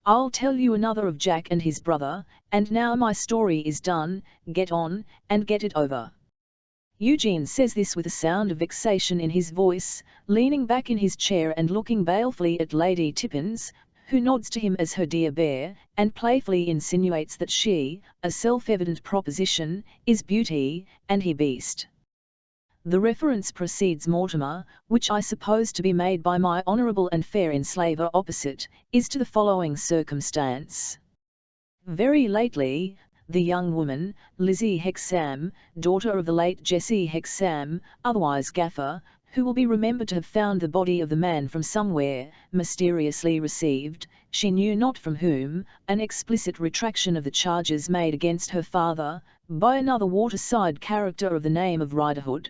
I'll tell you another of Jack and his brother, and now my story is done. Get on, and get it over." Eugene says this with a sound of vexation in his voice, leaning back in his chair and looking balefully at Lady Tippins, who nods to him as her dear bear, and playfully insinuates that she, a self-evident proposition, is beauty, and he beast. The reference precedes Mortimer, which I suppose to be made by my honourable and fair enslaver opposite, is to the following circumstance. Very lately, the young woman, Lizzie Hexam, daughter of the late Jessie Hexam, otherwise Gaffer, who will be remembered to have found the body of the man from somewhere, mysteriously received, she knew not from whom, an explicit retraction of the charges made against her father, by another waterside character of the name of Riderhood.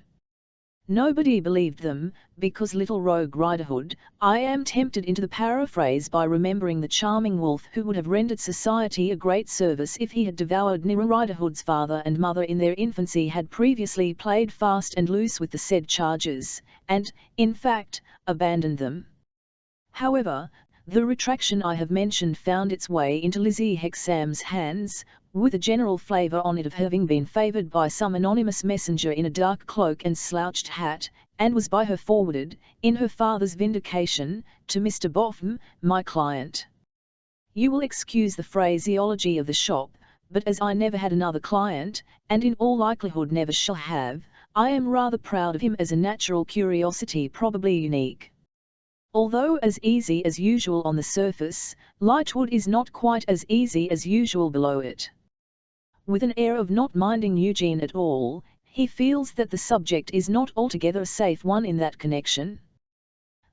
Nobody believed them, because little rogue Riderhood, I am tempted into the paraphrase by remembering the charming wolf who would have rendered society a great service if he had devoured Nira. Riderhood's father and mother in their infancy had previously played fast and loose with the said charges, and, in fact, abandoned them. However, the retraction I have mentioned found its way into Lizzie Hexam's hands, with a general flavour on it of having been favoured by some anonymous messenger in a dark cloak and slouched hat, and was by her forwarded, in her father's vindication, to Mr. Boffin, my client. You will excuse the phraseology of the shop, but as I never had another client, and in all likelihood never shall have, I am rather proud of him as a natural curiosity probably unique. Although as easy as usual on the surface, Lightwood is not quite as easy as usual below it. With an air of not minding Eugene at all, he feels that the subject is not altogether a safe one in that connection.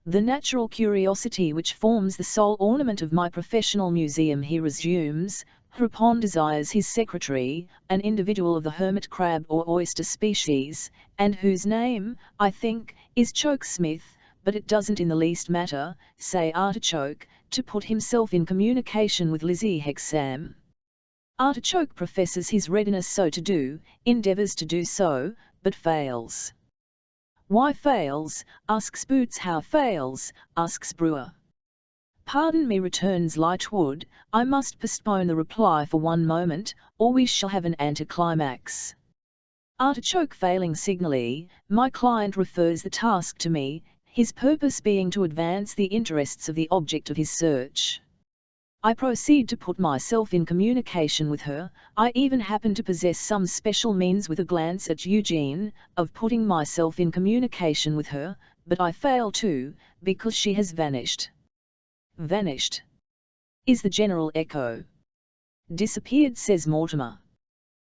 The natural curiosity which forms the sole ornament of my professional museum, he resumes, hereupon desires his secretary, an individual of the hermit crab or oyster species, and whose name, I think, is Chokesmith, but it doesn't in the least matter, say Artichoke, to put himself in communication with Lizzie Hexam. Artichoke professes his readiness so to do, endeavours to do so, but fails. Why fails? Asks Boots. How fails? Asks Brewer. Pardon me, returns Lightwood, I must postpone the reply for one moment, or we shall have an anticlimax. Artichoke failing signally, my client refers the task to me, his purpose being to advance the interests of the object of his search. I proceed to put myself in communication with her. I even happen to possess some special means, with a glance at Eugene, of putting myself in communication with her, but I fail too, because she has vanished. Vanished, is the general echo. Disappeared, says Mortimer.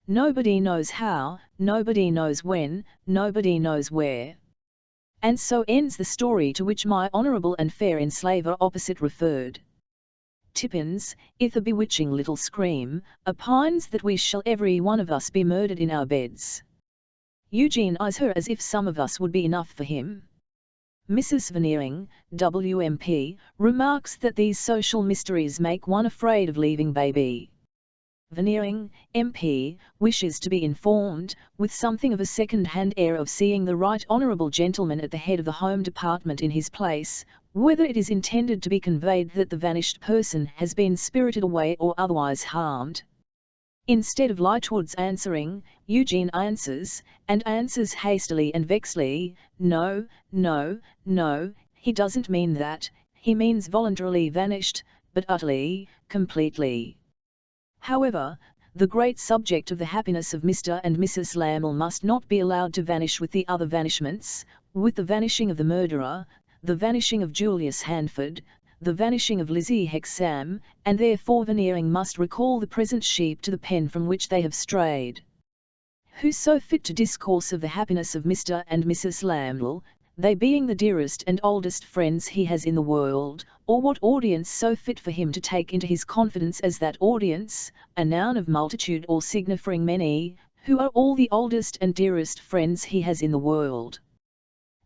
Nobody knows how, nobody knows when, nobody knows where. And so ends the story to which my honourable and fair enslaver opposite referred. Tippins, with a bewitching little scream, opines that we shall every one of us be murdered in our beds. Eugene eyes her as if some of us would be enough for him. Mrs. Veneering, WMP, remarks that these social mysteries make one afraid of leaving baby. Veneering, MP, wishes to be informed, with something of a second-hand air of seeing the right honourable gentleman at the head of the Home Department in his place, whether it is intended to be conveyed that the vanished person has been spirited away or otherwise harmed. Instead of Lightwood's answering, Eugene answers, and answers hastily and vexedly, no, no, no, he doesn't mean that, he means voluntarily vanished, but utterly, completely. However, the great subject of the happiness of Mr. and Mrs. Lamel must not be allowed to vanish with the other vanishments, with the vanishing of the murderer, the vanishing of Julius Handford, the vanishing of Lizzie Hexam, and therefore Veneering must recall the present sheep to the pen from which they have strayed. Who's so fit to discourse of the happiness of Mr. and Mrs. Lamel, they being the dearest and oldest friends he has in the world, or what audience so fit for him to take into his confidence as that audience, a noun of multitude or signifying many, who are all the oldest and dearest friends he has in the world?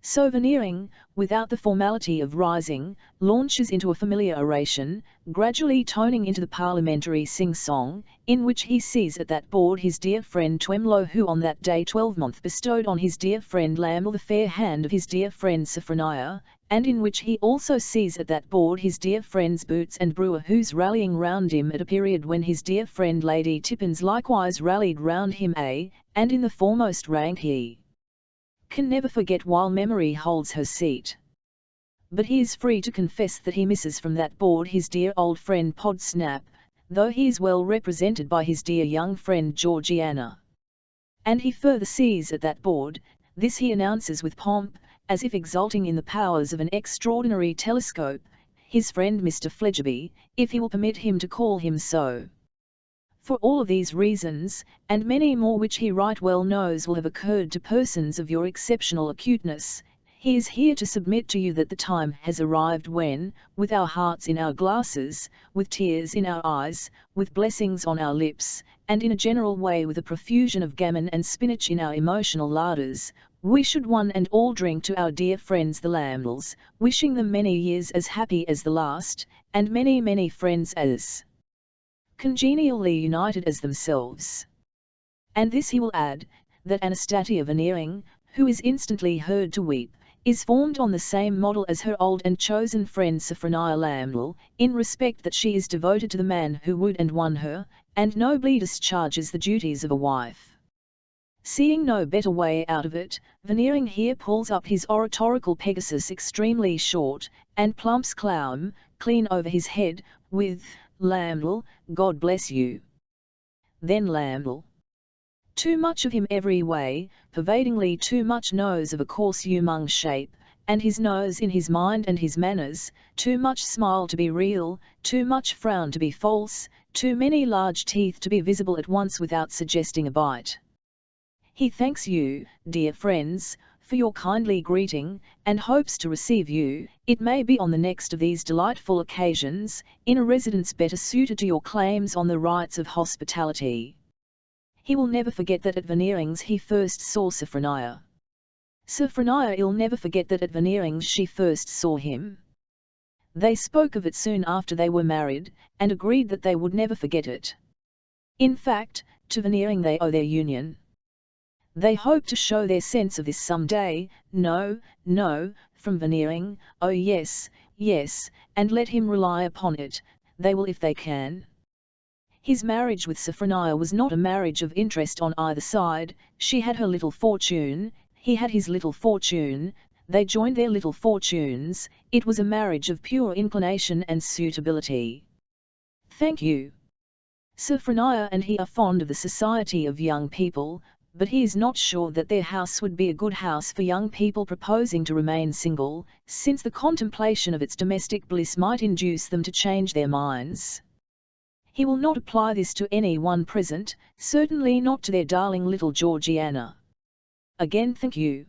So Veneering, without the formality of rising, launches into a familiar oration, gradually toning into the parliamentary sing-song, in which he sees at that board his dear friend Twemlow, who on that day 12th bestowed on his dear friend Lamel the fair hand of his dear friend Sophronia, and in which he also sees at that board his dear friends Boots and Brewer, who's rallying round him at a period when his dear friend Lady Tippins likewise rallied round him, and in the foremost rank he can never forget while memory holds her seat. But he is free to confess that he misses from that board his dear old friend Podsnap, though he is well represented by his dear young friend Georgiana. And he further sees at that board, this he announces with pomp, as if exulting in the powers of an extraordinary telescope, his friend Mr. Fledgeby, if he will permit him to call him so. For all of these reasons, and many more which he right well knows will have occurred to persons of your exceptional acuteness, he is here to submit to you that the time has arrived when, with our hearts in our glasses, with tears in our eyes, with blessings on our lips, and in a general way with a profusion of gammon and spinach in our emotional larders, we should one and all drink to our dear friends the Lambles, wishing them many years as happy as the last, and many many friends as congenially united as themselves. And this he will add, that Anastasia Veneering, who is instantly heard to weep, is formed on the same model as her old and chosen friend Sophronia Lamble, in respect that she is devoted to the man who wooed and won her, and nobly discharges the duties of a wife. Seeing no better way out of it, Veneering here pulls up his oratorical Pegasus extremely short, and plumps Clown clean over his head, with, "Lamble, God bless you." Then Lamble, too much of him every way, pervadingly too much nose of a coarse humung shape, and his nose in his mind and his manners, too much smile to be real, too much frown to be false, too many large teeth to be visible at once without suggesting a bite. He thanks you, dear friends, for your kindly greeting, and hopes to receive you, it may be on the next of these delightful occasions, in a residence better suited to your claims on the rights of hospitality. He will never forget that at Veneering's he first saw Sophronia. Sophronia will never forget that at Veneering's she first saw him. They spoke of it soon after they were married, and agreed that they would never forget it. In fact, to Veneering they owe their union. They hope to show their sense of this some day, no, from Veneering, oh yes, and let him rely upon it, they will if they can. His marriage with Sophronia was not a marriage of interest on either side, she had her little fortune, he had his little fortune, they joined their little fortunes, it was a marriage of pure inclination and suitability. Thank you. Sophronia and he are fond of the society of young people, but he is not sure that their house would be a good house for young people proposing to remain single, since the contemplation of its domestic bliss might induce them to change their minds. He will not apply this to any one present, certainly not to their darling little Georgiana. Again thank you.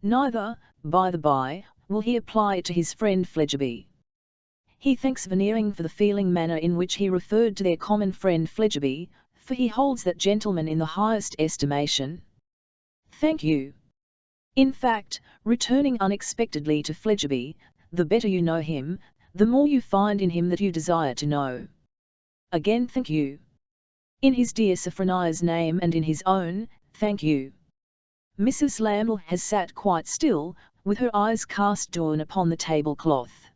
Neither, by the by, will he apply it to his friend Fledgeby. He thanks Veneering for the feeling manner in which he referred to their common friend Fledgeby, for he holds that gentleman in the highest estimation. Thank you. In fact, returning unexpectedly to Fledgeby, the better you know him, the more you find in him that you desire to know. Again thank you. In his dear Sophronia's name and in his own, thank you. Mrs. Lamble has sat quite still, with her eyes cast down upon the tablecloth.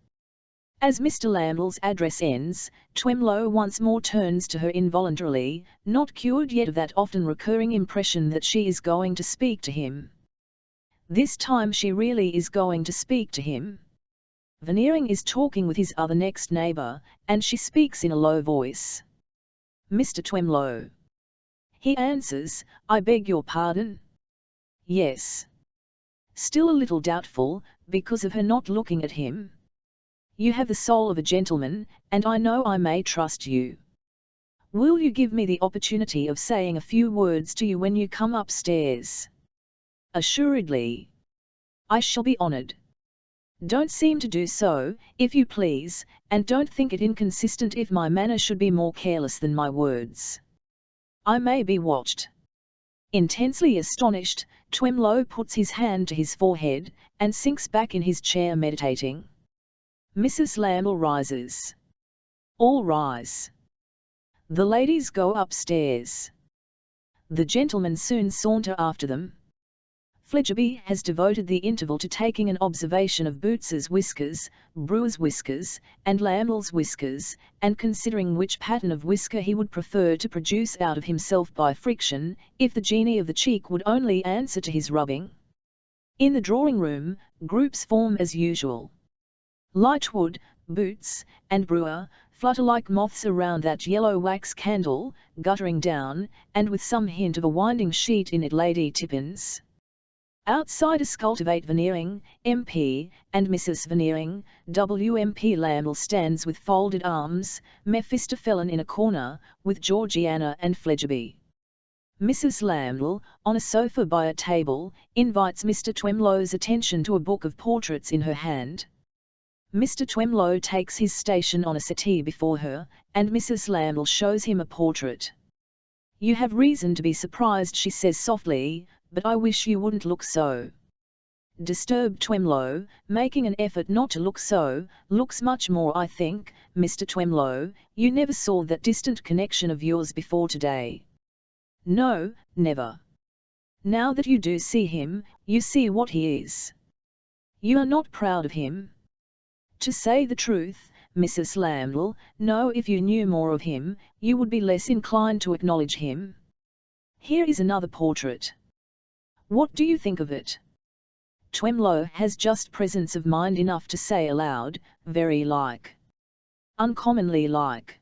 As Mr. Lamble's address ends, Twemlow once more turns to her involuntarily, not cured yet of that often recurring impression that she is going to speak to him. This time she really is going to speak to him. Veneering is talking with his other next neighbour, and she speaks in a low voice. Mr. Twemlow. He answers, I beg your pardon? Yes. Still a little doubtful, because of her not looking at him. You have the soul of a gentleman, and I know I may trust you. Will you give me the opportunity of saying a few words to you when you come upstairs? Assuredly. I shall be honoured. Don't seem to do so, if you please, and don't think it inconsistent if my manner should be more careless than my words. I may be watched. Intensely astonished, Twemlow puts his hand to his forehead, and sinks back in his chair meditating. Mrs. Lamble rises. All rise. The ladies go upstairs. The gentlemen soon saunter after them. Fledgeby has devoted the interval to taking an observation of Boots's whiskers, Brewer's whiskers, and Lamble's whiskers, and considering which pattern of whisker he would prefer to produce out of himself by friction, if the genie of the cheek would only answer to his rubbing. In the drawing-room, groups form as usual. Lightwood, Boots, and Brewer flutter like moths around that yellow wax candle, guttering down, and with some hint of a winding sheet in it Lady Tippins. Outsiders cultivate Veneering, MP, and Mrs. Veneering. WMP Lamble stands with folded arms, Mephistopheles in a corner, with Georgiana and Fledgeby. Mrs. Lamble, on a sofa by a table, invites Mr. Twemlow's attention to a book of portraits in her hand. Mr. Twemlow takes his station on a settee before her, and Mrs. Lamble shows him a portrait. "You have reason to be surprised," she says softly, "but I wish you wouldn't look so." Disturbed Twemlow, making an effort not to look so, looks much more. "I think, Mr. Twemlow, you never saw that distant connection of yours before today." "No, never." "Now that you do see him, you see what he is. You are not proud of him?" "To say the truth, Mrs. Lamble, no. If you knew more of him, you would be less inclined to acknowledge him. Here is another portrait. What do you think of it?" Twemlow has just presence of mind enough to say aloud, "Very like. Uncommonly like.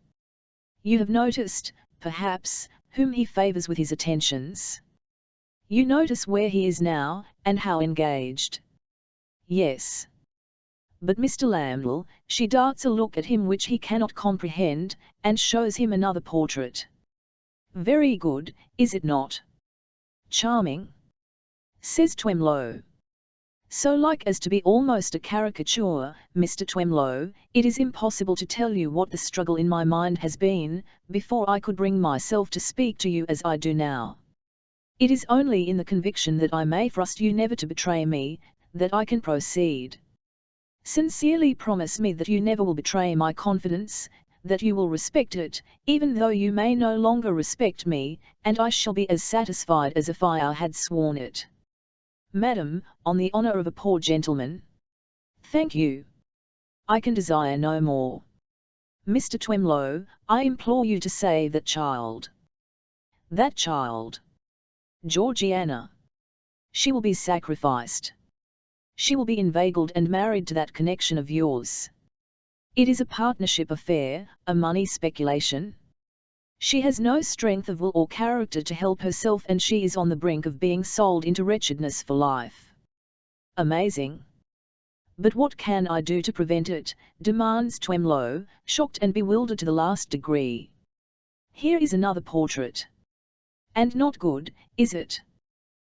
You have noticed, perhaps, whom he favours with his attentions? You notice where he is now, and how engaged?" "Yes." "But Mr. Lamble," she darts a look at him which he cannot comprehend, and shows him another portrait. "Very good, is it not?" "Charming," says Twemlow. "So like as to be almost a caricature, Mr. Twemlow. It is impossible to tell you what the struggle in my mind has been, before I could bring myself to speak to you as I do now. It is only in the conviction that I may trust you never to betray me, that I can proceed. Sincerely promise me that you never will betray my confidence, that you will respect it, even though you may no longer respect me, and I shall be as satisfied as if I had sworn it." "Madam, on the honour of a poor gentleman." "Thank you. I can desire no more. Mr. Twemlow, I implore you to save that child." "That child?" "Georgiana. She will be sacrificed. She will be inveigled and married to that connection of yours. It is a partnership affair, a money speculation. She has no strength of will or character to help herself, and she is on the brink of being sold into wretchedness for life." "Amazing. But what can I do to prevent it?" demands Twemlow, shocked and bewildered to the last degree. "Here is another portrait. And not good, is it?"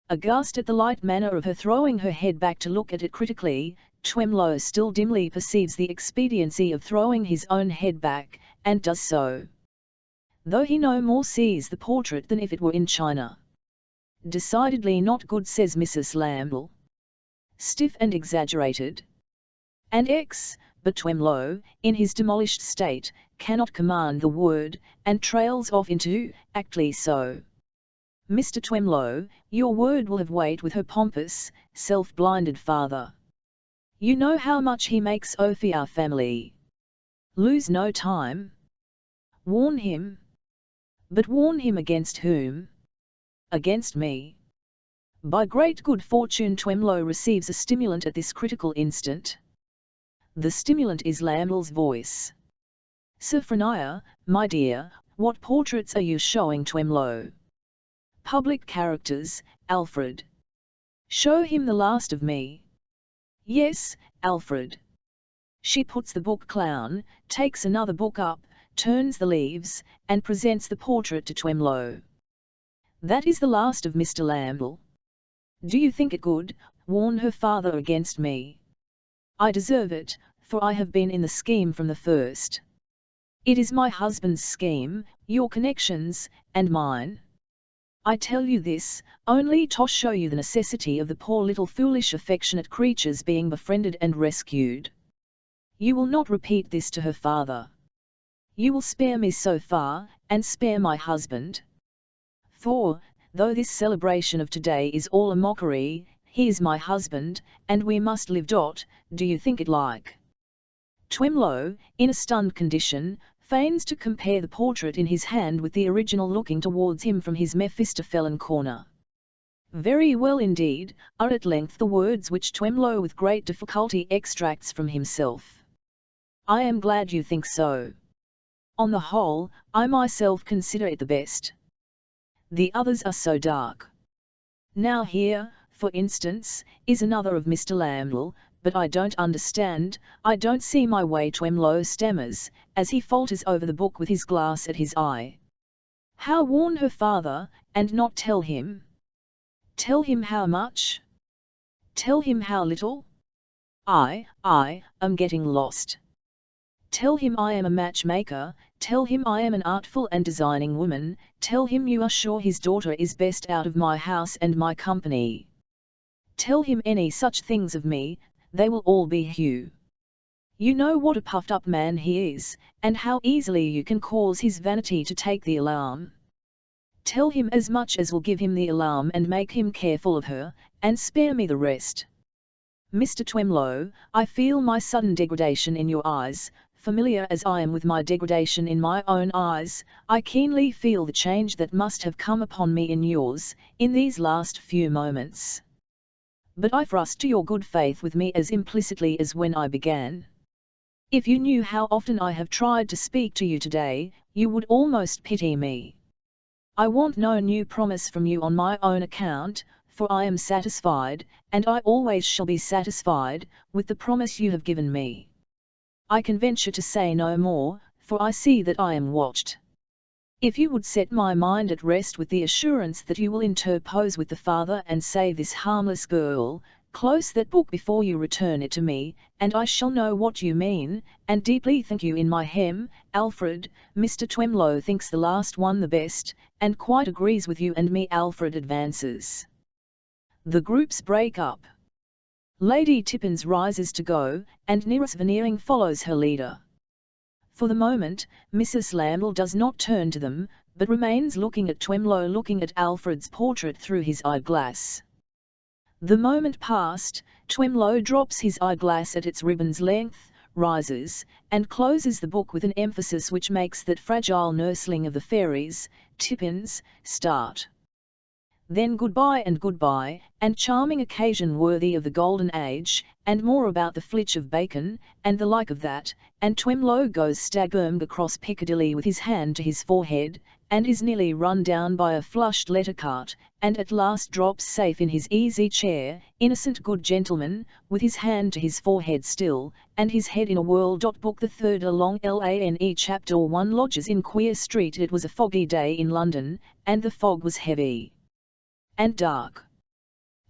Aghast at the light manner of her throwing her head back to look at it critically, Twemlow still dimly perceives the expediency of throwing his own head back, and does so. Though he no more sees the portrait than if it were in China. "Decidedly not good," says Mrs. Lamble. "Stiff and exaggerated. And but Twemlow, in his demolished state, cannot command the word, and trails off into, "Actly so." "Mr. Twemlow, your word will have weight with her pompous, self-blinded father. You know how much he makes of our family. Lose no time. Warn him." "But warn him against whom?" "Against me." By great good fortune Twemlow receives a stimulant at this critical instant. The stimulant is Lamble's voice. "Sophronia, my dear, what portraits are you showing Twemlow?" "Public characters, Alfred." "Show him the last of me." "Yes, Alfred." She puts the book down, takes another book up, turns the leaves, and presents the portrait to Twemlow. "That is the last of Mr. Lamble. Do you think it good? Warn her father against me. I deserve it, for I have been in the scheme from the first. It is my husband's scheme, your connections, and mine. I tell you this, only to show you the necessity of the poor little foolish affectionate creature's being befriended and rescued. You will not repeat this to her father. You will spare me so far, and spare my husband. For, though this celebration of today is all a mockery, he is my husband, and we must live. Do you think it like? Twemlow, in a stunned condition, feigns to compare the portrait in his hand with the original looking towards him from his Mephistophelan corner. Very well indeed, are at length the words which Twemlow with great difficulty extracts from himself. I am glad you think so. On the whole, I myself consider it the best. The others are so dark. Now here, for instance, is another of Mr. Lambdell, but I don't understand, I don't see my way. Twemlow stammers, as he falters over the book with his glass at his eye. How warn her father, and not tell him? Tell him how much? Tell him how little? I am getting lost. Tell him I am a matchmaker, tell him I am an artful and designing woman, tell him you are sure his daughter is best out of my house and my company. Tell him any such things of me, they will all be Hugh. You know what a puffed-up man he is, and how easily you can cause his vanity to take the alarm. Tell him as much as will give him the alarm and make him careful of her, and spare me the rest. Mr. Twemlow, I feel my sudden degradation in your eyes. Familiar as I am with my degradation in my own eyes, I keenly feel the change that must have come upon me in yours, in these last few moments. But I trust your good faith with me as implicitly as when I began. If you knew how often I have tried to speak to you today, you would almost pity me. I want no new promise from you on my own account, for I am satisfied, and I always shall be satisfied, with the promise you have given me. I can venture to say no more, for I see that I am watched. If you would set my mind at rest with the assurance that you will interpose with the father and save this harmless girl, close that book before you return it to me, and I shall know what you mean, and deeply thank you in my hem, Alfred. Mr. Twemlow thinks the last one the best, and quite agrees with you and me. Alfred advances. The groups break up. Lady Tippins rises to go, and Nearest Veneering follows her leader. For the moment, Mrs. Lambdell does not turn to them, but remains looking at Twemlow, looking at Alfred's portrait through his eyeglass. The moment past, Twemlow drops his eyeglass at its ribbon's length, rises, and closes the book with an emphasis which makes that fragile nursling of the fairies, Tippins, start. Then goodbye, and charming occasion worthy of the golden age, and more about the flitch of bacon, and the like of that, and Twemlow goes staggerm across Piccadilly with his hand to his forehead, and is nearly run down by a flushed letter cart, and at last drops safe in his easy chair, innocent good gentleman, with his hand to his forehead still, and his head in a whirl. Book.4 along Lane Chapter 1 lodges in Queer Street. It was a foggy day in London, and the fog was heavy and dark.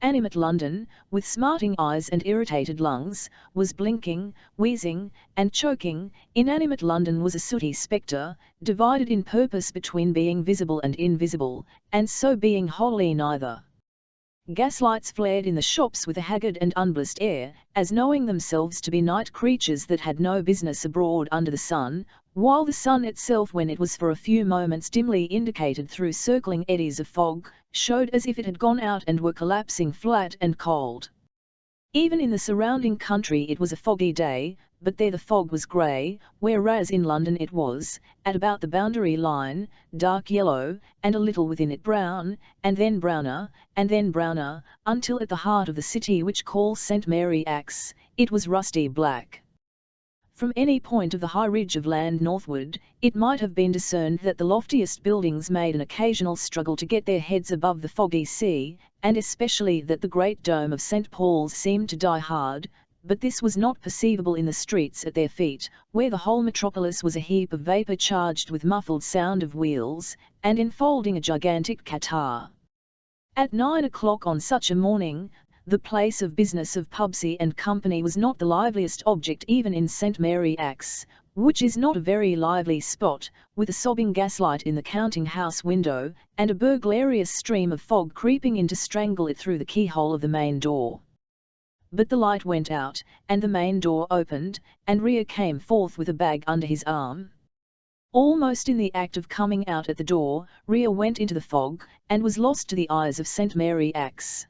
Animate London, with smarting eyes and irritated lungs, was blinking, wheezing, and choking. Inanimate London was a sooty spectre, divided in purpose between being visible and invisible, and so being wholly neither. Gaslights flared in the shops with a haggard and unblessed air, as knowing themselves to be night creatures that had no business abroad under the sun, while the sun itself, when it was for a few moments dimly indicated through circling eddies of fog, showed as if it had gone out and were collapsing flat and cold. Even in the surrounding country it was a foggy day, but there the fog was grey, whereas in London it was, at about the boundary line, dark yellow, and a little within it brown, and then browner, until at the heart of the city, which calls St. Mary Axe, it was rusty black. From any point of the high ridge of land northward, it might have been discerned that the loftiest buildings made an occasional struggle to get their heads above the foggy sea, and especially that the great dome of St. Paul's seemed to die hard, but this was not perceivable in the streets at their feet, where the whole metropolis was a heap of vapour charged with muffled sound of wheels, and enfolding a gigantic catarrh. At 9 o'clock on such a morning, the place of business of Pubsey and Company was not the liveliest object even in St. Mary Axe, which is not a very lively spot, with a sobbing gaslight in the counting-house window, and a burglarious stream of fog creeping in to strangle it through the keyhole of the main door. But the light went out, and the main door opened, and Ria came forth with a bag under his arm. Almost in the act of coming out at the door, Ria went into the fog, and was lost to the eyes of St. Mary Axe.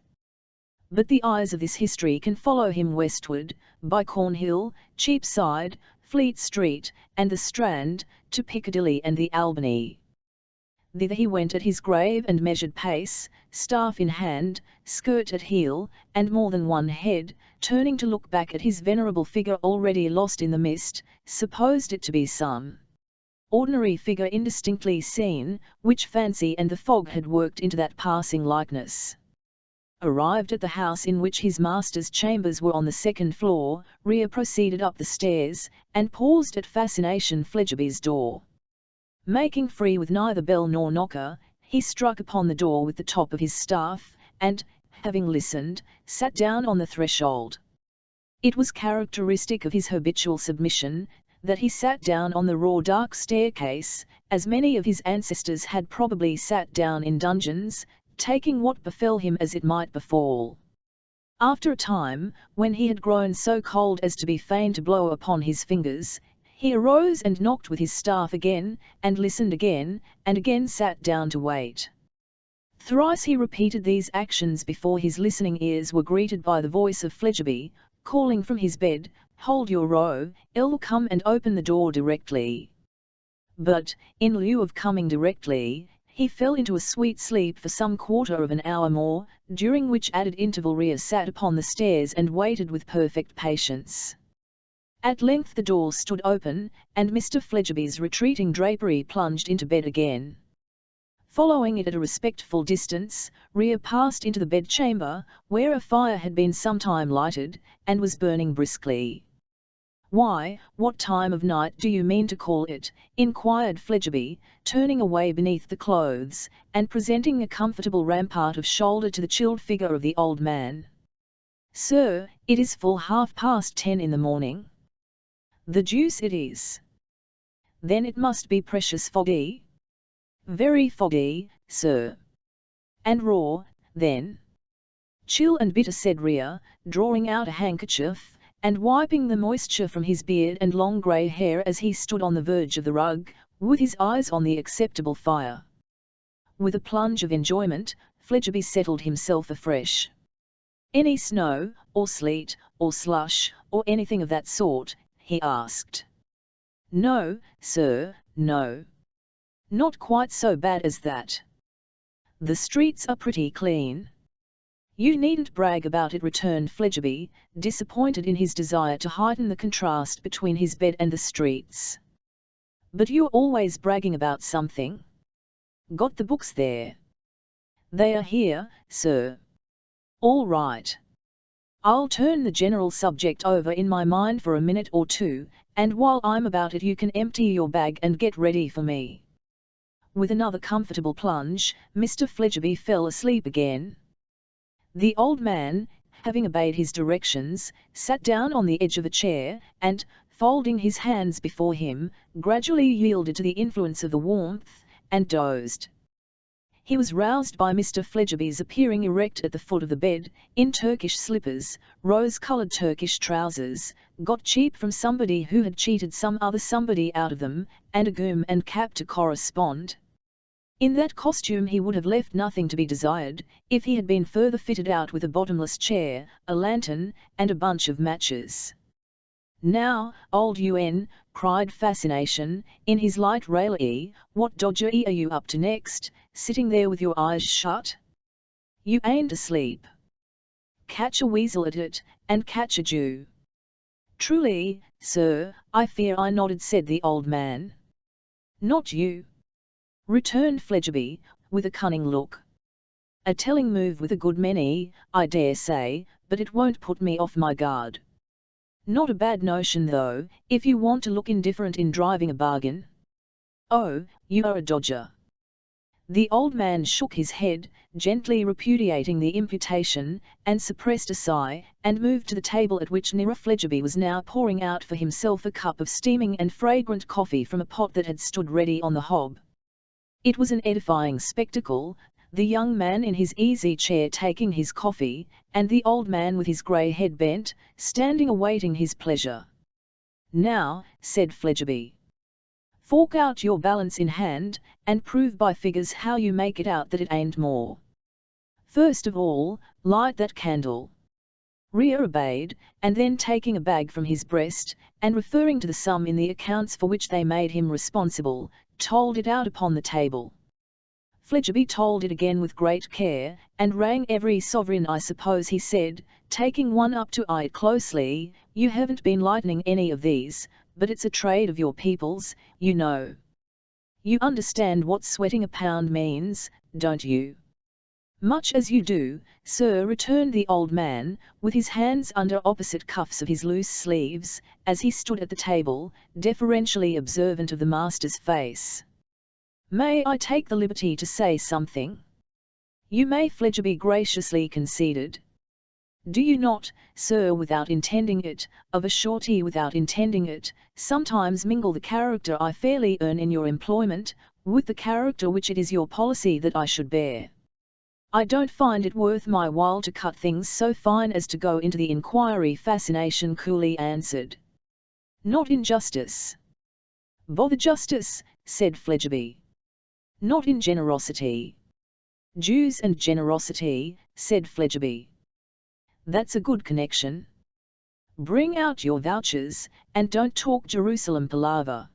But the eyes of this history can follow him westward, by Cornhill, Cheapside, Fleet Street, and the Strand, to Piccadilly and the Albany. Thither he went at his grave and measured pace, staff in hand, skirt at heel, and more than one head, turning to look back at his venerable figure already lost in the mist, supposed it to be some ordinary figure indistinctly seen, which fancy and the fog had worked into that passing likeness. Arrived at the house in which his master's chambers were on the second floor, Rea proceeded up the stairs, and paused at Fascination Fledgeby's door. Making free with neither bell nor knocker, he struck upon the door with the top of his staff, and, having listened, sat down on the threshold. It was characteristic of his habitual submission, that he sat down on the raw dark staircase, as many of his ancestors had probably sat down in dungeons, taking what befell him as it might befall. After a time, when he had grown so cold as to be fain to blow upon his fingers, he arose and knocked with his staff again, and listened again, and again sat down to wait. Thrice he repeated these actions before his listening ears were greeted by the voice of Fledgeby, calling from his bed, "Hold your row, I'll come and open the door directly." But, in lieu of coming directly, he fell into a sweet sleep for some quarter of an hour more, during which added interval Rea sat upon the stairs and waited with perfect patience. At length the door stood open, and Mr. Fledgeby's retreating drapery plunged into bed again. Following it at a respectful distance, Rea passed into the bedchamber, where a fire had been some time lighted, and was burning briskly. "Why, what time of night do you mean to call it?" inquired Fledgeby, turning away beneath the clothes, and presenting a comfortable rampart of shoulder to the chilled figure of the old man. "Sir, it is full 10:30 in the morning." "The deuce it is! Then it must be precious foggy?" "Very foggy, sir." "And raw, then?" "Chill and bitter," said Rea, drawing out a handkerchief, and wiping the moisture from his beard and long grey hair as he stood on the verge of the rug, with his eyes on the acceptable fire. With a plunge of enjoyment, Fledgeby settled himself afresh. "Any snow, or sleet, or slush, or anything of that sort?" he asked. "No, sir, no. Not quite so bad as that. The streets are pretty clean." "You needn't brag about it," returned Fledgeby, disappointed in his desire to heighten the contrast between his bed and the streets. "But you're always bragging about something. Got the books there?" "They are here, sir." "All right. I'll turn the general subject over in my mind for a minute or two, and while I'm about it you can empty your bag and get ready for me." With another comfortable plunge, Mr. Fledgeby fell asleep again. The old man, having obeyed his directions, sat down on the edge of a chair, and, folding his hands before him, gradually yielded to the influence of the warmth, and dozed. He was roused by Mr. Fledgeby's appearing erect at the foot of the bed, in Turkish slippers, rose-coloured Turkish trousers, got cheap from somebody who had cheated some other somebody out of them, and a goom and cap to correspond. In that costume he would have left nothing to be desired, if he had been further fitted out with a bottomless chair, a lantern, and a bunch of matches. "Now, old UN," cried Fascination, in his light raillery, "what dodgery are you up to next, sitting there with your eyes shut? You ain't asleep. Catch a weasel at it, and catch a Jew." "Truly, sir, I fear I nodded," said the old man. "Not you," returned Fledgeby, with a cunning look. "A telling move with a good many, I dare say, but it won't put me off my guard. Not a bad notion though, if you want to look indifferent in driving a bargain. Oh, you are a dodger." The old man shook his head, gently repudiating the imputation, and suppressed a sigh, and moved to the table at which Nira Fledgeby was now pouring out for himself a cup of steaming and fragrant coffee from a pot that had stood ready on the hob. It was an edifying spectacle, the young man in his easy chair taking his coffee, and the old man with his grey head bent, standing awaiting his pleasure. "Now," said Fledgeby, "fork out your balance in hand, and prove by figures how you make it out that it ain't more." First of all, light that candle. Rhea obeyed, and then taking a bag from his breast, and referring to the sum in the accounts for which they made him responsible, told it out upon the table. Fledgeby told it again with great care, and rang every sovereign. I suppose, he said, taking one up to eye it closely, you haven't been lightening any of these, but it's a trade of your people's, you know. You understand what sweating a pound means, don't you? Much as you do, sir, returned the old man, with his hands under opposite cuffs of his loose sleeves, as he stood at the table, deferentially observant of the master's face. May I take the liberty to say something? You may, Fledgeby graciously conceded. Do you not, sir, without intending it, of a surety without intending it, sometimes mingle the character I fairly earn in your employment, with the character which it is your policy that I should bear? I don't find it worth my while to cut things so fine as to go into the inquiry. Fascination coolly answered. Not in justice. Bother justice, said Fledgeby. Not in generosity. Jews and generosity, said Fledgeby. That's a good connection. Bring out your vouchers, and don't talk Jerusalem palaver.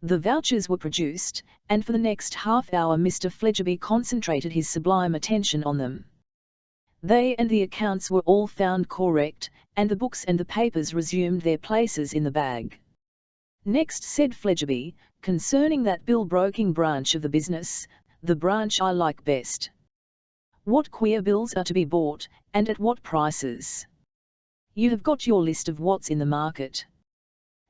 The vouchers were produced, and for the next half-hour Mr. Fledgeby concentrated his sublime attention on them. They and the accounts were all found correct, and the books and the papers resumed their places in the bag. Next, said Fledgeby, concerning that bill-broking branch of the business, the branch I like best. What queer bills are to be bought, and at what prices? You have got your list of what's in the market.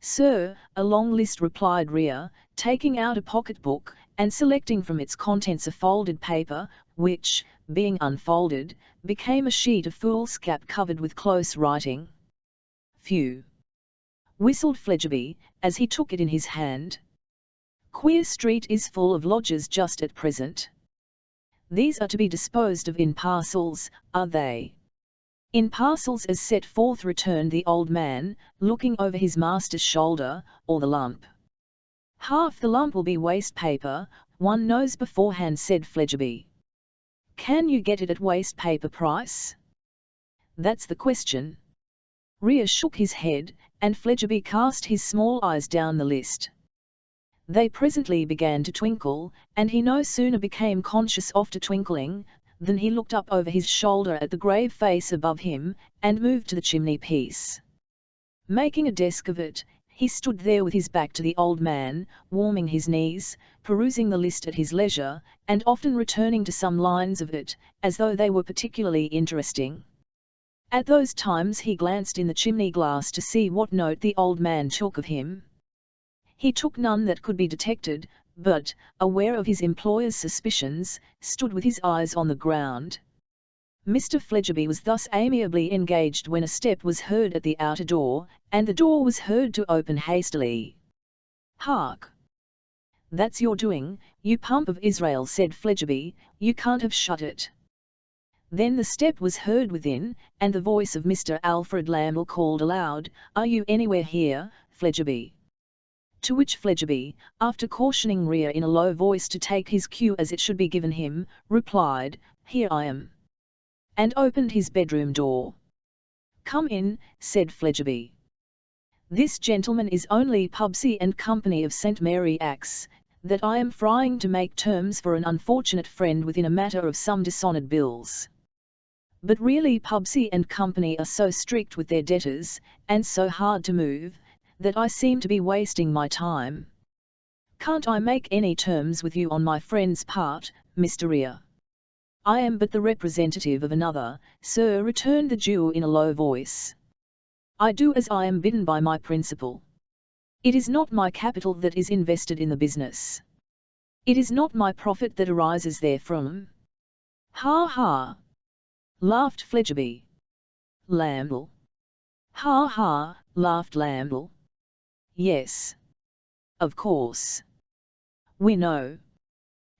Sir, a long list, replied Rhea, taking out a pocket-book, and selecting from its contents a folded paper, which, being unfolded, became a sheet of foolscap covered with close writing. Phew! Whistled Fledgeby, as he took it in his hand. Queer Street is full of lodgers just at present. These are to be disposed of in parcels, are they? In parcels as set forth, returned the old man, looking over his master's shoulder, or the lump. Half the lump will be waste paper, one knows beforehand, said Fledgeby. Can you get it at waste paper price? That's the question. Rhea shook his head, and Fledgeby cast his small eyes down the list. They presently began to twinkle, and he no sooner became conscious of the twinkling, than he looked up over his shoulder at the grave face above him, and moved to the chimney-piece. Making a desk of it, he stood there with his back to the old man, warming his knees, perusing the list at his leisure, and often returning to some lines of it, as though they were particularly interesting. At those times he glanced in the chimney-glass to see what note the old man took of him. He took none that could be detected, but, aware of his employer's suspicions, stood with his eyes on the ground. Mr. Fledgeby was thus amiably engaged when a step was heard at the outer door, and the door was heard to open hastily. Hark! That's your doing, you pump of Israel, said Fledgeby, you can't have shut it. Then the step was heard within, and the voice of Mr. Alfred Lamble called aloud, Are you anywhere here, Fledgeby? To which Fledgeby, after cautioning Rhea in a low voice to take his cue as it should be given him, replied, Here I am. And opened his bedroom door. Come in, said Fledgeby. This gentleman is only Pubsey and Company of St. Mary Axe, that I am frying to make terms for an unfortunate friend within a matter of some dishonoured bills. But really Pubsey and Company are so strict with their debtors, and so hard to move, that I seem to be wasting my time. Can't I make any terms with you on my friend's part, Mr. Rhea? I am but the representative of another, sir, returned the Jew in a low voice. I do as I am bidden by my principal. It is not my capital that is invested in the business. It is not my profit that arises therefrom. Ha ha! Laughed Fledgeby. Lamble. Ha ha! Laughed Lamble. Yes. Of course. We know.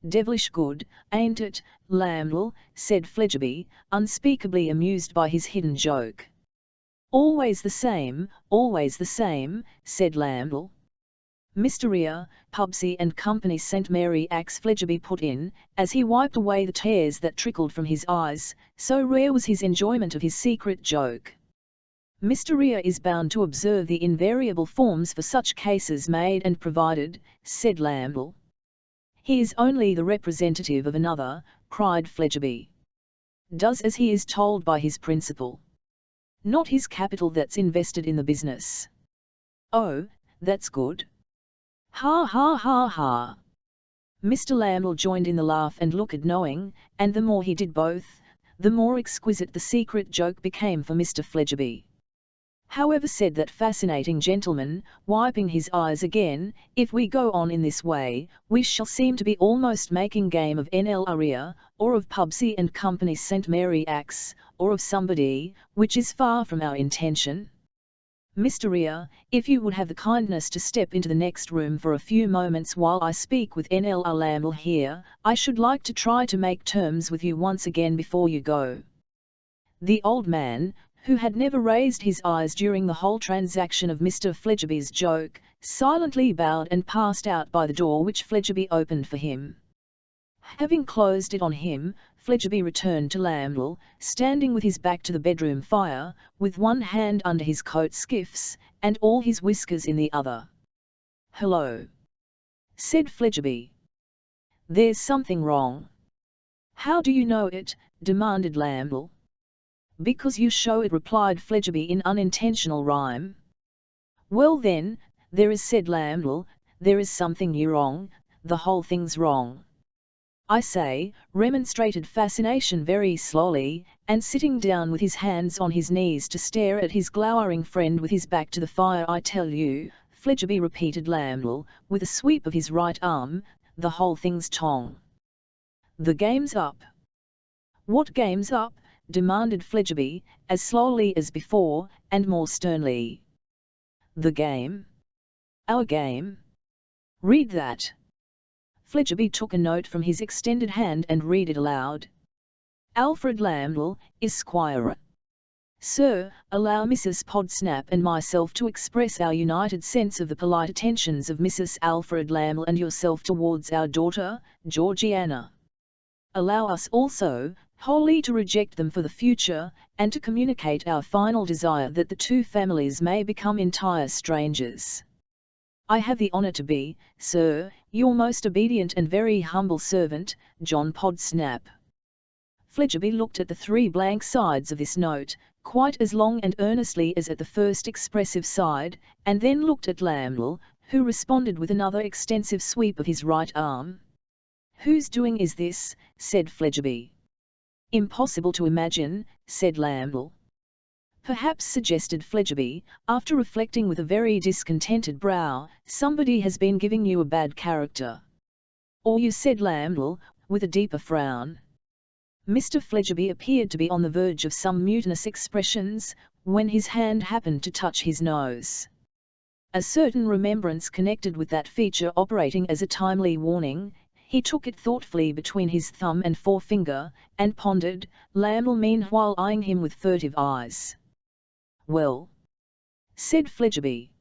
Devilish good, ain't it, Lamble, said Fledgeby, unspeakably amused by his hidden joke. Always the same, said Lamble. Mr. Rea, Pubsey and Company St. Mary Axe, Fledgeby put in, as he wiped away the tears that trickled from his eyes, so rare was his enjoyment of his secret joke. Mr. Rea is bound to observe the invariable forms for such cases made and provided, said Lamble. He is only the representative of another, cried Fledgeby. Does as he is told by his principal. Not his capital that's invested in the business. Oh, that's good. Ha ha ha ha. Mr. Lamble joined in the laugh and looked knowing, and the more he did both, the more exquisite the secret joke became for Mr. Fledgeby. However, said that fascinating gentleman, wiping his eyes again, if we go on in this way, we shall seem to be almost making game of N.L. Rea, or of Pubsey and Company St. Mary Axe, or of somebody, which is far from our intention. Mr. Rea, if you would have the kindness to step into the next room for a few moments while I speak with N.L. Lamble here, I should like to try to make terms with you once again before you go. The old man, who had never raised his eyes during the whole transaction of Mr. Fledgeby's joke, silently bowed and passed out by the door which Fledgeby opened for him. Having closed it on him, Fledgeby returned to Lamble, standing with his back to the bedroom fire, with one hand under his coat skiffs, and all his whiskers in the other. "Hello," said Fledgeby. "There's something wrong." "How do you know it?" demanded Lamble. "Because you show it," replied Fledgeby in unintentional rhyme. "Well then, there is," said Lamble, "there is something wrong, the whole thing's wrong." "I say," remonstrated Fascination very slowly, and sitting down with his hands on his knees to stare at his glowering friend with his back to the fire. "I tell you," Fledgeby repeated Lamble, with a sweep of his right arm, "the whole thing's tong. The game's up." "What game's up?" demanded Fledgeby, as slowly as before, and more sternly. "The game. Our game. Read that." Fledgeby took a note from his extended hand and read it aloud. "Alfred Lamble, Esquire. Sir, allow Mrs. Podsnap and myself to express our united sense of the polite attentions of Mrs. Alfred Lamble and yourself towards our daughter, Georgiana. Allow us also, wholly to reject them for the future, and to communicate our final desire that the two families may become entire strangers. I have the honour to be, sir, your most obedient and very humble servant, John Podsnap." Fledgeby looked at the three blank sides of this note, quite as long and earnestly as at the first expressive side, and then looked at Lamble, who responded with another extensive sweep of his right arm. "Whose doing is this?" said Fledgeby. "Impossible to imagine," said Lamble. "Perhaps," suggested Fledgeby, after reflecting with a very discontented brow, "somebody has been giving you a bad character." "Or you," said Lamble, with a deeper frown. Mr. Fledgeby appeared to be on the verge of some mutinous expressions, when his hand happened to touch his nose. A certain remembrance connected with that feature operating as a timely warning, he took it thoughtfully between his thumb and forefinger, and pondered, Lamble meanwhile eyeing him with furtive eyes. "Well," said Fledgeby,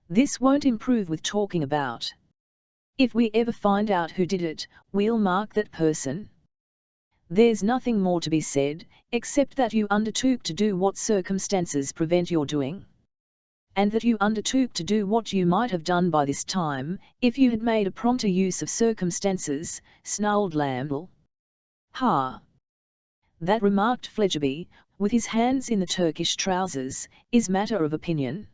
"this won't improve with talking about. If we ever find out who did it, we'll mark that person. There's nothing more to be said, except that you undertook to do what circumstances prevent your doing. And that you undertook to do what you might have done by this time, if you had made a prompter use of circumstances," snarled Lamble. "Ha! That," remarked Fledgeby, with his hands in the Turkish trousers, "is matter of opinion."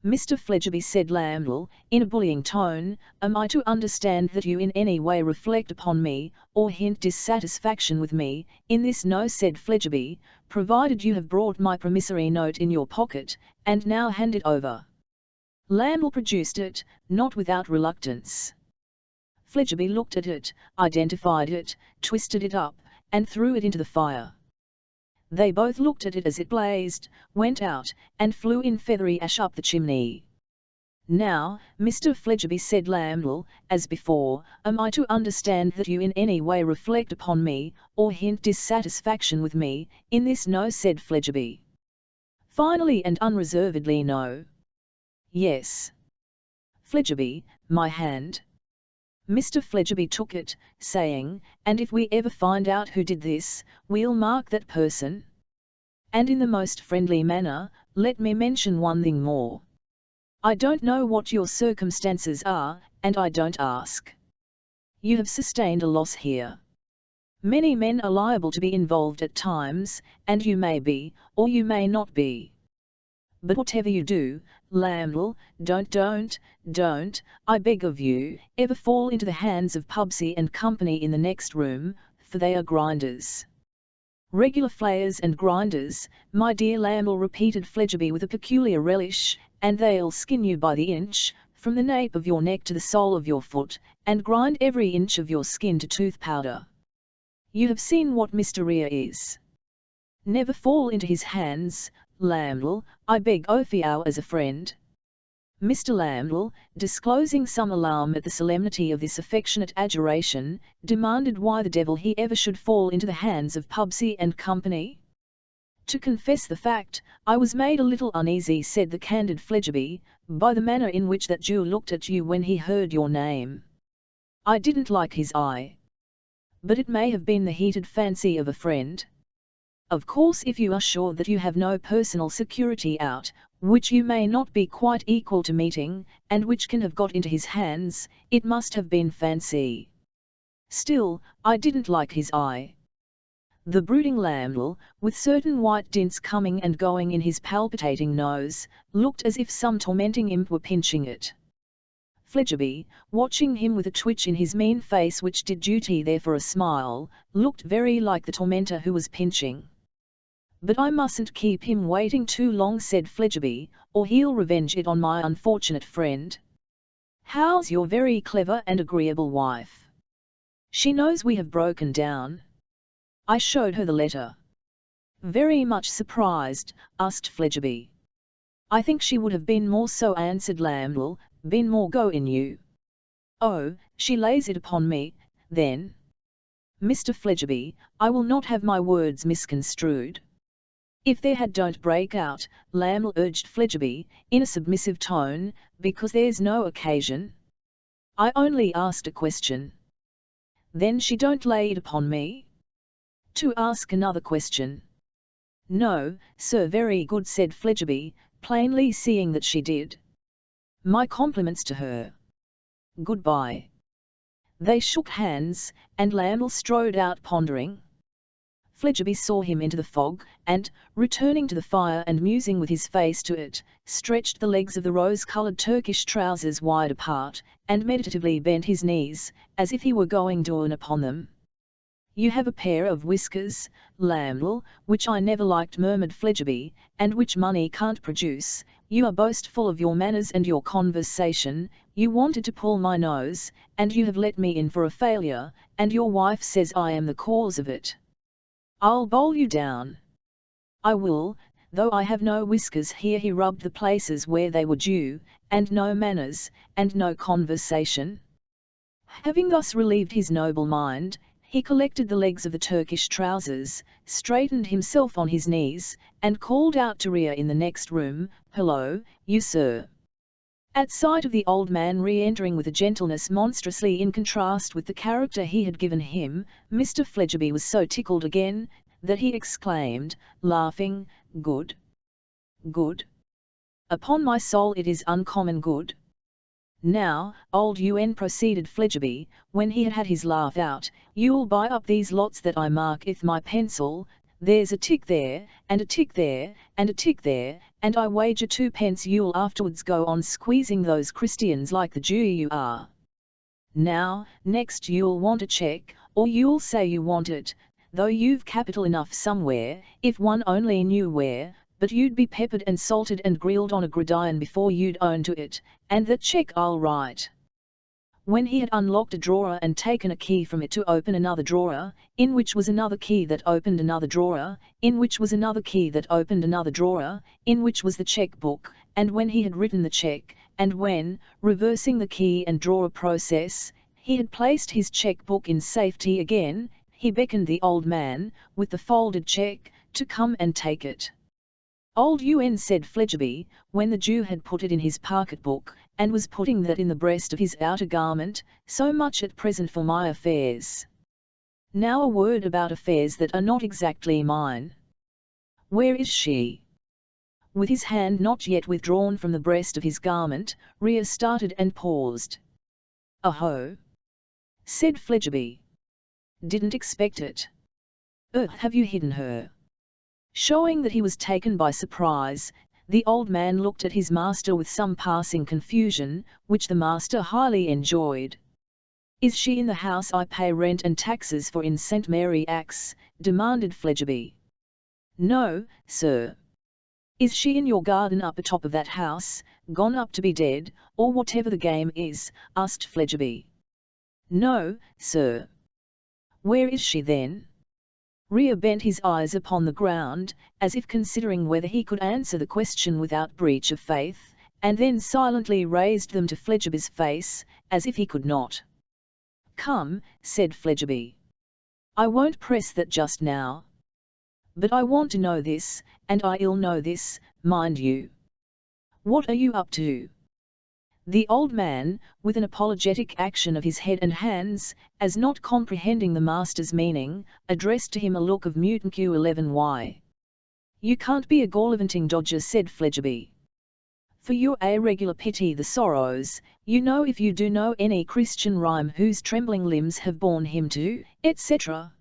"Mr. Fledgeby," said Lamble, in a bullying tone, "am I to understand that you in any way reflect upon me, or hint dissatisfaction with me, in this?" "No," said Fledgeby, "provided you have brought my promissory note in your pocket, and now hand it over." Lamble produced it, not without reluctance. Fledgeby looked at it, identified it, twisted it up, and threw it into the fire. They both looked at it as it blazed, went out, and flew in feathery ash up the chimney. "Now, Mr. Fledgeby," said Lamble, as before, "am I to understand that you in any way reflect upon me, or hint dissatisfaction with me, in this?" "No," said Fledgeby. "Finally and unreservedly no." "Yes." Fledgeby, my hand. Mr. Fledgeby took it, saying, and if we ever find out who did this, we'll mark that person. And in the most friendly manner, let me mention one thing more. I don't know what your circumstances are, and I don't ask. You have sustained a loss here. Many men are liable to be involved at times, and you may be, or you may not be. But whatever you do, Lambel, don't, I beg of you, ever fall into the hands of Pubsey and Company in the next room, for they are grinders. Regular flayers and grinders, my dear Lambel, repeated Fledgeby with a peculiar relish, and they'll skin you by the inch, from the nape of your neck to the sole of your foot, and grind every inch of your skin to tooth powder. You have seen what Mr. Rea is. Never fall into his hands, Lambel, I beg of you as a friend. Mr. Lambel, disclosing some alarm at the solemnity of this affectionate adjuration, demanded why the devil he ever should fall into the hands of Pubsey and Company. To confess the fact, I was made a little uneasy, said the candid Fledgeby, by the manner in which that Jew looked at you when he heard your name. I didn't like his eye. But it may have been the heated fancy of a friend. Of course, if you are sure that you have no personal security out, which you may not be quite equal to meeting, and which can have got into his hands, it must have been fancy. Still, I didn't like his eye. The brooding Lambel, with certain white dints coming and going in his palpitating nose, looked as if some tormenting imp were pinching it. Fledgeby, watching him with a twitch in his mean face which did duty there for a smile, looked very like the tormentor who was pinching. But I mustn't keep him waiting too long, said Fledgeby, or he'll revenge it on my unfortunate friend. How's your very clever and agreeable wife? She knows we have broken down. I showed her the letter. Very much surprised, asked Fledgeby. I think she would have been more so, answered Lambel, been more go in you. Oh, she lays it upon me, then. Mr. Fledgeby, I will not have my words misconstrued. If there had, don't break out, Lambel urged Fledgeby, in a submissive tone, because there's no occasion. I only asked a question. Then she don't lay it upon me? To ask another question. No, sir, very good, said Fledgeby, plainly seeing that she did. My compliments to her. Goodbye. They shook hands, and Lambel strode out pondering. Fledgeby saw him into the fog, and, returning to the fire and musing with his face to it, stretched the legs of the rose-coloured Turkish trousers wide apart, and meditatively bent his knees, as if he were going down upon them. You have a pair of whiskers, Lambel, which I never liked, murmured Fledgeby, and which money can't produce. You are boastful of your manners and your conversation. You wanted to pull my nose, and you have let me in for a failure, and your wife says I am the cause of it. I'll bowl you down. I will, though I have no whiskers. Here he rubbed the places where they were due, and no manners, and no conversation. Having thus relieved his noble mind, he collected the legs of the Turkish trousers, straightened himself on his knees, and called out to Rea in the next room, "Hello, you sir." At sight of the old man re-entering with a gentleness monstrously in contrast with the character he had given him, Mr. Fledgeby was so tickled again, that he exclaimed, laughing, "Good! Good! Upon my soul it is uncommon good." "Now, old UN," proceeded Fledgeby, when he had had his laugh out, "you'll buy up these lots that I mark with my pencil. There's a tick there, and a tick there, and a tick there, and I wager 2p you'll afterwards go on squeezing those Christians like the Jew you are. Now, next you'll want a cheque, or you'll say you want it, though you've capital enough somewhere, if one only knew where, but you'd be peppered and salted and grilled on a gridiron before you'd own to it, and that cheque I'll write." When he had unlocked a drawer and taken a key from it to open another drawer, in which was another key that opened another drawer, in which was another key that opened another drawer, in which was the cheque book, and when he had written the cheque, and when, reversing the key and drawer process, he had placed his cheque book in safety again, he beckoned the old man, with the folded cheque, to come and take it. "Old UN," said Fledgeby, when the Jew had put it in his pocket-book, and was putting that in the breast of his outer garment, so much at present for my affairs. Now a word about affairs that are not exactly mine. Where is she? With his hand not yet withdrawn from the breast of his garment, Rhea started and paused. "Oh!" said Fledgeby. "Didn't expect it. Have you hidden her?" Showing that he was taken by surprise, the old man looked at his master with some passing confusion, which the master highly enjoyed. "Is she in the house I pay rent and taxes for in St. Mary Axe?" demanded Fledgeby. "No, sir." "Is she in your garden up atop of that house, gone up to be dead, or whatever the game is?" asked Fledgeby. "No, sir." "Where is she then?" Rhea bent his eyes upon the ground, as if considering whether he could answer the question without breach of faith, and then silently raised them to Fledgeby's face, as if he could not. "Come," said Fledgeby. "I won't press that just now. But I want to know this, and I'll know this, mind you. What are you up to?" The old man, with an apologetic action of his head and hands, as not comprehending the master's meaning, addressed to him a look of mutant Q11Y. "You can't be a gallivanting dodger," said Fledgeby. "For your a regular pity the sorrows, you know, if you do know any Christian rhyme whose trembling limbs have borne him to, etc.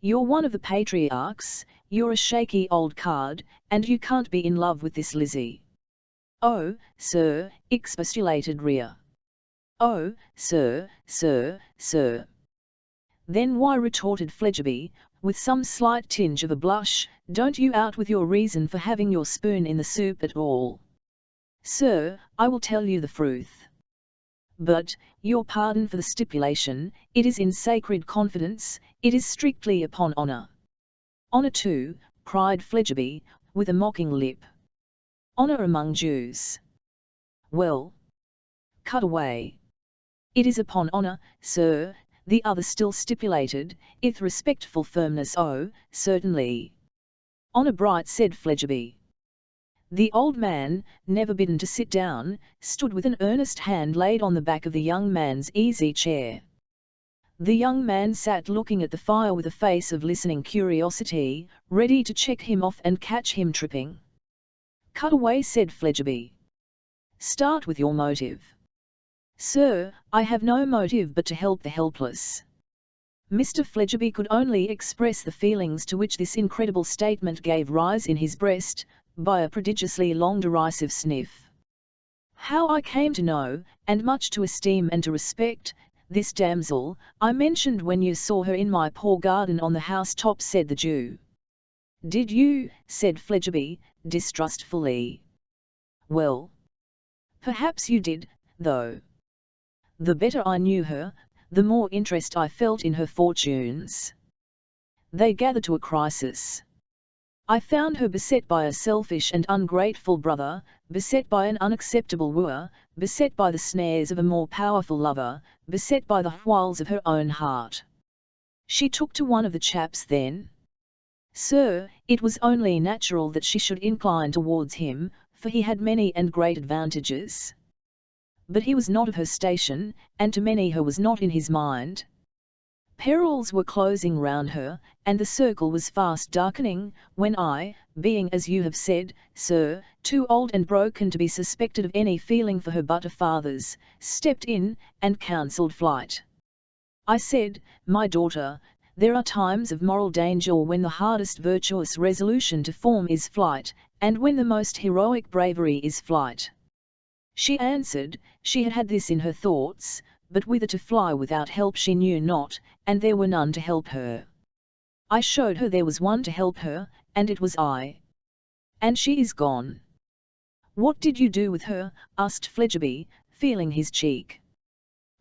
You're one of the patriarchs, you're a shaky old card, and you can't be in love with this Lizzie." "Oh, sir," expostulated Rhea. "Oh, sir, sir, sir." "Then why," retorted Fledgeby, with some slight tinge of a blush, "don't you out with your reason for having your spoon in the soup at all?" "Sir, I will tell you the truth. But, your pardon for the stipulation, it is in sacred confidence, it is strictly upon honour." "Honour too," cried Fledgeby, with a mocking lip. "Honour among Jews? Well, cut away." "It is upon honour, sir," the other still stipulated, with respectful firmness. "Oh, certainly. Honour bright," said Fledgeby. The old man, never bidden to sit down, stood with an earnest hand laid on the back of the young man's easy chair. The young man sat looking at the fire with a face of listening curiosity, ready to check him off and catch him tripping. "Cut away," said Fledgeby. "Start with your motive." "Sir, I have no motive but to help the helpless." Mr. Fledgeby could only express the feelings to which this incredible statement gave rise in his breast, by a prodigiously long derisive sniff. "How I came to know, and much to esteem and to respect, this damsel, I mentioned when you saw her in my poor garden on the house-top," said the Jew. "Did you?" said Fledgeby, distrustfully. "Well, perhaps you did, though. The better I knew her, the more interest I felt in her fortunes. They gathered to a crisis. I found her beset by a selfish and ungrateful brother, beset by an unacceptable wooer, beset by the snares of a more powerful lover, beset by the wiles of her own heart. She took to one of the chaps then. Sir, it was only natural that she should incline towards him, for he had many and great advantages. But he was not of her station, and to many her was not in his mind. Perils were closing round her, and the circle was fast darkening, when I, being as you have said, sir, too old and broken to be suspected of any feeling for her but a father's, stepped in, and counselled flight. I said, my daughter, there are times of moral danger when the hardest virtuous resolution to form is flight, and when the most heroic bravery is flight. She answered, she had had this in her thoughts, but whither to fly without help she knew not, and there were none to help her. I showed her there was one to help her, and it was I. And she is gone." "What did you do with her?" asked Fledgeby, feeling his cheek.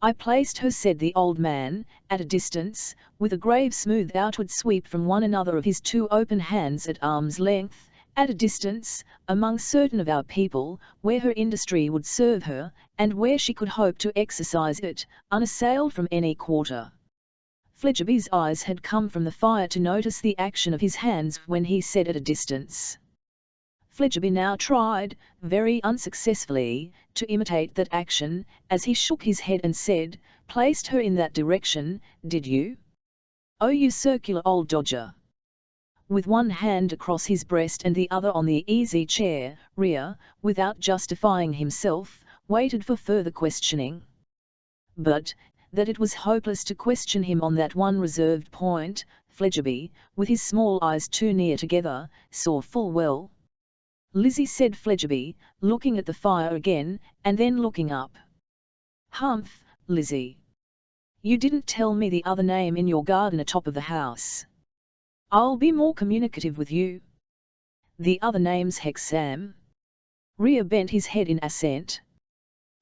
"I placed her," said the old man, "at a distance, with a grave smooth outward sweep from one another of his two open hands at arm's length, at a distance, among certain of our people, where her industry would serve her, and where she could hope to exercise it, unassailed from any quarter." Fledgeby's eyes had come from the fire to notice the action of his hands when he said at a distance. Fledgeby now tried, very unsuccessfully, to imitate that action, as he shook his head and said, "Placed her in that direction, did you? Oh, you circular old dodger!" With one hand across his breast and the other on the easy chair, Rhea, without justifying himself, waited for further questioning. But, that it was hopeless to question him on that one reserved point, Fledgeby, with his small eyes too near together, saw full well. "Lizzie," said Fledgeby, looking at the fire again, and then looking up. "Humph, Lizzie. You didn't tell me the other name in your garden atop of the house. I'll be more communicative with you. The other name's Hexam." Rhea bent his head in assent.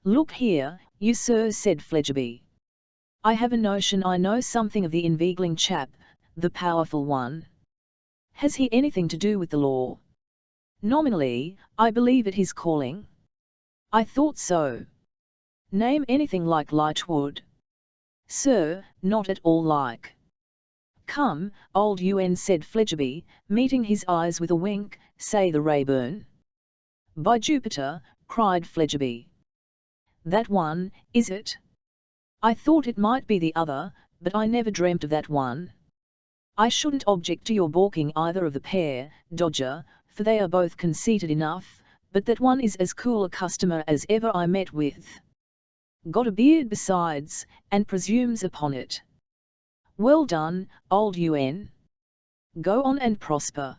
"Look here, you sir," said Fledgeby. "I have a notion I know something of the inveigling chap, the powerful one. Has he anything to do with the law?" "Nominally, I believe it his calling." "I thought so. Name anything like Lightwood?" "Sir, not at all like." "Come, old UN," said Fledgeby, meeting his eyes with a wink, "say the Rayburn." "By Jupiter!" cried Fledgeby. "That one, is it? I thought it might be the other, but I never dreamt of that one. I shouldn't object to your balking either of the pair, Dodger, for they are both conceited enough, but that one is as cool a customer as ever I met with. Got a beard besides, and presumes upon it. Well done, old UN. Go on and prosper."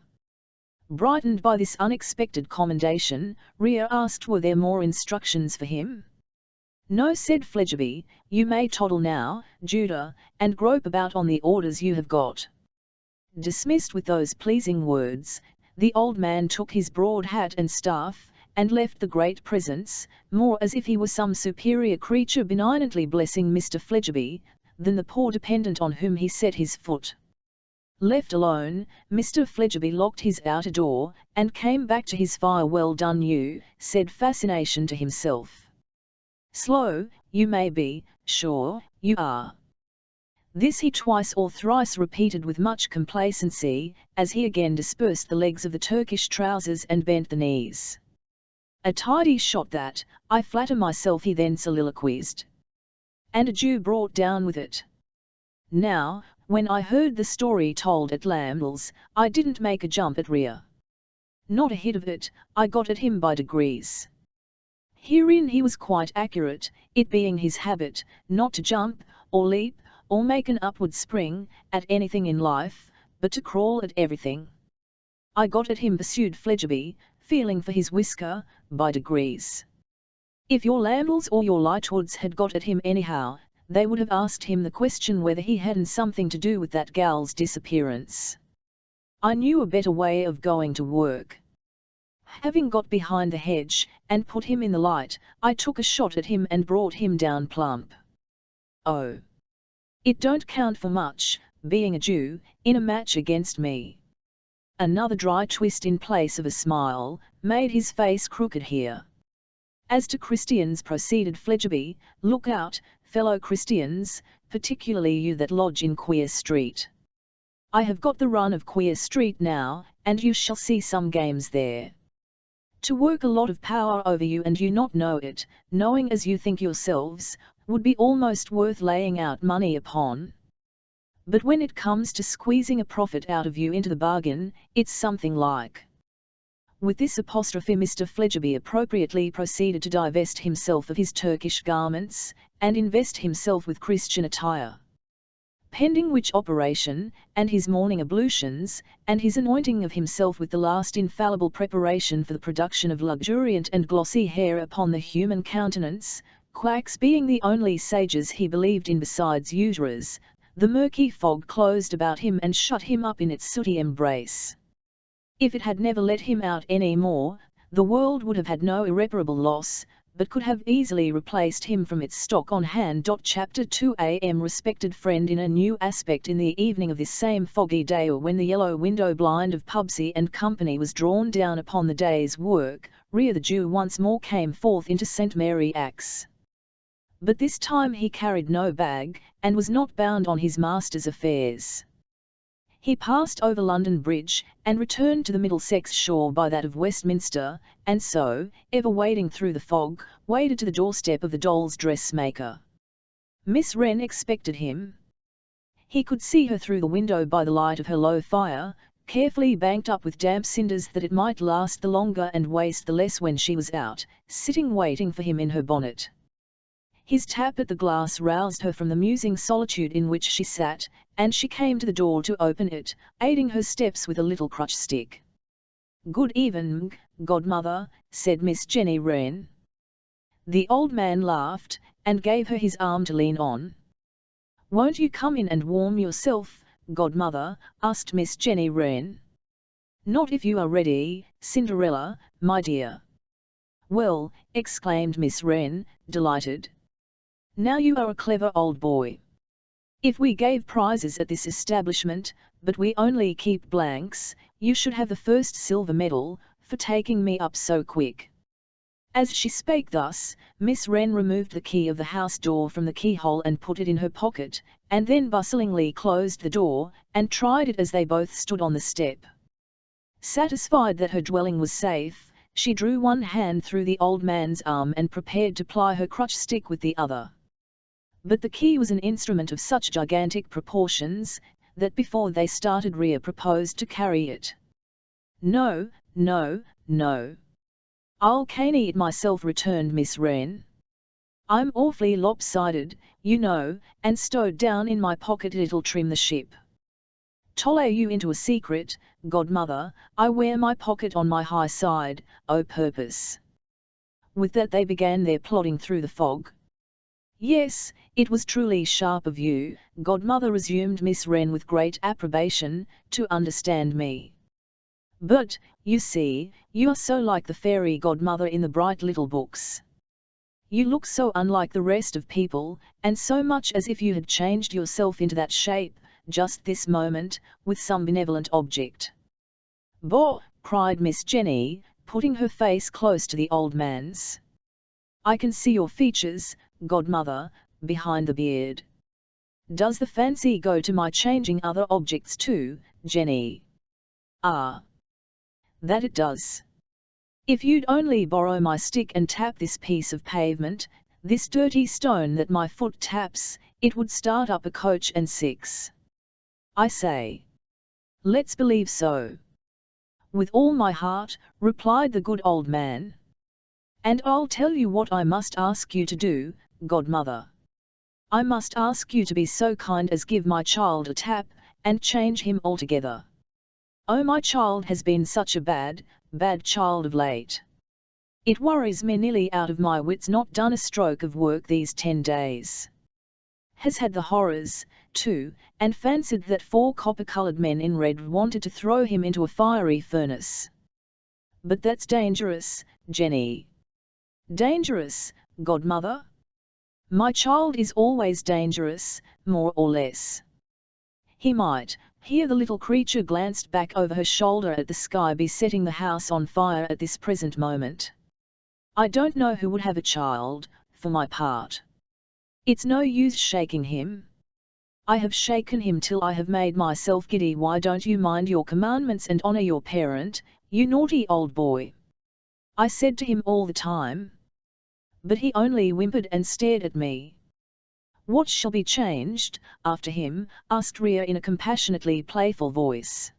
Brightened by this unexpected commendation, Rhea asked were there more instructions for him. "No," said Fledgeby, "you may toddle now, Judah, and grope about on the orders you have got." Dismissed with those pleasing words, the old man took his broad hat and staff, and left the great presence, more as if he were some superior creature benignantly blessing Mr. Fledgeby, than the poor dependent on whom he set his foot. Left alone, Mr. Fledgeby locked his outer door, and came back to his fire. "Well done you," said Fascination to himself. "Slow, you may be, sure, you are." This he twice or thrice repeated with much complacency, as he again dispersed the legs of the Turkish trousers and bent the knees. "A tidy shot that, I flatter myself," he then soliloquized. "And a Jew brought down with it. Now, when I heard the story told at Lamble's, I didn't make a jump at Rhea. Not a hit of it, I got at him by degrees." Herein he was quite accurate, it being his habit, not to jump, or leap, or make an upward spring, at anything in life, but to crawl at everything. "I got at him," pursued Fledgeby, feeling for his whisker, "by degrees. If your Lambles or your Lightwoods had got at him anyhow, they would have asked him the question whether he hadn't something to do with that gal's disappearance. I knew a better way of going to work. Having got behind the hedge, and put him in the light, I took a shot at him and brought him down plump. Oh! It don't count for much, being a Jew, in a match against me." Another dry twist in place of a smile, made his face crooked here. "As to Christians," proceeded Fledgeby, "look out, fellow Christians, particularly you that lodge in Queer Street. I have got the run of Queer Street now, and you shall see some games there. To work a lot of power over you and you not know it, knowing as you think yourselves, would be almost worth laying out money upon. But when it comes to squeezing a profit out of you into the bargain, it's something like." With this apostrophe Mr. Fledgeby appropriately proceeded to divest himself of his Turkish garments, and invest himself with Christian attire. Pending which operation, and his morning ablutions, and his anointing of himself with the last infallible preparation for the production of luxuriant and glossy hair upon the human countenance, quacks being the only sages he believed in besides usurers, the murky fog closed about him and shut him up in its sooty embrace. If it had never let him out any more, the world would have had no irreparable loss, but could have easily replaced him from its stock on hand. Chapter 2 A.M. Respected friend, in a new aspect in the evening of this same foggy day, or when the yellow window blind of Pubsey and Company was drawn down upon the day's work, Rhea the Jew once more came forth into St. Mary Axe. But this time he carried no bag, and was not bound on his master's affairs. He passed over London Bridge, and returned to the Middlesex shore by that of Westminster, and so, ever wading through the fog, waded to the doorstep of the doll's dressmaker. Miss Wren expected him. He could see her through the window by the light of her low fire, carefully banked up with damp cinders that it might last the longer and waste the less when she was out, sitting waiting for him in her bonnet. His tap at the glass roused her from the musing solitude in which she sat, and she came to the door to open it, aiding her steps with a little crutch stick. "Good evening, godmother," said Miss Jenny Wren. The old man laughed, and gave her his arm to lean on. "Won't you come in and warm yourself, godmother?" asked Miss Jenny Wren. "Not if you are ready, Cinderella, my dear." "Well," exclaimed Miss Wren, delighted. "Now you are a clever old boy. If we gave prizes at this establishment, but we only keep blanks, you should have the first silver medal, for taking me up so quick." As she spake thus, Miss Wren removed the key of the house door from the keyhole and put it in her pocket, and then bustlingly closed the door, and tried it as they both stood on the step. Satisfied that her dwelling was safe, she drew one hand through the old man's arm and prepared to ply her crutch stick with the other. But the key was an instrument of such gigantic proportions, that before they started Rhea proposed to carry it. "No, no, no. I'll caney it myself," returned Miss Wren. "I'm awfully lopsided, you know, and stowed down in my pocket it'll trim the ship. Tolle you into a secret, godmother, I wear my pocket on my high side, o' purpose." With that they began their plodding through the fog. "Yes, it was truly sharp of you, godmother," resumed Miss Wren with great approbation, "to understand me. But, you see, you are so like the fairy godmother in the bright little books. You look so unlike the rest of people, and so much as if you had changed yourself into that shape, just this moment, with some benevolent object." "Boh!" cried Miss Jenny, putting her face close to the old man's. "I can see your features, godmother, behind the beard. Does the fancy go to my changing other objects too, Jenny?" "Ah, that it does. If you'd only borrow my stick and tap this piece of pavement, this dirty stone that my foot taps, it would start up a coach and six. I say." "Let's believe so." "With all my heart," replied the good old man. "And I'll tell you what I must ask you to do, godmother. I must ask you to be so kind as give my child a tap, and change him altogether. Oh, my child has been such a bad child of late. It worries me nearly out of my wits, not done a stroke of work these 10 days. Has had the horrors, too, and fancied that 4 copper-coloured men in red wanted to throw him into a fiery furnace. But that's dangerous, Jenny." "Dangerous, godmother? My child is always dangerous, more or less. He might," here the little creature glanced back over her shoulder at the sky, "be setting the house on fire at this present moment. I don't know who would have a child, for my part. It's no use shaking him. I have shaken him till I have made myself giddy. Why don't you mind your commandments and honour your parent, you naughty old boy? I said to him all the time. But he only whimpered and stared at me." "What shall be changed, after him?" asked Rhea in a compassionately playful voice.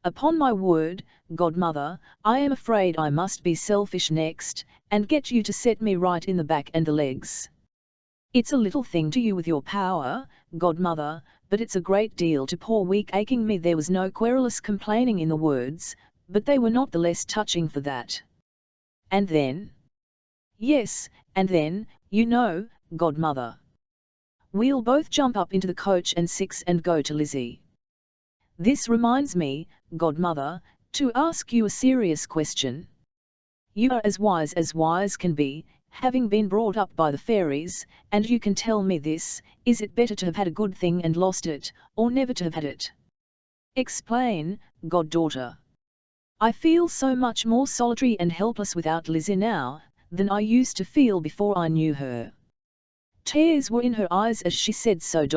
"Upon my word, godmother, I am afraid I must be selfish next, and get you to set me right in the back and the legs. It's a little thing to you with your power, godmother, but it's a great deal to poor weak aching me." There was no querulous complaining in the words, but they were not the less touching for that. "And then?" "Yes, and then, you know, godmother. We'll both jump up into the coach and six and go to Lizzie. This reminds me, godmother, to ask you a serious question. You are as wise can be, having been brought up by the fairies, and you can tell me this: is it better to have had a good thing and lost it, or never to have had it? Explain, goddaughter. I feel so much more solitary and helpless without Lizzie now, than I used to feel before I knew her." Tears were in her eyes as she said so.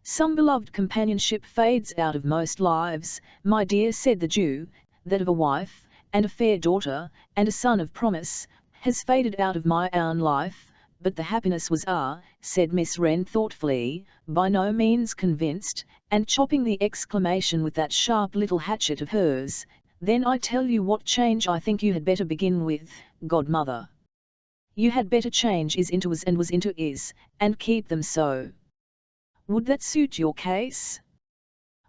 Some beloved companionship fades out of most lives, my dear, said the Jew. That of a wife, and a fair daughter, and a son of promise, has faded out of my own life, but the happiness was said Miss Wren thoughtfully, by no means convinced, and chopping the exclamation with that sharp little hatchet of hers. Then I tell you what change I think you had better begin with, godmother. You had better change is into was and was into is, and keep them so. Would that suit your case?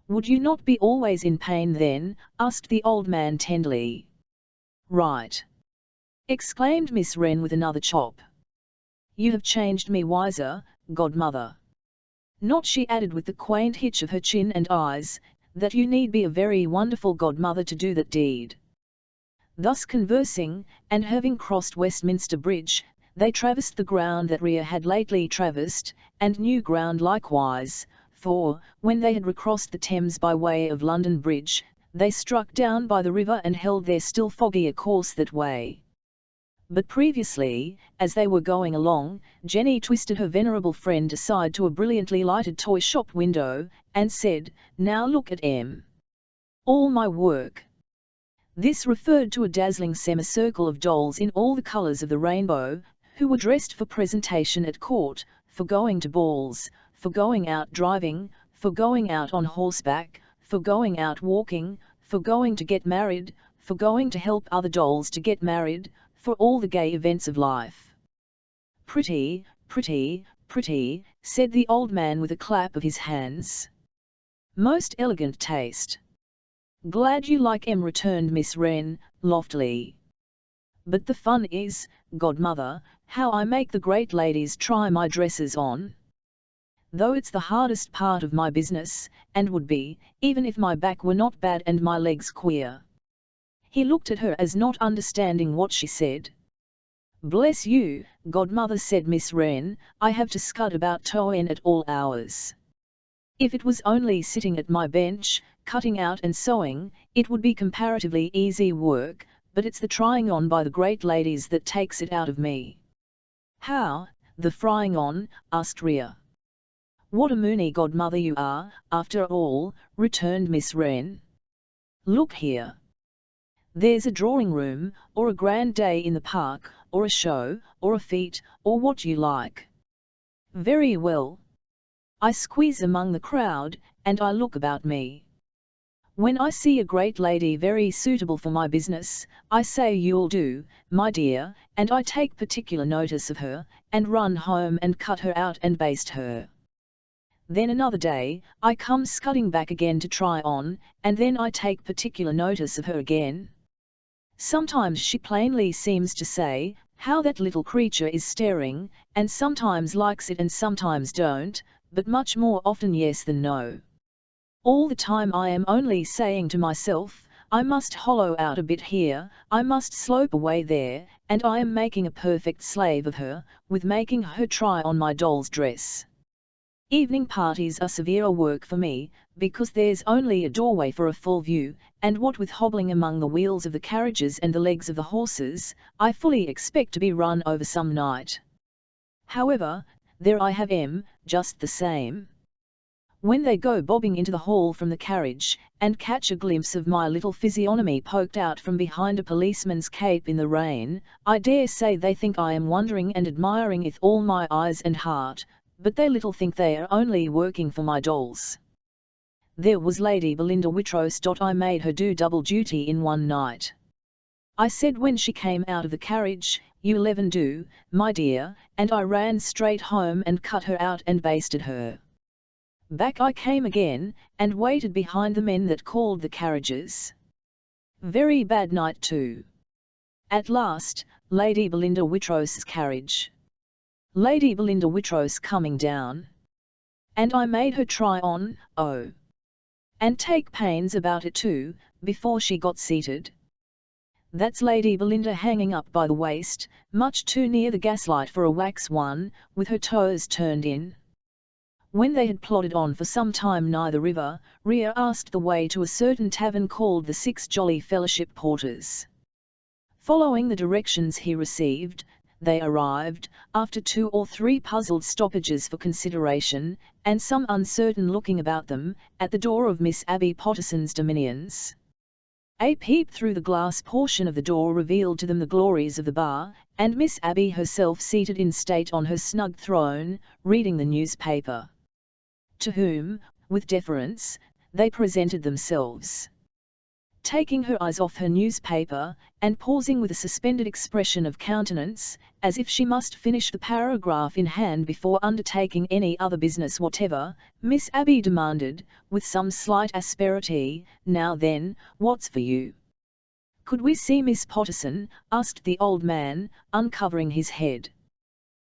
Would you not be always in pain then? Asked the old man tenderly. Right! Exclaimed Miss Wren with another chop. You have changed me wiser, godmother. Not, she added with the quaint hitch of her chin and eyes, that you need be a very wonderful godmother to do that deed. Thus conversing, and having crossed Westminster Bridge, they traversed the ground that Rhea had lately traversed, and new ground likewise, for, when they had recrossed the Thames by way of London Bridge, they struck down by the river and held their still foggier course that way. But previously, as they were going along, Jenny twisted her venerable friend aside to a brilliantly lighted toy shop window, and said, Now look at all my work. This referred to a dazzling semicircle of dolls in all the colours of the rainbow, who were dressed for presentation at court, for going to balls, for going out driving, for going out on horseback, for going out walking, for going to get married, for going to help other dolls to get married, for all the gay events of life. Pretty, pretty, pretty, said the old man with a clap of his hands. Most elegant taste. Glad you like 'em, returned Miss Wren, loftily. But the fun is, godmother, how I make the great ladies try my dresses on. Though it's the hardest part of my business, and would be, even if my back were not bad and my legs queer. He looked at her as not understanding what she said. Bless you, godmother, said Miss Wren, I have to scud about toeing at all hours. If it was only sitting at my bench, cutting out and sewing, it would be comparatively easy work, but it's the trying on by the great ladies that takes it out of me. How, the frying on? Asked Rhea. What a moony godmother you are, after all, returned Miss Wren. Look here. There's a drawing-room, or a grand day in the park, or a show, or a fete, or what you like. Very well. I squeeze among the crowd, and I look about me. When I see a great lady very suitable for my business, I say you'll do, my dear, and I take particular notice of her, and run home and cut her out and baste her. Then another day, I come scudding back again to try on, and then I take particular notice of her again. Sometimes she plainly seems to say, how that little creature is staring, and sometimes likes it and sometimes don't, but much more often yes than no. All the time I am only saying to myself, I must hollow out a bit here, I must slope away there, and I am making a perfect slave of her, with making her try on my doll's dress. Evening parties are severe work for me, because there's only a doorway for a full view, and what with hobbling among the wheels of the carriages and the legs of the horses, I fully expect to be run over some night. However, there I have just the same. When they go bobbing into the hall from the carriage, and catch a glimpse of my little physiognomy poked out from behind a policeman's cape in the rain, I dare say they think I am wondering and admiring with all my eyes and heart, but they little think they are only working for my dolls. There was Lady Belinda Whitrose. I made her do double duty in one night. I said when she came out of the carriage, you 11 do, my dear, and I ran straight home and cut her out and basted her. Back I came again, and waited behind the men that called the carriages. Very bad night too. At last, Lady Belinda Whitrose's carriage. Lady Belinda Whitrose coming down. And I made her try on, and take pains about it too, before she got seated. That's Lady Belinda hanging up by the waist, much too near the gaslight for a wax one, with her toes turned in. When they had plodded on for some time nigh the river, Rhea asked the way to a certain tavern called the Six Jolly Fellowship Porters. Following the directions he received, they arrived, after 2 or 3 puzzled stoppages for consideration, and some uncertain looking about them, at the door of Miss Abby Potterson's dominions. A peep through the glass portion of the door revealed to them the glories of the bar, and Miss Abby herself seated in state on her snug throne, reading the newspaper. To whom, with deference, they presented themselves. Taking her eyes off her newspaper, and pausing with a suspended expression of countenance, as if she must finish the paragraph in hand before undertaking any other business whatever, Miss Abby demanded, with some slight asperity, "Now then, what's for you?" "Could we see Miss Potterson?" asked the old man, uncovering his head.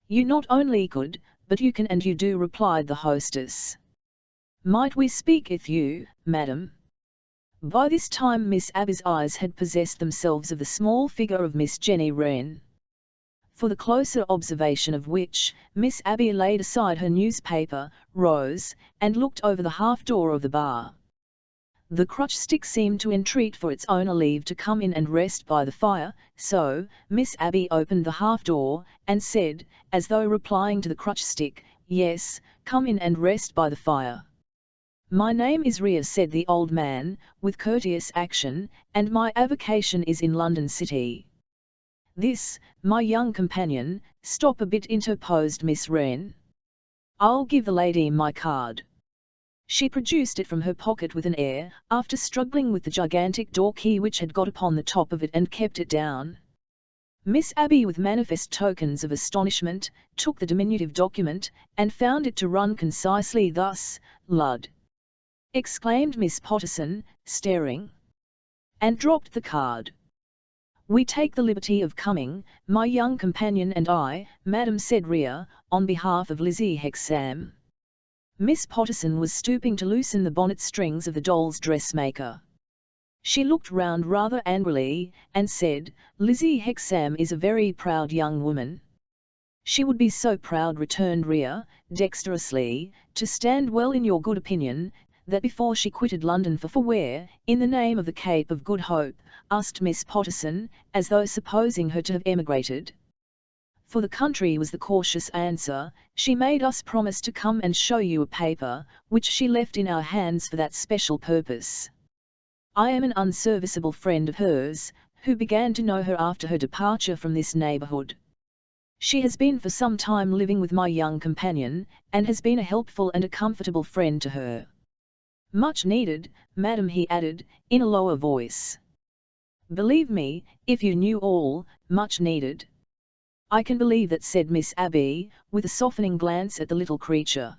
"You not only could, but you can and you do," replied the hostess. "Might we speak with you, madam?" By this time Miss Abby's eyes had possessed themselves of the small figure of Miss Jenny Wren. For the closer observation of which, Miss Abby laid aside her newspaper, rose, and looked over the half-door of the bar. The crutch stick seemed to entreat for its owner leave to come in and rest by the fire, so Miss Abby opened the half-door, and said, as though replying to the crutch stick, "Yes, come in and rest by the fire." "My name is Rhea," said the old man, with courteous action, "and my avocation is in London City." "This, my young companion—" "Stop a bit," interposed Miss Wren. "I'll give the lady my card." She produced it from her pocket with an air, after struggling with the gigantic door key which had got upon the top of it and kept it down. Miss Abby, with manifest tokens of astonishment, took the diminutive document, and found it to run concisely thus: "Lud!" exclaimed Miss Potterson, staring, and dropped the card. "We take the liberty of coming, my young companion and I, madam," said Rhea, "on behalf of Lizzie Hexam." Miss Potterson was stooping to loosen the bonnet strings of the doll's dressmaker. She looked round rather angrily, and said, "Lizzie Hexam is a very proud young woman." "She would be so proud," returned Rhea, dexterously, "to stand well in your good opinion, that before she quitted London for where, in the name of the Cape of Good Hope?" asked Miss Potterson, as though supposing her to have emigrated. "For the country," was the cautious answer. "She made us promise to come and show you a paper, which she left in our hands for that special purpose. I am an unserviceable friend of hers, who began to know her after her departure from this neighbourhood. She has been for some time living with my young companion, and has been a helpful and a comfortable friend to her. Much needed, madam," he added, in a lower voice. "Believe me, if you knew all, much needed." "I can believe that," said Miss Abby, with a softening glance at the little creature.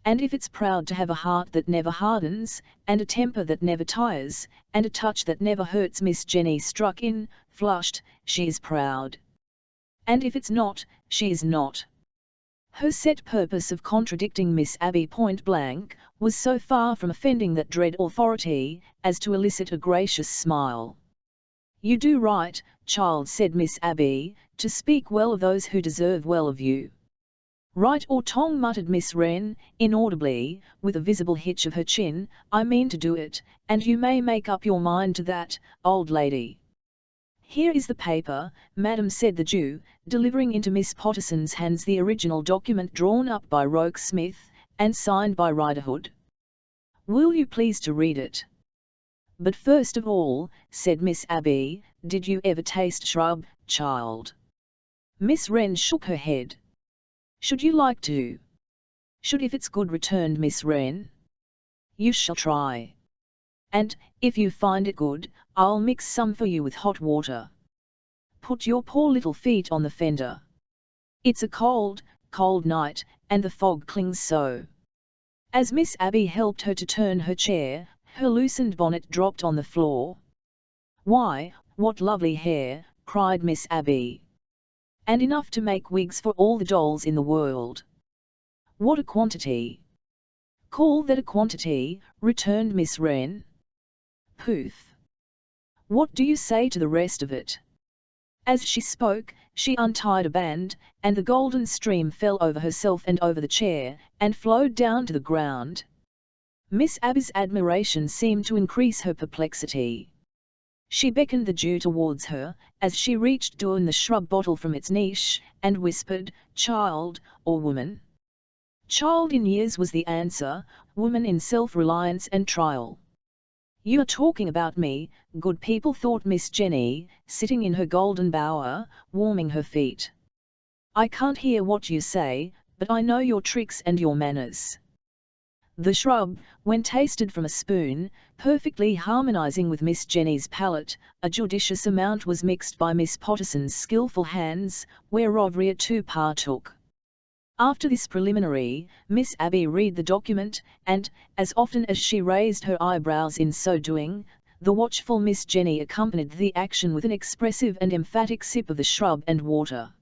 "And if it's proud to have a heart that never hardens, and a temper that never tires, and a touch that never hurts," Miss Jenny struck in, flushed, "she is proud. And if it's not, she is not." Her set purpose of contradicting Miss Abby point blank was so far from offending that dread authority, as to elicit a gracious smile. "You do right, child," said Miss Abby, "to speak well of those who deserve well of you." "Right or tong," muttered Miss Wren, inaudibly, with a visible hitch of her chin, "I mean to do it, and you may make up your mind to that, old lady." "Here is the paper, madam," said the Jew, delivering into Miss Potterson's hands the original document drawn up by Roke Smith, and signed by Riderhood. "Will you please to read it?" "But first of all," said Miss Abby, "did you ever taste shrub, child?" Miss Wren shook her head. "Should you like to?" "Should if it's good," returned Miss Wren. "You shall try. And, if you find it good, I'll mix some for you with hot water. Put your poor little feet on the fender. It's a cold, cold night, and the fog clings so." As Miss Abby helped her to turn her chair, her loosened bonnet dropped on the floor. "Why, what lovely hair!" cried Miss Abby. "And enough to make wigs for all the dolls in the world." "What a quantity!" "Call that a quantity?" returned Miss Wren. "Poof! What do you say to the rest of it?" As she spoke, she untied a band, and the golden stream fell over herself and over the chair, and flowed down to the ground. Miss Abby's admiration seemed to increase her perplexity. She beckoned the Jew towards her, as she reached down the shrub bottle from its niche, and whispered, "Child, or woman?" "Child in years," was the answer, "woman in self-reliance and trial." "You are talking about me, good people," thought Miss Jenny, sitting in her golden bower, warming her feet. "I can't hear what you say, but I know your tricks and your manners." The shrub, when tasted from a spoon, perfectly harmonizing with Miss Jenny's palate, a judicious amount was mixed by Miss Potterson's skillful hands, whereof Rhea too partook. After this preliminary, Miss Abby read the document, and, as often as she raised her eyebrows in so doing, the watchful Miss Jenny accompanied the action with an expressive and emphatic sip of the shrub and water.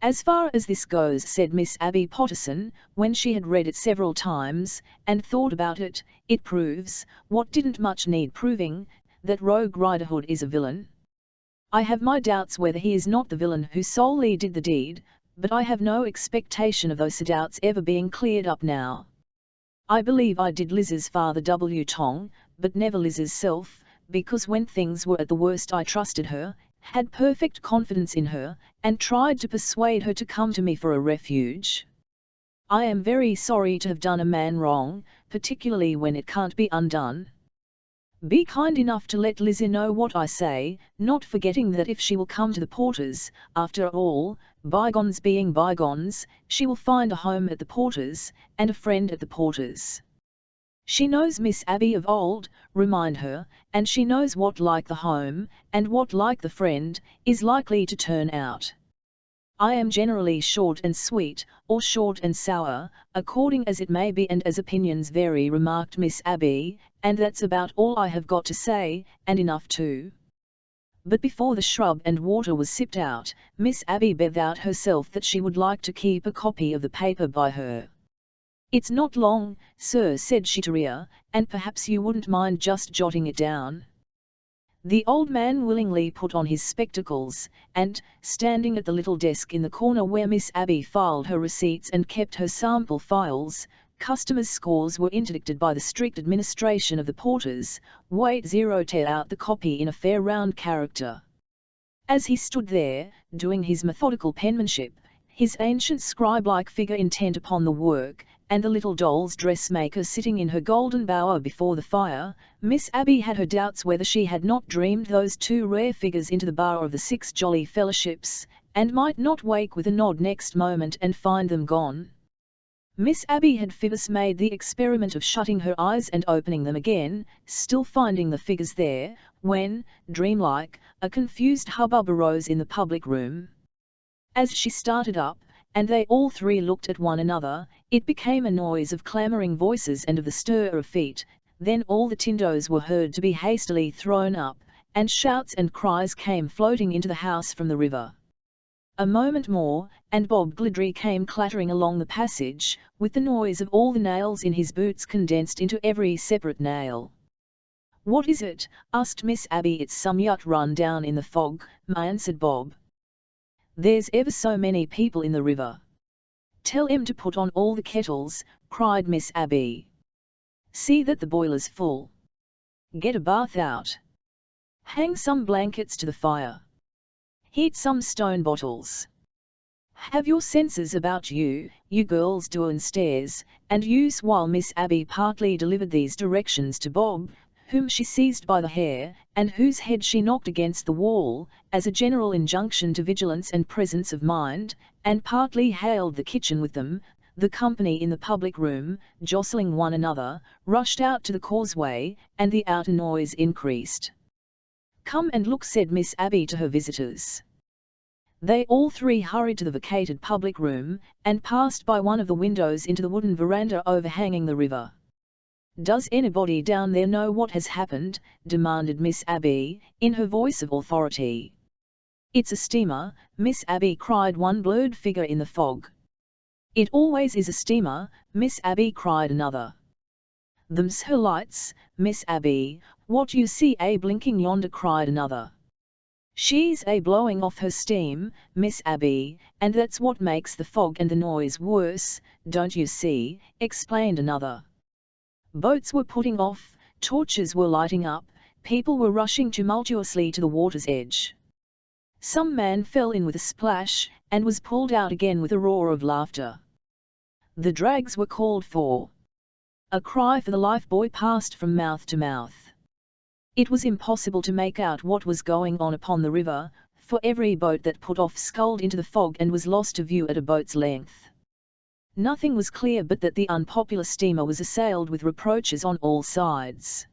"As far as this goes," said Miss Abby Potterson, when she had read it several times, and thought about it, "it proves, what didn't much need proving, that Rogue Riderhood is a villain. I have my doubts whether he is not the villain who solely did the deed, but I have no expectation of those doubts ever being cleared up now. I believe I did Liz's father W. Tong, but never Liz's self, because when things were at the worst I trusted her, had perfect confidence in her, and tried to persuade her to come to me for a refuge. I am very sorry to have done a man wrong, particularly when it can't be undone. Be kind enough to let Lizzie know what I say, not forgetting that if she will come to the Porters, after all, bygones being bygones, she will find a home at the Porters, and a friend at the Porters. She knows Miss Abby of old, remind her, and she knows what like the home, and what like the friend, is likely to turn out. I am generally short and sweet, or short and sour, according as it may be and as opinions vary," remarked Miss Abby, "and that's about all I have got to say, and enough too." But before the shrub and water was sipped out, Miss Abby begged out herself that she would like to keep a copy of the paper by her. "It's not long, sir," said she to Rhea, "and perhaps you wouldn't mind just jotting it down." The old man willingly put on his spectacles, and, standing at the little desk in the corner where Miss Abby filed her receipts and kept her sample files, customers' scores were interdicted by the strict administration of the Porters, Wait 0 tear out the copy in a fair round character. As he stood there, doing his methodical penmanship, his ancient scribe-like figure intent upon the work, and the little doll's dressmaker sitting in her golden bower before the fire, Miss Abby had her doubts whether she had not dreamed those two rare figures into the bar of the 6 Jolly Fellowships, and might not wake with a nod next moment and find them gone. Miss Abby had Phoebus made the experiment of shutting her eyes and opening them again, still finding the figures there, when, dreamlike, a confused hubbub arose in the public room. As she started up, and they all three looked at one another, it became a noise of clamouring voices and of the stir of feet, then all the tindoes were heard to be hastily thrown up, and shouts and cries came floating into the house from the river. A moment more, and Bob Glidry came clattering along the passage, with the noise of all the nails in his boots condensed into every separate nail. "What is it?" asked Miss Abby. "It's some yacht run down in the fog," answered Bob. "There's ever so many people in the river." "Tell 'em to put on all the kettles," cried Miss Abby. "See that the boiler's full. Get a bath out. Hang some blankets to the fire. Heat some stone bottles. Have your senses about you, you girls downstairs," and use while Miss Abby partly delivered these directions to Bob, whom she seized by the hair, and whose head she knocked against the wall, as a general injunction to vigilance and presence of mind, and partly hailed the kitchen with them, the company in the public room, jostling one another, rushed out to the causeway, and the outer noise increased. "Come and look," said Miss Abby to her visitors. They all three hurried to the vacated public room, and passed by one of the windows into the wooden veranda overhanging the river. "Does anybody down there know what has happened?" demanded Miss Abby, in her voice of authority. "It's a steamer," Miss Abby cried one blurred figure in the fog. "It always is a steamer," Miss Abby cried another. "Them's her lights, Miss Abby, what you see a blinking yonder," cried another. "She's a blowing off her steam, Miss Abby, and that's what makes the fog and the noise worse, don't you see," explained another. Boats were putting off, torches were lighting up, people were rushing tumultuously to the water's edge. Some man fell in with a splash, and was pulled out again with a roar of laughter. The drags were called for. A cry for the lifebuoy passed from mouth to mouth. It was impossible to make out what was going on upon the river, for every boat that put off sculled into the fog and was lost to view at a boat's length. Nothing was clear but that the unpopular steamer was assailed with reproaches on all sides.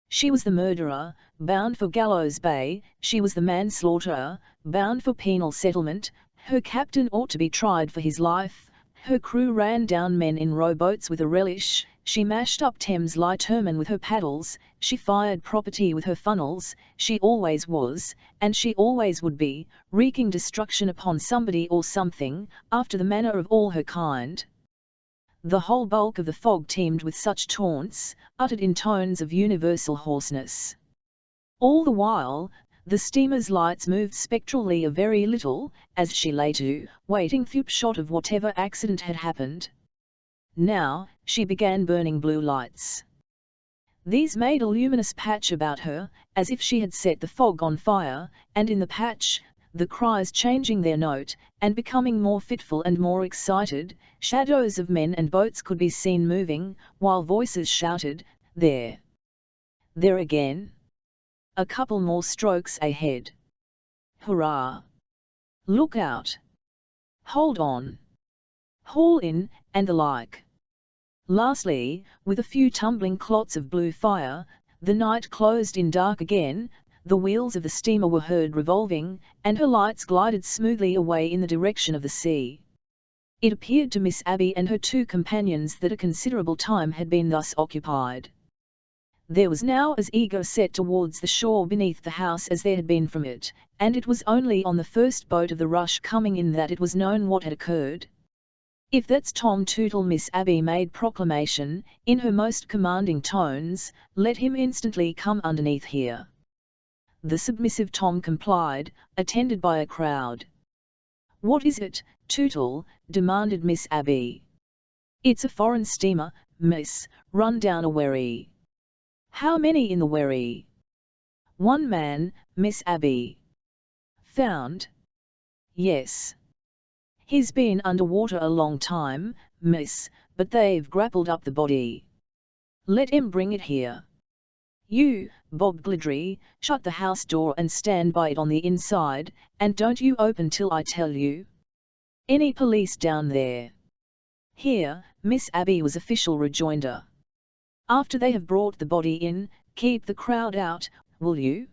She was the murderer, bound for Gallows Bay; she was the manslaughterer, bound for penal settlement; her captain ought to be tried for his life; her crew ran down men in rowboats with a relish; she mashed up Thames lightermen with her paddles; she fired property with her funnels; she always was, and she always would be, wreaking destruction upon somebody or something, after the manner of all her kind. The whole bulk of the fog teemed with such taunts, uttered in tones of universal hoarseness. All the while, the steamer's lights moved spectrally a very little, as she lay to, waiting thupshot of whatever accident had happened. Now, she began burning blue lights. These made a luminous patch about her, as if she had set the fog on fire, and in the patch, the cries changing their note, and becoming more fitful and more excited, shadows of men and boats could be seen moving, while voices shouted, "There! There again! A couple more strokes ahead! Hurrah! Look out! Hold on! Haul in," and the like. Lastly, with a few tumbling clots of blue fire, the night closed in dark again, the wheels of the steamer were heard revolving, and her lights glided smoothly away in the direction of the sea. It appeared to Miss Abby and her two companions that a considerable time had been thus occupied. There was now as eager a set towards the shore beneath the house as there had been from it, and it was only on the first boat of the rush coming in that it was known what had occurred. "If that's Tom Tootle," Miss Abby made proclamation, in her most commanding tones, "let him instantly come underneath here." The submissive Tom complied, attended by a crowd. "What is it, Tootle?" demanded Miss Abby. "It's a foreign steamer, miss, run down a wherry." "How many in the wherry?" "One man, Miss Abby." "Found?" "Yes." "He's been under water a long time, miss, but they've grappled up the body." "Let him bring it here." "You, Bob Glidry, shut the house door and stand by it on the inside, and don't you open till I tell you." "Any police down there?" "Here," Miss Abby was official rejoinder. "After they have brought the body in, keep the crowd out, will you?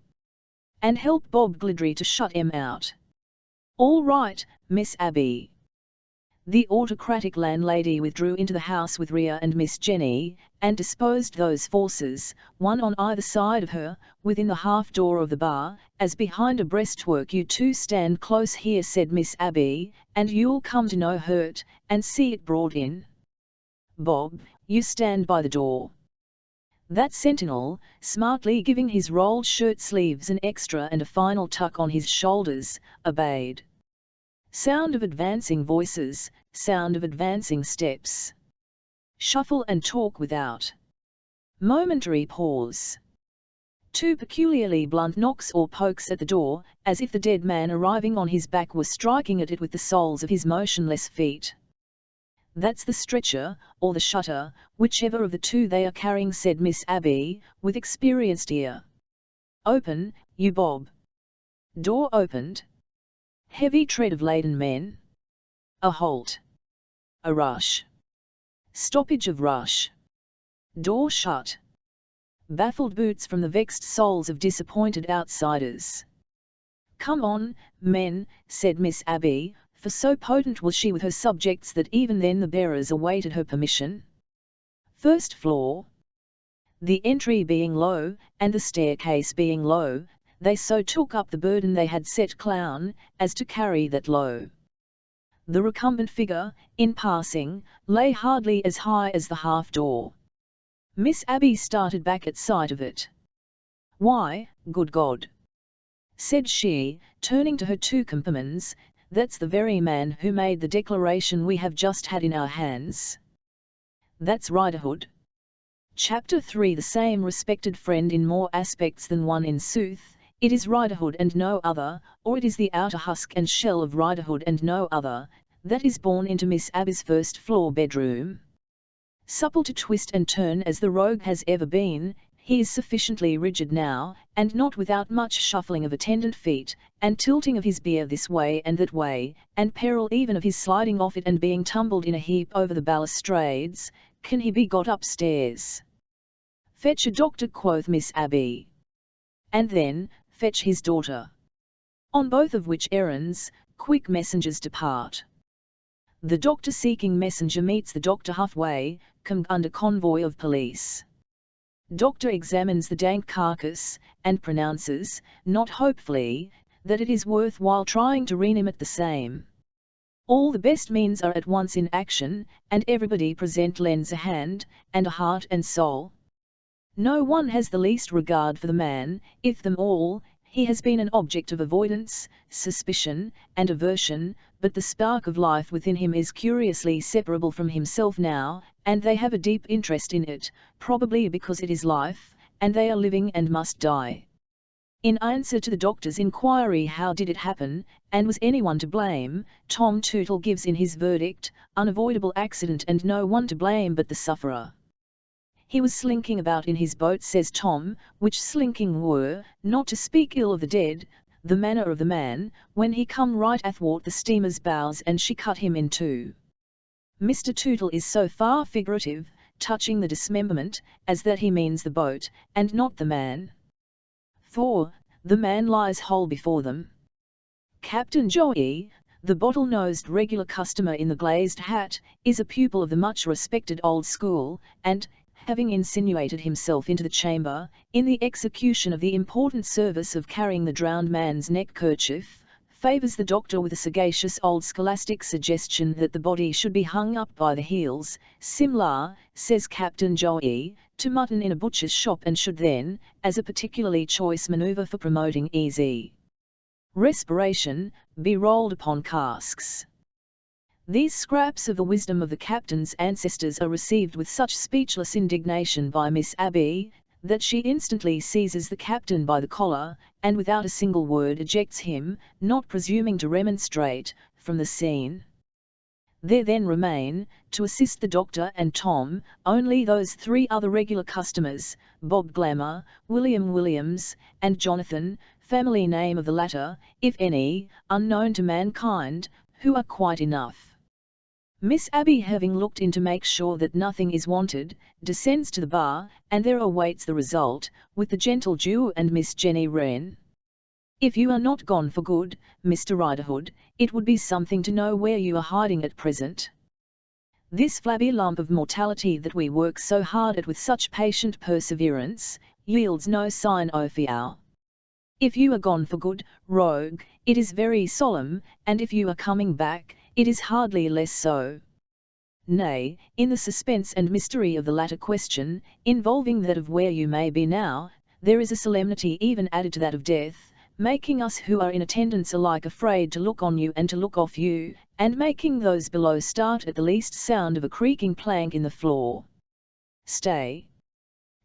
And help Bob Glidry to shut 'em out." "All right, Miss Abby." The autocratic landlady withdrew into the house with Rhea and Miss Jenny, and disposed those forces, one on either side of her, within the half-door of the bar. "As behind a breastwork you two stand close here," said Miss Abby, "and you'll come to no hurt, and see it brought in. Bob, you stand by the door." That sentinel, smartly giving his rolled shirt sleeves an extra and a final tuck on his shoulders, obeyed. Sound of advancing voices, sound of advancing steps. Shuffle and talk without. Momentary pause. Two peculiarly blunt knocks or pokes at the door, as if the dead man arriving on his back were striking at it with the soles of his motionless feet. "That's the stretcher, or the shutter, whichever of the two they are carrying," said Miss Abby, with experienced ear. "Open, you Bob." Door opened. Heavy tread of laden men. A halt. A rush. Stoppage of rush. Door shut. Baffled boots from the vexed soles of disappointed outsiders. "Come on, men," said Miss Abby, for so potent was she with her subjects that even then the bearers awaited her permission. "First floor." The entry being low, and the staircase being low, they so took up the burden they had set clown, as to carry that low. The recumbent figure, in passing, lay hardly as high as the half-door. Miss Abby started back at sight of it. "Why, good God!" said she, turning to her two companions, "that's the very man who made the declaration we have just had in our hands." "That's Riderhood." Chapter 3 The same respected friend in more aspects than one in sooth, it is riderhood and no other, or it is the outer husk and shell of riderhood and no other, that is born into Miss Abby's first-floor bedroom. Supple to twist and turn as the rogue has ever been, he is sufficiently rigid now, and not without much shuffling of attendant feet, and tilting of his bier this way and that way, and peril even of his sliding off it and being tumbled in a heap over the balustrades, can he be got upstairs. "Fetch a doctor," quoth Miss Abby. "And then, fetch his daughter." On both of which errands, quick messengers depart. The doctor-seeking messenger meets the doctor halfway, come under convoy of police. Doctor examines the dank carcass, and pronounces, not hopefully, that it is worth while trying to reanimate the same. All the best means are at once in action, and everybody present lends a hand, and a heart and soul. No one has the least regard for the man, if them all, he has been an object of avoidance, suspicion, and aversion, but the spark of life within him is curiously separable from himself now, and they have a deep interest in it, probably because it is life, and they are living and must die. In answer to the doctor's inquiry how did it happen, and was anyone to blame, Tom Tootle gives in his verdict, unavoidable accident and no one to blame but the sufferer. He was slinking about in his boat, says Tom, which slinking were, not to speak ill of the dead, the manner of the man, when he come right athwart the steamer's bows and she cut him in two. Mr. Tootle is so far figurative, touching the dismemberment, as that he means the boat, and not the man. For, the man lies whole before them. Captain Joey, the bottle-nosed regular customer in the glazed hat, is a pupil of the much-respected old school, and, having insinuated himself into the chamber, in the execution of the important service of carrying the drowned man's neck-kerchief, favours the doctor with a sagacious old scholastic suggestion that the body should be hung up by the heels, similar, says Captain Joey, to mutton in a butcher's shop, and should then, as a particularly choice manoeuvre for promoting easy respiration, be rolled upon casks. These scraps of the wisdom of the captain's ancestors are received with such speechless indignation by Miss Abby, that she instantly seizes the captain by the collar, and without a single word ejects him, not presuming to remonstrate, from the scene. There then remain, to assist the doctor and Tom, only those three other regular customers, Bob Glamour, William Williams, and Jonathan, family name of the latter, if any, unknown to mankind, who are quite enough. Miss Abby, having looked in to make sure that nothing is wanted, descends to the bar, and there awaits the result, with the gentle Jew and Miss Jenny Wren. If you are not gone for good, Mr. Riderhood, it would be something to know where you are hiding at present. This flabby lump of mortality that we work so hard at with such patient perseverance, yields no sign of fear. If you are gone for good, rogue, it is very solemn, and if you are coming back, it is hardly less so. Nay, in the suspense and mystery of the latter question, involving that of where you may be now, there is a solemnity even added to that of death, making us who are in attendance alike afraid to look on you and to look off you, and making those below start at the least sound of a creaking plank in the floor. Stay!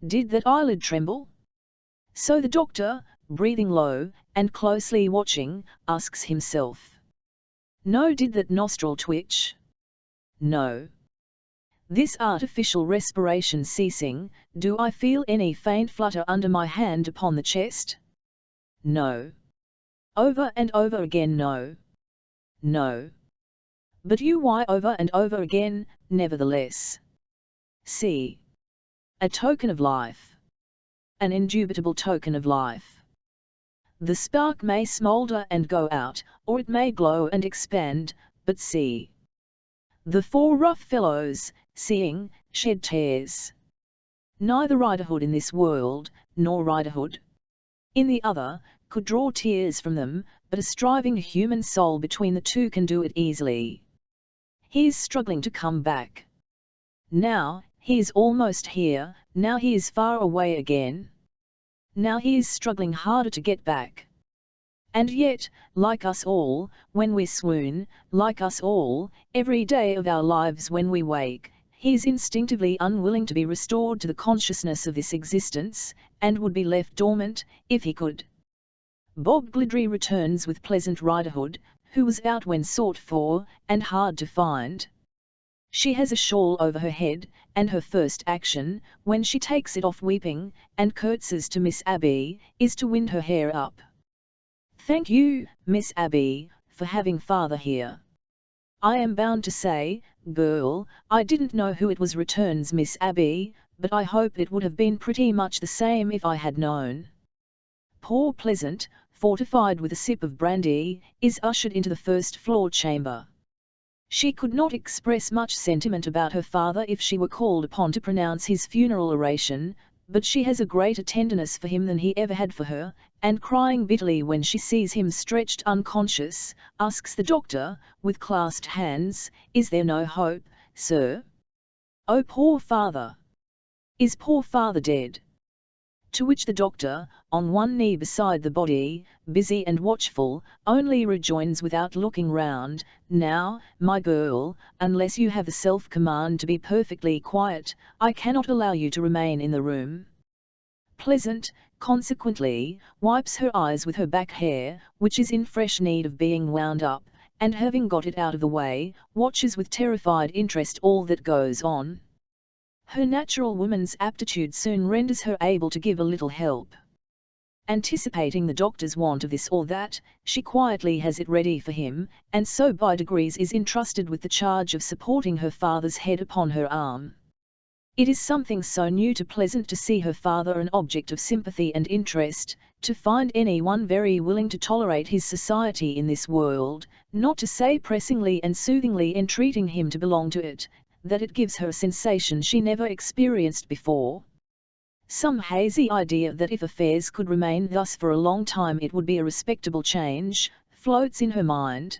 Did that eyelid tremble? So the doctor, breathing low, and closely watching, asks himself. No. Did that nostril twitch? No. This artificial respiration ceasing, do I feel any faint flutter under my hand upon the chest? No. Over and over again no. No. But you why over and over again, nevertheless? See. A token of life. An indubitable token of life. The spark may smoulder and go out, or it may glow and expand, but see. The four rough fellows, seeing, shed tears. Neither riderhood in this world, nor riderhood in the other, could draw tears from them, but a striving human soul between the two can do it easily. He is struggling to come back. Now, he is almost here, now he is far away again. Now he is struggling harder to get back. And yet, like us all, when we swoon, like us all, every day of our lives when we wake, He is instinctively unwilling to be restored to the consciousness of this existence, and would be left dormant, if he could. Bob Glidry returns with Pleasant Riderhood, who was out when sought for, and hard to find. She has a shawl over her head, and her first action, when she takes it off weeping, and curtsies to Miss Abby, is to wind her hair up. "Thank you, Miss Abby, for having father here. I am bound to say, girl, I didn't know who it was," returns Miss Abby, "but I hope it would have been pretty much the same if I had known." Poor Pleasant, fortified with a sip of brandy, is ushered into the first-floor chamber. She could not express much sentiment about her father if she were called upon to pronounce his funeral oration, but she has a greater tenderness for him than he ever had for her, and crying bitterly when she sees him stretched unconscious, asks the doctor, with clasped hands, "Is there no hope, sir? Oh, poor father! Is poor father dead?" To which the doctor, on one knee beside the body, busy and watchful, only rejoins without looking round, "Now, my girl, unless you have the self-command to be perfectly quiet, I cannot allow you to remain in the room." Pleasant, consequently, wipes her eyes with her back hair, which is in fresh need of being wound up, and having got it out of the way, watches with terrified interest all that goes on. Her natural woman's aptitude soon renders her able to give a little help. Anticipating the doctor's want of this or that, she quietly has it ready for him, and so by degrees is entrusted with the charge of supporting her father's head upon her arm. It is something so new to Pleasant to see her father an object of sympathy and interest, to find anyone very willing to tolerate his society in this world, not to say pressingly and soothingly entreating him to belong to it, that it gives her a sensation she never experienced before. Some hazy idea that if affairs could remain thus for a long time it would be a respectable change, floats in her mind.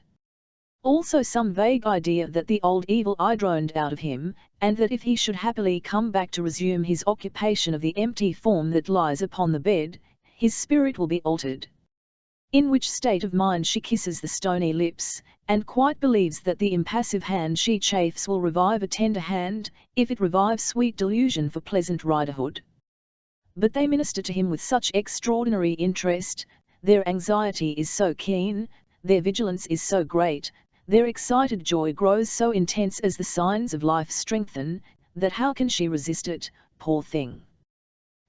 Also some vague idea that the old evil eye droned out of him, and that if he should happily come back to resume his occupation of the empty form that lies upon the bed, his spirit will be altered. In which state of mind she kisses the stony lips, and quite believes that the impassive hand she chafes will revive a tender hand, if it revive sweet delusion for Pleasant Riderhood. But they minister to him with such extraordinary interest, their anxiety is so keen, their vigilance is so great, their excited joy grows so intense as the signs of life strengthen, that how can she resist it, poor thing?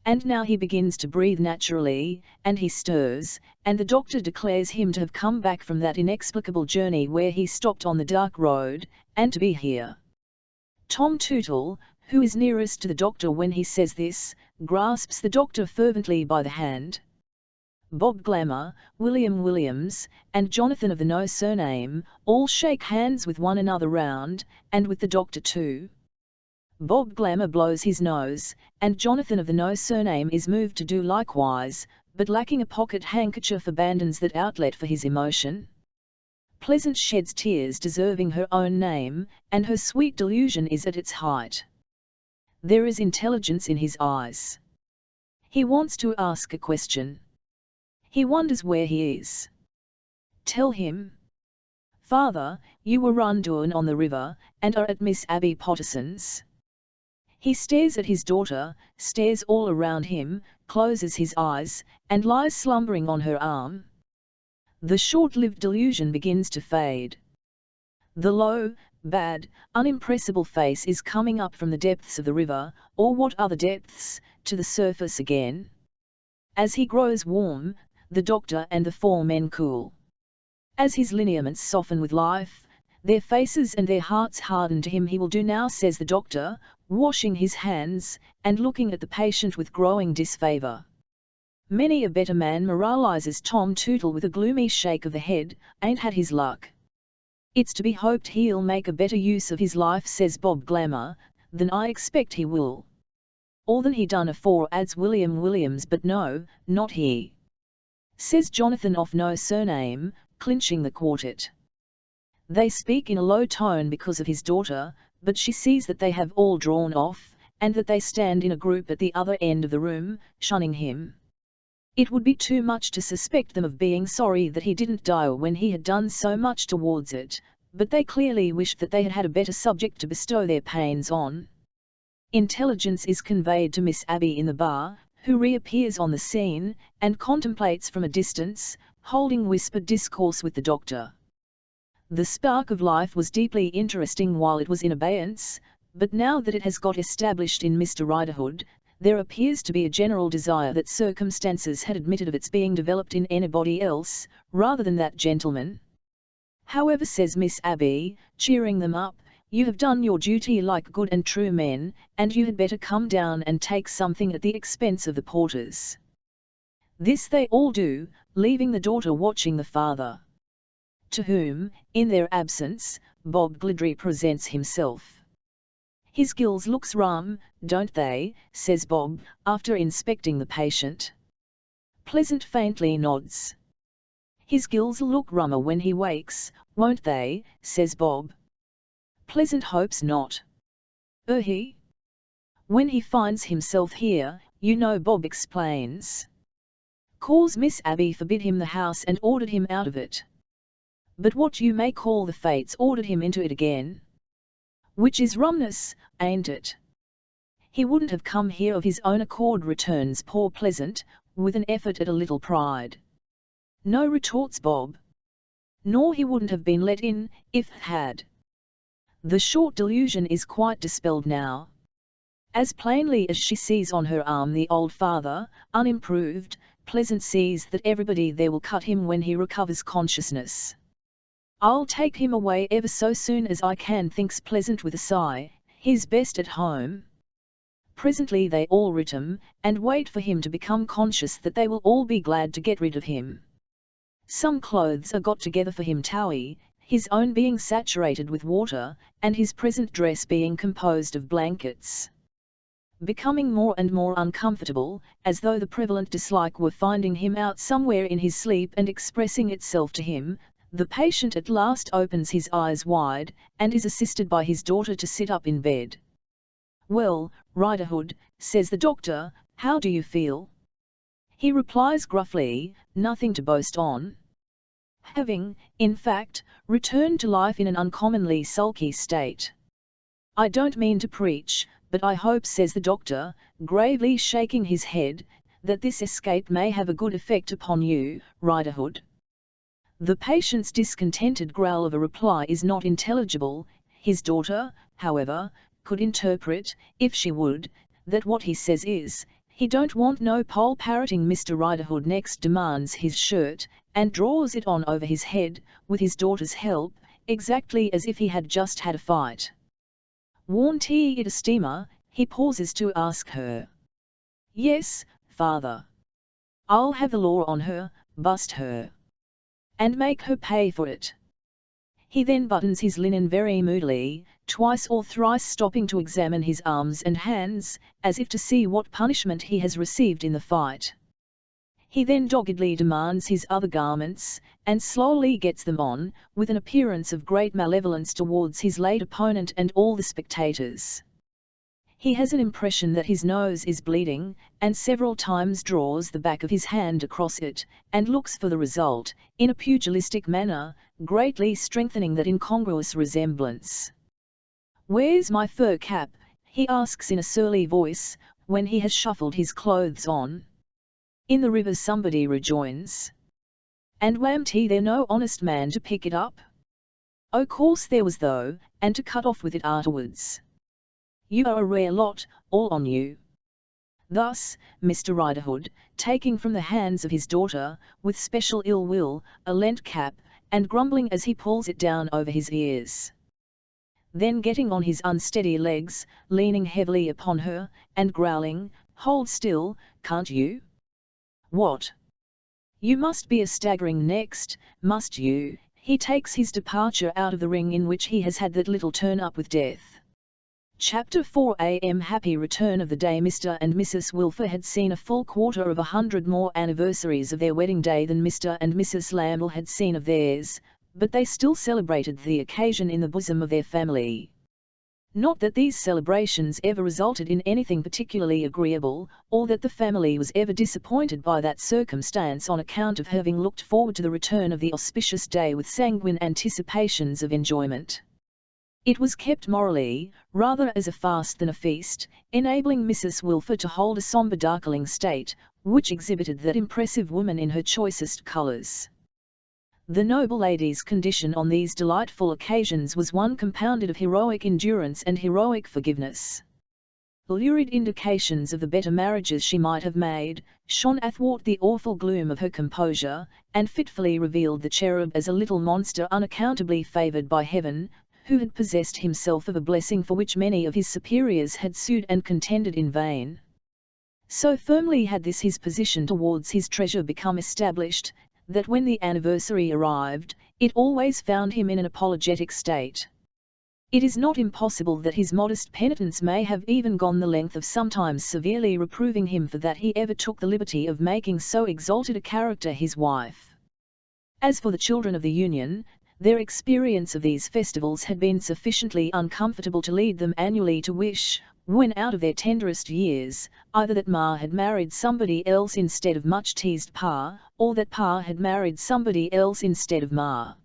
And now he begins to breathe naturally, and he stirs, and the doctor declares him to have come back from that inexplicable journey where he stopped on the dark road, and to be here. Tom Tootle, who is nearest to the doctor when he says this, grasps the doctor fervently by the hand. Bob Glamour, William Williams, and Jonathan of the no surname, all shake hands with one another round, and with the doctor too. Bob Glamour blows his nose, and Jonathan of the no surname is moved to do likewise, but lacking a pocket handkerchief abandons that outlet for his emotion. Pleasant sheds tears deserving her own name, and her sweet delusion is at its height. There is intelligence in his eyes. He wants to ask a question. He wonders where he is. Tell him. Father, you were run down on the river, and are at Miss Abby Potterson's. He stares at his daughter, stares all around him, closes his eyes, and lies slumbering on her arm. The short-lived delusion begins to fade. The low, bad, unimpressible face is coming up from the depths of the river, or what other depths, to the surface again. As he grows warm, the doctor and the four men cool. As his lineaments soften with life, their faces and their hearts harden to him. He will do now, says the doctor, washing his hands, and looking at the patient with growing disfavor. Many a better man, moralizes Tom Tootle with a gloomy shake of the head, ain't had his luck. It's to be hoped he'll make a better use of his life, says Bob Glamour, than I expect he will. Or than he done afore, adds William Williams. But no, not he, says Jonathan of no surname, clinching the quartet. They speak in a low tone because of his daughter, but she sees that they have all drawn off, and that they stand in a group at the other end of the room, shunning him. It would be too much to suspect them of being sorry that he didn't die when he had done so much towards it, but they clearly wished that they had had a better subject to bestow their pains on. Intelligence is conveyed to Miss Abby in the bar, who reappears on the scene, and contemplates from a distance, holding whispered discourse with the doctor. The spark of life was deeply interesting while it was in abeyance, but now that it has got established in Mr. Riderhood, there appears to be a general desire that circumstances had admitted of its being developed in anybody else, rather than that gentleman. However, says Miss Abby, cheering them up, you have done your duty like good and true men, and you had better come down and take something at the expense of the porters. This they all do, leaving the daughter watching the father, to whom, in their absence, Bob Glidry presents himself. His gills looks rum, don't they, says Bob, after inspecting the patient. Pleasant faintly nods. His gills'll look rummer when he wakes, won't they, says Bob. Pleasant hopes not. He? When he finds himself here, you know, Bob explains. Cause Miss Abby forbid him the house and ordered him out of it. But what you may call the fates ordered him into it again. Which is rumness, ain't it? He wouldn't have come here of his own accord, returns poor Pleasant, with an effort at a little pride. No, retorts Bob. Nor he wouldn't have been let in, if had. The short delusion is quite dispelled now. As plainly as she sees on her arm the old father, unimproved, Pleasant sees that everybody there will cut him when he recovers consciousness. I'll take him away ever so soon as I can, thinks Pleasant with a sigh, he's best at home. Presently they all rit him, and wait for him to become conscious that they will all be glad to get rid of him. Some clothes are got together for him towy, his own being saturated with water, and his present dress being composed of blankets. Becoming more and more uncomfortable, as though the prevalent dislike were finding him out somewhere in his sleep and expressing itself to him, the patient at last opens his eyes wide, and is assisted by his daughter to sit up in bed. Well, Riderhood, says the doctor, how do you feel? He replies gruffly, nothing to boast on. Having, in fact, returned to life in an uncommonly sulky state. I don't mean to preach, but I hope, says the doctor, gravely shaking his head, that this escape may have a good effect upon you, Riderhood. The patient's discontented growl of a reply is not intelligible. His daughter, however, could interpret, if she would, that what he says is, he don't want no poll parroting. Mr. Riderhood next demands his shirt, and draws it on over his head, with his daughter's help, exactly as if he had just had a fight. Warn't he it a steamer? He pauses to ask her. Yes, father. I'll have the law on her, bust her. And make her pay for it. He then buttons his linen very moodily, twice or thrice stopping to examine his arms and hands, as if to see what punishment he has received in the fight. He then doggedly demands his other garments, and slowly gets them on, with an appearance of great malevolence towards his late opponent and all the spectators. He has an impression that his nose is bleeding, and several times draws the back of his hand across it, and looks for the result, in a pugilistic manner, greatly strengthening that incongruous resemblance. Where's my fur cap? He asks in a surly voice, when he has shuffled his clothes on. In the river, somebody rejoins. And wham't he there no honest man to pick it up? O' course there was though, and to cut off with it arterwards. You are a rare lot, all on you. Thus, Mr. Riderhood, taking from the hands of his daughter, with special ill will, a lent cap, and grumbling as he pulls it down over his ears. Then getting on his unsteady legs, leaning heavily upon her, and growling, hold still, can't you? What? You must be a staggering next, must you? He takes his departure out of the ring in which he has had that little turn up with death. Chapter 4 A.M. Happy return of the day. Mr. and Mrs. Wilfer had seen a full 250 more anniversaries of their wedding day than Mr. and Mrs. Lamble had seen of theirs, but they still celebrated the occasion in the bosom of their family. Not that these celebrations ever resulted in anything particularly agreeable, or that the family was ever disappointed by that circumstance on account of having looked forward to the return of the auspicious day with sanguine anticipations of enjoyment. It was kept morally, rather as a fast than a feast, enabling Mrs. Wilfer to hold a sombre darkling state, which exhibited that impressive woman in her choicest colours. The noble lady's condition on these delightful occasions was one compounded of heroic endurance and heroic forgiveness. Lurid indications of the better marriages she might have made, shone athwart the awful gloom of her composure, and fitfully revealed the cherub as a little monster unaccountably favoured by heaven, who had possessed himself of a blessing for which many of his superiors had sued and contended in vain. So firmly had this his position towards his treasure become established, that when the anniversary arrived, it always found him in an apologetic state. It is not impossible that his modest penitence may have even gone the length of sometimes severely reproving him for that he ever took the liberty of making so exalted a character his wife. As for the children of the Union, their experience of these festivals had been sufficiently uncomfortable to lead them annually to wish, when out of their tenderest years, either that Ma had married somebody else instead of much-teased Pa, or that Pa had married somebody else instead of Ma.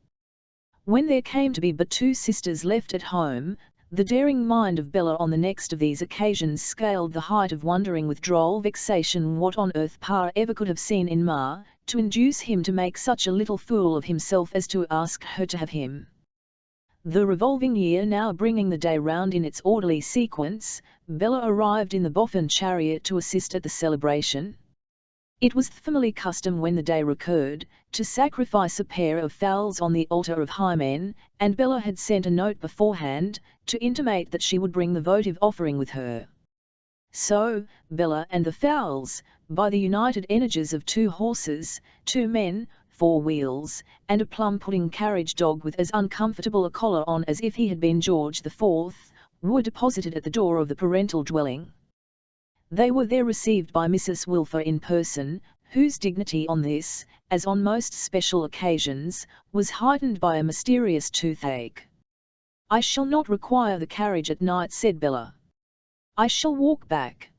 When there came to be but two sisters left at home, the daring mind of Bella on the next of these occasions scaled the height of wondering with droll vexation what on earth Pa ever could have seen in Ma, to induce him to make such a little fool of himself as to ask her to have him. The revolving year now bringing the day round in its orderly sequence, Bella arrived in the Boffin chariot to assist at the celebration. It was the family custom when the day recurred, to sacrifice a pair of fowls on the altar of Hymen, and Bella had sent a note beforehand, to intimate that she would bring the votive offering with her. So, Bella and the fowls, by the united energies of 2 horses, 2 men, 4 wheels, and a plum-pudding carriage dog with as uncomfortable a collar on as if he had been George IV, were deposited at the door of the parental dwelling. They were there received by Mrs. Wilfer in person, whose dignity on this, as on most special occasions, was heightened by a mysterious toothache. "I shall not require the carriage at night," said Bella. "I shall walk back."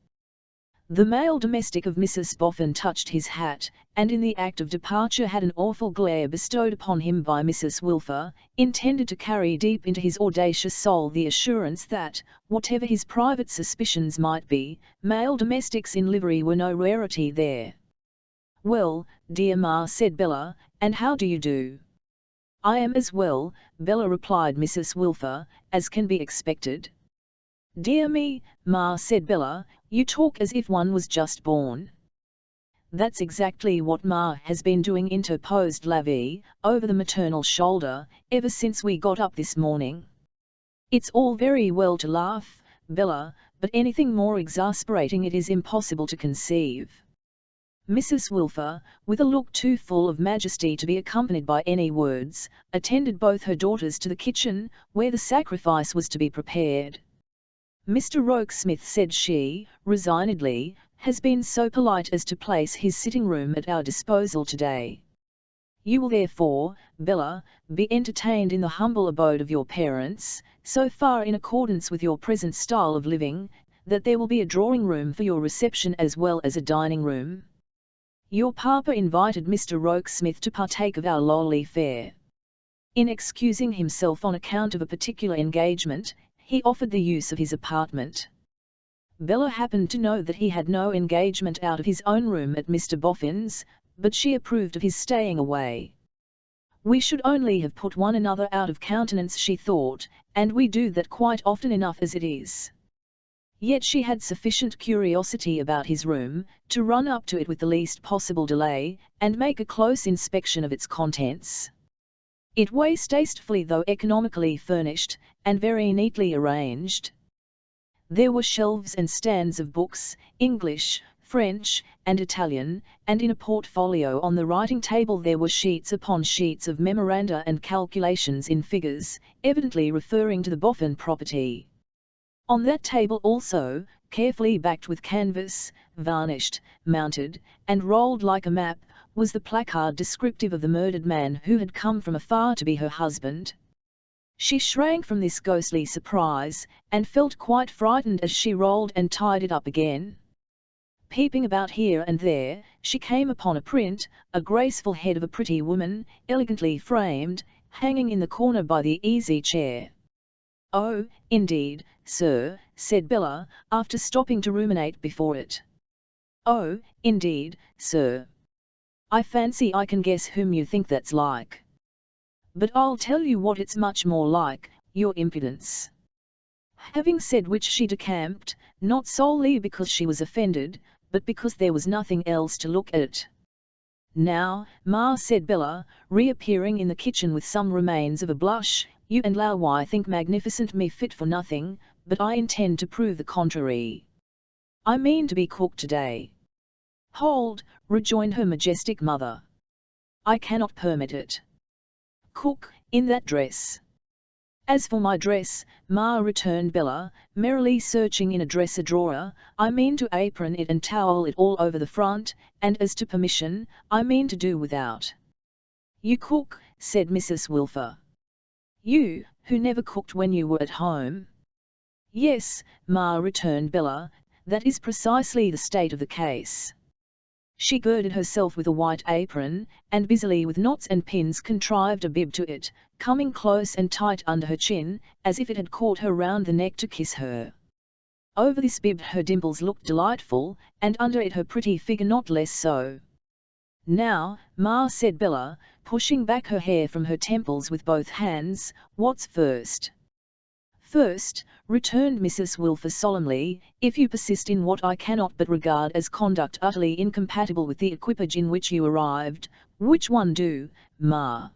The male domestic of Mrs. Boffin touched his hat, and in the act of departure had an awful glare bestowed upon him by Mrs. Wilfer, intended to carry deep into his audacious soul the assurance that, whatever his private suspicions might be, male domestics in livery were no rarity there. "Well, dear Ma," said Bella, "and how do you do?" "I am as well," Bella replied Mrs. Wilfer, "as can be expected." "Dear me, Ma," said Bella, "you talk as if one was just born." "That's exactly what Ma has been doing," interposed Lavie, over the maternal shoulder, "ever since we got up this morning." "It's all very well to laugh, Bella, but anything more exasperating it is impossible to conceive." Mrs. Wilfer, with a look too full of majesty to be accompanied by any words, attended both her daughters to the kitchen, where the sacrifice was to be prepared. "Mr. Rokesmith," said she, resignedly, "has been so polite as to place his sitting-room at our disposal today. You will therefore, Bella, be entertained in the humble abode of your parents, so far in accordance with your present style of living, that there will be a drawing-room for your reception as well as a dining-room. Your papa invited Mr. Rokesmith to partake of our lowly fare. In excusing himself on account of a particular engagement, he offered the use of his apartment." Bella happened to know that he had no engagement out of his own room at Mr. Boffin's, but she approved of his staying away. "We should only have put one another out of countenance," she thought, "and we do that quite often enough as it is." Yet she had sufficient curiosity about his room, to run up to it with the least possible delay, and make a close inspection of its contents. It was tastefully though economically furnished, and very neatly arranged. There were shelves and stands of books, English, French, and Italian, and in a portfolio on the writing table there were sheets upon sheets of memoranda and calculations in figures, evidently referring to the Boffin property. On that table also, carefully backed with canvas, varnished, mounted, and rolled like a map, was the placard descriptive of the murdered man who had come from afar to be her husband. She shrank from this ghostly surprise, and felt quite frightened as she rolled and tied it up again. Peeping about here and there, she came upon a graceful head of a pretty woman, elegantly framed, hanging in the corner by the easy chair. "Oh, indeed, sir," said Bella, after stopping to ruminate before it. "Oh, indeed, sir. I fancy I can guess whom you think that's like. But I'll tell you what it's much more like, your impudence." Having said which she decamped, not solely because she was offended, but because there was nothing else to look at. "Now, Ma," said Bella, reappearing in the kitchen with some remains of a blush, "you and Lao Wai think magnificent me fit for nothing, but I intend to prove the contrary. I mean to be cook today." "Hold," rejoined her majestic mother. "I cannot permit it. Cook, in that dress." "As for my dress, Ma," returned Bella, merrily searching in a dresser drawer, "I mean to apron it and towel it all over the front, and as to permission, I mean to do without." "You cook," said Mrs. Wilfer. "You, who never cooked when you were at home?" "Yes, Ma," returned Bella, "that is precisely the state of the case." She girded herself with a white apron, and busily with knots and pins contrived a bib to it, coming close and tight under her chin, as if it had caught her round the neck to kiss her. Over this bib her dimples looked delightful, and under it her pretty figure not less so. "Now, Ma," said Bella, pushing back her hair from her temples with both hands, "what's first?" "First," returned Mrs. Wilfer solemnly, "if you persist in what I cannot but regard as conduct utterly incompatible with the equipage in which you arrived, which one do, Ma?"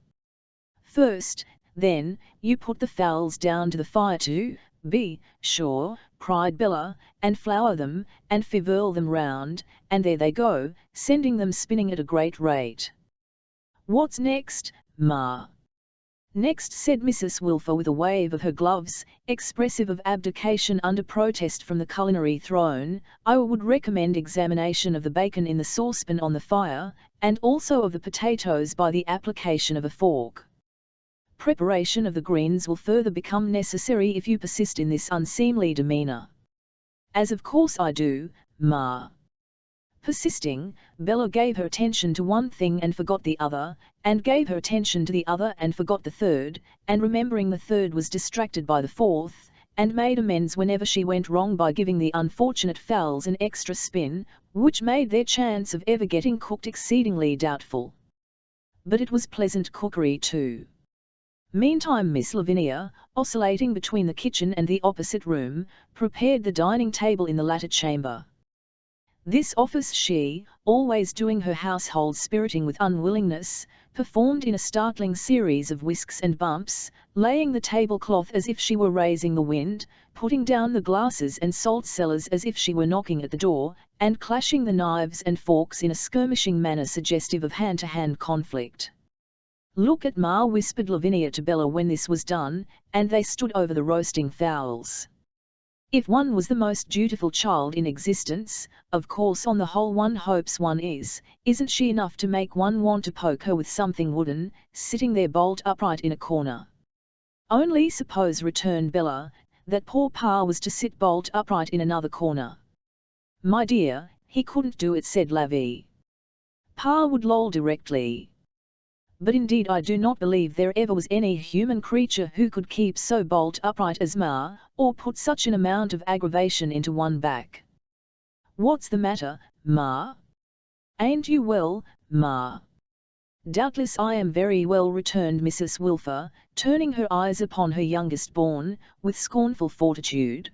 "First, then, you put the fowls down to the fire to be sure," cried Bella, "and flour them, and fivurl them round, and there they go, sending them spinning at a great rate." "What's next, Ma?" "Next," said Mrs. Wilfer with a wave of her gloves, expressive of abdication under protest from the culinary throne, "I would recommend examination of the bacon in the saucepan on the fire, and also of the potatoes by the application of a fork. Preparation of the greens will further become necessary if you persist in this unseemly demeanour." "As of course I do, Ma." Persisting, Bella gave her attention to one thing and forgot the other, and gave her attention to the other and forgot the third, and remembering the third was distracted by the fourth, and made amends whenever she went wrong by giving the unfortunate fowls an extra spin, which made their chance of ever getting cooked exceedingly doubtful. But it was pleasant cookery too. Meantime Miss Lavinia, oscillating between the kitchen and the opposite room, prepared the dining table in the latter chamber. This office she, always doing her household spiriting with unwillingness, performed in a startling series of whisks and bumps, laying the tablecloth as if she were raising the wind, putting down the glasses and salt cellars as if she were knocking at the door, and clashing the knives and forks in a skirmishing manner suggestive of hand-to-hand conflict. "Look at Ma," whispered Lavinia to Bella when this was done, and they stood over the roasting fowls. "If one was the most dutiful child in existence, of course on the whole one hopes one is, isn't she enough to make one want to poke her with something wooden, sitting there bolt upright in a corner?" "Only suppose," returned Bella, "that poor Pa was to sit bolt upright in another corner." "My dear, he couldn't do it," said Lavi. "Pa would loll directly. But indeed I do not believe there ever was any human creature who could keep so bolt upright as Ma, or put such an amount of aggravation into one back. What's the matter, Ma? Ain't you well, Ma?" "Doubtless I am very well," returned Mrs. Wilfer, turning her eyes upon her youngest born, with scornful fortitude.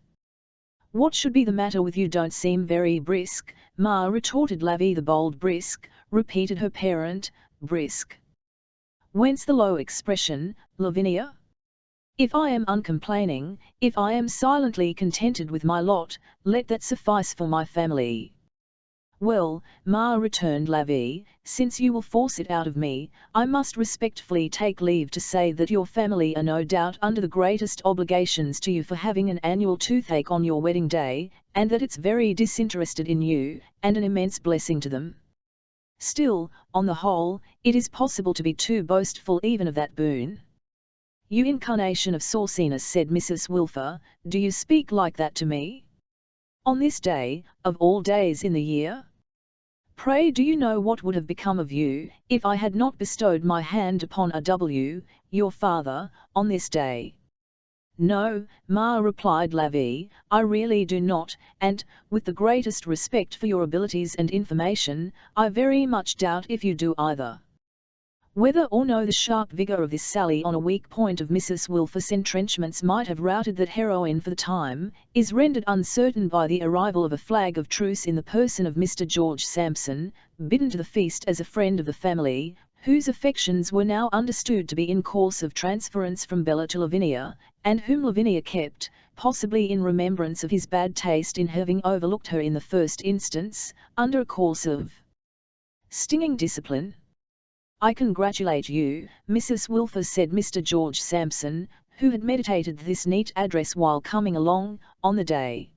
"What should be the matter with you? Don't seem very brisk, Ma," retorted Lavi. "The bold brisk," repeated her parent, "brisk. Whence the low expression, Lavinia? If I am uncomplaining, if I am silently contented with my lot, let that suffice for my family." "Well, Ma," returned Lavi, "since you will force it out of me, I must respectfully take leave to say that your family are no doubt under the greatest obligations to you for having an annual toothache on your wedding day, and that it's very disinterested in you, and an immense blessing to them. Still, on the whole, it is possible to be too boastful even of that boon. You incarnation of sauciness, said Mrs. Wilfer, do you speak like that to me? On this day, of all days in the year? Pray do you know what would have become of you, if I had not bestowed my hand upon A.W., your father, on this day? No, Ma, replied Lavie, I really do not, and, with the greatest respect for your abilities and information, I very much doubt if you do either. Whether or no the sharp vigour of this sally on a weak point of Mrs. Wilfer's entrenchments might have routed that heroine for the time, is rendered uncertain by the arrival of a flag of truce in the person of Mr. George Sampson, bidden to the feast as a friend of the family, whose affections were now understood to be in course of transference from Bella to Lavinia, and whom Lavinia kept, possibly in remembrance of his bad taste in having overlooked her in the first instance, under a course of stinging discipline. I congratulate you, Mrs. Wilfer, said Mr. George Sampson, who had meditated this neat address while coming along, on the day.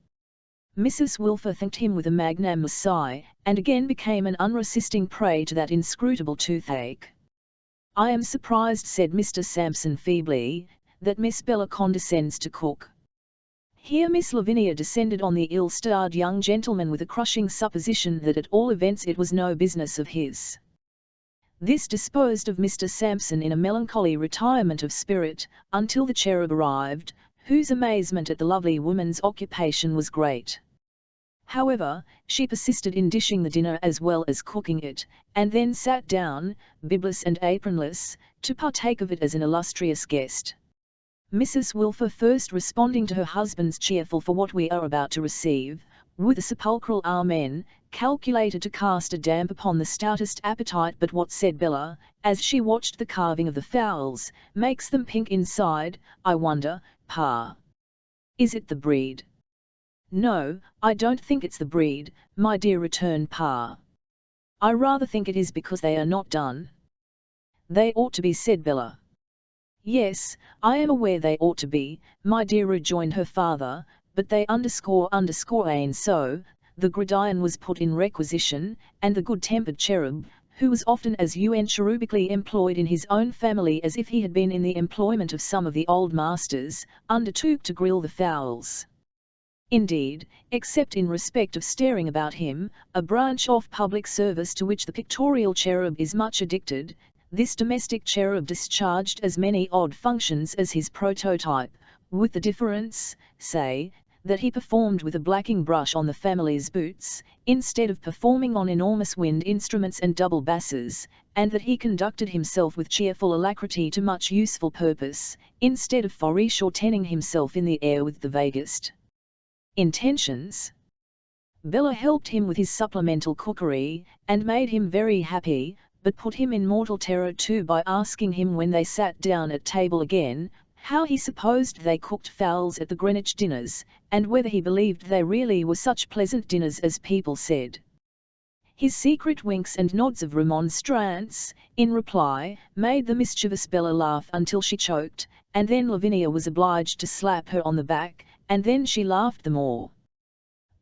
Mrs. Wilfer thanked him with a magnanimous sigh, and again became an unresisting prey to that inscrutable toothache. I am surprised, said Mr. Sampson feebly, that Miss Bella condescends to cook. Here Miss Lavinia descended on the ill-starred young gentleman with a crushing supposition that at all events it was no business of his. This disposed of Mr. Sampson in a melancholy retirement of spirit, until the cherub arrived, whose amazement at the lovely woman's occupation was great. However, she persisted in dishing the dinner as well as cooking it, and then sat down, bibless and apronless, to partake of it as an illustrious guest. Mrs. Wilfer, first responding to her husband's cheerful "for what we are about to receive," with a sepulchral amen, calculated to cast a damp upon the stoutest appetite. But what said Bella, as she watched the carving of the fowls, makes them pink inside, I wonder, Pa? Is it the breed? No, I don't think it's the breed, my dear, returned Pa. I rather think it is because they are not done. They ought to be, said Bella. Yes, I am aware they ought to be, my dear, rejoined her father, but they ain't so. The gridiron was put in requisition, and the good-tempered cherub, who was often as cherubically employed in his own family as if he had been in the employment of some of the old masters, undertook to grill the fowls. Indeed, except in respect of staring about him, a branch of public service to which the pictorial cherub is much addicted, this domestic cherub discharged as many odd functions as his prototype, with the difference, say, that he performed with a blacking brush on the family's boots, instead of performing on enormous wind instruments and double basses, and that he conducted himself with cheerful alacrity to much useful purpose, instead of foreshortening himself in the air with the vaguest intentions. Bella helped him with his supplemental cookery, and made him very happy, but put him in mortal terror too by asking him when they sat down at table again, how he supposed they cooked fowls at the Greenwich dinners, and whether he believed they really were such pleasant dinners as people said. His secret winks and nods of remonstrance, in reply, made the mischievous Bella laugh until she choked, and then Lavinia was obliged to slap her on the back, and then she laughed the more.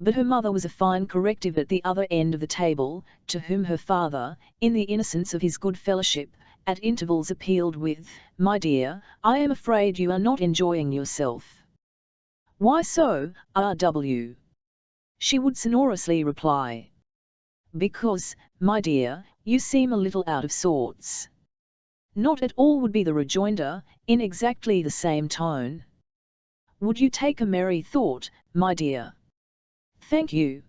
But her mother was a fine corrective at the other end of the table, to whom her father, in the innocence of his good fellowship, at intervals appealed with, "My dear, I am afraid you are not enjoying yourself." "Why so, R.W.?" she would sonorously reply. "Because, my dear, you seem a little out of sorts." "Not at all," would be the rejoinder, in exactly the same tone. "Would you take a merry thought, my dear?" "Thank you.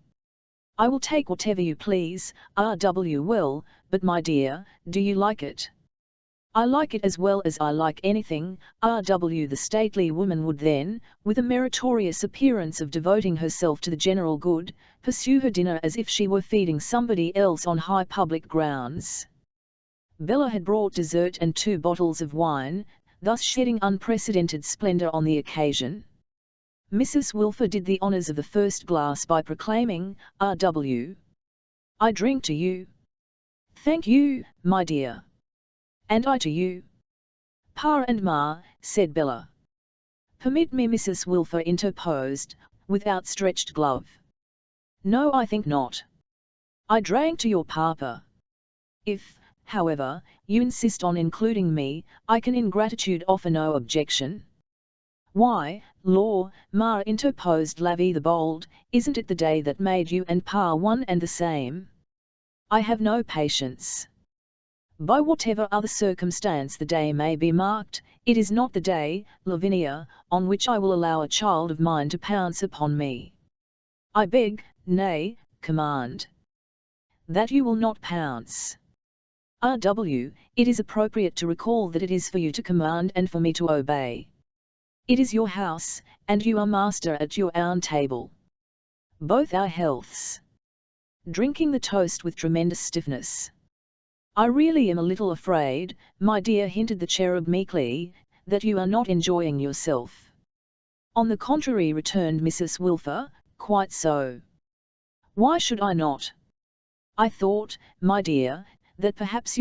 I will take whatever you please, R.W. Well, but my dear, do you like it?" "I like it as well as I like anything, R.W." The stately woman would then, with a meritorious appearance of devoting herself to the general good, pursue her dinner as if she were feeding somebody else on high public grounds. Bella had brought dessert and 2 bottles of wine, thus shedding unprecedented splendour on the occasion. Mrs. Wilfer did the honours of the first glass by proclaiming, "R.W. I drink to you." "Thank you, my dear." "And I to you." "Pa and Ma," said Bella. "Permit me," Mrs. Wilfer interposed, with outstretched glove. "No, I think not. I drank to your papa. If, However, you insist on including me, I can in gratitude offer no objection. Why, law, ma, interposed Lavie the bold, isn't it the day that made you and pa one and the same? I have no patience. By whatever other circumstance the day may be marked, it is not the day, Lavinia, on which I will allow a child of mine to pounce upon me. I beg, nay, command, that you will not pounce. R.W., it is appropriate to recall that it is for you to command and for me to obey. It is your house, and you are master at your own table. Both our healths. Drinking the toast with tremendous stiffness. I really am a little afraid, my dear, hinted the cherub meekly, that you are not enjoying yourself. On the contrary, returned Mrs. Wilfer, quite so. Why should I not? I thought, my dear, that perhaps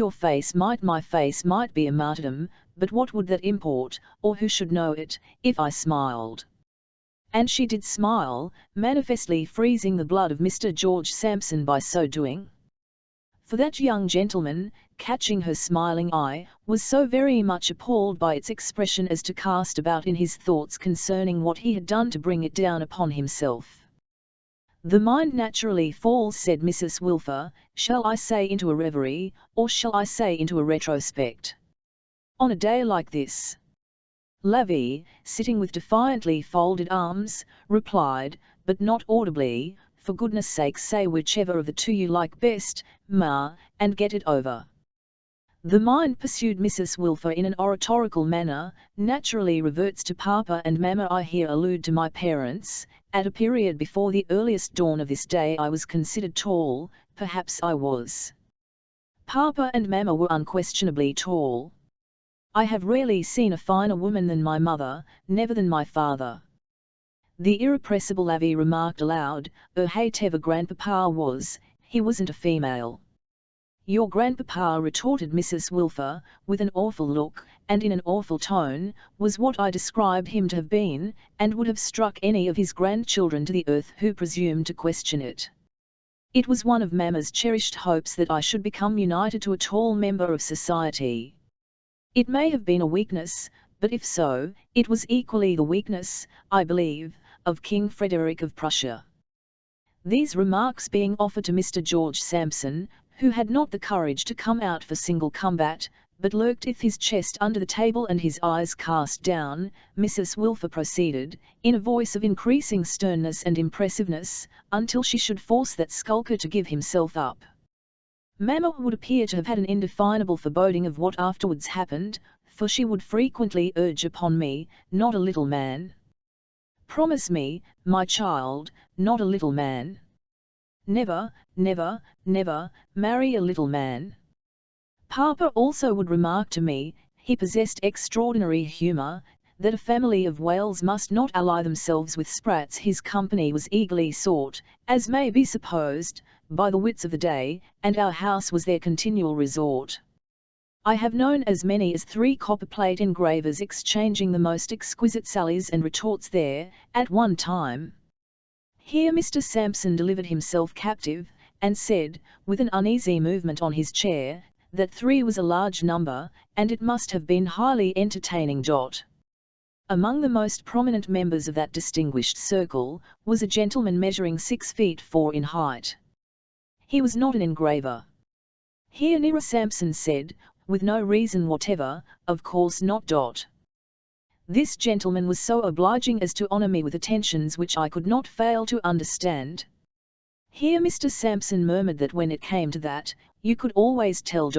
my face might be a martyrdom, but what would that import, or who should know it, if I smiled? And she did smile, manifestly freezing the blood of Mr. George Sampson by so doing. For that young gentleman, catching her smiling eye, was so very much appalled by its expression as to cast about in his thoughts concerning what he had done to bring it down upon himself. The mind naturally falls, said Mrs. Wilfer, shall I say into a reverie, or shall I say into a retrospect? On a day like this. Lavie, sitting with defiantly folded arms, replied, but not audibly, for goodness sake say whichever of the two you like best, ma, and get it over. The mind, pursued Mrs. Wilfer in an oratorical manner, naturally reverts to papa and mamma. I here allude to my parents. At a period before the earliest dawn of this day I was considered tall, perhaps I was. Papa and mamma were unquestionably tall. I have rarely seen a finer woman than my mother, never than my father. The irrepressible Lavie remarked aloud, hatever grandpapa was, he wasn't a female. Your grandpapa, retorted Mrs. Wilfer, with an awful look, and in an awful tone, was what I described him to have been, and would have struck any of his grandchildren to the earth who presumed to question it. It was one of mamma's cherished hopes that I should become united to a tall member of society. It may have been a weakness, but if so, it was equally the weakness, I believe, of King Frederick of Prussia. These remarks being offered to Mr. George Sampson, who had not the courage to come out for single combat, but lurked with his chest under the table and his eyes cast down, Mrs. Wilfer proceeded, in a voice of increasing sternness and impressiveness, until she should force that skulker to give himself up. Mamma would appear to have had an indefinable foreboding of what afterwards happened, for she would frequently urge upon me, not a little man. Promise me, my child, not a little man. Never, never, never, marry a little man. Papa also would remark to me, he possessed extraordinary humour, that a family of Wales must not ally themselves with sprats. His company was eagerly sought, as may be supposed, by the wits of the day, and our house was their continual resort. I have known as many as 3 copperplate engravers exchanging the most exquisite sallies and retorts there, at one time. Here Mr. Sampson delivered himself captive, and said, with an uneasy movement on his chair, that 3 was a large number, and it must have been highly entertaining. Among the most prominent members of that distinguished circle, was a gentleman measuring 6 feet 4 in height. He was not an engraver. Here Nira Sampson said, with no reason whatever, of course not. This gentleman was so obliging as to honour me with attentions which I could not fail to understand. Here Mr. Sampson murmured that when it came to that, you could always tell.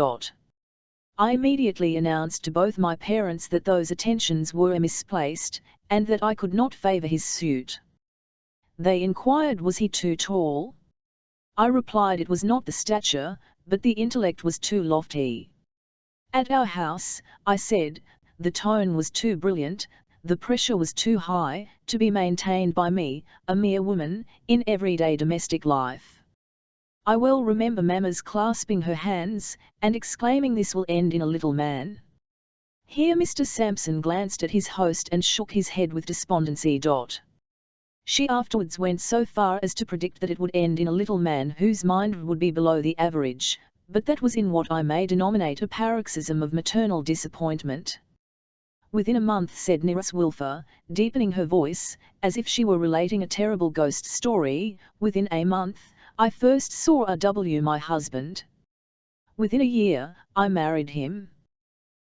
I immediately announced to both my parents that those attentions were misplaced, and that I could not favour his suit. They inquired was he too tall? I replied it was not the stature, but the intellect was too lofty. At our house, I said, the tone was too brilliant, the pressure was too high, to be maintained by me, a mere woman, in everyday domestic life. I well remember mamma's clasping her hands, and exclaiming this will end in a little man. Here Mr. Sampson glanced at his host and shook his head with despondency. She afterwards went so far as to predict that it would end in a little man whose mind would be below the average, but that was in what I may denominate a paroxysm of maternal disappointment. Within a month, said Mrs. Wilfer, deepening her voice, as if she were relating a terrible ghost story, within a month, I first saw R.W. my husband. Within a year, I married him.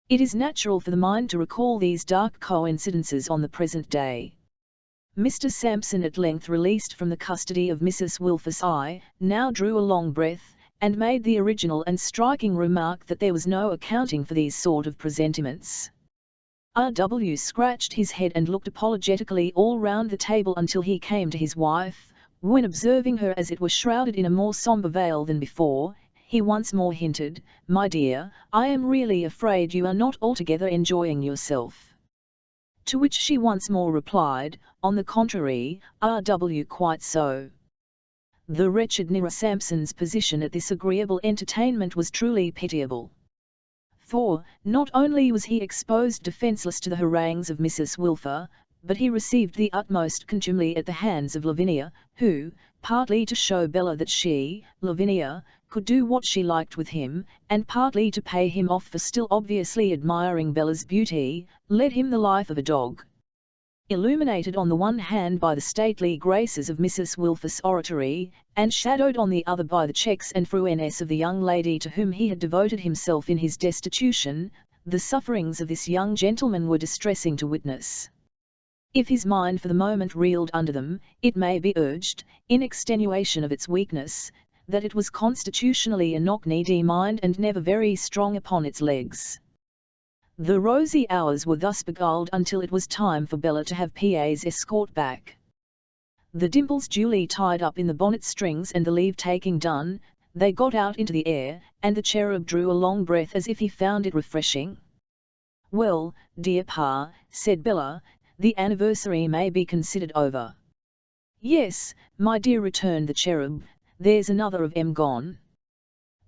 It is natural for the mind to recall these dark coincidences on the present day. Mr. Sampson, at length released from the custody of Mrs. Wilfer's eye, now drew a long breath, and made the original and striking remark that there was no accounting for these sort of presentiments. R.W. scratched his head and looked apologetically all round the table until he came to his wife, when, observing her as it were shrouded in a more sombre veil than before, he once more hinted, "My dear, I am really afraid you are not altogether enjoying yourself." To which she once more replied, "On the contrary, R.W. quite so." The wretched Mr. Sampson's position at this agreeable entertainment was truly pitiable. For, not only was he exposed defenceless to the harangues of Mrs. Wilfer, but he received the utmost contumely at the hands of Lavinia, who, partly to show Bella that she, Lavinia, could do what she liked with him, and partly to pay him off for still obviously admiring Bella's beauty, led him the life of a dog. Illuminated on the one hand by the stately graces of Mrs. Wilfer's oratory, and shadowed on the other by the checks and frueness of the young lady to whom he had devoted himself in his destitution, the sufferings of this young gentleman were distressing to witness. If his mind for the moment reeled under them, it may be urged, in extenuation of its weakness, that it was constitutionally a knock-kneed mind and never very strong upon its legs. The rosy hours were thus beguiled until it was time for Bella to have P.A.'s escort back. The dimples duly tied up in the bonnet strings and the leave-taking done, they got out into the air, and the cherub drew a long breath as if he found it refreshing. "Well, dear Pa," said Bella, "the anniversary may be considered over." "Yes, my dear," returned the cherub, "there's another of 'em gone."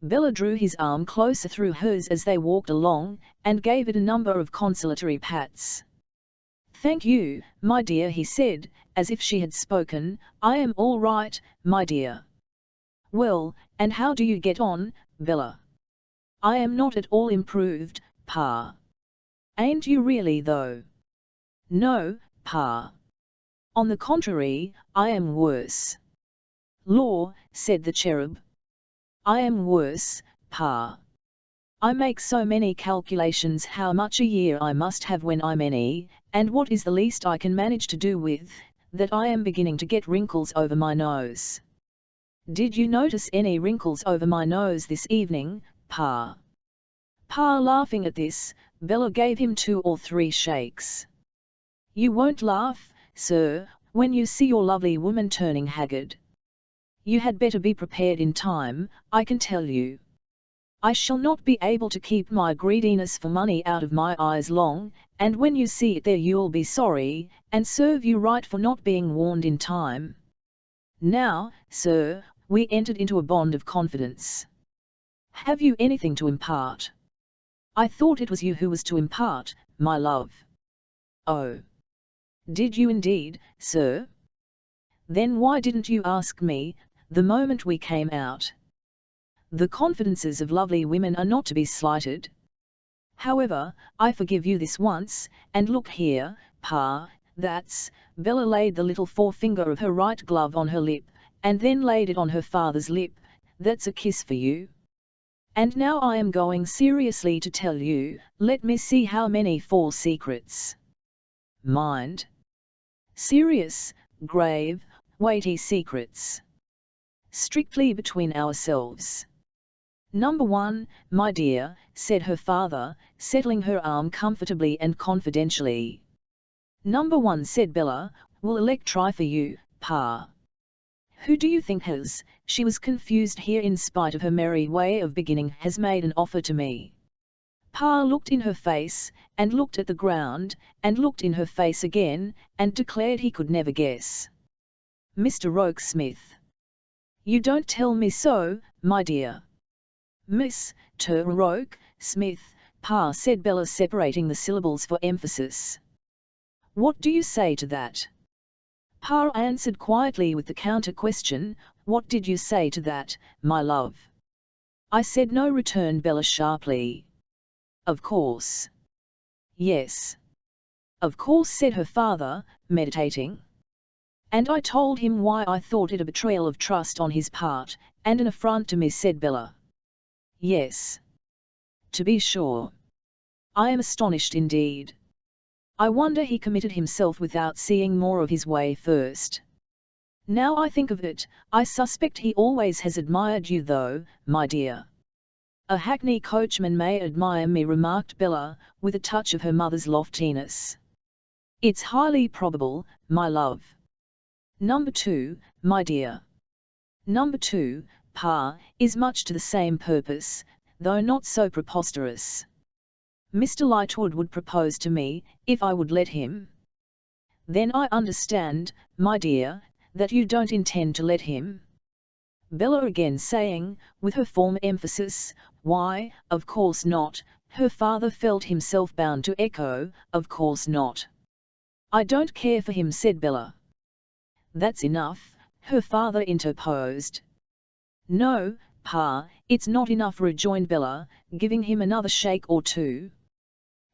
Bella drew his arm closer through hers as they walked along, and gave it a number of consolatory pats. "Thank you, my dear," he said, as if she had spoken, "I am all right, my dear." "Well, and how do you get on, Bella?" "I am not at all improved, Pa." "Ain't you really though?" "No, Pa. On the contrary, I am worse." "Law," said the cherub. "I am worse, Pa. I make so many calculations how much a year I must have when I'm any, and what is the least I can manage to do with, that I am beginning to get wrinkles over my nose." "Did you notice any wrinkles over my nose this evening, Pa?" Pa laughing at this, Bella gave him 2 or 3 shakes. "You won't laugh, sir, when you see your lovely woman turning haggard. You had better be prepared in time, I can tell you. I shall not be able to keep my greediness for money out of my eyes long, and when you see it there you'll be sorry, and serve you right for not being warned in time. Now, sir, we entered into a bond of confidence. Have you anything to impart?" "I thought it was you who was to impart, my love." "Oh. Did you indeed, sir? Then why didn't you ask me, the moment we came out? The confidences of lovely women are not to be slighted. However, I forgive you this once, and look here, Pa, that's," Bella laid the little forefinger of her right glove on her lip, and then laid it on her father's lip, "that's a kiss for you. And now I am going seriously to tell you, let me see how many 4 secrets. Mind. Serious, grave, weighty secrets. Strictly between ourselves. Number 1, my dear," said her father, settling her arm comfortably and confidentially. "Number 1," said Bella, "will electry for you, Pa. Who do you think has," she was confused here in spite of her merry way of beginning, "has made an offer to me?" Pa looked in her face, and looked at the ground, and looked in her face again, and declared he could never guess. "Mr. Rokesmith." "You don't tell me so, my dear." "Mr. Rokesmith, Pa," said Bella, separating the syllables for emphasis. "What do you say to that?" Pa answered quietly with the counter-question, "What did you say to that, my love?" I said no, returned Bella sharply. Of course. Yes. Of course, said her father, meditating. And I told him why I thought it a betrayal of trust on his part, and an affront to me, said Bella. Yes. To be sure. I am astonished indeed. I wonder he committed himself without seeing more of his way first. Now I think of it, I suspect he always has admired you though, my dear. A hackney coachman may admire me, remarked Bella, with a touch of her mother's loftiness. It's highly probable, my love. Number 2, my dear. Number 2, Pa, is much to the same purpose, though not so preposterous. Mr. Lightwood would propose to me, if I would let him. Then I understand, my dear, that you don't intend to let him. Bella again saying, with her former emphasis, why, of course not, her father felt himself bound to echo, of course not. I don't care for him, said Bella. That's enough, her father interposed. No, Pa, it's not enough, rejoined Bella, giving him another shake or two.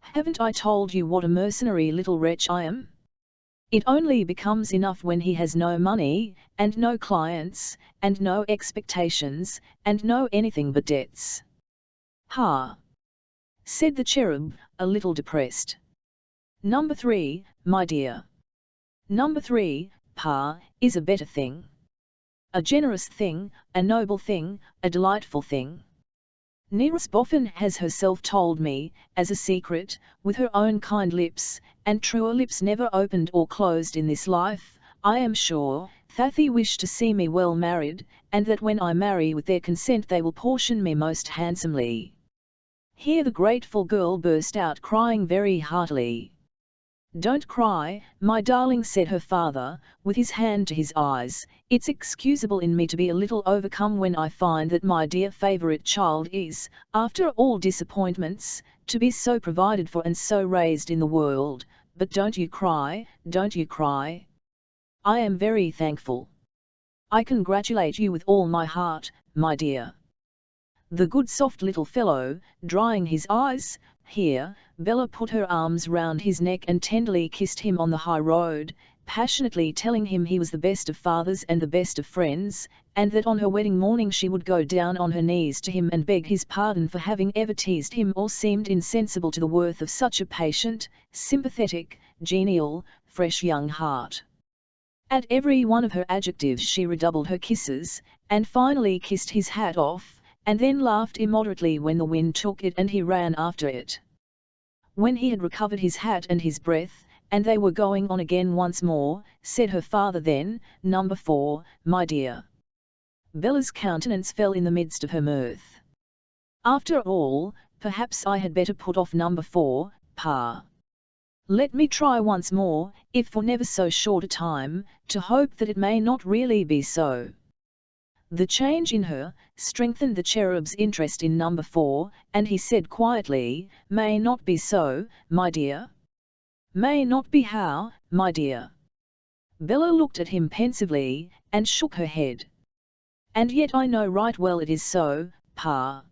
Haven't I told you what a mercenary little wretch I am? It only becomes enough when he has no money, and no clients, and no expectations, and no anything but debts. Ha! Said the cherub, a little depressed. Number 3, my dear. Number 3, Pa, is a better thing. A generous thing, a noble thing, a delightful thing. Nearest Boffin has herself told me, as a secret, with her own kind lips, and truer lips never opened or closed in this life, I am sure, that they wish to see me well married, and that when I marry with their consent they will portion me most handsomely. Here the grateful girl burst out crying very heartily. Don't cry, my darling, said her father, with his hand to his eyes. It's excusable in me to be a little overcome when I find that my dear favourite child is, after all disappointments, to be so provided for and so raised in the world, but don't you cry, don't you cry. I am very thankful. I congratulate you with all my heart, my dear. The good soft little fellow, drying his eyes, here, Bella put her arms round his neck and tenderly kissed him on the high road, passionately telling him he was the best of fathers and the best of friends, and that on her wedding morning she would go down on her knees to him and beg his pardon for having ever teased him or seemed insensible to the worth of such a patient, sympathetic, genial, fresh young heart. At every one of her adjectives she redoubled her kisses, and finally kissed his hat off, and then laughed immoderately when the wind took it and he ran after it. When he had recovered his hat and his breath, and they were going on again once more, said her father then, Number 4, my dear. Bella's countenance fell in the midst of her mirth. After all, perhaps I had better put off Number 4, Pa. Let me try once more, if for never so short a time, to hope that it may not really be so. The change in her strengthened the cherub's interest in Number 4, and he said quietly, May not be so, my dear? May not be how, my dear? Bella looked at him pensively, and shook her head. And yet I know right well it is so, Pa.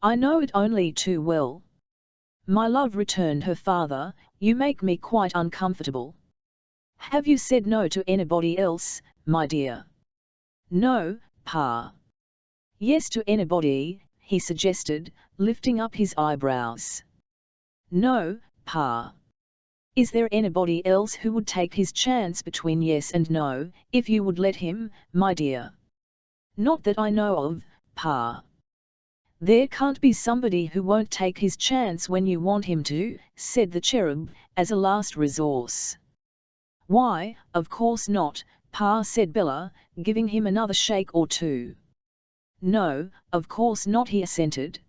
I know it only too well. My love, returned her father, you make me quite uncomfortable. Have you said no to anybody else, my dear? No, Pa. Yes to anybody, he suggested, lifting up his eyebrows. No, Pa. Is there anybody else who would take his chance between yes and no, if you would let him, my dear? Not that I know of, Pa. There can't be somebody who won't take his chance when you want him to, said the cherub, as a last resource. Why, of course not, Pa, said Bella, giving him another shake or two. No, of course not, he assented.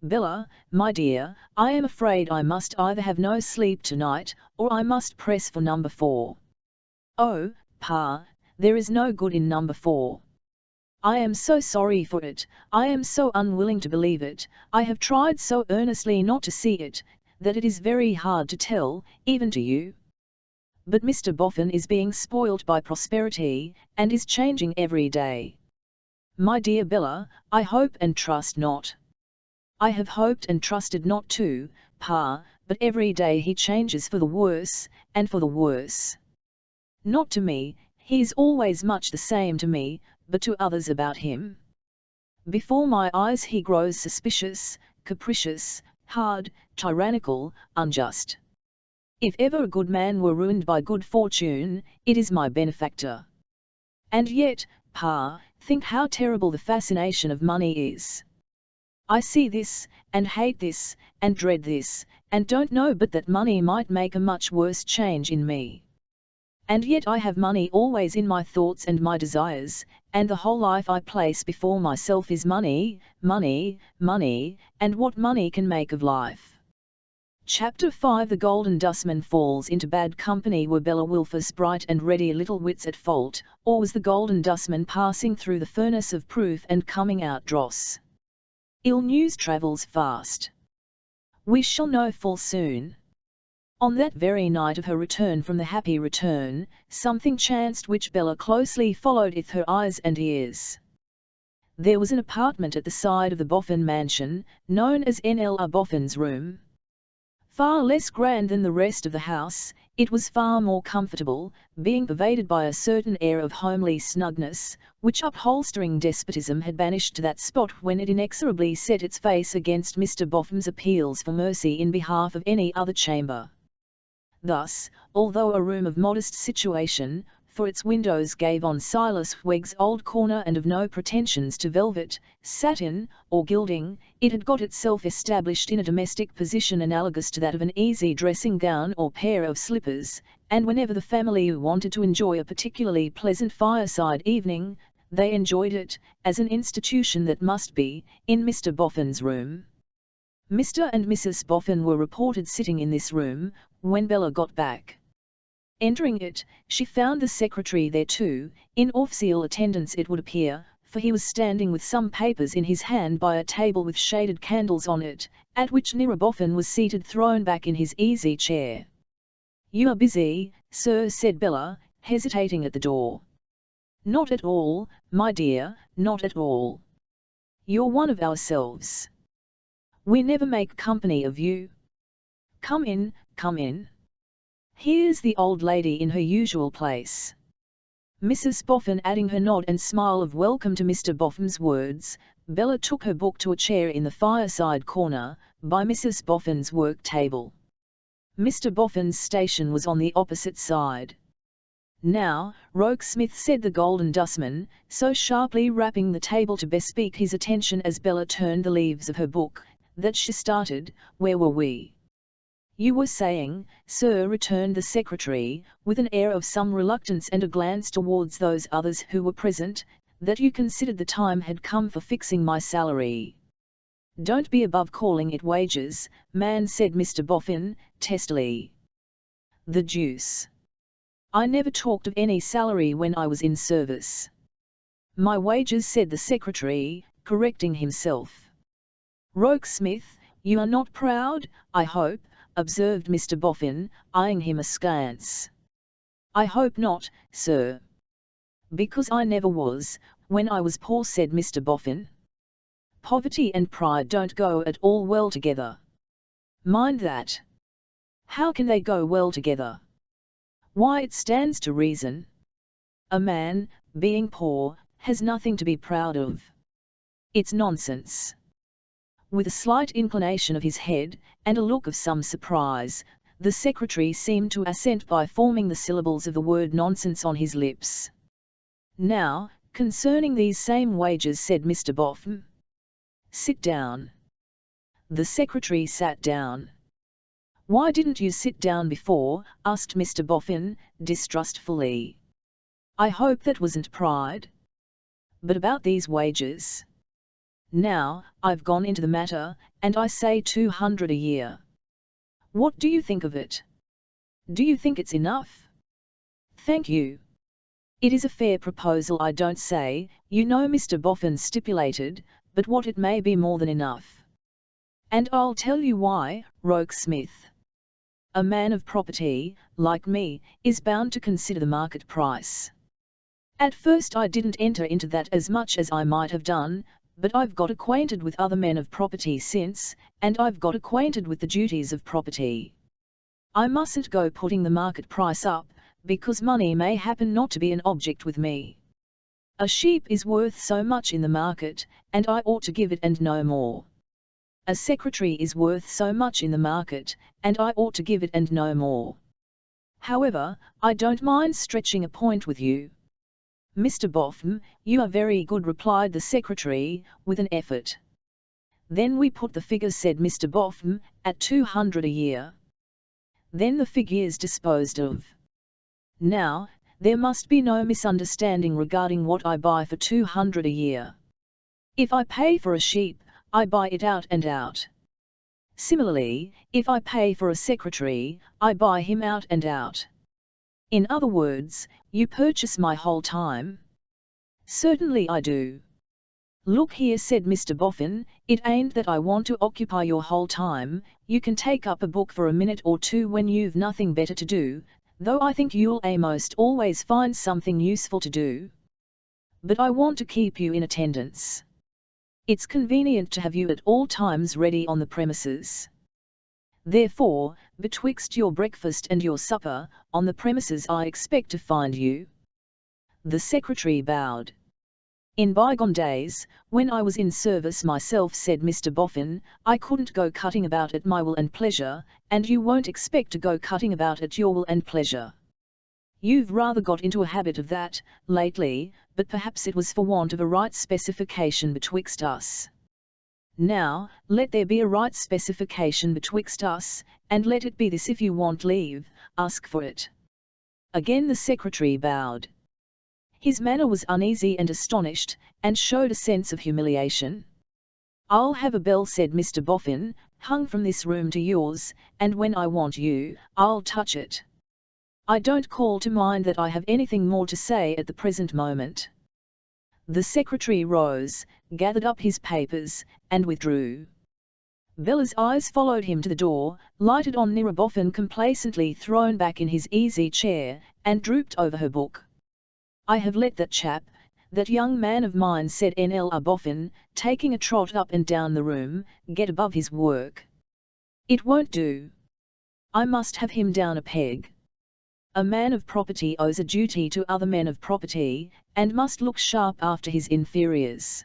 Bella, my dear, I am afraid I must either have no sleep tonight, or I must press for Number 4. Oh, Pa, there is no good in Number 4. I am so sorry for it, I am so unwilling to believe it, I have tried so earnestly not to see it, that it is very hard to tell, even to you. But Mr. Boffin is being spoilt by prosperity, and is changing every day. My dear Bella, I hope and trust not. I have hoped and trusted not too, Pa, but every day he changes for the worse, and for the worse. Not to me, he is always much the same to me, but to others about him. Before my eyes he grows suspicious, capricious, hard, tyrannical, unjust. If ever a good man were ruined by good fortune, it is my benefactor. And yet, Pa, think how terrible the fascination of money is. I see this, and hate this, and dread this, and don't know but that money might make a much worse change in me. And yet I have money always in my thoughts and my desires, and the whole life I place before myself is money, money, money, and what money can make of life. Chapter 5 The Golden Dustman falls into bad company. Were Bella Wilfer's bright and ready little wits at fault, or was the Golden Dustman passing through the furnace of proof and coming out dross? Ill news travels fast. We shall know full soon. On that very night of her return from the happy return, something chanced which Bella closely followed with her eyes and ears. There was an apartment at the side of the Boffin mansion, known as N.L.R. Boffin's room. Far less grand than the rest of the house, it was far more comfortable, being pervaded by a certain air of homely snugness, which upholstering despotism had banished to that spot when it inexorably set its face against Mr. Boffin's appeals for mercy in behalf of any other chamber. Thus, although a room of modest situation, for its windows gave on Silas Wegg's old corner and of no pretensions to velvet, satin, or gilding, it had got itself established in a domestic position analogous to that of an easy dressing gown or pair of slippers, and whenever the family wanted to enjoy a particularly pleasant fireside evening, they enjoyed it, as an institution that must be, in Mr. Boffin's room. Mr. and Mrs. Boffin were reported sitting in this room, when Bella got back. Entering it, she found the secretary there too, in official attendance it would appear, for he was standing with some papers in his hand by a table with shaded candles on it, at which Nira Boffin was seated thrown back in his easy chair. "You are busy, sir," said Bella, hesitating at the door. "Not at all, my dear, not at all. You're one of ourselves. We never make company of you. Come in, come in. Here's the old lady in her usual place." Mrs. Boffin adding her nod and smile of welcome to Mr. Boffin's words, Bella took her book to a chair in the fireside corner, by Mrs. Boffin's work table. Mr. Boffin's station was on the opposite side. "Now, Rokesmith," said the Golden Dustman, so sharply rapping the table to bespeak his attention as Bella turned the leaves of her book, that she started, "Where were we?" "You were saying, sir," returned the secretary, with an air of some reluctance and a glance towards those others who were present, "that you considered the time had come for fixing my salary." "Don't be above calling it wages, man," said Mr. Boffin, testily. "The deuce! I never talked of any salary when I was in service." "My wages," said the secretary, correcting himself. "Rokesmith, you are not proud, I hope," observed Mr. Boffin, eyeing him askance. "I hope not, sir." "Because I never was, when I was poor," said Mr. Boffin. "Poverty and pride don't go at all well together. Mind that." "How can they go well together?" "Why, it stands to reason. A man, being poor, has nothing to be proud of. It's nonsense." With a slight inclination of his head, and a look of some surprise, the secretary seemed to assent by forming the syllables of the word nonsense on his lips. "Now, concerning these same wages," said Mr. Boffin. "Sit down." The secretary sat down. "Why didn't you sit down before?" asked Mr. Boffin, distrustfully. "I hope that wasn't pride. But about these wages. Now, I've gone into the matter, and I say 200 a year. What do you think of it? Do you think it's enough?" "Thank you. It is a fair proposal, I don't say, you know," Mr. Boffin stipulated, "but what it may be more than enough. And I'll tell you why, Rokesmith. A man of property, like me, is bound to consider the market price. At first I didn't enter into that as much as I might have done, but I've got acquainted with other men of property since, and I've got acquainted with the duties of property. I mustn't go putting the market price up, because money may happen not to be an object with me. A sheep is worth so much in the market, and I ought to give it and no more. A secretary is worth so much in the market, and I ought to give it and no more. However, I don't mind stretching a point with you. Mr. Boffin, you are very good, replied the secretary, with an effort. Then we put the figure, said Mr. Boffin, at 200 a year. Then the figure's disposed of. Now, there must be no misunderstanding regarding what I buy for 200 a year. If I pay for a sheep, I buy it out and out. Similarly, if I pay for a secretary, I buy him out and out. In other words, you purchase my whole time. Certainly I do. Look here, said Mr. Boffin, it ain't that I want to occupy your whole time. You can take up a book for a minute or two when you've nothing better to do, though I think you'll almost always find something useful to do. But I want to keep you in attendance. It's convenient to have you at all times ready on the premises. Therefore, betwixt your breakfast and your supper, on the premises I expect to find you. The secretary bowed. In bygone days, when I was in service myself, said Mr. Boffin, I couldn't go cutting about at my will and pleasure, and you won't expect to go cutting about at your will and pleasure. You've rather got into a habit of that, lately, but perhaps it was for want of a right specification betwixt us. Now, let there be a right specification betwixt us, and let it be this: if you want leave, ask for it. Again the secretary bowed. His manner was uneasy and astonished, and showed a sense of humiliation. I'll have a bell, said Mr. Boffin, hung from this room to yours, and when I want you, I'll touch it. I don't call to mind that I have anything more to say at the present moment. The secretary rose, gathered up his papers, and withdrew. Bella's eyes followed him to the door, lighted on near a Boffin complacently thrown back in his easy chair, and drooped over her book. I have let that chap, that young man of mine, said N.L.R. Boffin, taking a trot up and down the room, get above his work. It won't do. I must have him down a peg. A man of property owes a duty to other men of property, and must look sharp after his inferiors.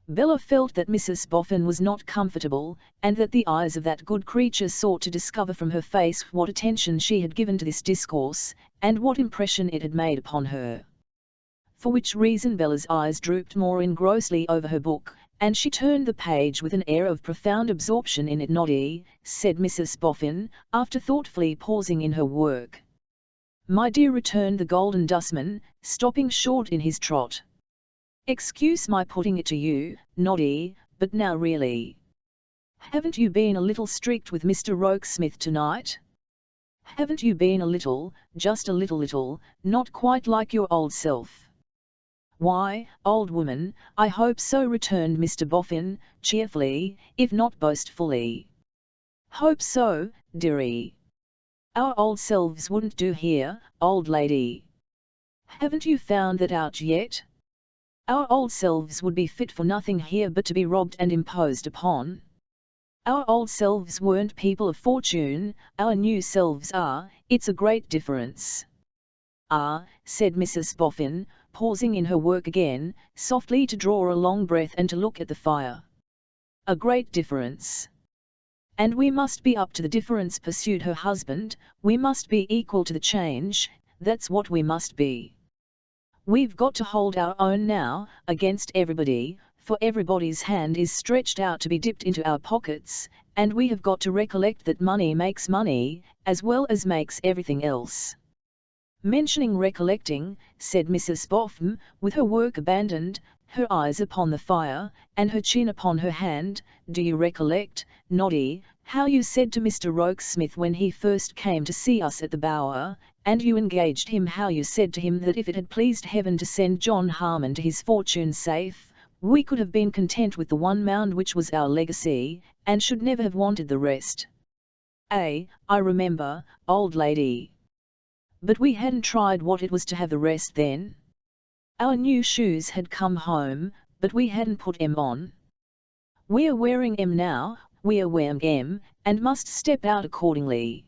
Bella felt that Mrs. Boffin was not comfortable, and that the eyes of that good creature sought to discover from her face what attention she had given to this discourse, and what impression it had made upon her. For which reason Bella's eyes drooped more engrossly over her book, and she turned the page with an air of profound absorption in it. Noddy, said Mrs. Boffin, after thoughtfully pausing in her work. My dear, returned the Golden Dustman, stopping short in his trot. Excuse my putting it to you, Noddy, but now really. Haven't you been a little strict with Mr. Rokesmith tonight? Haven't you been a little, just a little, not quite like your old self? Why, old woman, I hope so, returned Mr. Boffin, cheerfully, if not boastfully. Hope so, dearie. Our old selves wouldn't do here, old lady. Haven't you found that out yet? Our old selves would be fit for nothing here but to be robbed and imposed upon. Our old selves weren't people of fortune, our new selves are. It's a great difference. Ah, said Mrs. Boffin, pausing in her work again, softly to draw a long breath and to look at the fire. A great difference. And we must be up to the difference, pursued her husband, we must be equal to the change, that's what we must be. We've got to hold our own now, against everybody, for everybody's hand is stretched out to be dipped into our pockets, and we have got to recollect that money makes money, as well as makes everything else. Mentioning recollecting, said Mrs. Boffin, with her work abandoned, her eyes upon the fire, and her chin upon her hand, do you recollect, Noddy, how you said to Mr. Rokesmith when he first came to see us at the Bower, and you engaged him, how you said to him that if it had pleased heaven to send John Harmon to his fortune safe, we could have been content with the one mound which was our legacy, and should never have wanted the rest. I remember, old lady. But we hadn't tried what it was to have the rest then. Our new shoes had come home, but we hadn't put 'em on. We're wearing 'em now, we're wearing 'em, and must step out accordingly.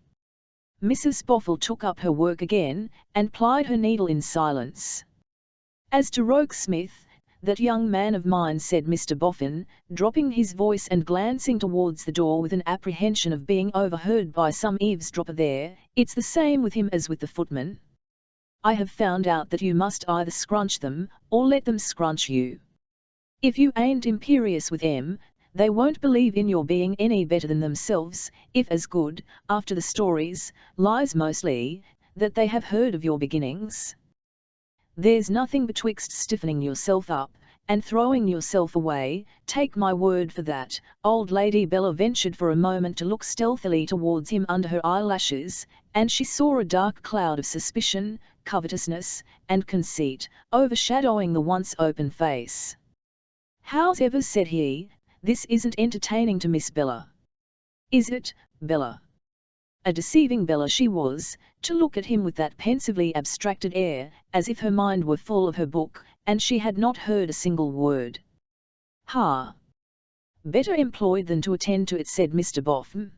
Mrs. Boffin took up her work again, and plied her needle in silence. As to Rokesmith, that young man of mine, said Mr. Boffin, dropping his voice and glancing towards the door with an apprehension of being overheard by some eavesdropper there, it's the same with him as with the footman. I have found out that you must either scrunch them, or let them scrunch you. If you ain't imperious with 'em, they won't believe in your being any better than themselves, if as good, after the stories, lies mostly, that they have heard of your beginnings. There's nothing betwixt stiffening yourself up, and throwing yourself away, take my word for that. Old Lady Bella ventured for a moment to look stealthily towards him under her eyelashes, and she saw a dark cloud of suspicion, covetousness, and conceit, overshadowing the once open face. Hows'ever, said he, this isn't entertaining to Miss Bella. Is it, Bella? A deceiving Bella she was, to look at him with that pensively abstracted air, as if her mind were full of her book, and she had not heard a single word. Ha! Better employed than to attend to it, said Mr. Boffin.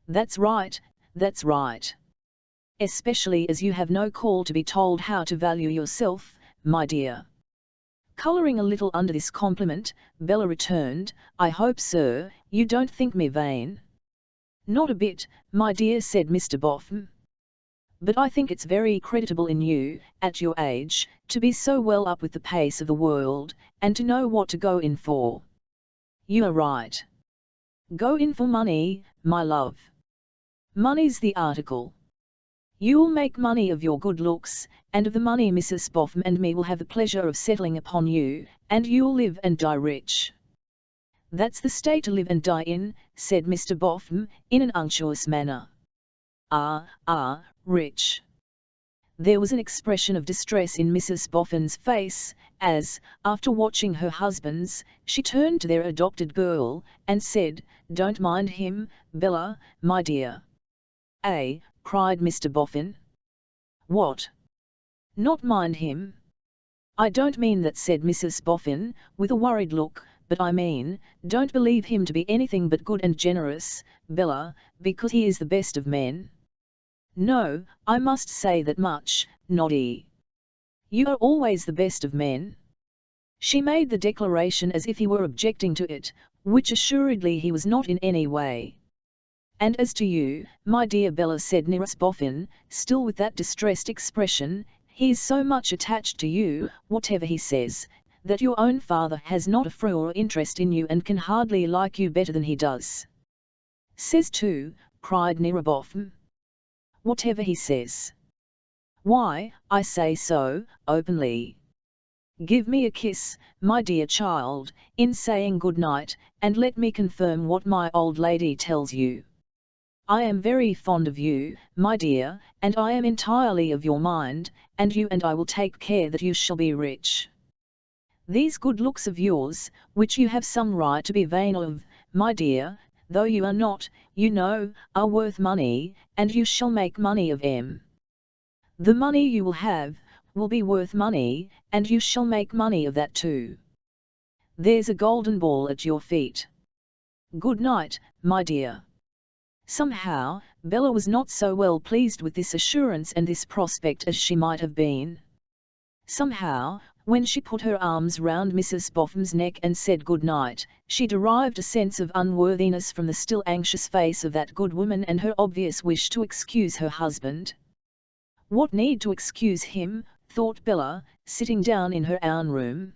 That's right, that's right. Especially as you have no call to be told how to value yourself, my dear. Colouring a little under this compliment, Bella returned, I hope, sir, you don't think me vain? Not a bit, my dear, said Mr. Boffin. But I think it's very creditable in you, at your age, to be so well up with the pace of the world, and to know what to go in for. You are right. Go in for money, my love. Money's the article. You'll make money of your good looks, and of the money Mrs. Boffin and me will have the pleasure of settling upon you, and you'll live and die rich. That's the state to live and die in, said Mr. Boffin, in an unctuous manner. Rich. There was an expression of distress in Mrs. Boffin's face, as, after watching her husband's, she turned to their adopted girl, and said, Don't mind him, Bella, my dear. Cried Mr. Boffin. What? Not mind him? I don't mean that, said Mrs. Boffin, with a worried look, but I mean, don't believe him to be anything but good and generous, Bella, because he is the best of men. No, I must say that much, Noddy. You are always the best of men. She made the declaration as if he were objecting to it, which assuredly he was not in any way. And as to you, my dear Bella, said Mrs. Boffin, still with that distressed expression, he is so much attached to you, whatever he says, that your own father has not a furrow interest in you and can hardly like you better than he does. Says too, cried Mrs. Boffin. Whatever he says. Why, I say so, openly. Give me a kiss, my dear child, in saying good night, and let me confirm what my old lady tells you. I am very fond of you, my dear, and I am entirely of your mind, and you and I will take care that you shall be rich. These good looks of yours, which you have some right to be vain of, my dear, though you are not, you know, are worth money, and you shall make money of 'em. The money you will have, will be worth money, and you shall make money of that too. There's a golden ball at your feet. Good night, my dear. Somehow, Bella was not so well pleased with this assurance and this prospect as she might have been. Somehow, when she put her arms round Mrs. Boffin's neck and said good night, she derived a sense of unworthiness from the still anxious face of that good woman and her obvious wish to excuse her husband. What need to excuse him, thought Bella, sitting down in her own room.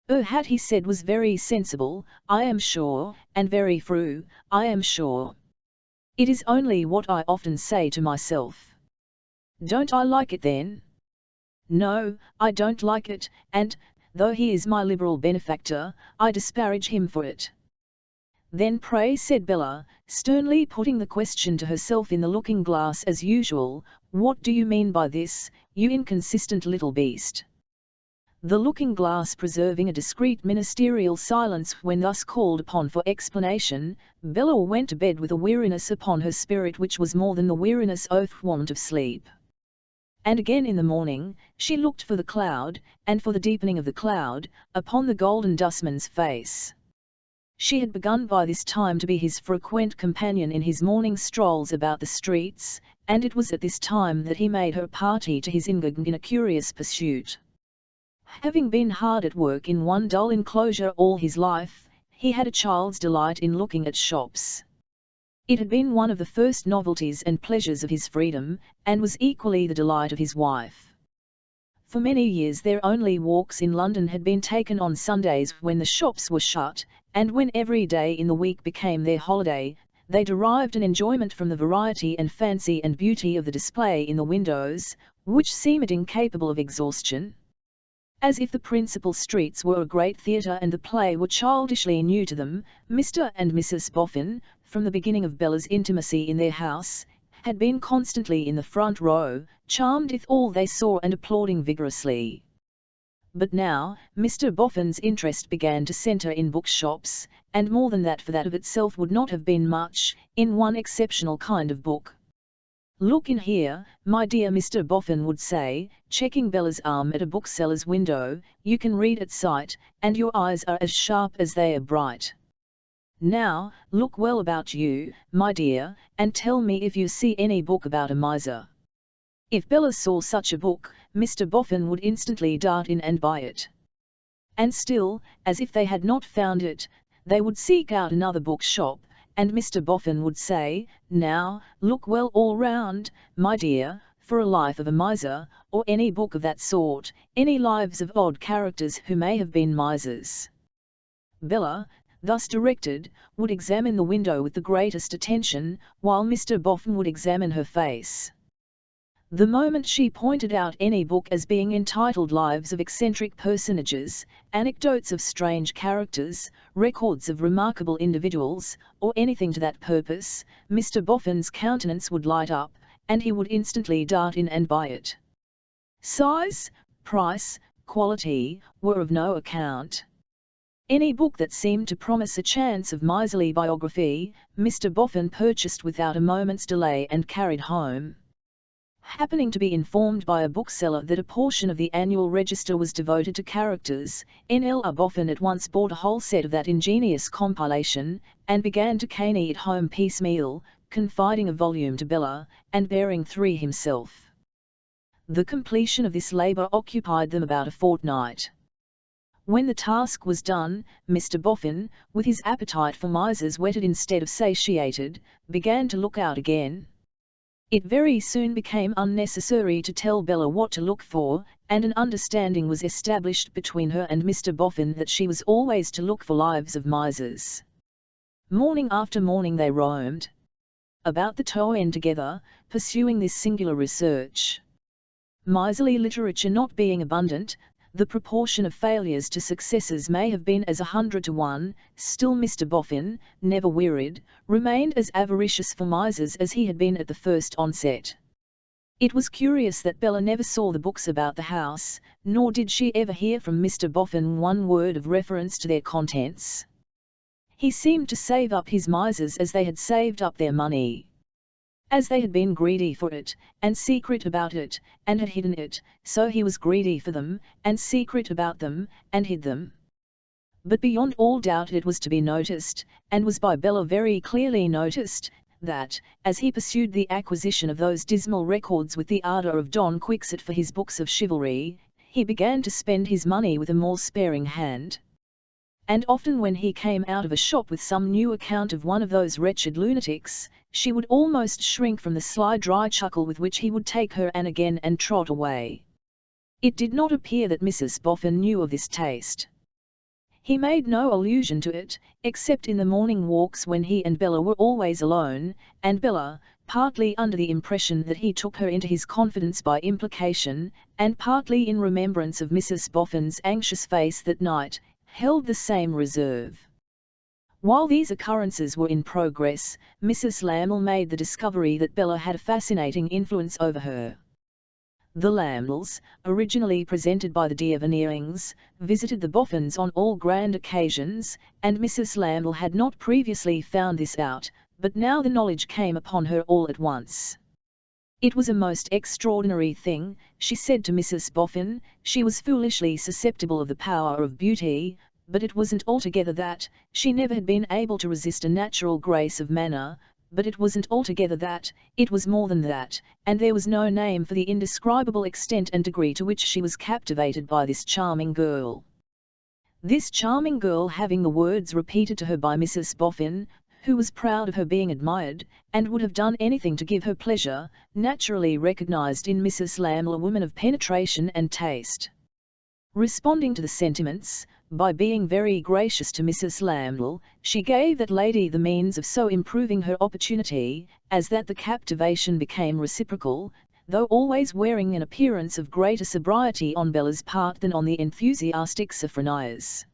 Hat he said was very sensible, I am sure, and very true, I am sure. It is only what I often say to myself. Don't I like it then? No, I don't like it, and, though he is my liberal benefactor, I disparage him for it. Then pray, said Bella, sternly putting the question to herself in the looking-glass as usual, what do you mean by this, you inconsistent little beast? The looking-glass preserving a discreet ministerial silence when thus called upon for explanation, Bella went to bed with a weariness upon her spirit which was more than the weariness of want of sleep. And again in the morning, she looked for the cloud, and for the deepening of the cloud, upon the golden dustman's face. She had begun by this time to be his frequent companion in his morning strolls about the streets, and it was at this time that he made her party to his in a curious pursuit. Having been hard at work in one dull enclosure all his life, he had a child's delight in looking at shops. It had been one of the first novelties and pleasures of his freedom, and was equally the delight of his wife. For many years their only walks in London had been taken on Sundays when the shops were shut, and when every day in the week became their holiday, they derived an enjoyment from the variety and fancy and beauty of the display in the windows, which seemed incapable of exhaustion. As if the principal streets were a great theatre and the play were childishly new to them, Mr. and Mrs. Boffin, from the beginning of Bella's intimacy in their house, had been constantly in the front row, charmed with all they saw and applauding vigorously. But now, Mr. Boffin's interest began to centre in bookshops, and more than that, for that of itself would not have been much, in one exceptional kind of book. "Look in here, my dear," Mr. Boffin would say, checking Bella's arm at a bookseller's window, "you can read at sight, and your eyes are as sharp as they are bright. Now, look well about you, my dear, and tell me if you see any book about a miser." If Bella saw such a book, Mr. Boffin would instantly dart in and buy it. And still, as if they had not found it, they would seek out another bookshop, and Mr. Boffin would say, "Now, look well all round, my dear, for a Life of a Miser, or any book of that sort, any lives of odd characters who may have been misers." Bella, thus directed, would examine the window with the greatest attention, while Mr. Boffin would examine her face. The moment she pointed out any book as being entitled Lives of Eccentric Personages, Anecdotes of Strange Characters, Records of Remarkable Individuals, or anything to that purpose, Mr. Boffin's countenance would light up, and he would instantly dart in and buy it. Size, price, quality, were of no account. Any book that seemed to promise a chance of miserly biography, Mr. Boffin purchased without a moment's delay and carried home. Happening to be informed by a bookseller that a portion of the annual register was devoted to characters, N.L.R. Boffin at once bought a whole set of that ingenious compilation, and began to caney it home piecemeal, confiding a volume to Bella, and bearing 3 himself. The completion of this labour occupied them about a fortnight. When the task was done, Mr. Boffin, with his appetite for misers whetted instead of satiated, began to look out again. It very soon became unnecessary to tell Bella what to look for, and an understanding was established between her and Mr. Boffin that she was always to look for Lives of Misers. Morning after morning they roamed about the Tower End together, pursuing this singular research. Miserly literature not being abundant, the proportion of failures to successes may have been as 100 to 1, still Mr. Boffin, never wearied, remained as avaricious for misers as he had been at the first onset. It was curious that Bella never saw the books about the house, nor did she ever hear from Mr. Boffin one word of reference to their contents. He seemed to save up his misers as they had saved up their money. As they had been greedy for it, and secret about it, and had hidden it, so he was greedy for them, and secret about them, and hid them. But beyond all doubt it was to be noticed, and was by Bella very clearly noticed, that, as he pursued the acquisition of those dismal records with the ardour of Don Quixote for his books of chivalry, he began to spend his money with a more sparing hand. And often when he came out of a shop with some new account of one of those wretched lunatics, she would almost shrink from the sly dry chuckle with which he would take her and again and trot away. It did not appear that Mrs. Boffin knew of this taste. He made no allusion to it, except in the morning walks when he and Bella were always alone, and Bella, partly under the impression that he took her into his confidence by implication, and partly in remembrance of Mrs. Boffin's anxious face that night, held the same reserve. While these occurrences were in progress, Mrs. Lamell made the discovery that Bella had a fascinating influence over her. The Lamells, originally presented by the de Veneerings, visited the Boffins on all grand occasions, and Mrs. Lamell had not previously found this out, but now the knowledge came upon her all at once. It was a most extraordinary thing, she said to Mrs. Boffin. She was foolishly susceptible of the power of beauty, but it wasn't altogether that. She never had been able to resist a natural grace of manner, but it wasn't altogether that. It was more than that, and there was no name for the indescribable extent and degree to which she was captivated by this charming girl. This charming girl, having the words repeated to her by Mrs. Boffin, who was proud of her being admired, and would have done anything to give her pleasure, naturally recognized in Mrs. Laml a woman of penetration and taste. Responding to the sentiments, by being very gracious to Mrs. Laml, she gave that lady the means of so improving her opportunity, as that the captivation became reciprocal, though always wearing an appearance of greater sobriety on Bella's part than on the enthusiastic Sophronia's.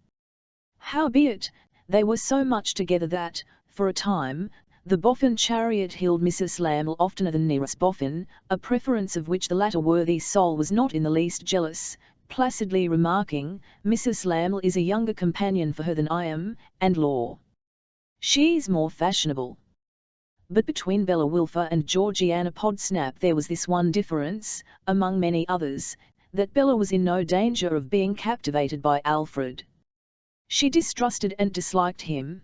Howbeit, they were so much together that, for a time, the Boffin chariot held Mrs. Laml oftener than Miss Boffin, a preference of which the latter worthy soul was not in the least jealous, placidly remarking, "Mrs. Laml is a younger companion for her than I am, and law, she's more fashionable." But between Bella Wilfer and Georgiana Podsnap there was this one difference, among many others, that Bella was in no danger of being captivated by Alfred. She distrusted and disliked him.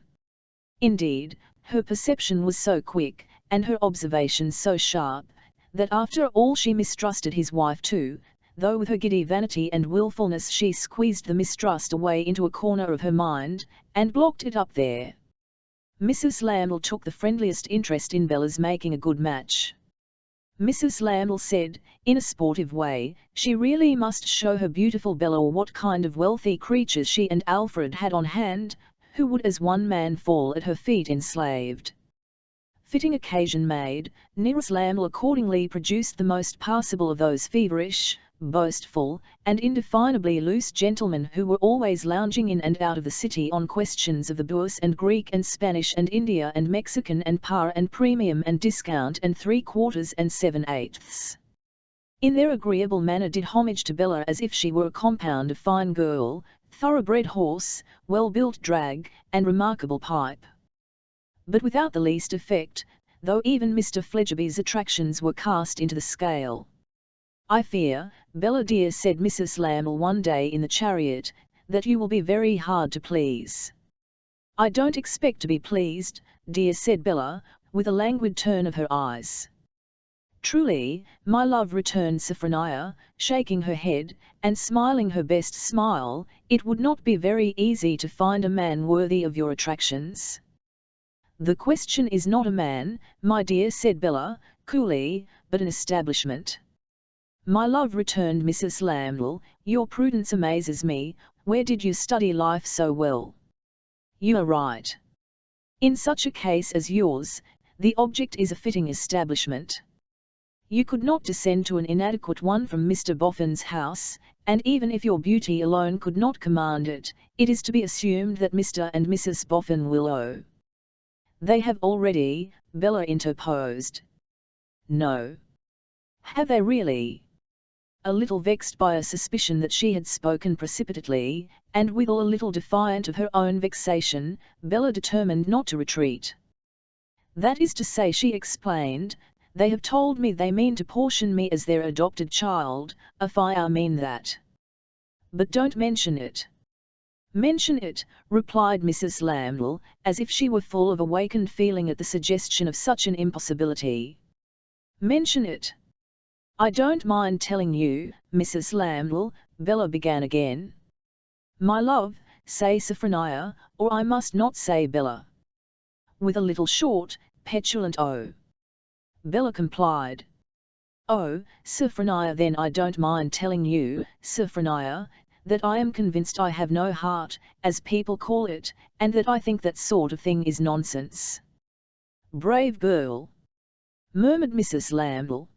Indeed, her perception was so quick, and her observations so sharp, that after all she mistrusted his wife too, though with her giddy vanity and wilfulness she squeezed the mistrust away into a corner of her mind, and blocked it up there. Mrs. Laml took the friendliest interest in Bella's making a good match. Mrs. Laml said, in a sportive way, she really must show her beautiful Bella what kind of wealthy creatures she and Alfred had on hand, who would as one man fall at her feet enslaved. Fitting occasion made, Mrs. Laml accordingly produced the most passable of those feverish, boastful, and indefinably loose gentlemen who were always lounging in and out of the city on questions of the Bourse and Greek and Spanish and India and Mexican and par and premium and discount and 3/4 and 7/8. In their agreeable manner did homage to Bella as if she were a compound of fine girl, thoroughbred horse, well-built drag, and remarkable pipe. But without the least effect, though even Mr. Fledgeby's attractions were cast into the scale. "I fear, Bella dear," said Mrs. Laml one day in the chariot, "that you will be very hard to please." "I don't expect to be pleased, dear," said Bella, with a languid turn of her eyes. "Truly, my love," returned Sophronia, shaking her head, and smiling her best smile, "it would not be very easy to find a man worthy of your attractions." "The question is not a man, my dear," said Bella, coolly, "but an establishment." "My love," returned Mrs. Laml, "your prudence amazes me. Where did you study life so well?" "You are right. In such a case as yours, the object is a fitting establishment. You could not descend to an inadequate one from Mr. Boffin's house, and even if your beauty alone could not command it, it is to be assumed that Mr. and Mrs. Boffin will owe." "They have already," Bella interposed. "No. Have they really?" A little vexed by a suspicion that she had spoken precipitately, and withal a little defiant of her own vexation, Bella determined not to retreat. "That is to say," she explained, "they have told me they mean to portion me as their adopted child, if I mean that. But don't mention it." "Mention it," replied Mrs. Laml, as if she were full of awakened feeling at the suggestion of such an impossibility. "Mention it." "I don't mind telling you, Mrs. Laml," Bella began again. "My love, say Sophronia, or I must not say Bella." With a little short, petulant "oh." Bella complied. "Oh, Sophronia, then I don't mind telling you, Sophronia, that I am convinced I have no heart, as people call it, and that I think that sort of thing is nonsense." "Brave girl!" murmured Mrs. Laml.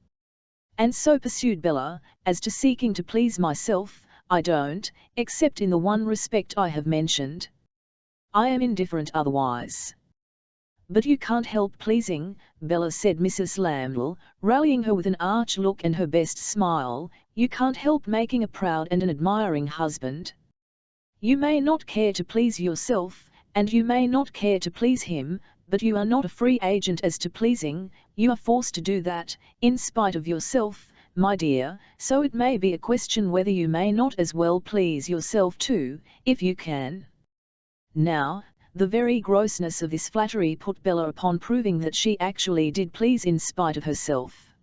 "And so," pursued Bella, "as to seeking to please myself, I don't, except in the one respect I have mentioned. I am indifferent otherwise." "But you can't help pleasing, Bella," said Mrs. Laml, rallying her with an arch look and her best smile, "you can't help making a proud and an admiring husband. You may not care to please yourself, and you may not care to please him, but you are not a free agent as to pleasing, you are forced to do that, in spite of yourself, my dear, so it may be a question whether you may not as well please yourself too, if you can. Now, the very grossness of this flattery put Bella upon proving that she actually did please in spite of herself.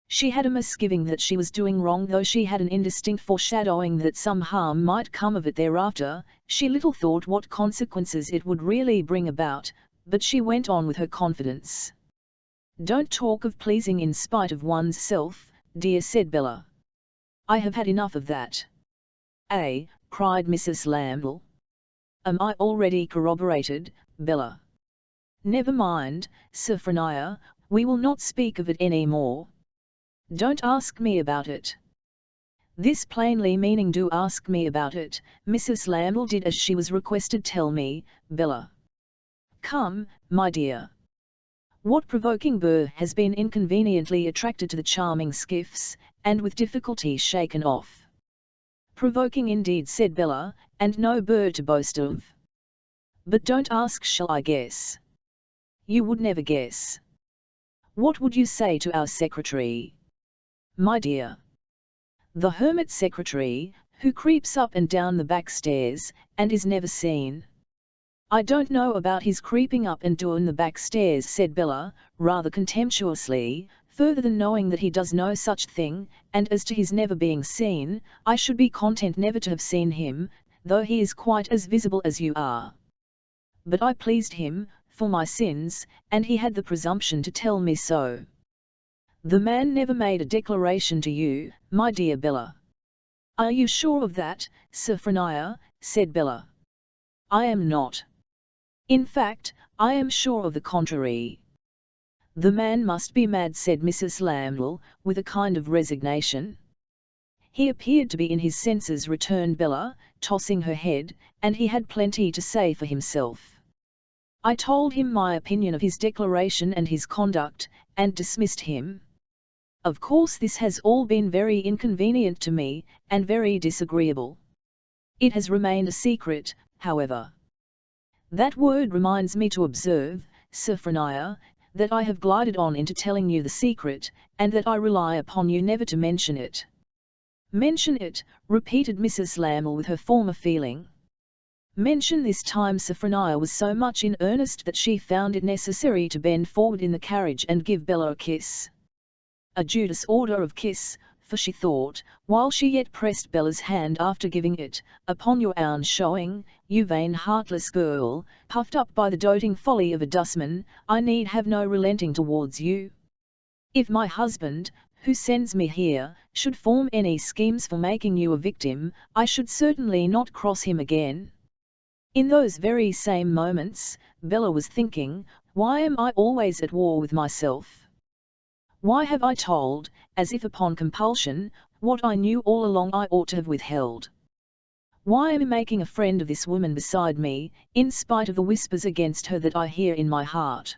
She had a misgiving that she was doing wrong, though she had an indistinct foreshadowing that some harm might come of it thereafter. She little thought what consequences it would really bring about, but she went on with her confidence. "Don't talk of pleasing in spite of one's self, dear," said Bella. "I have had enough of that." "Eh?" cried Mrs. Lambole. "Am I already corroborated, Bella?" "Never mind, Sophronia, we will not speak of it any more. Don't ask me about it." This plainly meaning "do ask me about it." Mrs. Lambole did as she was requested. "Tell me, Bella. Come, my dear. What provoking burr has been inconveniently attracted to the charming skiffs, and with difficulty shaken off?" "Provoking indeed," said Bella, "and no burr to boast of. But don't ask, shall I guess?" "You would never guess." "What would you say to our secretary?" "My dear?" "The hermit secretary, who creeps up and down the back stairs, and is never seen." "I don't know about his creeping up and down the back stairs," said Bella, rather contemptuously, "further than knowing that he does no such thing, and as to his never being seen, I should be content never to have seen him, though he is quite as visible as you are. But I pleased him, for my sins, and he had the presumption to tell me so." "The man never made a declaration to you, my dear Bella." "Are you sure of that, Sophronia?" said Bella. "I am not. In fact, I am sure of the contrary." "The man must be mad," said Mrs. Lambole, with a kind of resignation. "He appeared to be in his senses," returned Bella, tossing her head, "and he had plenty to say for himself. I told him my opinion of his declaration and his conduct, and dismissed him. Of course this has all been very inconvenient to me, and very disagreeable. It has remained a secret, however. That word reminds me to observe, Sophronia, that I have glided on into telling you the secret, and that I rely upon you never to mention it." "Mention it," repeated Mrs. Lambole with her former feeling. "Mention this time." Sophronia was so much in earnest that she found it necessary to bend forward in the carriage and give Bella a kiss. A Judas order of kiss, for she thought, while she yet pressed Bella's hand after giving it, "upon your own showing, you vain heartless girl, puffed up by the doting folly of a dustman, I need have no relenting towards you. If my husband, who sends me here, should form any schemes for making you a victim, I should certainly not cross him again." In those very same moments, Bella was thinking, "Why am I always at war with myself? Why have I told, as if upon compulsion, what I knew all along I ought to have withheld? Why am I making a friend of this woman beside me, in spite of the whispers against her that I hear in my heart?"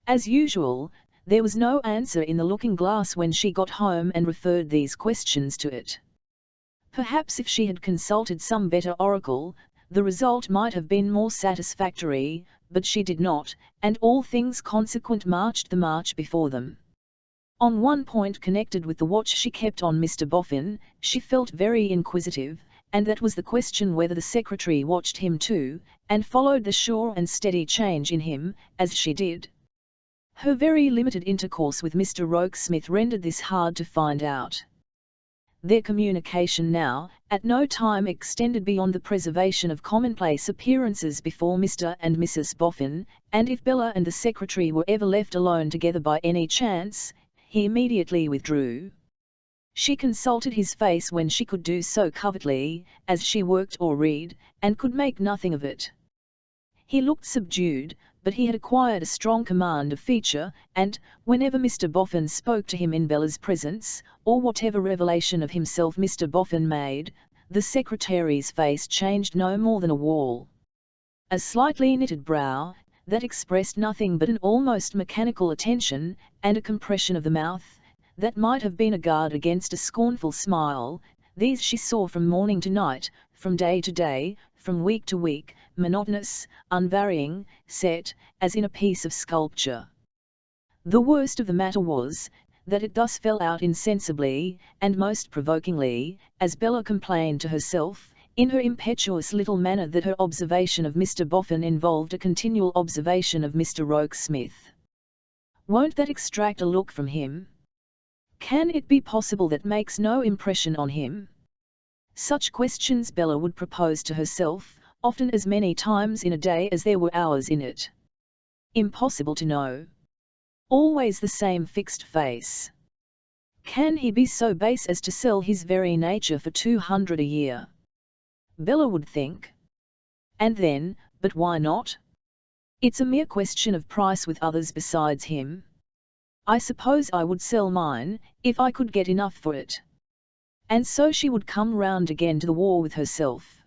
As usual, there was no answer in the looking-glass when she got home and referred these questions to it. Perhaps if she had consulted some better oracle, the result might have been more satisfactory, but she did not, and all things consequent marched the march before them. On one point connected with the watch she kept on Mr. Boffin, she felt very inquisitive, and that was the question whether the secretary watched him too, and followed the sure and steady change in him, as she did. Her very limited intercourse with Mr. Rokesmith rendered this hard to find out. Their communication now, at no time extended beyond the preservation of commonplace appearances before Mr. and Mrs. Boffin, and if Bella and the secretary were ever left alone together by any chance, he immediately withdrew. She consulted his face when she could do so covertly, as she worked or read, and could make nothing of it. He looked subdued, but he had acquired a strong command of feature, and, whenever Mr. Boffin spoke to him in Bella's presence, or whatever revelation of himself Mr. Boffin made, the secretary's face changed no more than a wall. A slightly knitted brow, that expressed nothing but an almost mechanical attention, and a compression of the mouth, that might have been a guard against a scornful smile, these she saw from morning to night, from day to day, from week to week, monotonous, unvarying, set, as in a piece of sculpture. The worst of the matter was, that it thus fell out insensibly, and most provokingly, as Bella complained to herself, in her impetuous little manner, that her observation of Mr. Boffin involved a continual observation of Mr. Rokesmith. Won't that extract a look from him? Can it be possible that makes no impression on him? Such questions Bella would propose to herself, often as many times in a day as there were hours in it. Impossible to know. Always the same fixed face. Can he be so base as to sell his very nature for 200 a year? Bella would think. And then, but why not? It's a mere question of price with others besides him. I suppose I would sell mine, if I could get enough for it. And so she would come round again to the war with herself.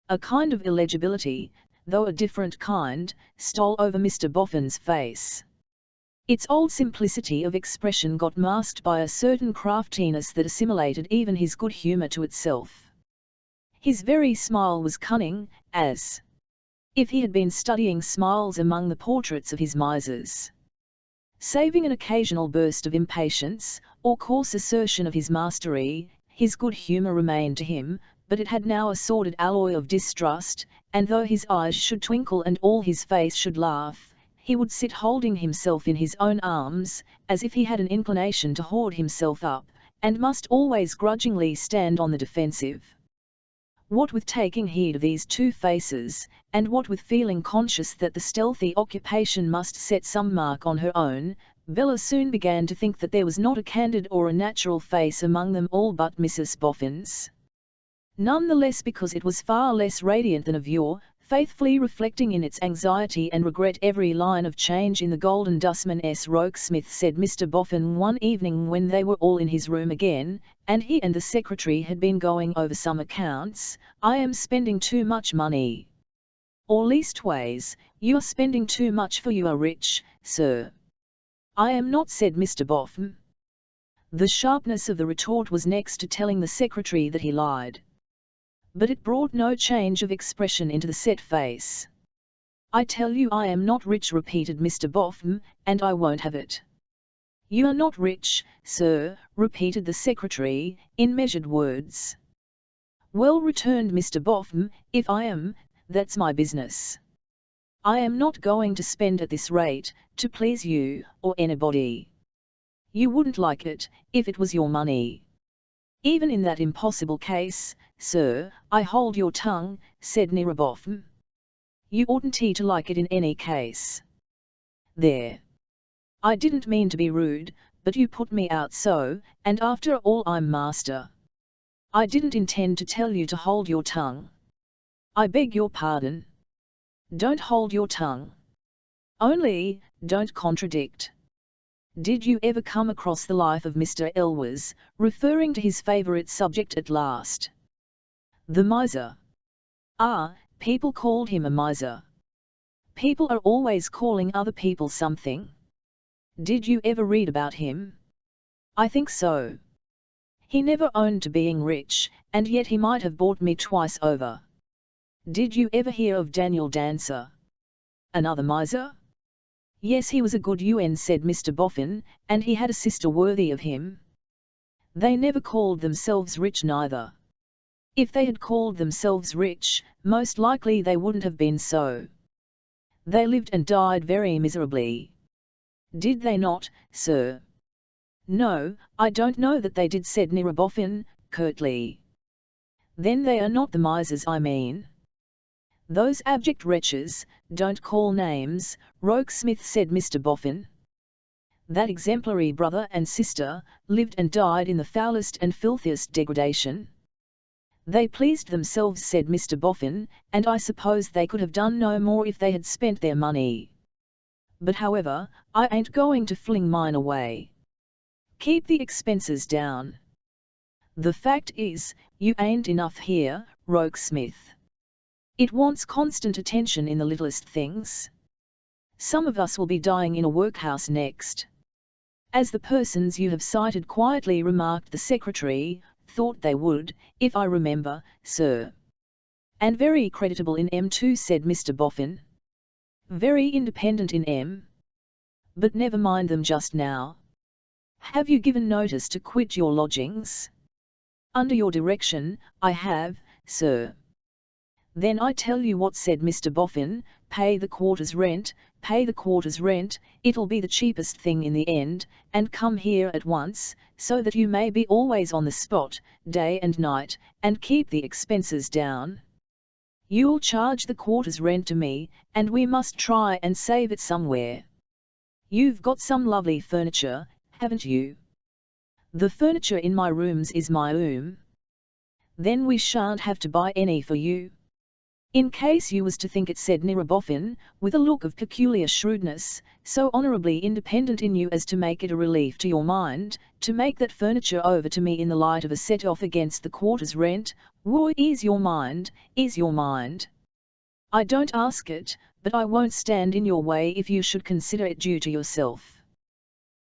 A kind of illegibility, though a different kind, stole over Mr. Boffin's face. Its old simplicity of expression got masked by a certain craftiness that assimilated even his good humour to itself. His very smile was cunning, as if he had been studying smiles among the portraits of his misers. Saving an occasional burst of impatience, or coarse assertion of his mastery, his good humour remained to him, but it had now a sordid alloy of distrust, and though his eyes should twinkle and all his face should laugh, he would sit holding himself in his own arms, as if he had an inclination to hoard himself up, and must always grudgingly stand on the defensive. What with taking heed of these two faces, and what with feeling conscious that the stealthy occupation must set some mark on her own, Bella soon began to think that there was not a candid or a natural face among them all but Mrs. Boffin's. None the less because it was far less radiant than of yore, faithfully reflecting in its anxiety and regret every line of change in the golden dustman. Rokesmith, said Mr. Boffin one evening when they were all in his room again, and he and the secretary had been going over some accounts, "I am spending too much money. Or leastways, you are spending too much, for you are rich, sir." "I am not," said Mr. Boffin. The sharpness of the retort was next to telling the secretary that he lied. But it brought no change of expression into the set face. "I tell you I am not rich," repeated Mr. Boffin, "and I won't have it." "You are not rich, sir," repeated the secretary, in measured words. "Well," returned Mr. Boffin, "if I am, that's my business. I am not going to spend at this rate, to please you, or anybody. You wouldn't like it, if it was your money." "Even in that impossible case, sir, I hold your tongue," said Mr. Boffin. "You oughtn't to like it in any case." "There. I didn't mean to be rude, but you put me out so, and after all I'm master. I didn't intend to tell you to hold your tongue." "I beg your pardon." "Don't hold your tongue. Only, don't contradict. Did you ever come across the life of Mr. Elwes," referring to his favourite subject at last. "The miser." "Ah, people called him a miser. People are always calling other people something. Did you ever read about him?" "I think so. He never owned to being rich, and yet he might have bought me twice over." "Did you ever hear of Daniel Dancer?" "Another miser?" "Yes, he was a good UN," said Mr. Boffin, "and he had a sister worthy of him. They never called themselves rich neither. If they had called themselves rich, most likely they wouldn't have been so. They lived and died very miserably." "Did they not, sir?" "No, I don't know that they did," said Mr. Boffin, curtly. "Then they are not the misers I mean." "Those abject wretches, don't call names, Rokesmith," said Mr. Boffin. "That exemplary brother and sister, lived and died in the foulest and filthiest degradation." "They pleased themselves," said Mr. Boffin, "and I suppose they could have done no more if they had spent their money. But however, I ain't going to fling mine away. Keep the expenses down. The fact is, you ain't enough here, Rokesmith. It wants constant attention in the littlest things. Some of us will be dying in a workhouse next." "As the persons you have cited quietly remarked," the secretary, "thought they would, if I remember, sir." And very creditable in M too, said Mr. Boffin. Very independent in M. But never mind them just now. Have you given notice to quit your lodgings? Under your direction, I have, sir. Then I tell you what, said Mr. Boffin, pay the quarter's rent, it'll be the cheapest thing in the end, and come here at once, so that you may be always on the spot, day and night, and keep the expenses down. You'll charge the quarter's rent to me, and we must try and save it somewhere. You've got some lovely furniture, haven't you? The furniture in my rooms is my own. Then we shan't have to buy any for you. In case you was to think it, said Nira Boffin, with a look of peculiar shrewdness, so honourably independent in you as to make it a relief to your mind, to make that furniture over to me in the light of a set-off against the quarter's rent, woe, ease your mind, ease your mind. I don't ask it, but I won't stand in your way if you should consider it due to yourself.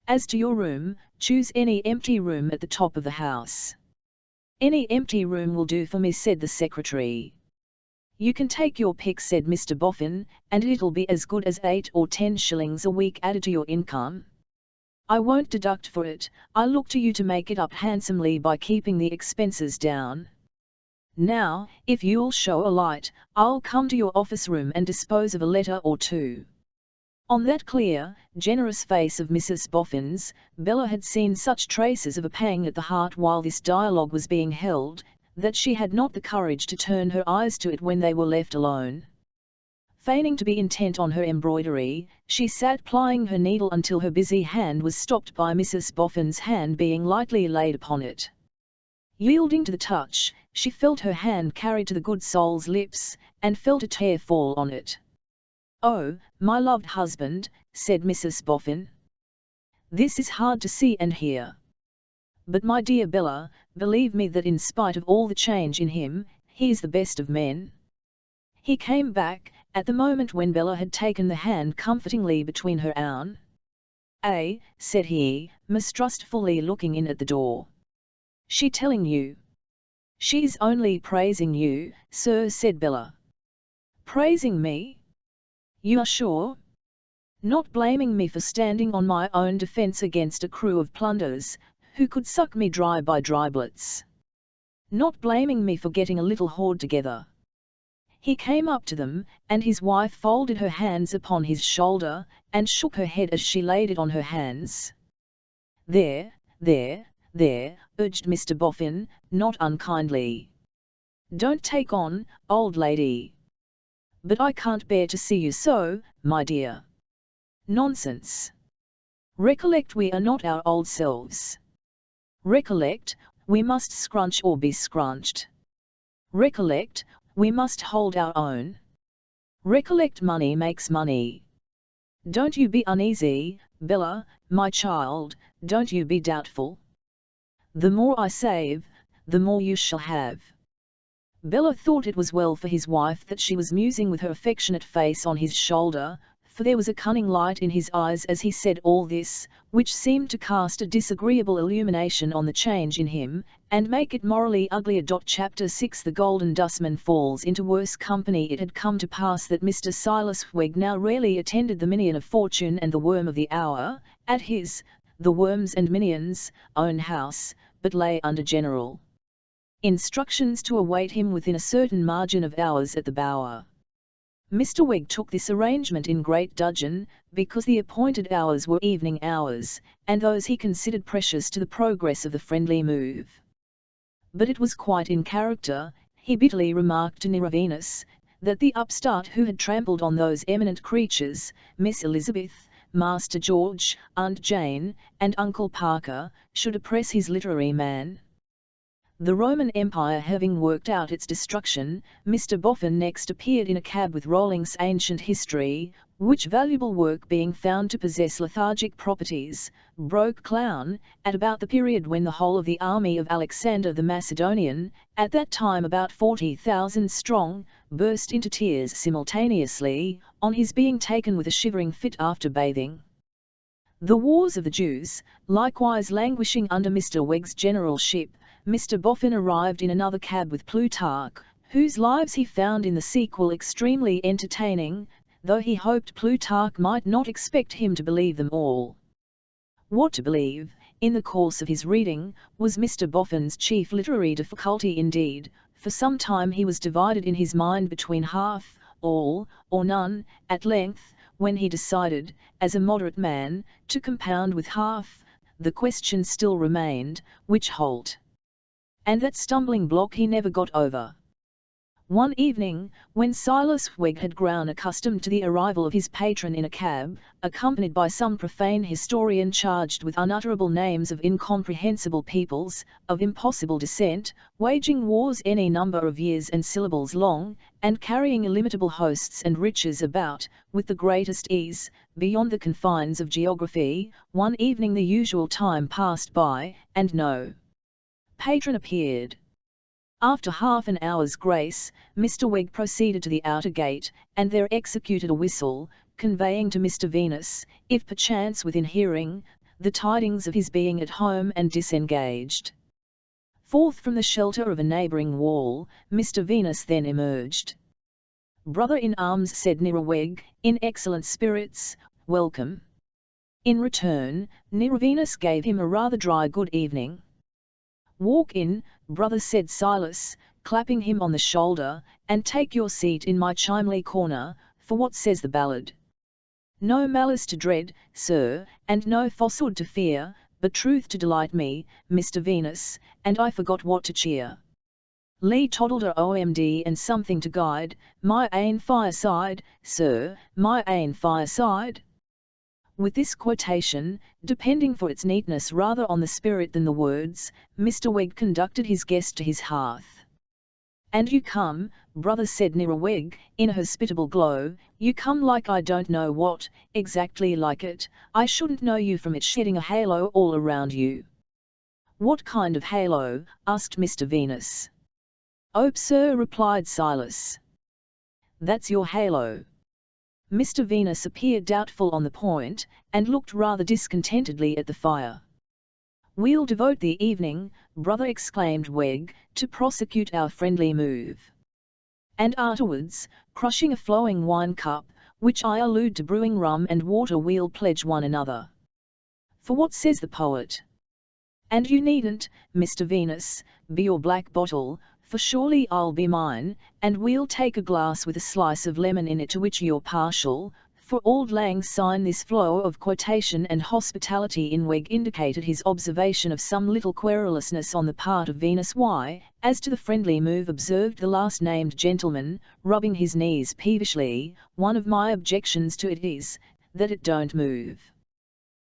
As to your room, choose any empty room at the top of the house. Any empty room will do for me, said the secretary. You can take your pick, said Mr. Boffin, and it'll be as good as 8 or 10 shillings a week added to your income. I won't deduct for it, I look to you to make it up handsomely by keeping the expenses down. Now, if you'll show a light, I'll come to your office room and dispose of a letter or two. On that clear, generous face of Mrs. Boffin's, Bella had seen such traces of a pang at the heart while this dialogue was being held, that she had not the courage to turn her eyes to it when they were left alone. Feigning to be intent on her embroidery, she sat plying her needle until her busy hand was stopped by Mrs. Boffin's hand being lightly laid upon it. Yielding to the touch, she felt her hand carried to the good soul's lips, and felt a tear fall on it. "Oh, my loved husband," said Mrs. Boffin. "This is hard to see and hear. But my dear Bella, believe me that in spite of all the change in him, he is the best of men." He came back, at the moment when Bella had taken the hand comfortingly between her own. "Eh," said he, mistrustfully looking in at the door. "She telling you?" "She's only praising you, sir," said Bella. "Praising me? You are sure? Not blaming me for standing on my own defence against a crew of plunderers, who could suck me dry by driblets? Not blaming me for getting a little hoard together?" He came up to them, and his wife folded her hands upon his shoulder, and shook her head as she laid it on her hands. There, urged Mr. Boffin, not unkindly. "Don't take on, old lady. But I can't bear to see you so, my dear." "Nonsense. Recollect we are not our old selves. Recollect, we must scrunch or be scrunched. Recollect, we must hold our own. Recollect money makes money. Don't you be uneasy, Bella, my child, don't you be doubtful. The more I save, the more you shall have." Bella thought it was well for his wife that she was musing with her affectionate face on his shoulder, for there was a cunning light in his eyes as he said all this, which seemed to cast a disagreeable illumination on the change in him, and make it morally uglier. Chapter 6 The Golden Dustman falls into worse company. It had come to pass that Mr. Silas Wegg now rarely attended the Minion of Fortune and the Worm of the Hour, at his, the Worm's and Minion's, own house, but lay under general instructions to await him within a certain margin of hours at the Bower. Mr. Wegg took this arrangement in great dudgeon, because the appointed hours were evening hours, and those he considered precious to the progress of the friendly move. But it was quite in character, he bitterly remarked to Niravenus, that the upstart who had trampled on those eminent creatures, Miss Elizabeth, Master George, Aunt Jane, and Uncle Parker, should oppress his literary man. The Roman Empire having worked out its destruction, Mr. Boffin next appeared in a cab with Rolling's Ancient History, which valuable work being found to possess lethargic properties, broke clown, at about the period when the whole of the army of Alexander the Macedonian, at that time about 40,000 strong, burst into tears simultaneously, on his being taken with a shivering fit after bathing. The wars of the Jews, likewise languishing under Mr. Wegg's generalship, Mr. Boffin arrived in another cab with Plutarch, whose lives he found in the sequel extremely entertaining, though he hoped Plutarch might not expect him to believe them all. What to believe, in the course of his reading, was Mr. Boffin's chief literary difficulty indeed. For some time he was divided in his mind between half, all, or none. At length, when he decided, as a moderate man, to compound with half, the question still remained, which halt? And that stumbling block he never got over. One evening, when Silas Wegg had grown accustomed to the arrival of his patron in a cab, accompanied by some profane historian charged with unutterable names of incomprehensible peoples, of impossible descent, waging wars any number of years and syllables long, and carrying illimitable hosts and riches about, with the greatest ease, beyond the confines of geography, one evening the usual time passed by, and no patron appeared. After half an hour's grace, Mr. Wegg proceeded to the outer gate, and there executed a whistle, conveying to Mr. Venus, if perchance within hearing, the tidings of his being at home and disengaged. Forth from the shelter of a neighbouring wall, Mr. Venus then emerged. "Brother-in-arms," said Neareweg, in excellent spirits, "welcome." In return, Nerevenus gave him a rather dry good evening. "Walk in, brother," said Silas, clapping him on the shoulder, "and take your seat in my chimely corner, for what says the ballad? No malice to dread, sir, and no falsehood to fear, but truth to delight me, Mr. Venus, and I forgot what to cheer. Lee toddled OMD and something to guide, my ain fireside, sir, my ain fireside." With this quotation, depending for its neatness rather on the spirit than the words, Mr. Wegg conducted his guest to his hearth. "And you come, brother," said Neareweg, in a hospitable glow, "you come like I don't know what, exactly like it. I shouldn't know you from it shedding a halo all around you." "What kind of halo?" asked Mr. Venus. "Oh, sir," replied Silas, "that's your halo." Mr. Venus appeared doubtful on the point, and looked rather discontentedly at the fire. "We'll devote the evening, brother," exclaimed Wegg, "to prosecute our friendly move. And afterwards, crushing a flowing wine cup, which I allude to brewing rum and water, we'll pledge one another. For what says the poet? And you needn't, Mr. Venus, be your black bottle, for surely I'll be mine, and we'll take a glass with a slice of lemon in it to which you're partial." For Auld Lang Syne this flow of quotation and hospitality in Wegg indicated his observation of some little querulousness on the part of Venus. "Why, as to the friendly move," observed the last-named gentleman, rubbing his knees peevishly, "one of my objections to it is, that it don't move."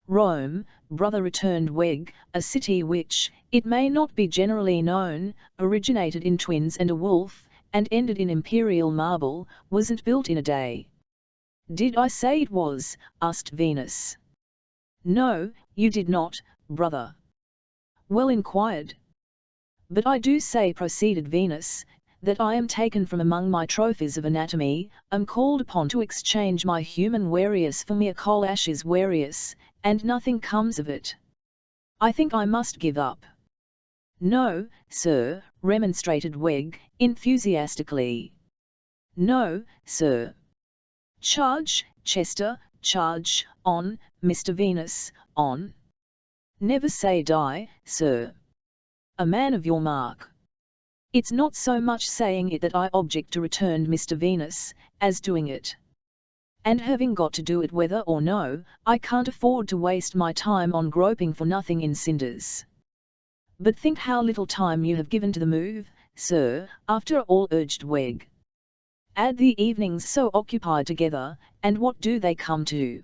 "Rome, brother," returned Wegg, "a city which, it may not be generally known, originated in twins and a wolf, and ended in imperial marble, wasn't built in a day." "Did I say it was?" asked Venus. "No, you did not, brother." "Well inquired." "But I do say," proceeded Venus, "that I am taken from among my trophies of anatomy, am called upon to exchange my human Warius for mere coal ashes Warius, and nothing comes of it. I think I must give up." "No, sir," remonstrated Wegg, enthusiastically. "No, sir. Charge, Chester, charge, on, Mr. Venus, on. Never say die, sir. A man of your mark." "It's not so much saying it that I object to," returned Mr. Venus, "as doing it. And having got to do it whether or no, I can't afford to waste my time on groping for nothing in cinders." "But think how little time you have given to the move, sir, after all," urged Wegg. "Add the evenings so occupied together, and what do they come to?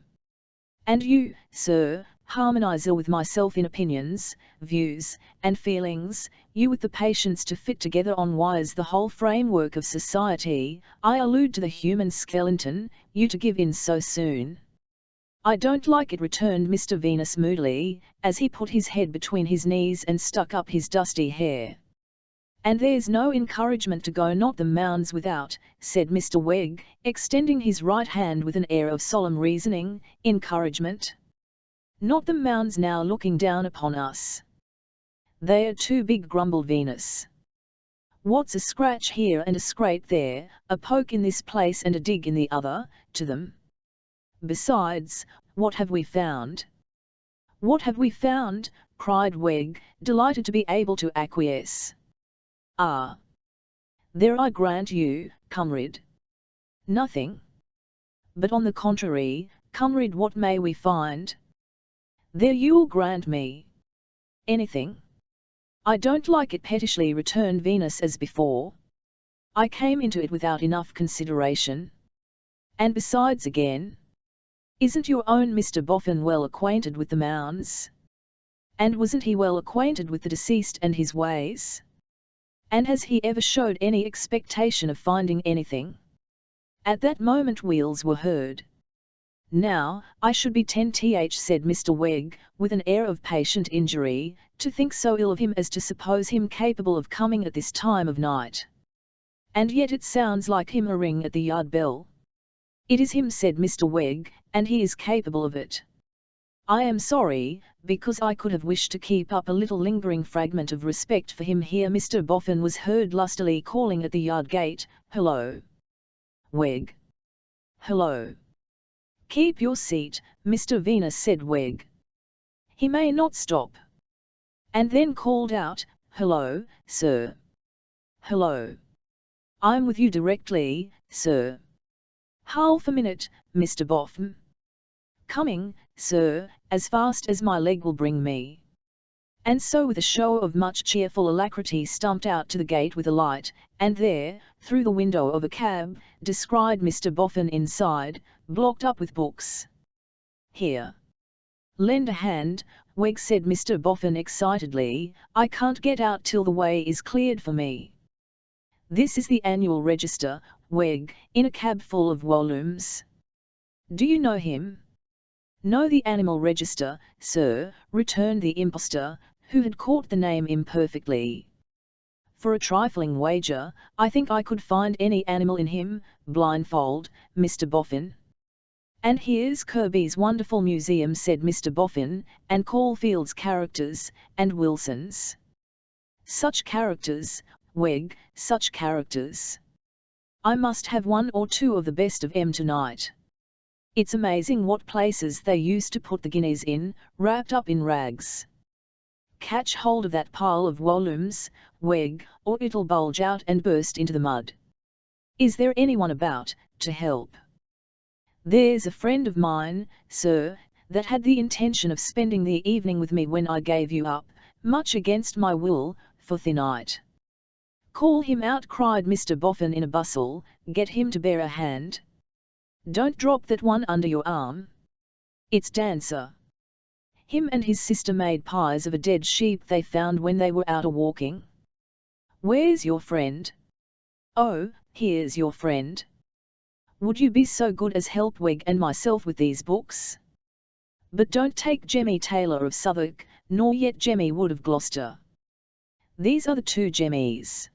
And you, sir, harmonizer with myself in opinions, views, and feelings, you with the patience to fit together on wires the whole framework of society, I allude to the human skeleton, you to give in so soon." "I don't like it," returned Mr. Venus moodily, as he put his head between his knees and stuck up his dusty hair. "And there's no encouragement to go not the mounds without," said Mr. Wegg, extending his right hand with an air of solemn reasoning. "Encouragement? Not the mounds now looking down upon us. They are too big," grumbled Venus. What's a scratch here and a scrape there, a poke in this place and a dig in the other, to them? Besides, what have we found? What have we found? Cried Weg, delighted to be able to acquiesce. Ah! There I grant you, comrade. Nothing. But on the contrary, comrade, what may we find? There you'll grant me. Anything. I don't like it, pettishly returned Venus as before. I came into it without enough consideration. And besides again, isn't your own Mr. Boffin well acquainted with the mounds? And wasn't he well acquainted with the deceased and his ways? And has he ever showed any expectation of finding anything? At that moment wheels were heard. Now, I should be 10th, said Mr. Weg, with an air of patient injury, to think so ill of him as to suppose him capable of coming at this time of night. And yet it sounds like him a ring at the yard bell. It is him, said Mr. Weg, and he is capable of it. I am sorry, because I could have wished to keep up a little lingering fragment of respect for him. Here Mr. Boffin was heard lustily calling at the yard gate, "Hello, Weg! Hello! Keep your seat, Mr. Venus," said Weg. He may not stop. And then called out, "Hello, sir! Hello! I'm with you directly, sir. Half a minute, Mr. Boffin. Coming, sir, as fast as my leg will bring me." And so with a show of much cheerful alacrity stumped out to the gate with a light, and there, through the window of a cab, descried Mr. Boffin inside, blocked up with books. "Here. Lend a hand, Weg," said Mr. Boffin excitedly, "I can't get out till the way is cleared for me. This is the annual register, Weg, in a cab full of volumes. Do you know him?" "Know the animal register, sir," returned the impostor, who had caught the name imperfectly. "For a trifling wager, I think I could find any animal in him, blindfold, Mr. Boffin." "And here's Kirby's wonderful museum," said Mr. Boffin, "and Caulfield's characters, and Wilson's. Such characters, Weg, such characters. I must have one or two of the best of 'em tonight. It's amazing what places they used to put the guineas in, wrapped up in rags. Catch hold of that pile of volumes, Weg, or it'll bulge out and burst into the mud. Is there anyone about, to help?" "There's a friend of mine, sir, that had the intention of spending the evening with me when I gave you up, much against my will, for tonight." "Call him out," cried Mr. Boffin in a bustle, "get him to bear a hand. Don't drop that one under your arm. It's Dancer. Him and his sister made pies of a dead sheep they found when they were out a-walking." "Where's your friend?" "Oh, here's your friend. Would you be so good as help Weg and myself with these books? But don't take Jemmy Taylor of Southwark, nor yet Jemmy Wood of Gloucester. These are the two Jemmies.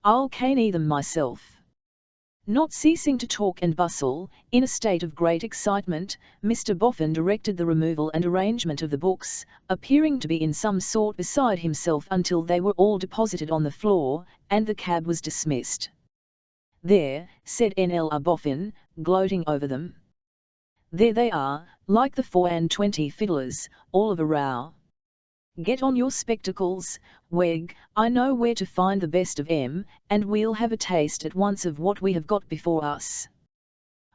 I'll caney them myself." Not ceasing to talk and bustle, in a state of great excitement, Mr. Boffin directed the removal and arrangement of the books, appearing to be in some sort beside himself until they were all deposited on the floor, and the cab was dismissed. "There," said N.L.R. Boffin, gloating over them. "There they are, like the 4-and-20 fiddlers, all of a row. Get on your spectacles, Weg, I know where to find the best of 'em, and we'll have a taste at once of what we have got before us.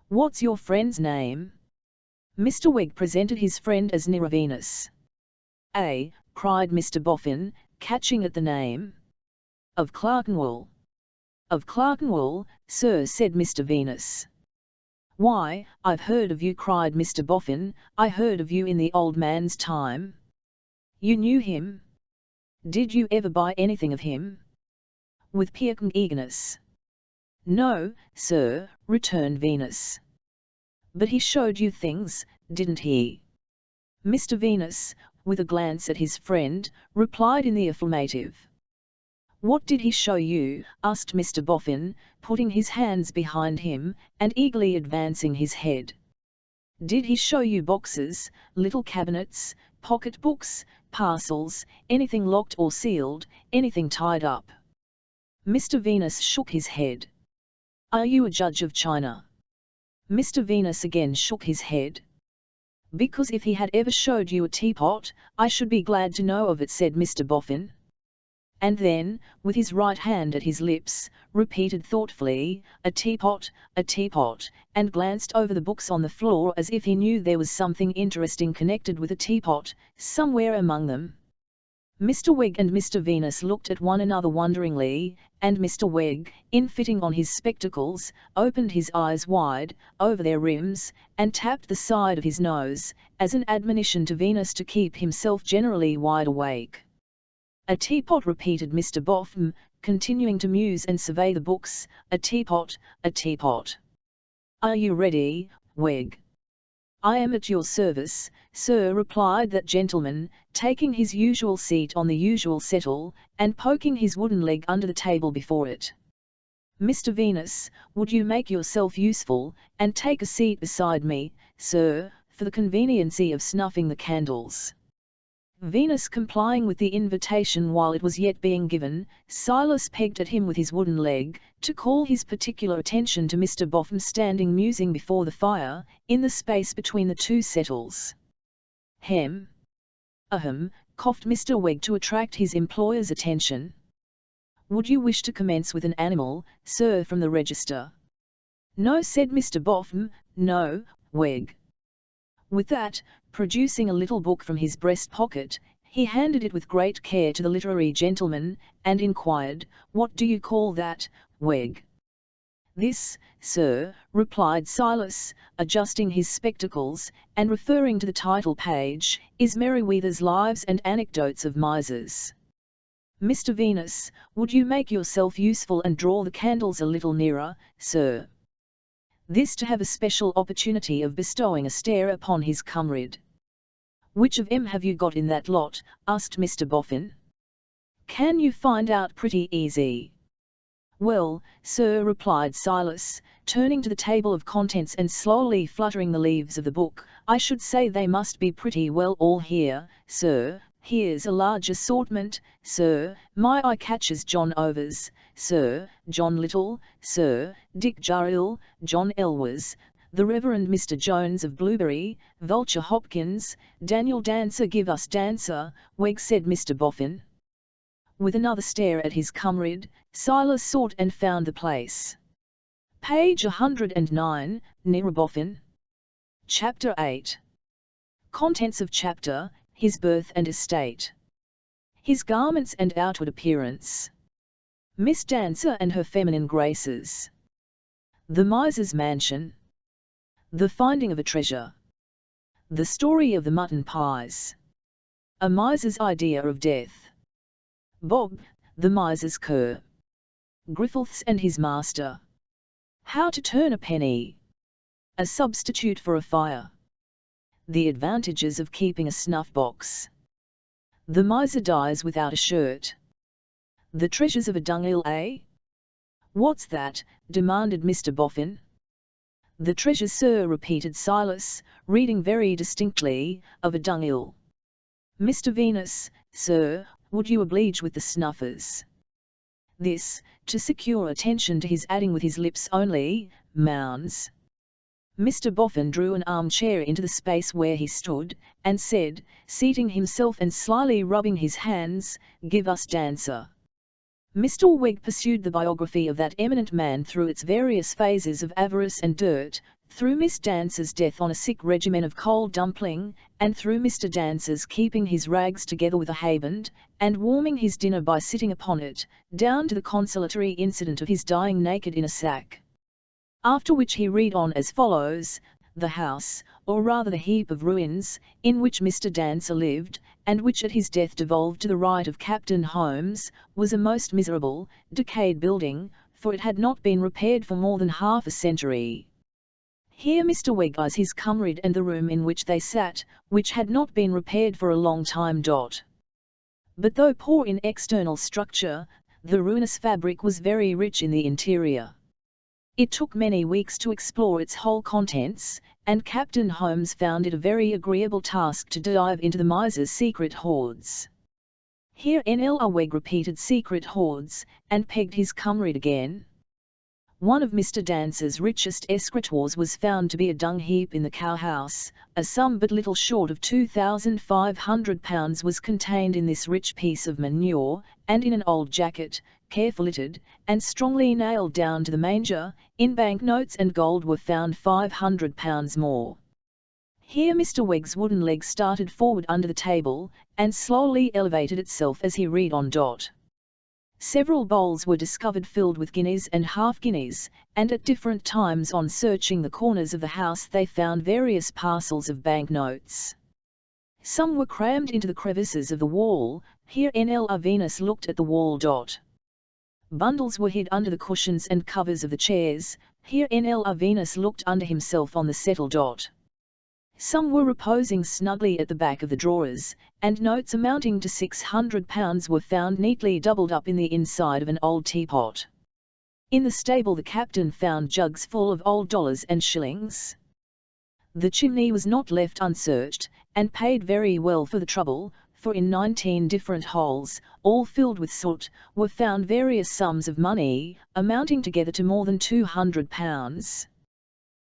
What's your friend's name?" Mr. Weg presented his friend as Venus. Cried Mr. Boffin, catching at the name. "Of Clerkenwell." "Of Clerkenwell, sir," said Mr. Venus. "Why, I've heard of you," cried Mr. Boffin, "I heard of you in the old man's time." "You knew him? Did you ever buy anything of him?" With piquant eagerness. "No, sir," returned Venus. "But he showed you things, didn't he?" Mr. Venus, with a glance at his friend, replied in the affirmative. "What did he show you?" asked Mr. Boffin, putting his hands behind him, and eagerly advancing his head. "Did he show you boxes, little cabinets, pocket books, parcels, anything locked or sealed, anything tied up?" Mr. Venus shook his head. Are you a judge of China? Mr. Venus again shook his head. Because if he had ever showed you a teapot, I should be glad to know of it, said Mr. Boffin. And then, with his right hand at his lips, repeated thoughtfully, a teapot, and glanced over the books on the floor as if he knew there was something interesting connected with a teapot, somewhere among them. Mr. Wegg and Mr. Venus looked at one another wonderingly, and Mr. Wegg, in fitting on his spectacles, opened his eyes wide, over their rims, and tapped the side of his nose, as an admonition to Venus to keep himself generally wide awake. A teapot, repeated Mr. Boffin, continuing to muse and survey the books, a teapot, a teapot. Are you ready, Wegg? I am at your service, sir, replied that gentleman, taking his usual seat on the usual settle, and poking his wooden leg under the table before it. Mr. Venus, would you make yourself useful, and take a seat beside me, sir, for the conveniency of snuffing the candles? Venus complying with the invitation while it was yet being given, Silas pegged at him with his wooden leg, to call his particular attention to Mr. Boffin standing musing before the fire, in the space between the two settles. Hem! Ahem! Coughed Mr. Wegg to attract his employer's attention. Would you wish to commence with an animal, sir, from the register? No, said Mr. Boffin, no, Wegg. With that, producing a little book from his breast pocket, he handed it with great care to the literary gentleman, and inquired, What do you call that, Wegg? This, sir, replied Silas, adjusting his spectacles, and referring to the title page, is Merryweather's Lives and Anecdotes of Misers. Mr. Venus, would you make yourself useful and draw the candles a little nearer, sir? This to have a special opportunity of bestowing a stare upon his comrade. Which of 'em have you got in that lot? Asked Mr. Boffin. Can you find out pretty easy? Well, sir, replied Silas, turning to the table of contents and slowly fluttering the leaves of the book, I should say they must be pretty well all here, sir. Here's a large assortment, sir, my eye catches John Overs, sir, John Little, sir, Dick Jarrill, John Elwes, the Reverend Mr. Jones of Blueberry, Vulture Hopkins, Daniel Dancer. Give us Dancer, Wegg, said Mr. Boffin. With another stare at his comrade, Silas sought and found the place. Page 109, near Boffin. Chapter 8. Contents of chapter, His birth and estate. His garments and outward appearance. Miss Dancer and her feminine graces. The miser's mansion. The finding of a treasure. The story of the mutton pies. A miser's idea of death. Bob, the miser's cur. Griffiths and his master. How to turn a penny. A substitute for a fire. The advantages of keeping a snuff box. The miser dies without a shirt. The treasures of a dunghill, eh? What's that? Demanded Mr. Boffin. The treasures, sir, repeated Silas, reading very distinctly, of a dunghill. Mr. Venus, sir, would you oblige with the snuffers? This, to secure attention to his adding with his lips only, mounds. Mr. Boffin drew an armchair into the space where he stood, and said, seating himself and slyly rubbing his hands, Give us Dancer. Mr. Wegg pursued the biography of that eminent man through its various phases of avarice and dirt, through Miss Dancer's death on a sick regimen of cold dumpling, and through Mr. Dancer's keeping his rags together with a hayband, and warming his dinner by sitting upon it, down to the consolatory incident of his dying naked in a sack. After which he read on as follows, the house, or rather the heap of ruins, in which Mr. Dancer lived, and which at his death devolved to the right of Captain Holmes, was a most miserable, decayed building, for it had not been repaired for more than half a century. Here Mr. Wegg eyes his comrade and the room in which they sat, which had not been repaired for a long time. But though poor in external structure, the ruinous fabric was very rich in the interior. It took many weeks to explore its whole contents, and Captain Holmes found it a very agreeable task to dive into the miser's secret hoards. Here Nlaweg repeated secret hoards, and pegged his comrade again. One of Mr. Dancer's richest escritoires was found to be a dung heap in the cowhouse. A sum but little short of £2,500 was contained in this rich piece of manure, and in an old jacket, carefully and strongly nailed down to the manger, in banknotes and gold were found £500 more. Here Mr. Wegg's wooden leg started forward under the table, and slowly elevated itself as he read on. Several bowls were discovered filled with guineas and half-guineas, and at different times on searching the corners of the house they found various parcels of banknotes. Some were crammed into the crevices of the wall. Here Nl Venus looked at the wall. Bundles were hid under the cushions and covers of the chairs. Here Nl Venus looked under himself on the settle. Some were reposing snugly at the back of the drawers, and notes amounting to £600 were found neatly doubled up in the inside of an old teapot. In the stable the captain found jugs full of old dollars and shillings. The chimney was not left unsearched, and paid very well for the trouble, for in 19 different holes, all filled with soot, were found various sums of money, amounting together to more than £200.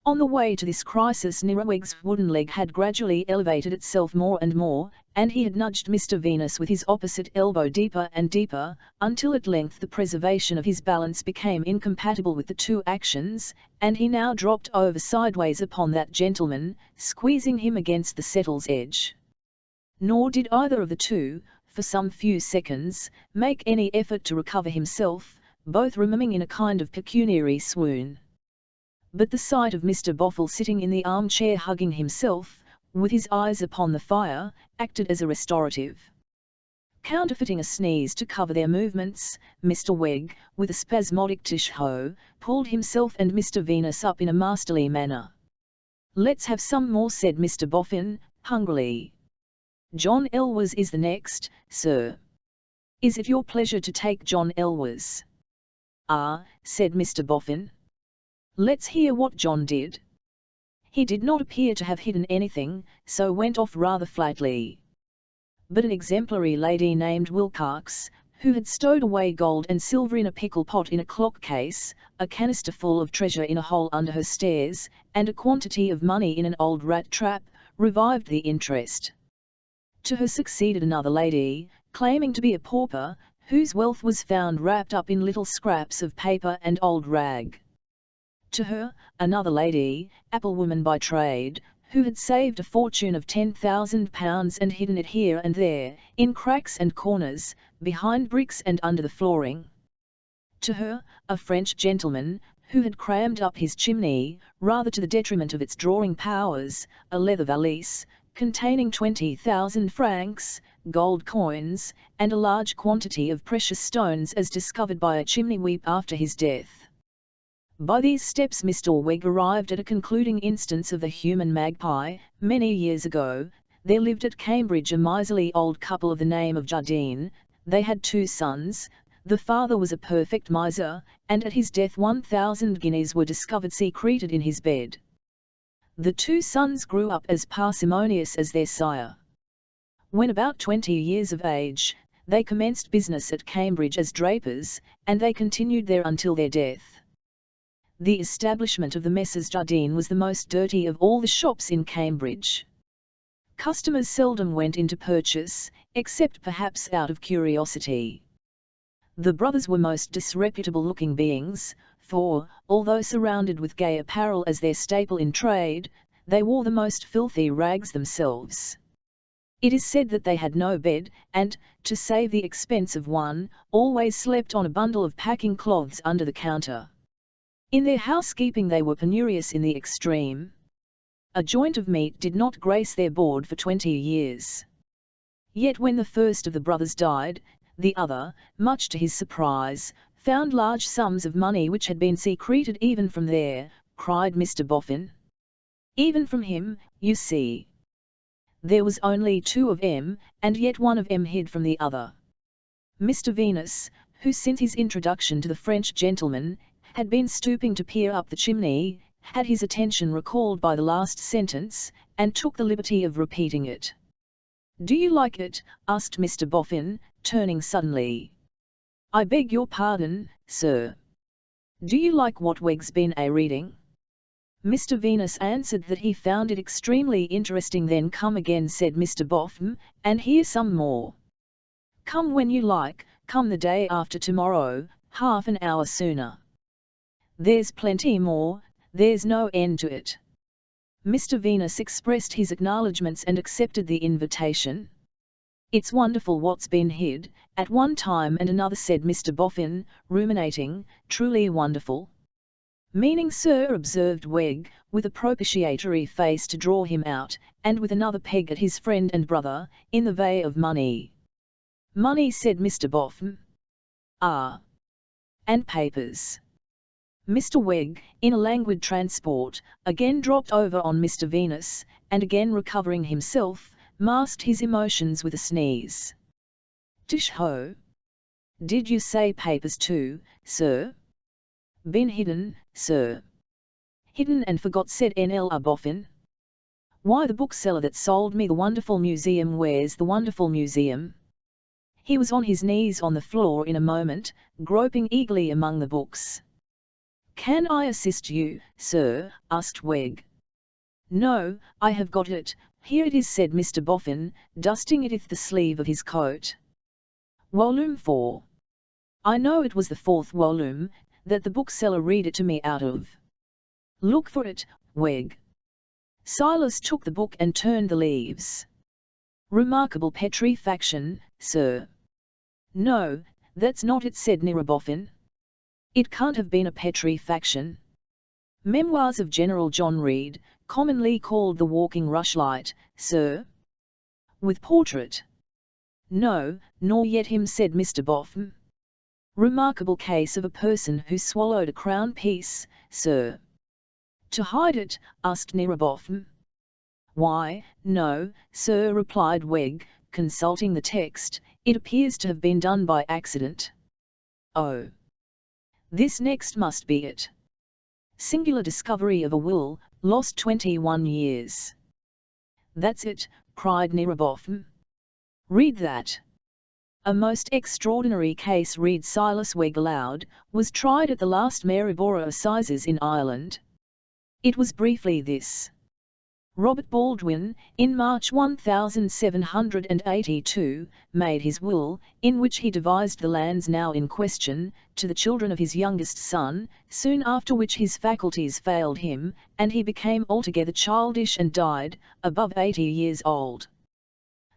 On the way to this crisis Nlaweg's wooden leg had gradually elevated itself more and more, and he had nudged Mr. Venus with his opposite elbow deeper and deeper, until at length the preservation of his balance became incompatible with the two actions, and he now dropped over sideways upon that gentleman, squeezing him against the settle's edge. Nor did either of the two, for some few seconds, make any effort to recover himself, both remaining in a kind of pecuniary swoon. But the sight of Mr. Boffin sitting in the armchair hugging himself, with his eyes upon the fire, acted as a restorative. Counterfeiting a sneeze to cover their movements, Mr. Wegg, with a spasmodic tish-ho, pulled himself and Mr. Venus up in a masterly manner. "Let's have some more," said Mr. Boffin, hungrily. "John Elwes is the next, sir." "Is it your pleasure to take John Elwes?" "Ah," said Mr. Boffin. "Let's hear what John did." "He did not appear to have hidden anything, so went off rather flatly. But an exemplary lady named Wilcox, who had stowed away gold and silver in a pickle pot in a clock case, a canister full of treasure in a hole under her stairs, and a quantity of money in an old rat trap, revived the interest. To her succeeded another lady, claiming to be a pauper, whose wealth was found wrapped up in little scraps of paper and old rag. To her, another lady, applewoman by trade, who had saved a fortune of £10,000 and hidden it here and there, in cracks and corners, behind bricks and under the flooring. To her, a French gentleman, who had crammed up his chimney, rather to the detriment of its drawing powers, a leather valise, containing 20,000 francs, gold coins, and a large quantity of precious stones as discovered by a chimney sweep after his death. By these steps Mr. Wegg arrived at a concluding instance of the human magpie. Many years ago, there lived at Cambridge a miserly old couple of the name of Jardine. They had 2 sons. The father was a perfect miser, and at his death 1,000 guineas were discovered secreted in his bed. The 2 sons grew up as parsimonious as their sire. When about 20 years of age, they commenced business at Cambridge as drapers, and they continued there until their death. The establishment of the Messrs. Jardine was the most dirty of all the shops in Cambridge. Customers seldom went in to purchase, except perhaps out of curiosity. The brothers were most disreputable-looking beings, for, although surrounded with gay apparel as their staple in trade, they wore the most filthy rags themselves. It is said that they had no bed, and, to save the expense of one, always slept on a bundle of packing cloths under the counter. In their housekeeping they were penurious in the extreme. A joint of meat did not grace their board for 20 years. Yet when the first of the brothers died, the other, much to his surprise, found large sums of money which had been secreted even from there, cried Mr. Boffin. "Even from him, you see. There was only 2 of 'em, and yet one of 'em hid from the other." Mr. Venus, who since his introduction to the French gentleman, had been stooping to peer up the chimney, had his attention recalled by the last sentence, and took the liberty of repeating it. "Do you like it?" asked Mr. Boffin, turning suddenly. "I beg your pardon, sir. Do you like what Weg's been reading?" Mr. Venus answered that he found it extremely interesting. "Then come again," said Mr. Boffin, "and hear some more. Come when you like, come the day after tomorrow, half an hour sooner. There's plenty more, there's no end to it." Mr. Venus expressed his acknowledgements and accepted the invitation. "It's wonderful what's been hid, at one time and another," said Mr. Boffin, ruminating, "truly wonderful." "Meaning, sir?" observed Weg, with a propitiatory face to draw him out, and with another peg at his friend and brother, "in the way of money." "Money," said Mr. Boffin. "Ah. And papers." Mr. Weg, in a languid transport, again dropped over on Mr. Venus, and again recovering himself, masked his emotions with a sneeze. "Tish ho! Did you say papers too, sir?" "Been hidden, sir." "Hidden and forgot," said N.L.R. Boffin. "Why, the bookseller that sold me the wonderful museum." "Where's the wonderful museum?" He was on his knees on the floor in a moment, groping eagerly among the books. "Can I assist you, sir?" asked Weg. "No, I have got it, here it is," said Mr. Boffin, dusting it with the sleeve of his coat. "Volume 4. I know it was the 4th volume, that the bookseller read it to me out of. Look for it, Weg." Silas took the book and turned the leaves. "Remarkable petrifaction, sir." "No, that's not it," said Boffin. "It can't have been a petrifaction. Memoirs of General John Reed, commonly called the Walking Rushlight, sir." "With portrait?" "No, nor yet him," said Mr. Boffin. "Remarkable case of a person who swallowed a crown piece, sir." "To hide it?" asked Boffin. "Why, no, sir," replied Weg, consulting the text, "it appears to have been done by accident." "Oh. This next must be it. Singular discovery of a will, lost 21 years. "That's it," cried Boffin. "Read that." "A most extraordinary case," read Silas Weg aloud, "was tried at the last Maryborough Assizes in Ireland. It was briefly this. Robert Baldwin, in March 1782, made his will, in which he devised the lands now in question, to the children of his youngest son, soon after which his faculties failed him, and he became altogether childish and died, above 80 years old.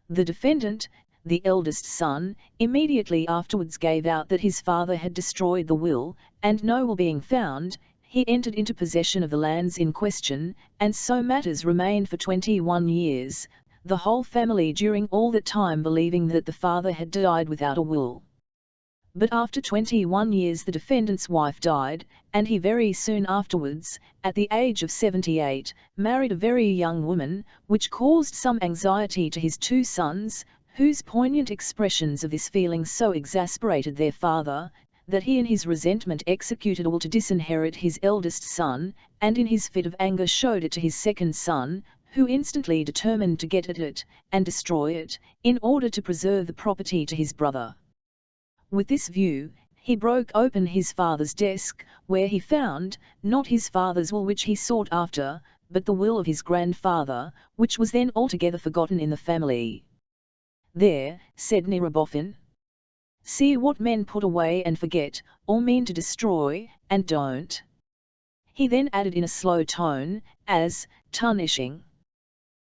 The defendant, the eldest son, immediately afterwards gave out that his father had destroyed the will, and no will being found, he entered into possession of the lands in question, and so matters remained for 21 years, the whole family during all that time believing that the father had died without a will. But after 21 years the defendant's wife died, and he very soon afterwards, at the age of 78, married a very young woman, which caused some anxiety to his two sons, whose poignant expressions of this feeling so exasperated their father, that he in his resentment executed a will to disinherit his eldest son, and in his fit of anger showed it to his second son, who instantly determined to get at it, and destroy it, in order to preserve the property to his brother. With this view, he broke open his father's desk, where he found, not his father's will which he sought after, but the will of his grandfather, which was then altogether forgotten in the family. "There," said Boffin. "See what men put away and forget, or mean to destroy, and don't." He then added in a slow tone, as, tarnishing.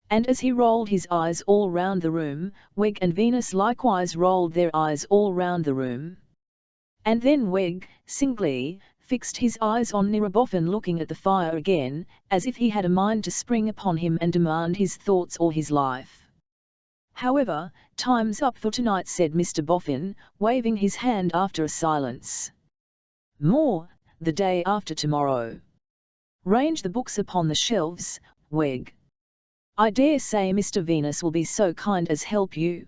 And as he rolled his eyes all round the room, Weg and Venus likewise rolled their eyes all round the room. And then Weg, singly, fixed his eyes on Boffin, looking at the fire again, as if he had a mind to spring upon him and demand his thoughts or his life. "However, time's up for tonight," said Mr. Boffin, waving his hand after a silence. "More, the day after tomorrow. Range the books upon the shelves, Weg. I dare say Mr. Venus will be so kind as help you."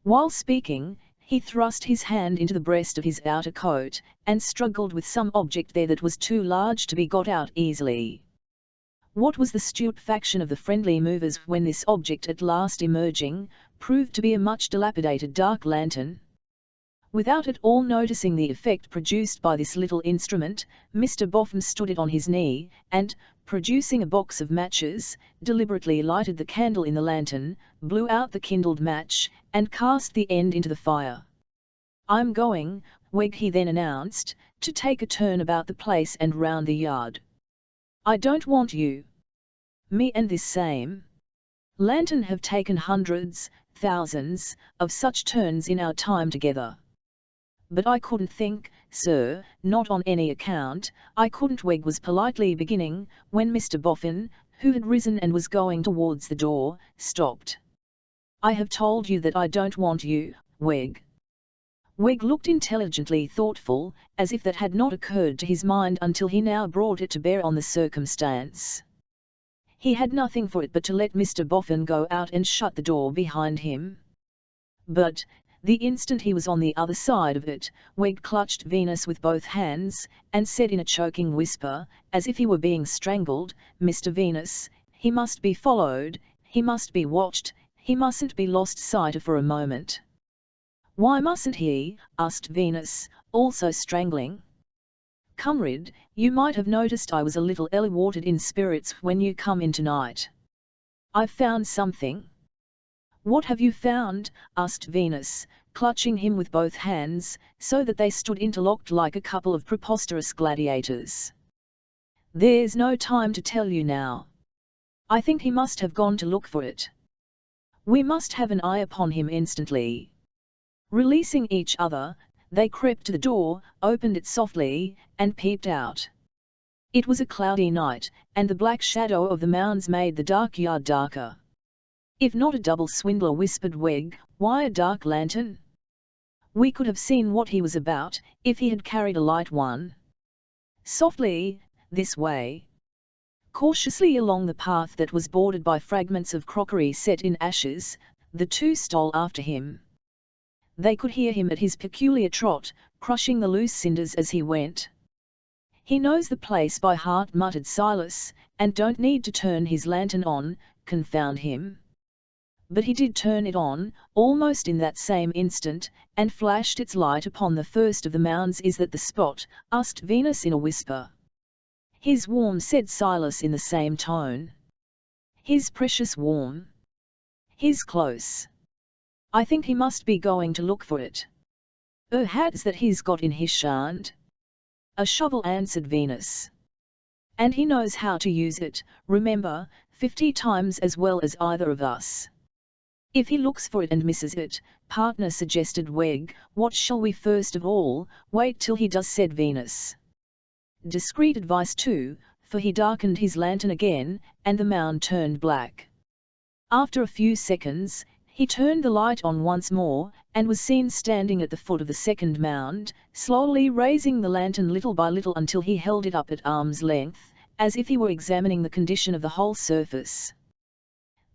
While speaking, he thrust his hand into the breast of his outer coat, and struggled with some object there that was too large to be got out easily. What was the stupefaction of the friendly movers when this object at last emerging, proved to be a much dilapidated dark lantern. Without at all noticing the effect produced by this little instrument, Mr. Boffin stood it on his knee, and, producing a box of matches, deliberately lighted the candle in the lantern, blew out the kindled match, and cast the end into the fire. "I'm going, Weg," he then announced, "to take a turn about the place and round the yard. I don't want you. Me and this same lantern have taken hundreds, thousands, of such turns in our time together. But I couldn't think, sir, not on any account, I couldn't," Weg was politely beginning, when Mr. Boffin, who had risen and was going towards the door, stopped. "I have told you that I don't want you, Weg." Weg looked intelligently thoughtful, as if that had not occurred to his mind until he now brought it to bear on the circumstance. He had nothing for it but to let Mr. Boffin go out and shut the door behind him. But, the instant he was on the other side of it, Weg clutched Venus with both hands, and said in a choking whisper, as if he were being strangled, "Mr. Venus, he must be followed, he must be watched, he mustn't be lost sight of for a moment." "Why mustn't he?" asked Venus, also strangling. "Comrade, you might have noticed I was a little elevated in spirits when you come in tonight. I've found something." "What have you found?" asked Venus, clutching him with both hands, so that they stood interlocked like a couple of preposterous gladiators. "There's no time to tell you now. I think he must have gone to look for it. We must have an eye upon him instantly." Releasing each other, they crept to the door, opened it softly, and peeped out. It was a cloudy night, and the black shadow of the mounds made the dark yard darker. "If not a double swindler," whispered Weg, "why a dark lantern? We could have seen what he was about, if he had carried a light one." "Softly, this way." Cautiously along the path that was bordered by fragments of crockery set in ashes, the two stole after him. They could hear him at his peculiar trot, crushing the loose cinders as he went. "He knows the place by heart," muttered Silas, "and don't need to turn his lantern on, confound him." But he did turn it on, almost in that same instant, and flashed its light upon the first of the mounds. "Is that the spot?" asked Venus in a whisper. "His warm," said Silas in the same tone. "His precious warm. His close. I think he must be going to look for it. Hats that he's got in his shan't." "A shovel," answered Venus. "And he knows how to use it, remember, 50 times as well as either of us." "If he looks for it and misses it," partner, suggested Weg, "what shall we first of all, wait till he does?" said Venus. Discreet advice too, for he darkened his lantern again, and the mound turned black. After a few seconds, he turned the light on once more, and was seen standing at the foot of the second mound, slowly raising the lantern little by little until he held it up at arm's length, as if he were examining the condition of the whole surface.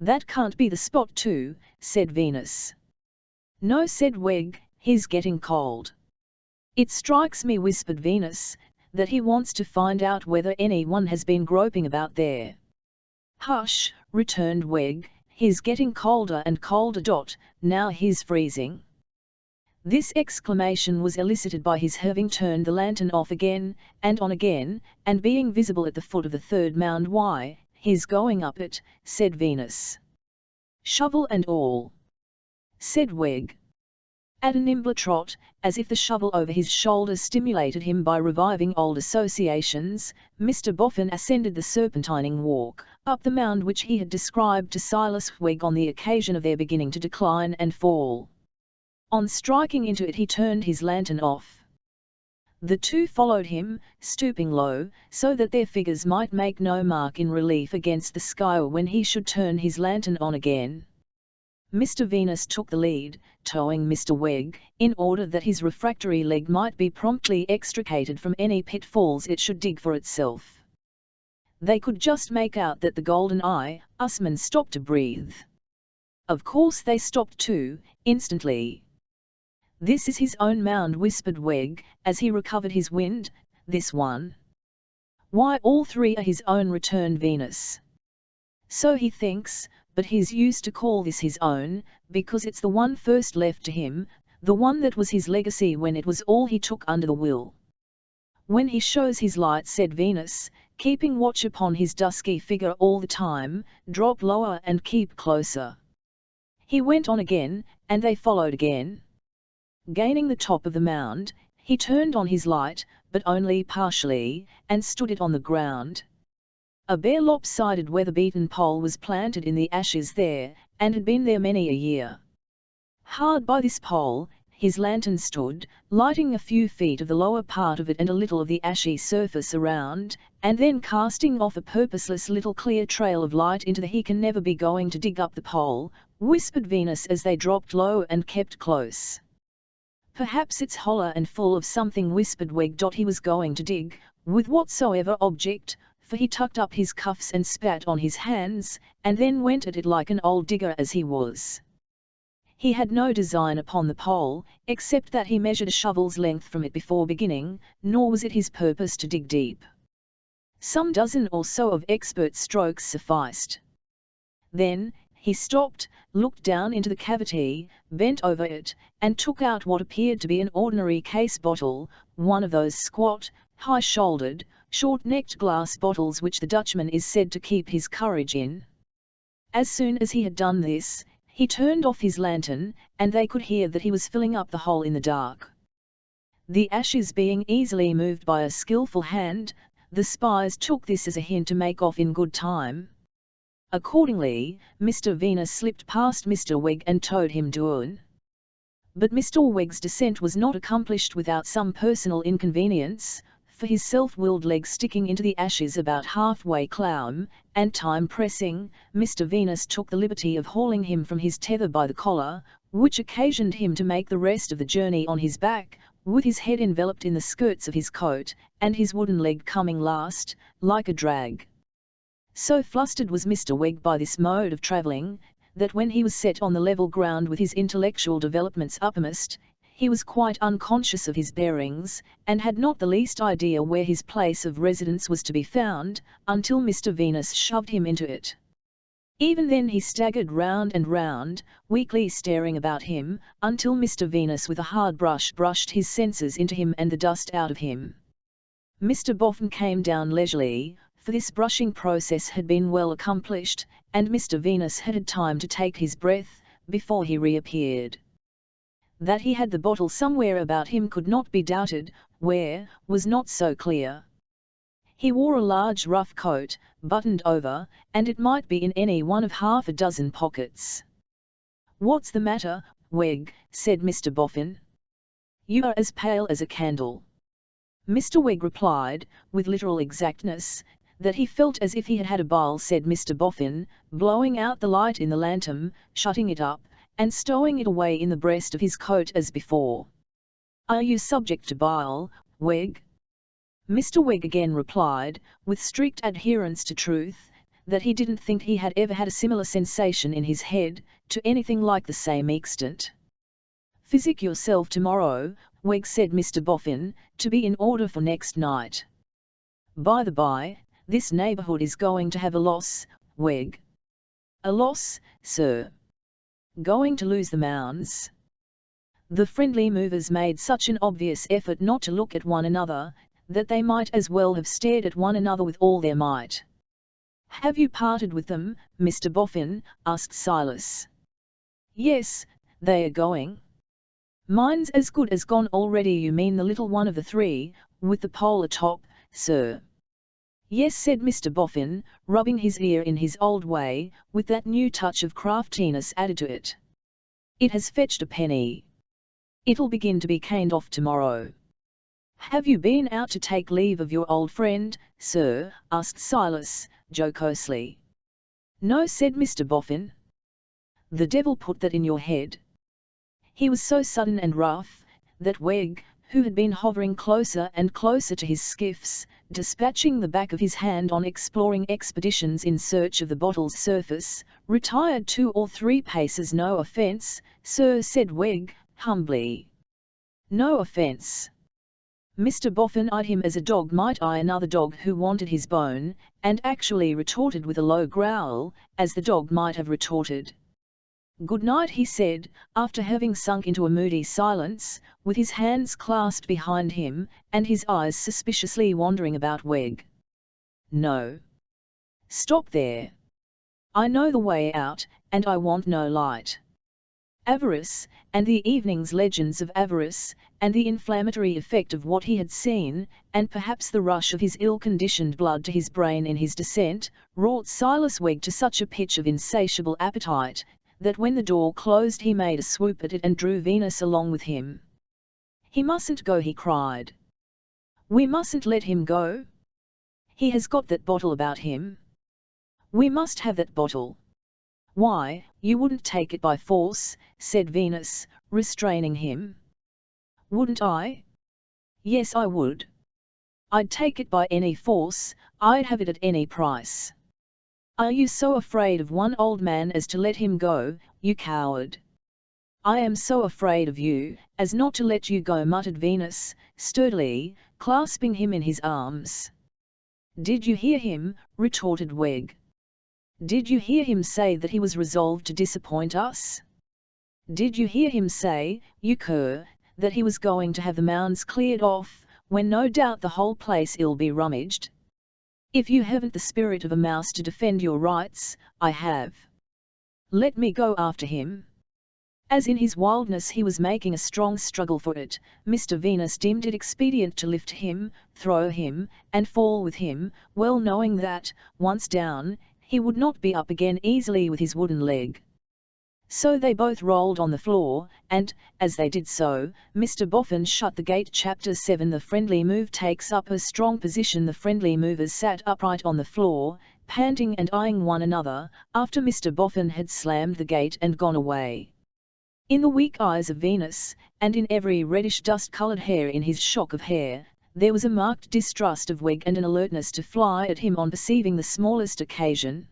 "That can't be the spot too," said Venus. "No," said Weg, "he's getting cold." "It strikes me," whispered Venus, "that he wants to find out whether anyone has been groping about there." "Hush," returned Weg, "he's getting colder and colder. Now he's freezing." This exclamation was elicited by his having turned the lantern off again, and on again, and being visible at the foot of the third mound. "Why, he's going up it," said Venus. "Shovel and all," said Weg. At a nimbler trot, as if the shovel over his shoulder stimulated him by reviving old associations, Mr. Boffin ascended the serpentining walk, up the mound which he had described to Silas Weg on the occasion of their beginning to decline and fall. On striking into it he turned his lantern off. The two followed him, stooping low, so that their figures might make no mark in relief against the sky when he should turn his lantern on again. Mr. Venus took the lead, towing Mr. Weg, in order that his refractory leg might be promptly extricated from any pitfalls it should dig for itself. They could just make out that the golden eye, Usman, stopped to breathe. Of course they stopped too, instantly. "This is his own mound," whispered Weg, as he recovered his wind, "this one." "Why, all three are his own," returned Venus. "So he thinks, but he's used to call this his own, because it's the one first left to him, the one that was his legacy when it was all he took under the will. When he shows his light, said Venus, keeping watch upon his dusky figure all the time, drop lower and keep closer. He went on again, and they followed again. Gaining the top of the mound, he turned on his light, but only partially, and stood it on the ground. A bare lopsided weather-beaten pole was planted in the ashes there, and had been there many a year. Hard by this pole, his lantern stood, lighting a few feet of the lower part of it and a little of the ashy surface around, and then casting off a purposeless little clear trail of light into the "He can never be going to dig up the pole," whispered Venus as they dropped low and kept close. "Perhaps it's hollow and full of something," whispered Weg. "He was going to dig, with whatsoever object, for he tucked up his cuffs and spat on his hands, and then went at it like an old digger as he was. He had no design upon the pole, except that he measured a shovel's length from it before beginning, nor was it his purpose to dig deep. Some dozen or so of expert strokes sufficed. Then he stopped, looked down into the cavity, bent over it, and took out what appeared to be an ordinary case bottle, one of those squat, high-shouldered, short-necked glass bottles which the Dutchman is said to keep his courage in. As soon as he had done this, he turned off his lantern, and they could hear that he was filling up the hole in the dark. The ashes being easily moved by a skilful hand, the spies took this as a hint to make off in good time. Accordingly, Mr. Venus slipped past Mr. Weg and towed him down. But Mr. Weg's descent was not accomplished without some personal inconvenience, for his self-willed leg sticking into the ashes about halfway clown, and time pressing, Mr. Venus took the liberty of hauling him from his tether by the collar, which occasioned him to make the rest of the journey on his back, with his head enveloped in the skirts of his coat, and his wooden leg coming last, like a drag. So flustered was Mr. Weg by this mode of travelling, that when he was set on the level ground with his intellectual developments uppermost, he was quite unconscious of his bearings, and had not the least idea where his place of residence was to be found, until Mr. Venus shoved him into it. Even then he staggered round and round, weakly staring about him, until Mr. Venus with a hard brush brushed his senses into him and the dust out of him. Mr. Boffin came down leisurely, for this brushing process had been well accomplished, and Mr. Venus had had time to take his breath, before he reappeared. That he had the bottle somewhere about him could not be doubted, where, was not so clear. He wore a large rough coat, buttoned over, and it might be in any one of half a dozen pockets. "What's the matter, Weg?" said Mr. Boffin. "You are as pale as a candle." Mr. Weg replied, with literal exactness, that he felt as if he had had a bile. Said Mr. Boffin, blowing out the light in the lantern, shutting it up, and stowing it away in the breast of his coat as before. "Are you subject to bile, Weg?" Mr. Weg again replied, with strict adherence to truth, that he didn't think he had ever had a similar sensation in his head, to anything like the same extent. "Physic yourself tomorrow, Weg," said Mr. Boffin, "to be in order for next night. By the by, this neighbourhood is going to have a loss, Weg." "A loss, sir?" "Going to lose the mounds." The friendly movers made such an obvious effort not to look at one another, that they might as well have stared at one another with all their might. "Have you parted with them, Mr. Boffin?" asked Silas. "Yes, they are going." "Mine's as good as gone already." "You mean the little one of the three, with the pole atop, sir?" "Yes," said Mr. Boffin, rubbing his ear in his old way, with that new touch of craftiness added to it. "It has fetched a penny. It'll begin to be caned off tomorrow." "Have you been out to take leave of your old friend, sir?" asked Silas, jocosely. "No," said Mr. Boffin. "The devil put that in your head." He was so sudden and rough, that Weg, who had been hovering closer and closer to his skiffs, dispatching the back of his hand on exploring expeditions in search of the bottle's surface, retired 2 or 3 paces. "No offence, sir," said Weg, humbly. "No offence. Mr. Boffin eyed him as a dog might eye another dog who wanted his bone, and actually retorted with a low growl, as the dog might have retorted. "Good night," he said, after having sunk into a moody silence, with his hands clasped behind him, and his eyes suspiciously wandering about Weg. "No. Stop there. I know the way out, and I want no light." Avarice, and the evening's legends of avarice, and the inflammatory effect of what he had seen, and perhaps the rush of his ill-conditioned blood to his brain in his descent, wrought Silas Wegg to such a pitch of insatiable appetite, that when the door closed he made a swoop at it and drew Venus along with him. "He mustn't go," he cried. "We mustn't let him go. He has got that bottle about him. We must have that bottle." "Why, you wouldn't take it by force," said Venus, restraining him. "Wouldn't I? Yes, I would. I'd take it by any force, I'd have it at any price." "Are you so afraid of one old man as to let him go, you coward?" "I am so afraid of you, as not to let you go," muttered Venus, sturdily, clasping him in his arms. "Did you hear him?" retorted Weg. "Did you hear him say that he was resolved to disappoint us? Did you hear him say, you cur, that he was going to have the mounds cleared off, when no doubt the whole place'll be rummaged? If you haven't the spirit of a mouse to defend your rights, I have. Let me go after him." As in his wildness he was making a strong struggle for it, Mr. Venus deemed it expedient to lift him, throw him, and fall with him, well knowing that, once down, he would not be up again easily with his wooden leg. So they both rolled on the floor, and, as they did so, Mr. Boffin shut the gate. Chapter 7 The friendly move takes up a strong position. The friendly movers sat upright on the floor, panting and eyeing one another, after Mr. Boffin had slammed the gate and gone away. In the weak eyes of Venus, and in every reddish dust-coloured hair in his shock of hair, there was a marked distrust of Weg and an alertness to fly at him on perceiving the smallest occasion.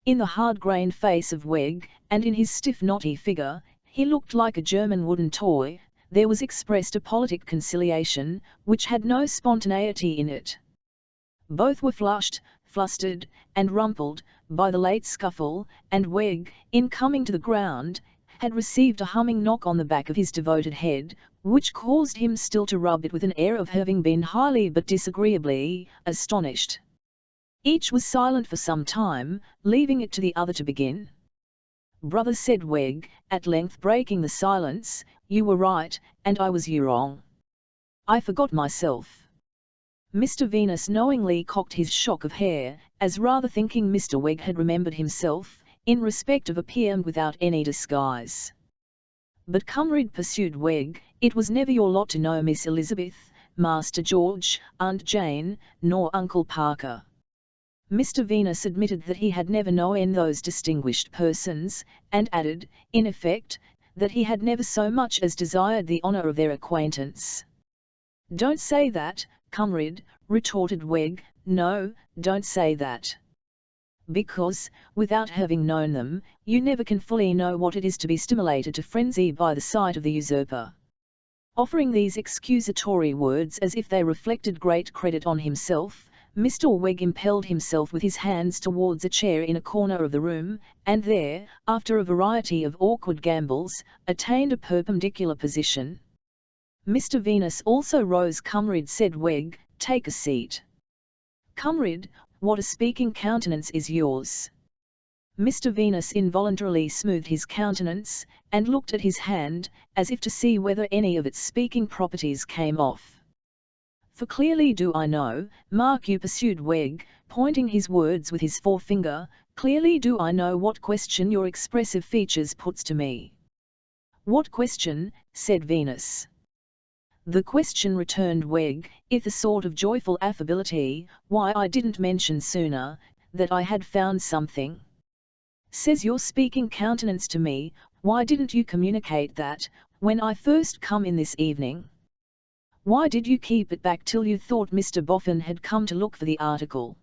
In the hard-grained face of Weg, and in his stiff knotty figure, he looked like a German wooden toy, there was expressed a politic conciliation, which had no spontaneity in it. Both were flushed, flustered, and rumpled, by the late scuffle, and Weg, in coming to the ground, had received a humming knock on the back of his devoted head, which caused him still to rub it with an air of having been highly but disagreeably astonished. Each was silent for some time, leaving it to the other to begin. "Brother," said Weg, at length breaking the silence, "you were right, and I was you wrong. I forgot myself." Mr. Venus knowingly cocked his shock of hair, as rather thinking Mr. Weg had remembered himself, in respect of a PM without any disguise. "But comrade," pursued Weg, "it was never your lot to know Miss Elizabeth, Master George, Aunt Jane, nor Uncle Parker." Mr. Venus admitted that he had never known those distinguished persons, and added, in effect, that he had never so much as desired the honour of their acquaintance. "Don't say that, comrade," retorted Weg, "no, don't say that. Because, without having known them, you never can fully know what it is to be stimulated to frenzy by the sight of the usurper." Offering these excusatory words as if they reflected great credit on himself, Mr. Weg impelled himself with his hands towards a chair in a corner of the room, and there, after a variety of awkward gambols, attained a perpendicular position. Mr. Venus also rose. "Comrade," said Weg, "take a seat." "Comrade, what a speaking countenance is yours!" Mr. Venus involuntarily smoothed his countenance, and looked at his hand, as if to see whether any of its speaking properties came off. "For clearly do I know, mark you," pursued Weg, pointing his words with his forefinger, "clearly do I know what question your expressive features puts to me." "What question?" said Venus. "The question," returned Weg, with a sort of joyful affability, "why I didn't mention sooner, that I had found something. Says your speaking countenance to me, why didn't you communicate that, when I first come in this evening? Why did you keep it back till you thought Mr. Boffin had come to look for the article?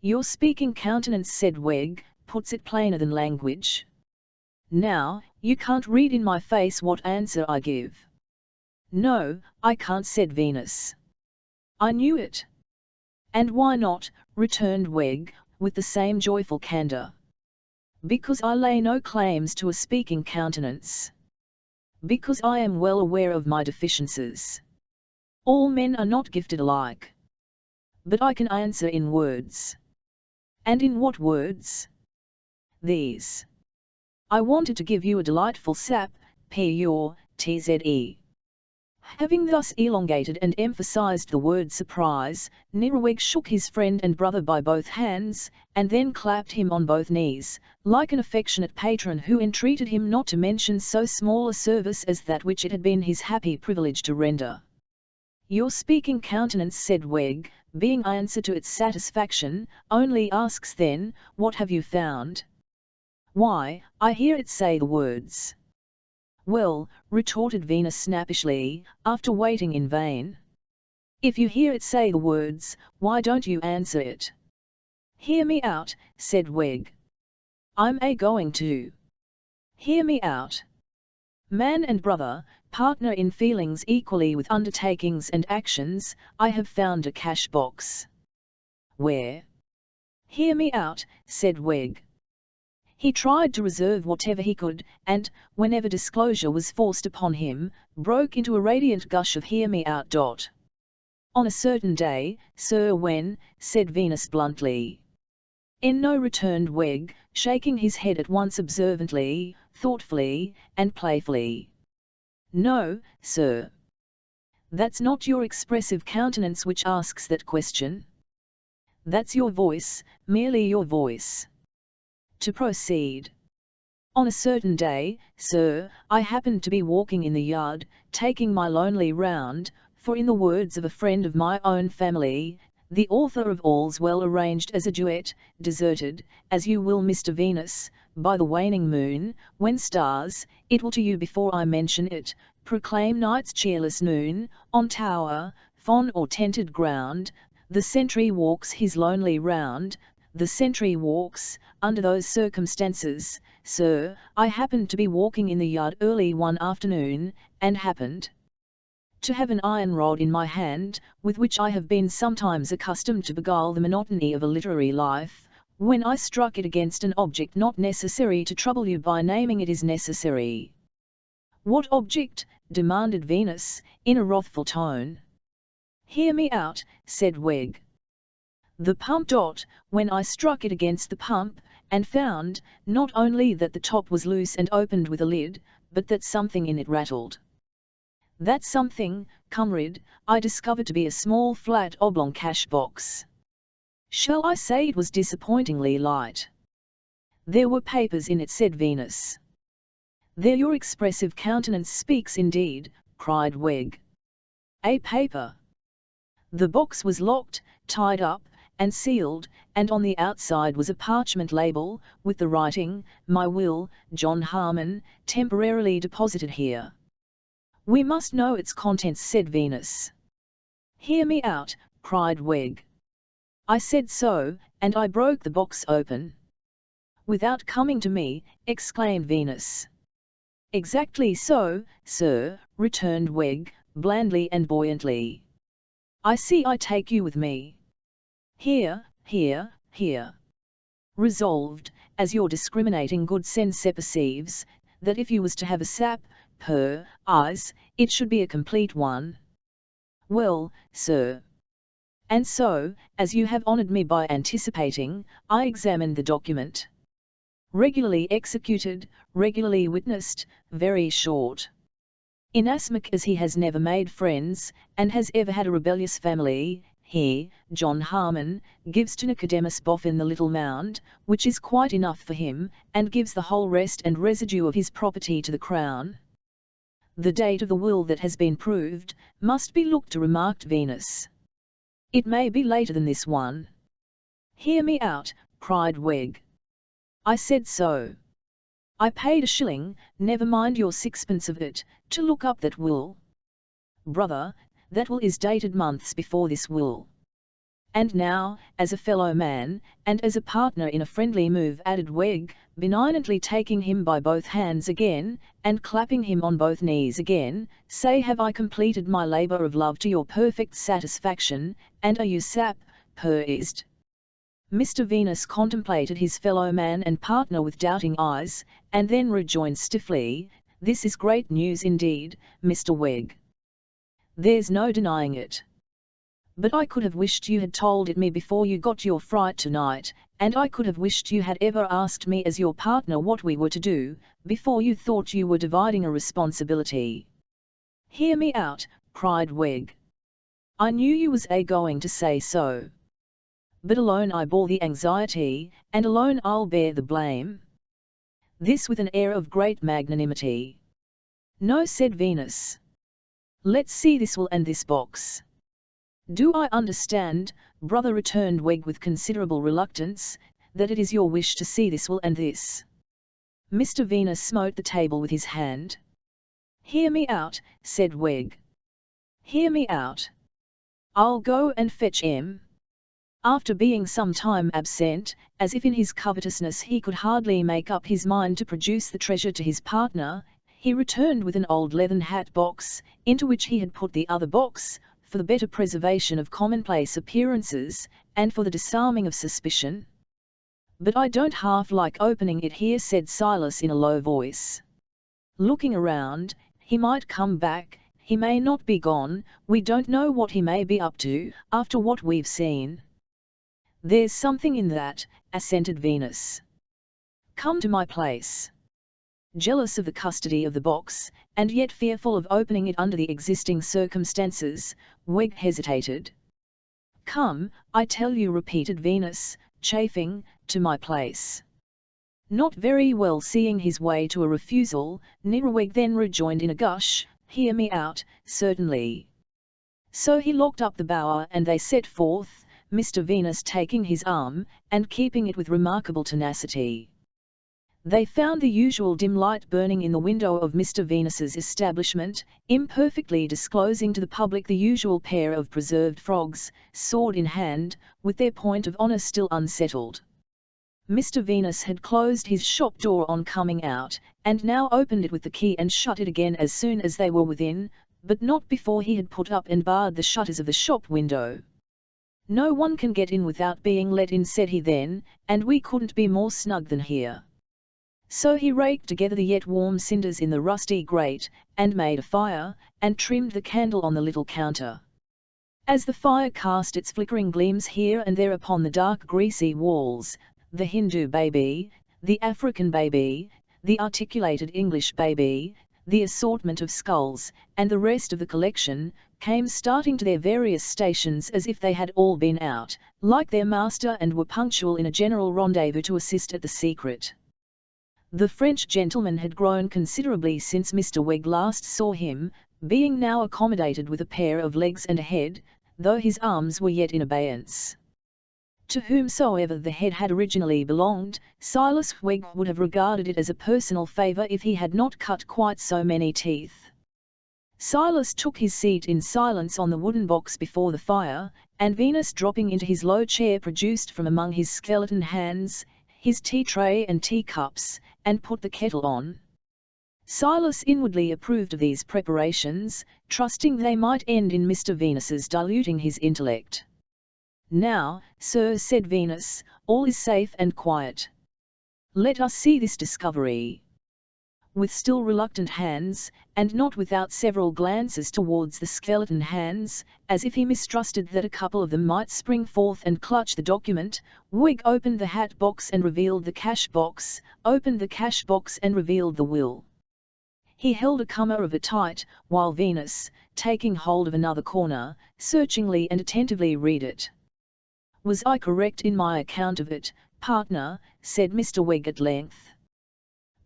Your speaking countenance," said Weg, "puts it plainer than language. Now, you can't read in my face what answer I give. No, I can't, said Venus. I knew it. And why not, returned Weg, with the same joyful candour. Because I lay no claims to a speaking countenance. Because I am well aware of my deficiencies. All men are not gifted alike. But I can answer in words. And in what words? These. I wanted to give you a delightful sap, pure, tze. Having thus elongated and emphasized the word surprise, Nirweg shook his friend and brother by both hands, and then clapped him on both knees, like an affectionate patron who entreated him not to mention so small a service as that which it had been his happy privilege to render. Your speaking countenance, said Weg, being answer to its satisfaction, only asks then, what have you found? Why, I hear it say the words. Well, retorted Venus snappishly, after waiting in vain. If you hear it say the words, why don't you answer it? Hear me out, said Weg. I'm going to. Hear me out. Man and brother, partner in feelings equally with undertakings and actions, I have found a cash box. Where? Hear me out, said Weg. He tried to reserve whatever he could, and, whenever disclosure was forced upon him, broke into a radiant gush of hear me out. On a certain day, sir, when, said Venus bluntly. No, returned Weg, shaking his head at once observantly, thoughtfully, and playfully. No, sir. That's not your expressive countenance which asks that question. That's your voice, merely your voice. To proceed. On a certain day, sir, I happened to be walking in the yard, taking my lonely round, for in the words of a friend of my own family, the author of All's Well Arranged as a duet, deserted, as you will, Mr. Venus, by the waning moon, when stars, it will to you before I mention it, proclaim night's cheerless noon, on tower, fon or tented ground, the sentry walks his lonely round. The sentry walks, under those circumstances, sir, I happened to be walking in the yard early one afternoon, and happened to have an iron rod in my hand, with which I have been sometimes accustomed to beguile the monotony of a literary life, when I struck it against an object not necessary to trouble you by naming it is necessary. What object? Demanded Venus, in a wrathful tone. Hear me out, said Weg. The pump. When I struck it against the pump, and found, not only that the top was loose and opened with a lid, but that something in it rattled. That something, comrade, I discovered to be a small flat oblong cash box. Shall I say it was disappointingly light? There were papers in it, said Venus. There your expressive countenance speaks indeed, cried Weg. A paper. The box was locked, tied up, and sealed, and on the outside was a parchment label, with the writing, My will, John Harmon, temporarily deposited here. We must know its contents, said Venus. Hear me out, cried Weg. I said so, and I broke the box open. Without coming to me, exclaimed Venus. Exactly so, sir, returned Weg, blandly and buoyantly. I see I take you with me. Here, here, here. Resolved, as your discriminating good sense perceives, that if you was to have a sap, eyes, it should be a complete one. Well, sir. And so, as you have honoured me by anticipating, I examined the document. Regularly executed, regularly witnessed, very short. Inasmuch as he has never made friends, and has ever had a rebellious family, he, John Harmon, gives to Nicodemus Boffin the little mound, which is quite enough for him, and gives the whole rest and residue of his property to the Crown. The date of the will that has been proved, must be looked to, remarked Venus. It may be later than this one. Hear me out, cried Weg. I said so. I paid a shilling, never mind your sixpence of it, to look up that will. Brother, that will is dated months before this will. And now, as a fellow man, and as a partner in a friendly move, added Weg, benignantly taking him by both hands again, and clapping him on both knees again, say, have I completed my labour of love to your perfect satisfaction, and are you pleased? Mr. Venus contemplated his fellow man and partner with doubting eyes, and then rejoined stiffly, this is great news indeed, Mr. Weg. There's no denying it. But I could have wished you had told it me before you got your fright tonight, and I could have wished you had ever asked me as your partner what we were to do, before you thought you were dividing a responsibility. Hear me out, cried Weg. I knew you was going to say so. But alone I bore the anxiety, and alone I'll bear the blame. This with an air of great magnanimity. No, said Venus. Let's see this will and this box. Do I understand, brother, returned Weg with considerable reluctance, that it is your wish to see this will and this? Mr. Venus smote the table with his hand. Hear me out, said Weg. Hear me out. I'll go and fetch him. After being some time absent, as if in his covetousness he could hardly make up his mind to produce the treasure to his partner, he returned with an old leathern hat box, into which he had put the other box, for the better preservation of commonplace appearances, and for the disarming of suspicion. But I don't half like opening it here, said Silas in a low voice. Looking around, he might come back, he may not be gone, we don't know what he may be up to, after what we've seen. There's something in that, assented Venus. Come to my place. Jealous of the custody of the box, and yet fearful of opening it under the existing circumstances, Weg hesitated. Come, I tell you, repeated Venus, chafing, to my place. Not very well seeing his way to a refusal, Weg then rejoined in a gush, hear me out, certainly. So he locked up the bower and they set forth, Mr. Venus taking his arm, and keeping it with remarkable tenacity. They found the usual dim light burning in the window of Mr. Venus's establishment, imperfectly disclosing to the public the usual pair of preserved frogs, sword in hand, with their point of honour still unsettled. Mr. Venus had closed his shop door on coming out, and now opened it with the key and shut it again as soon as they were within, but not before he had put up and barred the shutters of the shop window. No one can get in without being let in, said he then, and we couldn't be more snug than here. So he raked together the yet warm cinders in the rusty grate, and made a fire, and trimmed the candle on the little counter. As the fire cast its flickering gleams here and there upon the dark greasy walls, the Hindu baby, the African baby, the articulated English baby, the assortment of skulls, and the rest of the collection, came starting to their various stations as if they had all been out, like their master, and were punctual in a general rendezvous to assist at the secret. The French gentleman had grown considerably since Mr. Weg last saw him, being now accommodated with a pair of legs and a head, though his arms were yet in abeyance. To whomsoever the head had originally belonged, Silas Weg would have regarded it as a personal favour if he had not cut quite so many teeth. Silas took his seat in silence on the wooden box before the fire, and Venus, dropping into his low chair, produced from among his skeleton hands his tea tray and teacups, and put the kettle on. Silas inwardly approved of these preparations, trusting they might end in Mr. Venus's diluting his intellect. Now, sir, said Venus, all is safe and quiet. Let us see this discovery. With still reluctant hands, and not without several glances towards the skeleton hands, as if he mistrusted that a couple of them might spring forth and clutch the document, Weg opened the hat box and revealed the cash box, opened the cash box and revealed the will. He held a corner of it tight, while Venus, taking hold of another corner, searchingly and attentively read it. Was I correct in my account of it, partner? Said Mr. Weg at length.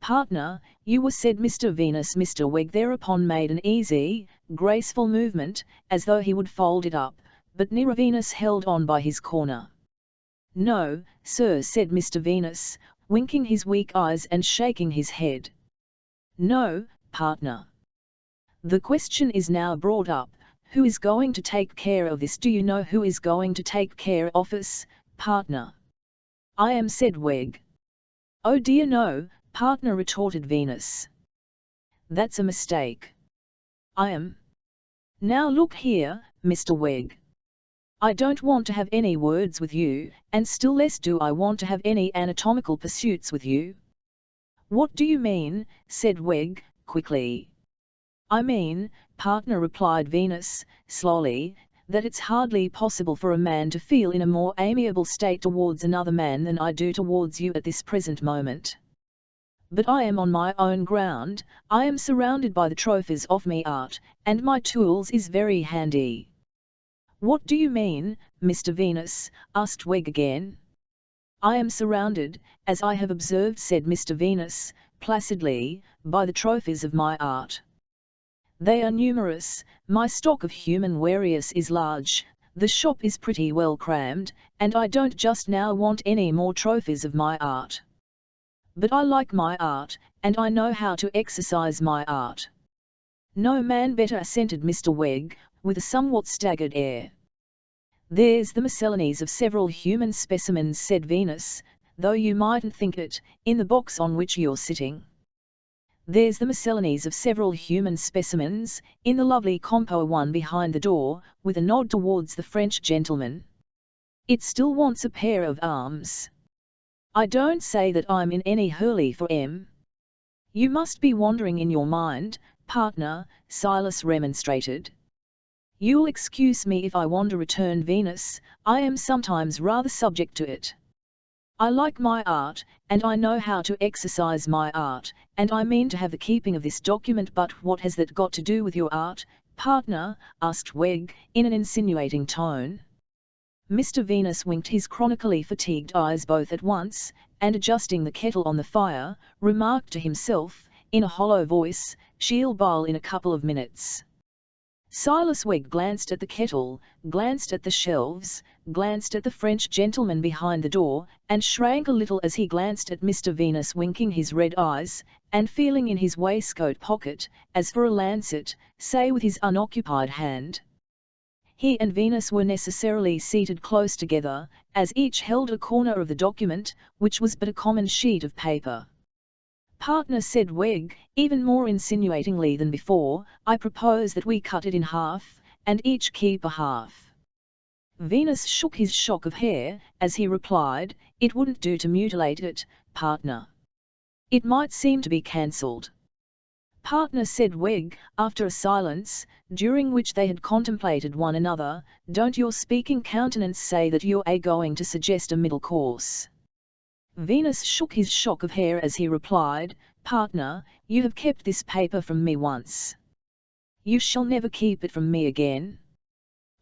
Partner, you were, said Mr. Venus. Mr. Weg thereupon made an easy, graceful movement, as though he would fold it up, but Venus held on by his corner. No, sir, said Mr. Venus, winking his weak eyes and shaking his head. No, partner. The question is now brought up, Who is going to take care of this? Do you know who is going to take care of us, partner? I am, said Weg. Oh dear no, partner, retorted Venus. That's a mistake. I am. Now look here, Mr. Weg. I don't want to have any words with you, and still less do I want to have any anatomical pursuits with you. What do you mean? Said Weg, quickly. I mean, partner, replied Venus, slowly, that it's hardly possible for a man to feel in a more amiable state towards another man than I do towards you at this present moment. But I am on my own ground, I am surrounded by the trophies of me art, and my tools is very handy. What do you mean, Mr. Venus? Asked Weg again. I am surrounded, as I have observed, said Mr. Venus, placidly, by the trophies of my art. They are numerous, my stock of human wares is large, the shop is pretty well crammed, and I don't just now want any more trophies of my art. But I like my art, and I know how to exercise my art. No man better, assented Mr. Weg, with a somewhat staggered air. There's the miscellanies of several human specimens, said Venus, though you mightn't think it, in the box on which you're sitting. There's the miscellanies of several human specimens, in the lovely compo one behind the door, with a nod towards the French gentleman. It still wants a pair of arms. I don't say that I'm in any hurry for 'em. You must be wandering in your mind, partner, Silas remonstrated. You'll excuse me if I wander, returned Venus, I am sometimes rather subject to it. I like my art, and I know how to exercise my art, and I mean to have the keeping of this document. But what has that got to do with your art, partner? Asked Weg, in an insinuating tone. Mr. Venus winked his chronically fatigued eyes both at once, and adjusting the kettle on the fire, remarked to himself, in a hollow voice, she'll boil in a couple of minutes. Silas Weg glanced at the kettle, glanced at the shelves, glanced at the French gentleman behind the door, and shrank a little as he glanced at Mr. Venus, winking his red eyes, and feeling in his waistcoat pocket, as for a lancet, say with his unoccupied hand. He and Venus were necessarily seated close together, as each held a corner of the document, which was but a common sheet of paper. Partner, said Weg, even more insinuatingly than before, I propose that we cut it in half, and each keep a half. Venus shook his shock of hair, as he replied, it wouldn't do to mutilate it, partner. It might seem to be cancelled. Partner, said Weg, after a silence, during which they had contemplated one another, don't your speaking countenance say that you're going to suggest a middle course? Venus shook his shock of hair as he replied, partner, you have kept this paper from me once. You shall never keep it from me again.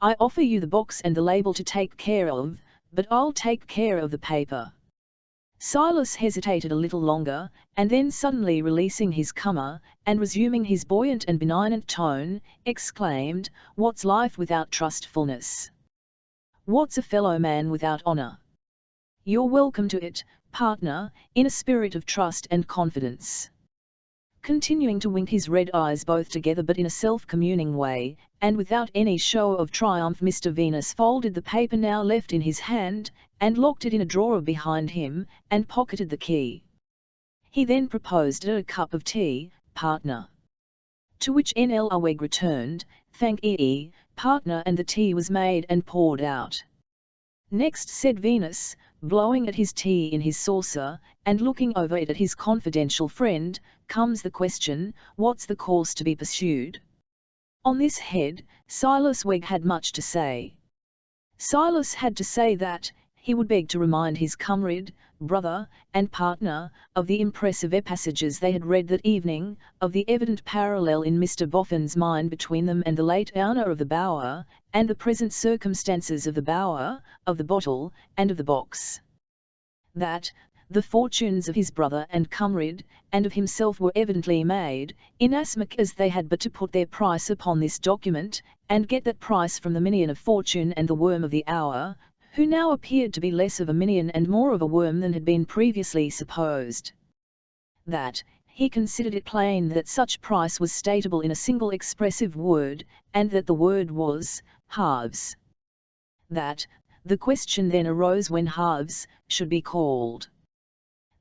I offer you the box and the label to take care of, but I'll take care of the paper. Silas hesitated a little longer, and then suddenly releasing his cummer, and resuming his buoyant and benignant tone, exclaimed, what's life without trustfulness? What's a fellow man without honour? You're welcome to it, partner, in a spirit of trust and confidence. Continuing to wink his red eyes both together but in a self-communing way, and without any show of triumph, Mr. Venus folded the paper now left in his hand, and locked it in a drawer behind him, and pocketed the key. He then proposed a cup of tea, partner. To which Nl Weg returned, thank ye, partner, and the tea was made and poured out. Next, said Venus, blowing at his tea in his saucer, and looking over it at his confidential friend, comes the question, what's the course to be pursued? On this head, Silas Weg had much to say. Silas had to say that, he would beg to remind his comrade, brother, and partner, of the impressive passages they had read that evening, of the evident parallel in Mr. Boffin's mind between them and the late owner of the bower, and the present circumstances of the bower, of the bottle, and of the box. That, the fortunes of his brother and comrade, and of himself were evidently made, inasmuch as they had but to put their price upon this document, and get that price from the minion of fortune and the worm of the hour, who now appeared to be less of a minion and more of a worm than had been previously supposed. That, he considered it plain that such price was stateable in a single expressive word, and that the word was halves. That the question then arose when halves should be called.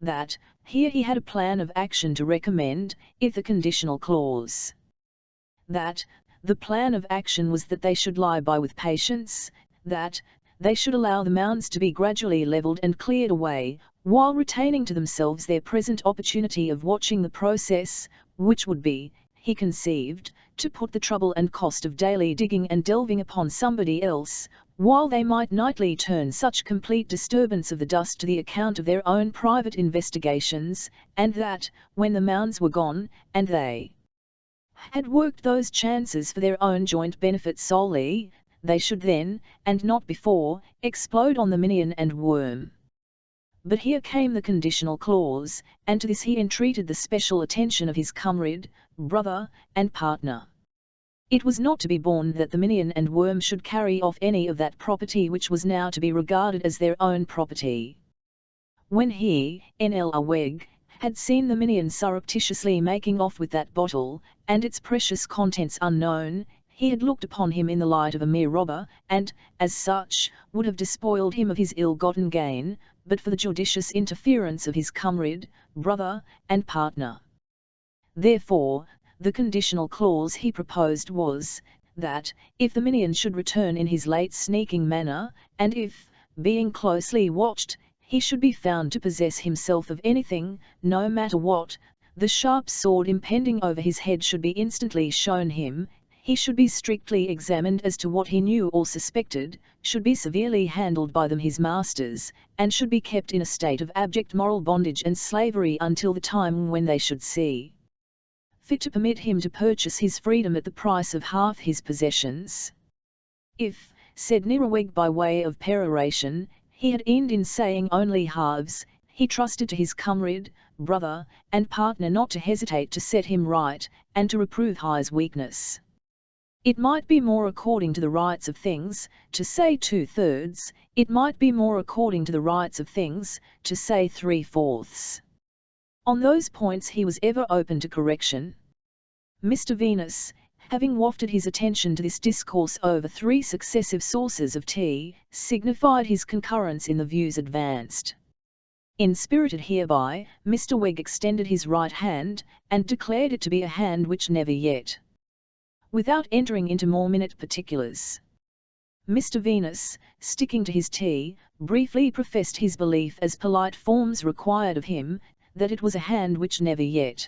That here he had a plan of action to recommend, if the conditional clause. That the plan of action was that they should lie by with patience, that they should allow the mounds to be gradually levelled and cleared away, while retaining to themselves their present opportunity of watching the process, which would be, he conceived, to put the trouble and cost of daily digging and delving upon somebody else, while they might nightly turn such complete disturbance of the dust to the account of their own private investigations, and that, when the mounds were gone, and they had worked those chances for their own joint benefit solely, they should then, and not before, explode on the minion and worm. But here came the conditional clause, and to this he entreated the special attention of his comrade, brother, and partner. It was not to be borne that the minion and worm should carry off any of that property which was now to be regarded as their own property. When he, N.L.A. Weg, had seen the minion surreptitiously making off with that bottle, and its precious contents unknown, he had looked upon him in the light of a mere robber, and, as such, would have despoiled him of his ill-gotten gain, but for the judicious interference of his comrade, brother, and partner. Therefore, the conditional clause he proposed was, that, if the minion should return in his late sneaking manner, and if, being closely watched, he should be found to possess himself of anything, no matter what, the sharp sword impending over his head should be instantly shown him, he should be strictly examined as to what he knew or suspected, should be severely handled by them his masters, and should be kept in a state of abject moral bondage and slavery until the time when they should see fit to permit him to purchase his freedom at the price of half his possessions. If, said Nirraweg by way of peroration, he had aimed in saying only halves, he trusted to his comrade, brother, and partner not to hesitate to set him right, and to reprove his weakness. It might be more according to the rights of things, to say 2/3, it might be more according to the rights of things, to say 3/4. On those points he was ever open to correction. Mr. Venus, having wafted his attention to this discourse over 3 successive sources of tea, signified his concurrence in the views advanced. Inspirited hereby, Mr. Weg extended his right hand, and declared it to be a hand which never yet. Without entering into more minute particulars, Mr. Venus, sticking to his tea, briefly professed his belief as polite forms required of him, that it was a hand which never yet,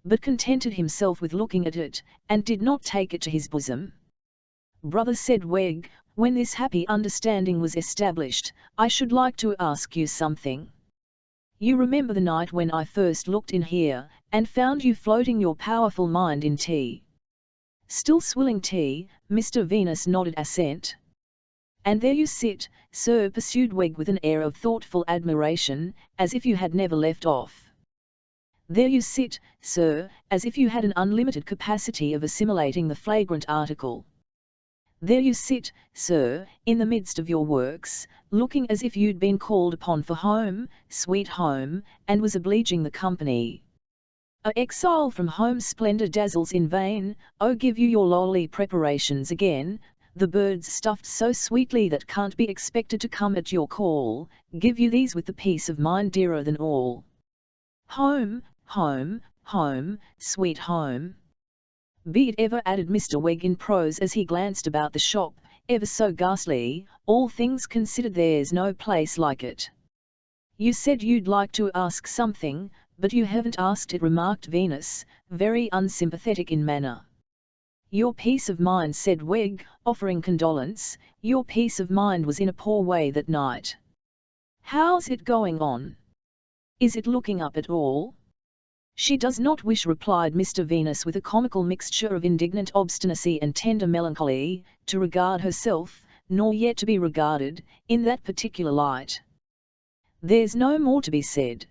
but contented himself with looking at it, and did not take it to his bosom. Brother, said Weg, when this happy understanding was established, I should like to ask you something. You remember the night when I first looked in here, and found you floating your powerful mind in tea. Still swilling tea, Mr. Venus nodded assent. And there you sit, sir, pursued Weg with an air of thoughtful admiration, as if you had never left off. There you sit, sir, as if you had an unlimited capacity of assimilating the flagrant article. There you sit, sir, in the midst of your works, looking as if you'd been called upon for home, sweet home, and was obliging the company. A exile from home splendour dazzles in vain, oh give you your lowly preparations again, the birds stuffed so sweetly that can't be expected to come at your call, give you these with the peace of mind dearer than all. Home, home, home, sweet home. Be it ever, added Mr. Weg in prose as he glanced about the shop, ever so ghastly, all things considered there's no place like it. You said you'd like to ask something, but you haven't asked it, remarked Venus, very unsympathetic in manner. Your peace of mind, said Weg, offering condolence, your peace of mind was in a poor way that night. How's it going on? Is it looking up at all? She does not wish, replied Mr. Venus with a comical mixture of indignant obstinacy and tender melancholy, to regard herself, nor yet to be regarded, in that particular light. There's no more to be said.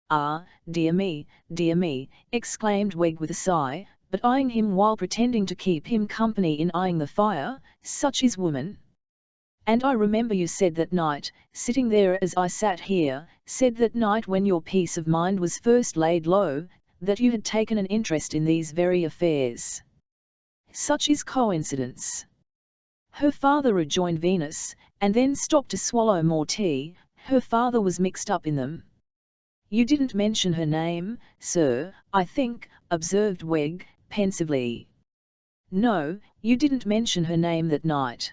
Ah, dear me, exclaimed Weg with a sigh, but eyeing him while pretending to keep him company in eyeing the fire, such is woman. And I remember you said that night, sitting there as I sat here, said that night when your peace of mind was first laid low, that you had taken an interest in these very affairs. Such is coincidence. Her father, rejoined Venus, and then stopped to swallow more tea. Her father was mixed up in them. You didn't mention her name, sir, I think, observed Wegg, pensively. No, you didn't mention her name that night.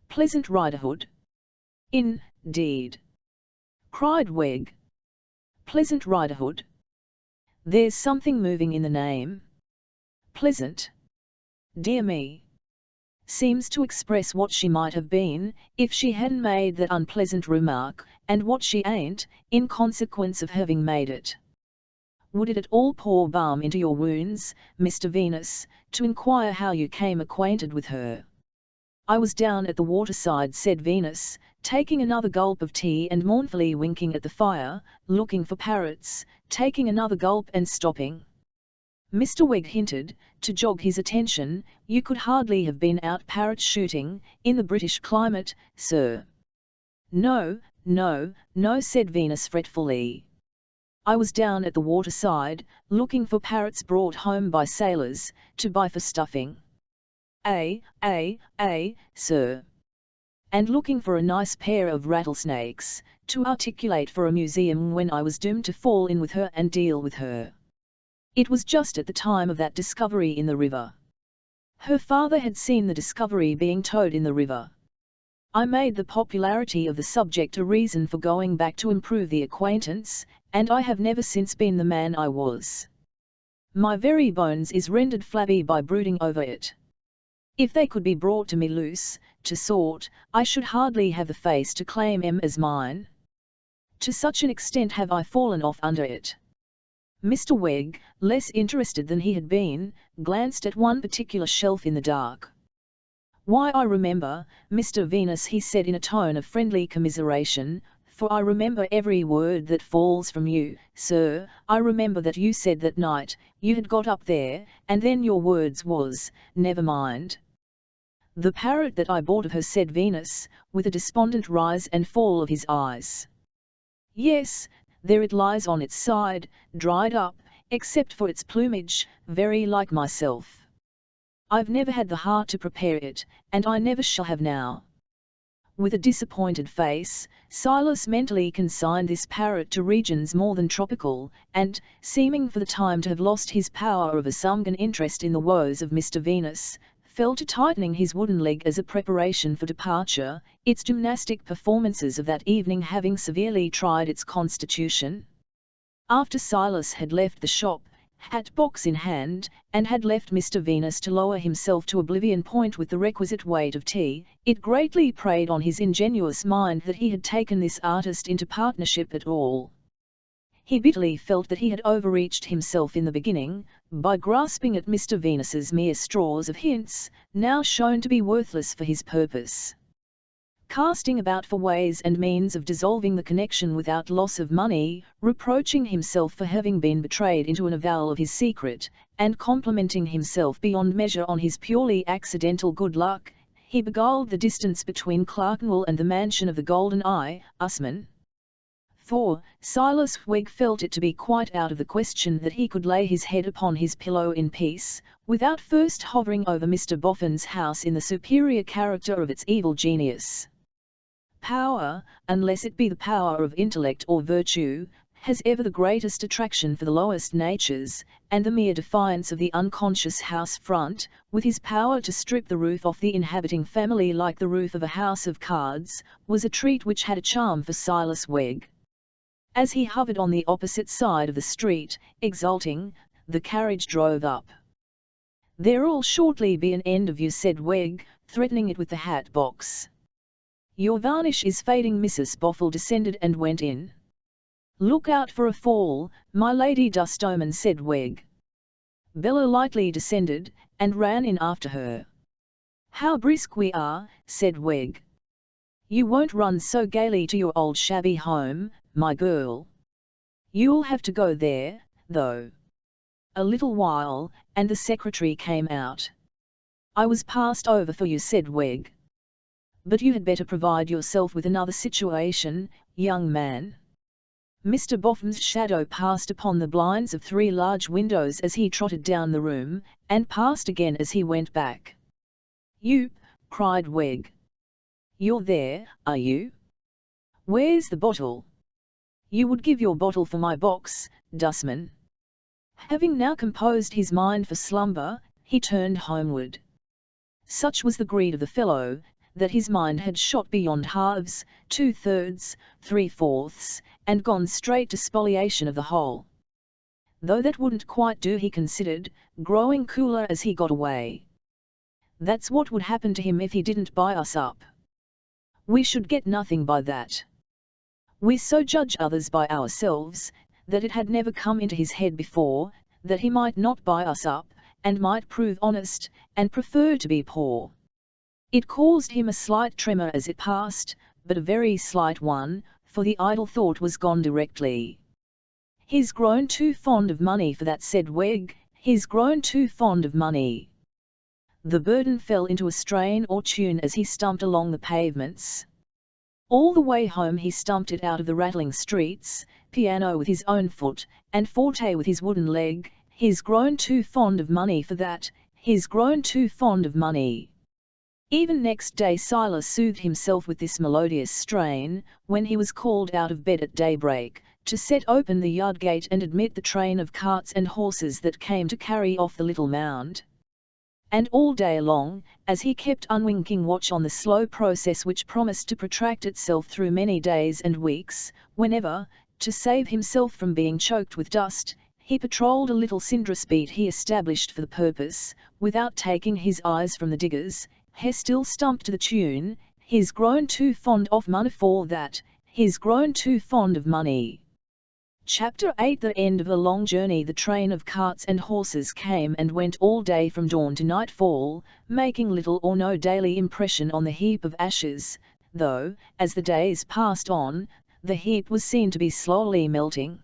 Pleasant Riderhood? Indeed, cried Wegg. Pleasant Riderhood? There's something moving in the name. Pleasant. Dear me. Seems to express what she might have been, if she hadn't made that unpleasant remark, and what she ain't, in consequence of having made it. Would it at all pour balm into your wounds, Mr. Venus, to inquire how you came acquainted with her? I was down at the waterside, said Venus, taking another gulp of tea and mournfully winking at the fire, looking for parrots, taking another gulp and stopping. Mr. Wegg hinted, to jog his attention, you could hardly have been out parrot shooting, in the British climate, sir. No, no, no, said Venus fretfully. I was down at the waterside, looking for parrots brought home by sailors, to buy for stuffing. Sir. And looking for a nice pair of rattlesnakes, to articulate for a museum when I was doomed to fall in with her and deal with her. It was just at the time of that discovery in the river. Her father had seen the discovery being towed in the river. I made the popularity of the subject a reason for going back to improve the acquaintance, and I have never since been the man I was. My very bones is rendered flabby by brooding over it. If they could be brought to me loose, to sort, I should hardly have the face to claim 'em as mine. To such an extent have I fallen off under it. Mr. Wegg, less interested than he had been, glanced at one particular shelf in the dark. Why, I remember, Mr. Venus, he said in a tone of friendly commiseration, for I remember every word that falls from you, sir. I remember that you said that night, you had got up there, and then your words was, never mind. The parrot that I bought of her, said Venus, with a despondent rise and fall of his eyes. Yes, there it lies on its side, dried up, except for its plumage, very like myself. I've never had the heart to prepare it, and I never shall have now. With a disappointed face, Silas mentally consigned this parrot to regions more than tropical, and, seeming for the time to have lost his power of a sanguine interest in the woes of Mr. Venus, fell to tightening his wooden leg as a preparation for departure, its gymnastic performances of that evening having severely tried its constitution. After Silas had left the shop, hat-box in hand, and had left Mr. Venus to lower himself to oblivion point with the requisite weight of tea, it greatly preyed on his ingenuous mind that he had taken this artist into partnership at all. He bitterly felt that he had overreached himself in the beginning, by grasping at Mr. Venus's mere straws of hints, now shown to be worthless for his purpose. Casting about for ways and means of dissolving the connection without loss of money, reproaching himself for having been betrayed into an avowal of his secret, and complimenting himself beyond measure on his purely accidental good luck, he beguiled the distance between Clerkenwell and the mansion of the Golden Eye, Usman. For Silas Wegg felt it to be quite out of the question that he could lay his head upon his pillow in peace, without first hovering over Mr. Boffin's house in the superior character of its evil genius. Power, unless it be the power of intellect or virtue, has ever the greatest attraction for the lowest natures, and the mere defiance of the unconscious house front, with his power to strip the roof off the inhabiting family like the roof of a house of cards, was a treat which had a charm for Silas Wegg. As he hovered on the opposite side of the street, exulting, the carriage drove up. "There'll shortly be an end of you," said Wegg, threatening it with the hat box. "Your varnish is fading." Mrs. Boffin descended and went in. "Look out for a fall, my Lady Dustoman," said Wegg. Bella lightly descended, and ran in after her. "How brisk we are," said Wegg. "You won't run so gaily to your old shabby home, my girl. You'll have to go there, though." A little while, and the secretary came out. "I was passed over for you," said Wegg. But you had better provide yourself with another situation, young man. Mr. Boffin's shadow passed upon the blinds of 3 large windows as he trotted down the room, and passed again as he went back. "You!" cried Wegg. "You're there, are you? Where's the bottle? You would give your bottle for my box, dustman." Having now composed his mind for slumber, he turned homeward. Such was the greed of the fellow, that his mind had shot beyond halves, 2/3, 3/4, and gone straight to spoliation of the whole. Though that wouldn't quite do, he considered, growing cooler as he got away. That's what would happen to him if he didn't buy us up. We should get nothing by that. We so judge others by ourselves, that it had never come into his head before, that he might not buy us up, and might prove honest, and prefer to be poor. It caused him a slight tremor as it passed, but a very slight one, for the idle thought was gone directly. "He's grown too fond of money for that," said Wegg, "he's grown too fond of money." The burden fell into a strain or tune as he stumped along the pavements. All the way home he stumped it out of the rattling streets, piano with his own foot, and forte with his wooden leg. "He's grown too fond of money for that, he's grown too fond of money." Even next day Silas soothed himself with this melodious strain, when he was called out of bed at daybreak, to set open the yard gate and admit the train of carts and horses that came to carry off the little mound. And all day long, as he kept unwinking watch on the slow process which promised to protract itself through many days and weeks, whenever, to save himself from being choked with dust, he patrolled a little cinderous beat he established for the purpose, without taking his eyes from the diggers, he still stumped to the tune, "He's grown too fond of money for that, he's grown too fond of money." Chapter 8. The end of the long journey. The train of carts and horses came and went all day from dawn to nightfall, making little or no daily impression on the heap of ashes, though, as the days passed on, the heap was seen to be slowly melting.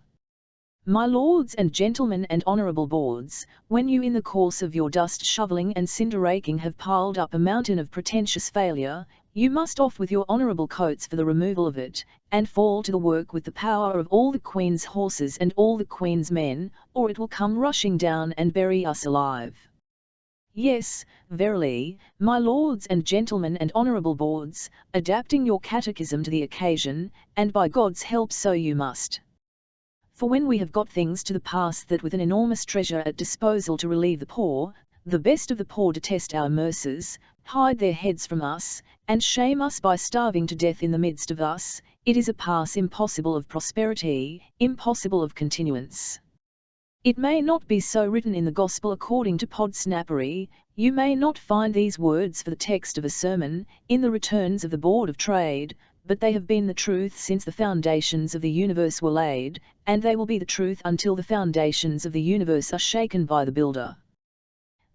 My lords and gentlemen and honourable boards, when you in the course of your dust shovelling and cinder raking have piled up a mountain of pretentious failure, you must off with your honourable coats for the removal of it, and fall to the work with the power of all the Queen's horses and all the Queen's men, or it will come rushing down and bury us alive. Yes, verily, my lords and gentlemen and honourable boards, adapting your catechism to the occasion, and by God's help so you must. For when we have got things to the pass that with an enormous treasure at disposal to relieve the poor, the best of the poor detest our mercers, hide their heads from us, and shame us by starving to death in the midst of us, it is a pass impossible of prosperity, impossible of continuance. It may not be so written in the Gospel according to Podsnappery, you may not find these words for the text of a sermon, in the returns of the Board of Trade, but they have been the truth since the foundations of the universe were laid, and they will be the truth until the foundations of the universe are shaken by the builder.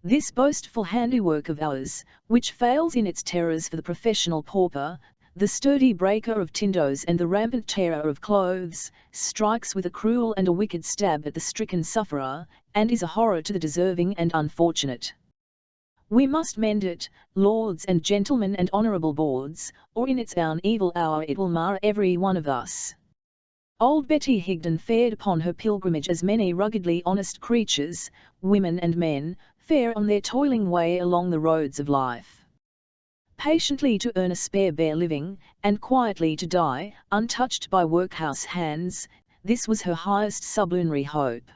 This boastful handiwork of ours, which fails in its terrors for the professional pauper, the sturdy breaker of tindos and the rampant tearer of clothes, strikes with a cruel and a wicked stab at the stricken sufferer, and is a horror to the deserving and unfortunate. We must mend it, lords and gentlemen and honourable boards, or in its own evil hour it will mar every one of us. Old Betty Higden fared upon her pilgrimage as many ruggedly honest creatures, women and men, fare on their toiling way along the roads of life. Patiently to earn a spare bare living, and quietly to die, untouched by workhouse hands, this was her highest sublunary hope.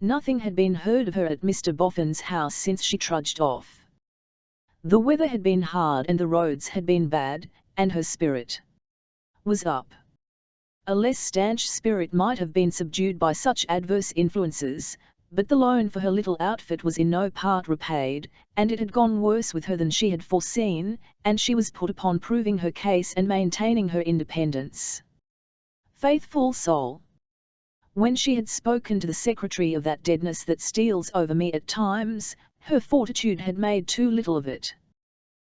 Nothing had been heard of her at Mr. Boffin's house since she trudged off. The weather had been hard and the roads had been bad, and her spirit was up. A less stanch spirit might have been subdued by such adverse influences, but the loan for her little outfit was in no part repaid, and it had gone worse with her than she had foreseen, and she was put upon proving her case and maintaining her independence. Faithful soul! When she had spoken to the secretary of that deadness that steals over me at times, her fortitude had made too little of it.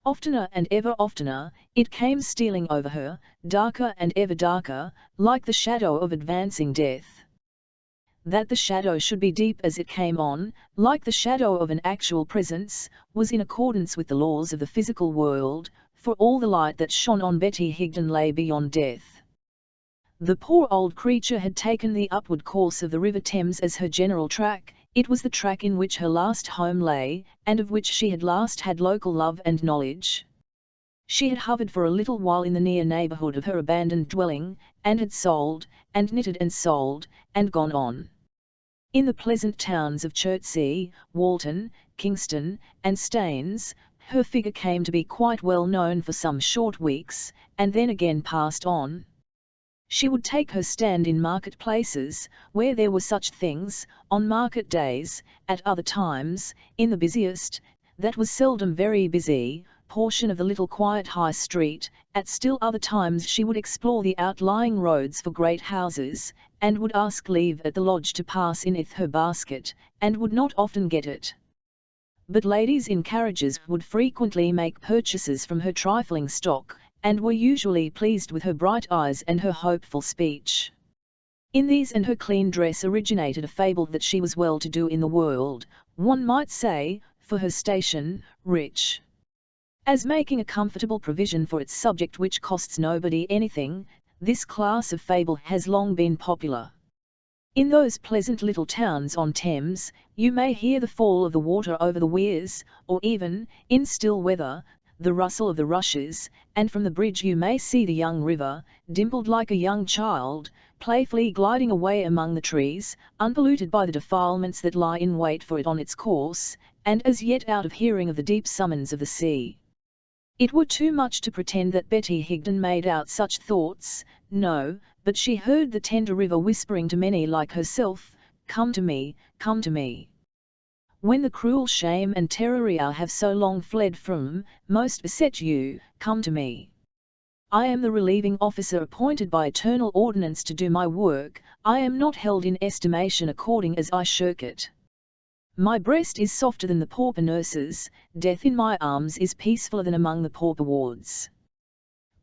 Oftener and ever oftener, it came stealing over her, darker and ever darker, like the shadow of advancing death. That the shadow should be deep as it came on, like the shadow of an actual presence, was in accordance with the laws of the physical world, for all the light that shone on Betty Higden lay beyond death. The poor old creature had taken the upward course of the River Thames as her general track. It was the track in which her last home lay, and of which she had last had local love and knowledge. She had hovered for a little while in the near neighbourhood of her abandoned dwelling, and had sold, and knitted and sold, and gone on. In the pleasant towns of Chertsey, Walton, Kingston, and Staines, her figure came to be quite well known for some short weeks, and then again passed on. She would take her stand in market-places, where there were such things, on market days, at other times, in the busiest, that was seldom very busy, portion of the little quiet High Street. At still other times she would explore the outlying roads for great houses, and would ask leave at the lodge to pass in with her basket, and would not often get it. But ladies in carriages would frequently make purchases from her trifling stock, and were usually pleased with her bright eyes and her hopeful speech. In these and her clean dress originated a fable that she was well-to-do in the world, one might say, for her station, rich. As making a comfortable provision for its subject which costs nobody anything, this class of fable has long been popular. In those pleasant little towns on Thames, you may hear the fall of the water over the weirs, or even, in still weather, the rustle of the rushes, and from the bridge you may see the young river, dimpled like a young child, playfully gliding away among the trees, unpolluted by the defilements that lie in wait for it on its course, and as yet out of hearing of the deep summons of the sea. It were too much to pretend that Betty Higden made out such thoughts, no, but she heard the tender river whispering to many like herself, "Come to me, come to me." When the cruel shame and terror I have so long fled from, most beset you, come to me. I am the relieving officer appointed by eternal ordinance to do my work, I am not held in estimation according as I shirk it. My breast is softer than the pauper nurse's, death in my arms is peacefuller than among the pauper wards.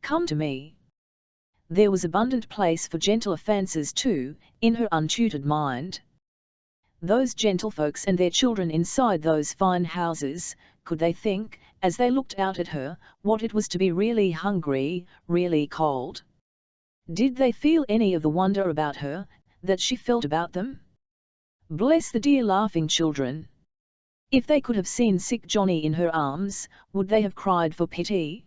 Come to me. There was abundant place for gentler fancies too, in her untutored mind. Those gentlefolks and their children inside those fine houses, could they think, as they looked out at her, what it was to be really hungry, really cold? Did they feel any of the wonder about her, that she felt about them? Bless the dear laughing children! If they could have seen sick Johnny in her arms, would they have cried for pity?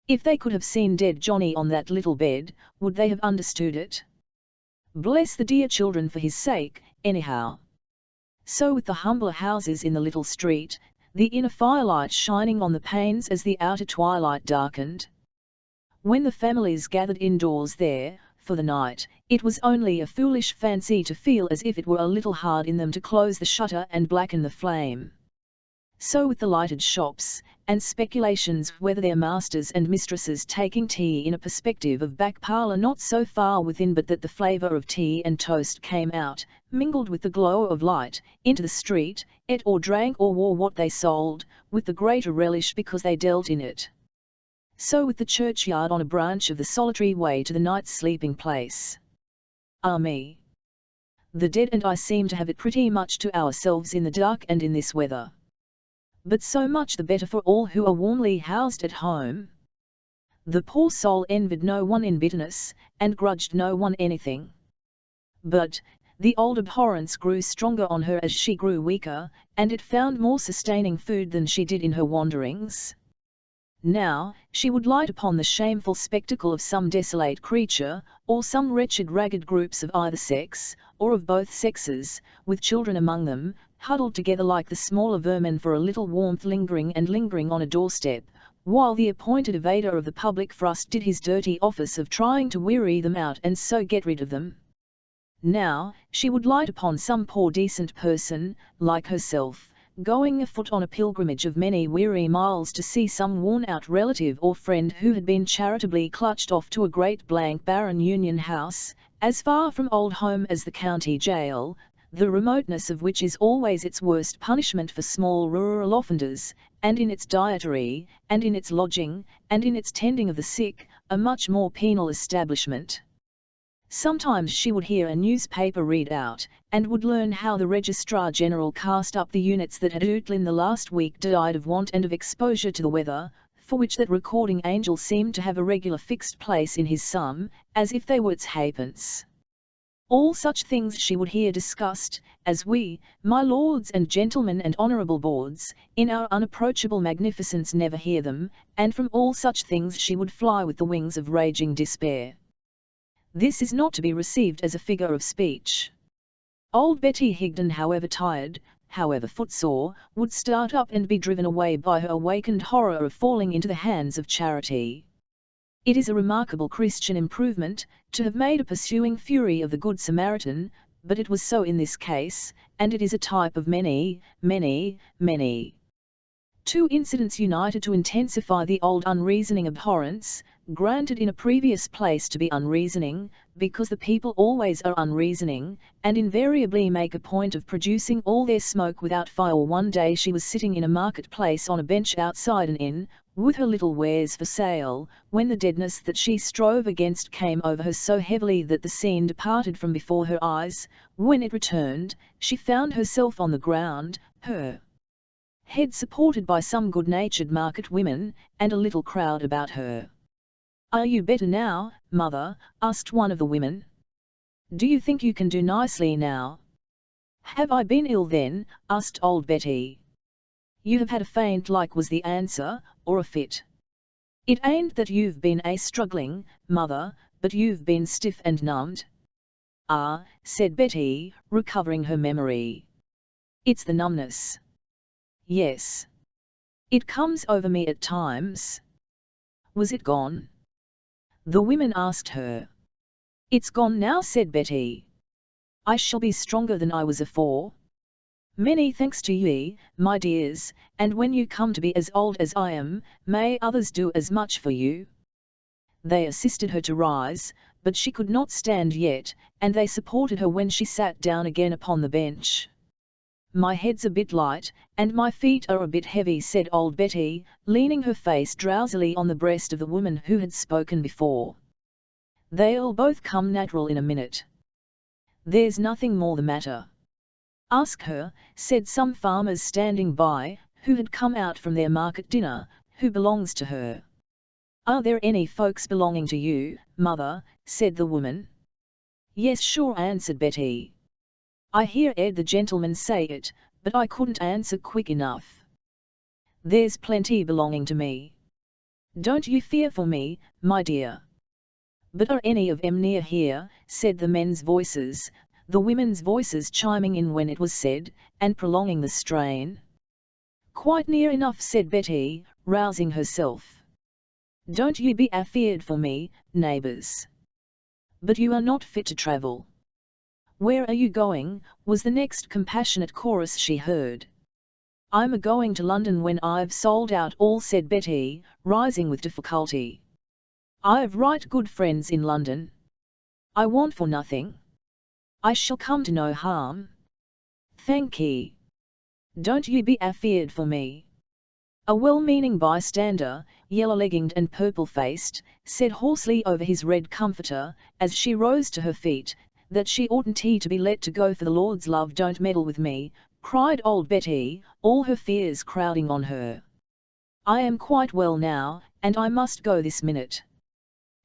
If they could have seen dead Johnny on that little bed, would they have understood it? Bless the dear children for his sake, anyhow. So with the humbler houses in the little street, the inner firelight shining on the panes as the outer twilight darkened. When the families gathered indoors there, for the night, it was only a foolish fancy to feel as if it were a little hard in them to close the shutter and blacken the flame. So with the lighted shops, and speculations whether their masters and mistresses taking tea in a perspective of back parlour not so far within but that the flavour of tea and toast came out, mingled with the glow of light, into the street, ate or drank or wore what they sold, with the greater relish because they dealt in it. So with the churchyard on a branch of the solitary way to the night's sleeping place. Ah me! The dead and I seem to have it pretty much to ourselves in the dark and in this weather. But so much the better for all who are warmly housed at home. The poor soul envied no one in bitterness, and grudged no one anything. But the old abhorrence grew stronger on her as she grew weaker, and it found more sustaining food than she did in her wanderings. Now, she would light upon the shameful spectacle of some desolate creature, or some wretched ragged groups of either sex, or of both sexes, with children among them, huddled together like the smaller vermin for a little warmth lingering on a doorstep, while the appointed evader of the public thrust did his dirty office of trying to weary them out and so get rid of them. Now, she would light upon some poor decent person, like herself, going afoot on a pilgrimage of many weary miles to see some worn-out relative or friend who had been charitably clutched off to a great barren Union house, as far from old home as the county jail, the remoteness of which is always its worst punishment for small rural offenders, and in its dietary, and in its lodging, and in its tending of the sick, a much more penal establishment. Sometimes she would hear a newspaper read out, and would learn how the Registrar-General cast up the units that had in the last week died of want and of exposure to the weather, for which that recording angel seemed to have a regular fixed place in his sum, as if they were its halfpence. All such things she would hear discussed, as we, my lords and gentlemen and honourable boards, in our unapproachable magnificence never hear them, and from all such things she would fly with the wings of raging despair. This is not to be received as a figure of speech. Old Betty Higden, however tired, however footsore, would start up and be driven away by her awakened horror of falling into the hands of charity. It is a remarkable Christian improvement, to have made a pursuing fury of the Good Samaritan, but it was so in this case, and it is a type of many, many, many. Two incidents united to intensify the old unreasoning abhorrence, granted in a previous place to be unreasoning, because the people always are unreasoning, and invariably make a point of producing all their smoke without fire. One day she was sitting in a market-place on a bench outside an inn, with her little wares for sale, when the deadness that she strove against came over her so heavily that the scene departed from before her eyes. When it returned, she found herself on the ground, her head supported by some good-natured market women, and a little crowd about her. "Are you better now, mother?" asked one of the women. "Do you think you can do nicely now?" "Have I been ill then?" asked old Betty. "You have had a faint like," was the answer, "or a fit. It ain't that you've been struggling, mother, but you've been stiff and numbed." "Ah," said Betty, recovering her memory. "It's the numbness. Yes. It comes over me at times." "Was it gone?" the women asked her. "It's gone now," said Betty. "I shall be stronger than I was afore." "Many thanks to ye, my dears, and when you come to be as old as I am, may others do as much for you." They assisted her to rise, but she could not stand yet, and they supported her when she sat down again upon the bench. "My head's a bit light, and my feet are a bit heavy," said old Betty, leaning her face drowsily on the breast of the woman who had spoken before. "They'll both come natural in a minute. There's nothing more the matter." "Ask her," said some farmers standing by, who had come out from their market dinner, "who belongs to her." "Are there any folks belonging to you, mother?" said the woman. "Yes, sure," answered Betty. "I hear the gentleman say it, but I couldn't answer quick enough. There's plenty belonging to me. Don't you fear for me, my dear." "But are any of 'em near here?" said the men's voices, the women's voices chiming in when it was said, and prolonging the strain. "Quite near enough," said Betty, rousing herself. "Don't you be afeared for me, neighbours. But you are not fit to travel." "Where are you going?" was the next compassionate chorus she heard. "I'm a-going to London when I've sold out all," said Betty, rising with difficulty. "I've right good friends in London. I want for nothing. I shall come to no harm. Thank ye. Don't you be afeared for me." A well-meaning bystander, yellow-legged and purple-faced, said hoarsely over his red comforter, as she rose to her feet, that she oughtn't to be let to go. "For the Lord's love, don't meddle with me," cried old Betty, all her fears crowding on her. "I am quite well now, and I must go this minute."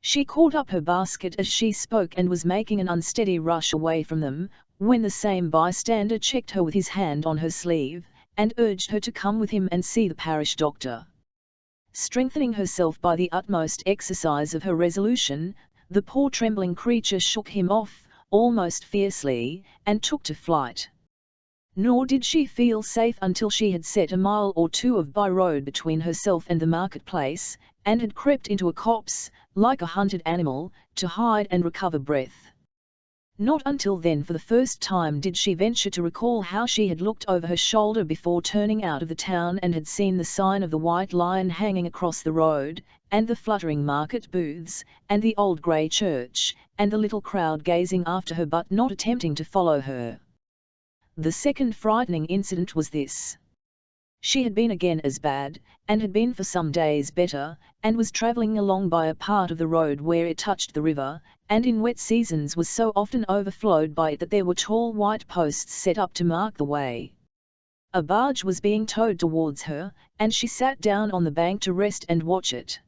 She caught up her basket as she spoke and was making an unsteady rush away from them, when the same bystander checked her with his hand on her sleeve, and urged her to come with him and see the parish doctor. Strengthening herself by the utmost exercise of her resolution, the poor trembling creature shook him off, almost fiercely, and took to flight. Nor did she feel safe until she had set a mile or two of by-road between herself and the market-place, and had crept into a copse, like a hunted animal, to hide and recover breath. Not until then for the first time did she venture to recall how she had looked over her shoulder before turning out of the town and had seen the sign of the White Lion hanging across the road, and the fluttering market booths, and the old grey church, and the little crowd gazing after her but not attempting to follow her. The second frightening incident was this. She had been again as bad, and had been for some days better, and was travelling along by a part of the road where it touched the river, and in wet seasons was so often overflowed by it that there were tall white posts set up to mark the way. A barge was being towed towards her, and she sat down on the bank to rest and watch it.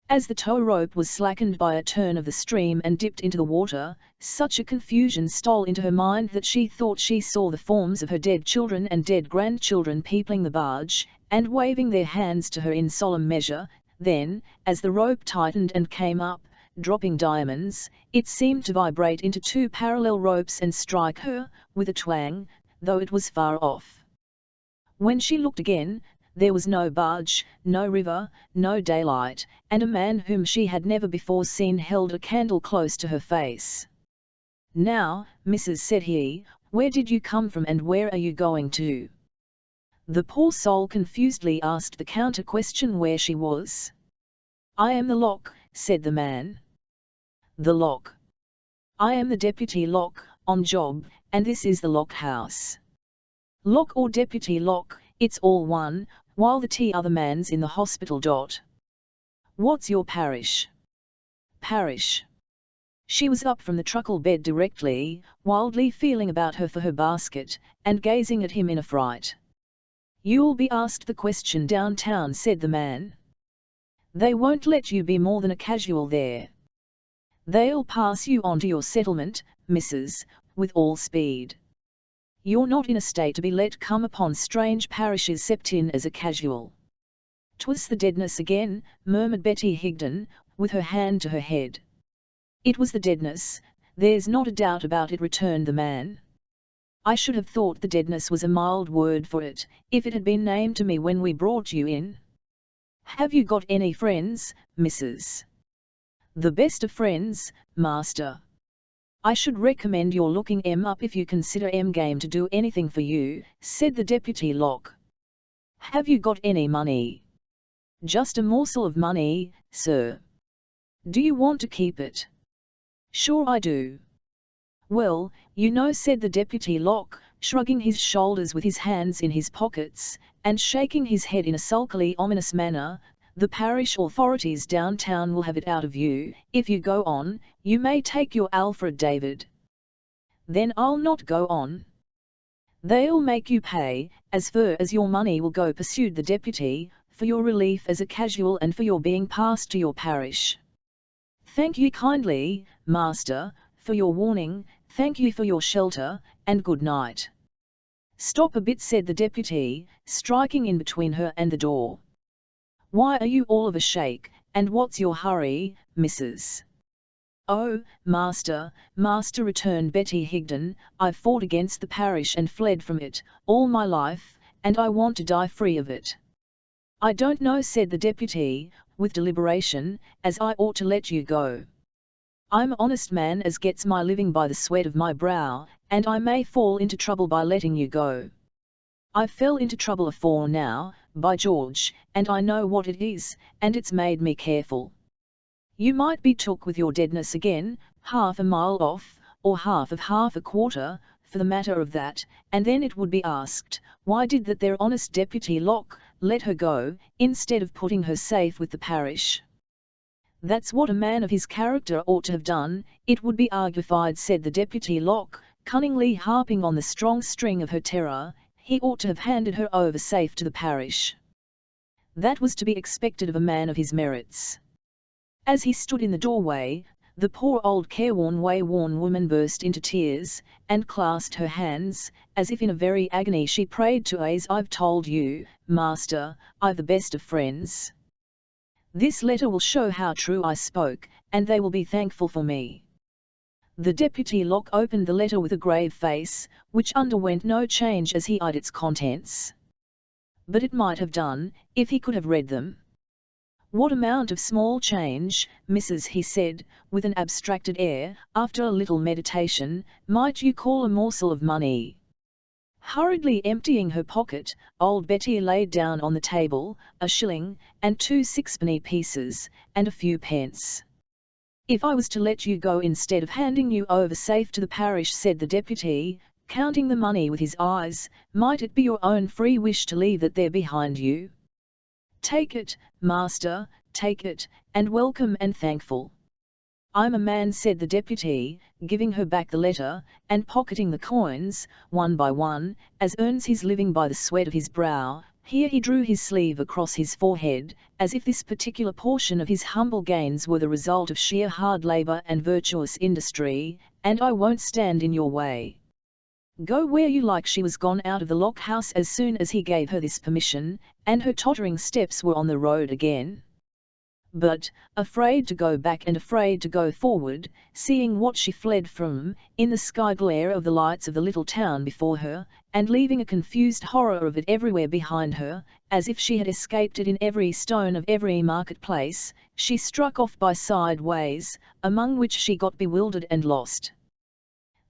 As the tow rope was slackened by a turn of the stream and dipped into the water, such a confusion stole into her mind that she thought she saw the forms of her dead children and dead grandchildren peopling the barge, and waving their hands to her in solemn measure. Then, as the rope tightened and came up, dropping diamonds, it seemed to vibrate into two parallel ropes and strike her, with a twang, though it was far off. When she looked again, there was no barge, no river, no daylight, and a man whom she had never before seen held a candle close to her face. "Now, Mrs. said he, where did you come from and where are you going to?" The poor soul confusedly asked the counter-question where she was. "I am the lock," said the man. "The lock?" "I am the deputy lock, on job, and this is the lock house." "Lock or deputy lock, it's all one, while the other man's in the hospital. What's your parish?" "Parish?" She was up from the truckle bed directly, wildly feeling about her for her basket, and gazing at him in affright. "You'll be asked the question downtown," said the man. "They won't let you be more than a casual there. They'll pass you on to your settlement, Mrs., with all speed. You're not in a state to be let come upon strange parishes except in as a casual." "'Twas the deadness again," murmured Betty Higden, with her hand to her head. "It was the deadness, there's not a doubt about it," returned the man. "I should have thought the deadness was a mild word for it, if it had been named to me when we brought you in. Have you got any friends, Mrs.?" "The best of friends, master. I should recommend your looking 'em up if you consider 'em game to do anything for you," said the deputy lock. "Have you got any money?" "Just a morsel of money, sir." "Do you want to keep it?" "Sure I do." "Well, you know," said the deputy lock, shrugging his shoulders with his hands in his pockets, and shaking his head in a sulkily ominous manner, "the parish authorities downtown will have it out of you, if you go on. You may take your Alfred David." "Then I'll not go on." "They'll make you pay, as fur as your money will go," pursued the deputy, "for your relief as a casual and for your being passed to your parish." "Thank you kindly, master, for your warning, thank you for your shelter, and good night." "Stop a bit," said the deputy, striking in between her and the door. "Why are you all of a shake, and what's your hurry, Mrs.?" "Oh, master," returned Betty Higden, "I've fought against the parish and fled from it, all my life, and I want to die free of it." "I don't know," said the deputy, with deliberation, "as I ought to let you go. I'm an honest man as gets my living by the sweat of my brow, and I may fall into trouble by letting you go. I fell into trouble afore now, by George, and I know what it is, and it's made me careful. You might be took with your deadness again, half a mile off, or half a quarter, for the matter of that, and then it would be asked, why did that there honest deputy lock let her go, instead of putting her safe with the parish? That's what a man of his character ought to have done, it would be argufied," said the deputy lock, cunningly harping on the strong string of her terror. "He ought to have handed her over safe to the parish. That was to be expected of a man of his merits." As he stood in the doorway, the poor old careworn way-worn woman burst into tears, and clasped her hands, as if in a very agony she prayed to "As I've told you, master, I've the best of friends. This letter will show how true I spoke, and they will be thankful for me." The deputy lock opened the letter with a grave face, which underwent no change as he eyed its contents. But it might have done, if he could have read them. "What amount of small change, Mrs., he said, with an abstracted air, after a little meditation, might you call a morsel of money?" Hurriedly emptying her pocket, old Betty laid down on the table a shilling, and 2 sixpenny pieces, and a few pence. "If I was to let you go instead of handing you over safe to the parish," said the deputy, counting the money with his eyes, "might it be your own free wish to leave that there behind you? Take it, master, take it, and welcome and thankful." "I'm a man," said the deputy, giving her back the letter, and pocketing the coins, one by one, as earns his living by the sweat of his brow. Here he drew his sleeve across his forehead, as if this particular portion of his humble gains were the result of sheer hard labour and virtuous industry. "And I won't stand in your way. Go where you like." She was gone out of the lock house as soon as he gave her this permission, and her tottering steps were on the road again. But, afraid to go back and afraid to go forward, seeing what she fled from, in the sky glare of the lights of the little town before her, and leaving a confused horror of it everywhere behind her, as if she had escaped it in every stone of every market-place, she struck off by side ways, among which she got bewildered and lost.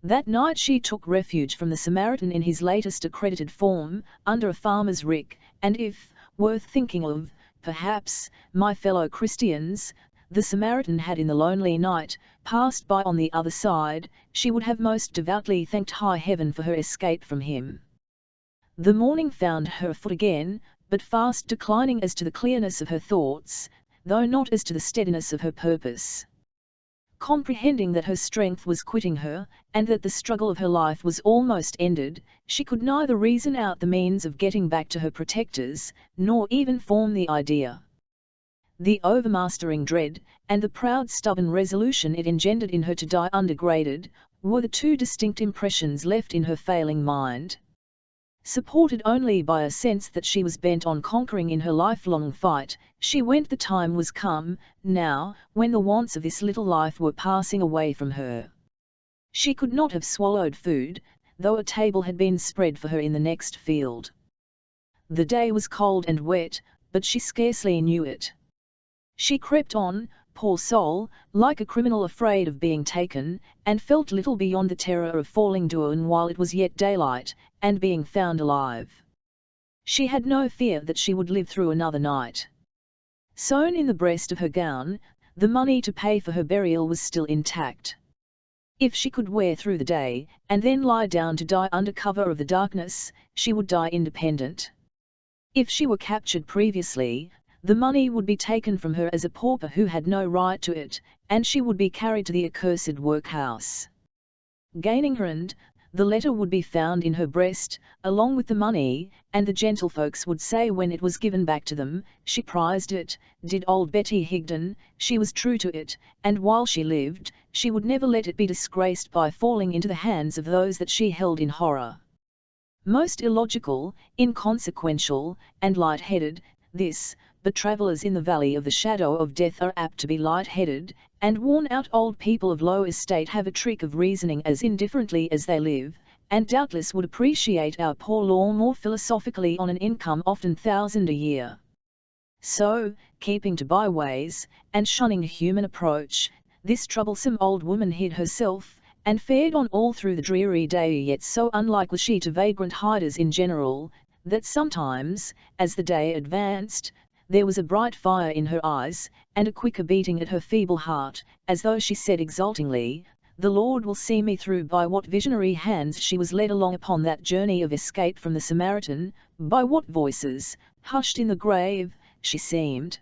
That night she took refuge from the Samaritan in his latest accredited form, under a farmer's rick, and if, worth thinking of, perhaps, my fellow Christians, the Samaritan had in the lonely night, passed by on the other side, she would have most devoutly thanked high heaven for her escape from him. The morning found her afoot again, but fast declining as to the clearness of her thoughts, though not as to the steadiness of her purpose. Comprehending that her strength was quitting her, and that the struggle of her life was almost ended, she could neither reason out the means of getting back to her protectors, nor even form the idea. The overmastering dread, and the proud stubborn resolution it engendered in her to die undegraded, were the two distinct impressions left in her failing mind. Supported only by a sense that she was bent on conquering in her lifelong fight, she went. The time was come, now, when the wants of this little life were passing away from her. She could not have swallowed food, though a table had been spread for her in the next field. The day was cold and wet, but she scarcely knew it. She crept on, poor soul, like a criminal afraid of being taken, and felt little beyond the terror of falling down while it was yet daylight, and being found alive. She had no fear that she would live through another night. Sewn in the breast of her gown, the money to pay for her burial was still intact. If she could wear through the day, and then lie down to die under cover of the darkness, she would die independent. If she were captured previously, the money would be taken from her as a pauper who had no right to it, and she would be carried to the accursed workhouse. Gaining her end, the letter would be found in her breast, along with the money, and the gentlefolks would say when it was given back to them, she prized it, did old Betty Higden, she was true to it, and while she lived, she would never let it be disgraced by falling into the hands of those that she held in horror. Most illogical, inconsequential, and light-headed, this, but travellers in the valley of the shadow of death are apt to be light-headed, and worn-out old people of low estate have a trick of reasoning as indifferently as they live, and doubtless would appreciate our poor law more philosophically on an income often 1,000 a year. So, keeping to byways, and shunning human approach, this troublesome old woman hid herself, and fared on all through the dreary day, yet so unlike was she to vagrant hiders in general, that sometimes, as the day advanced, there was a bright fire in her eyes, and a quicker beating at her feeble heart, as though she said exultingly, "The Lord will see me through." By what visionary hands she was led along upon that journey of escape from the Samaritan, by what voices, hushed in the grave, she seemed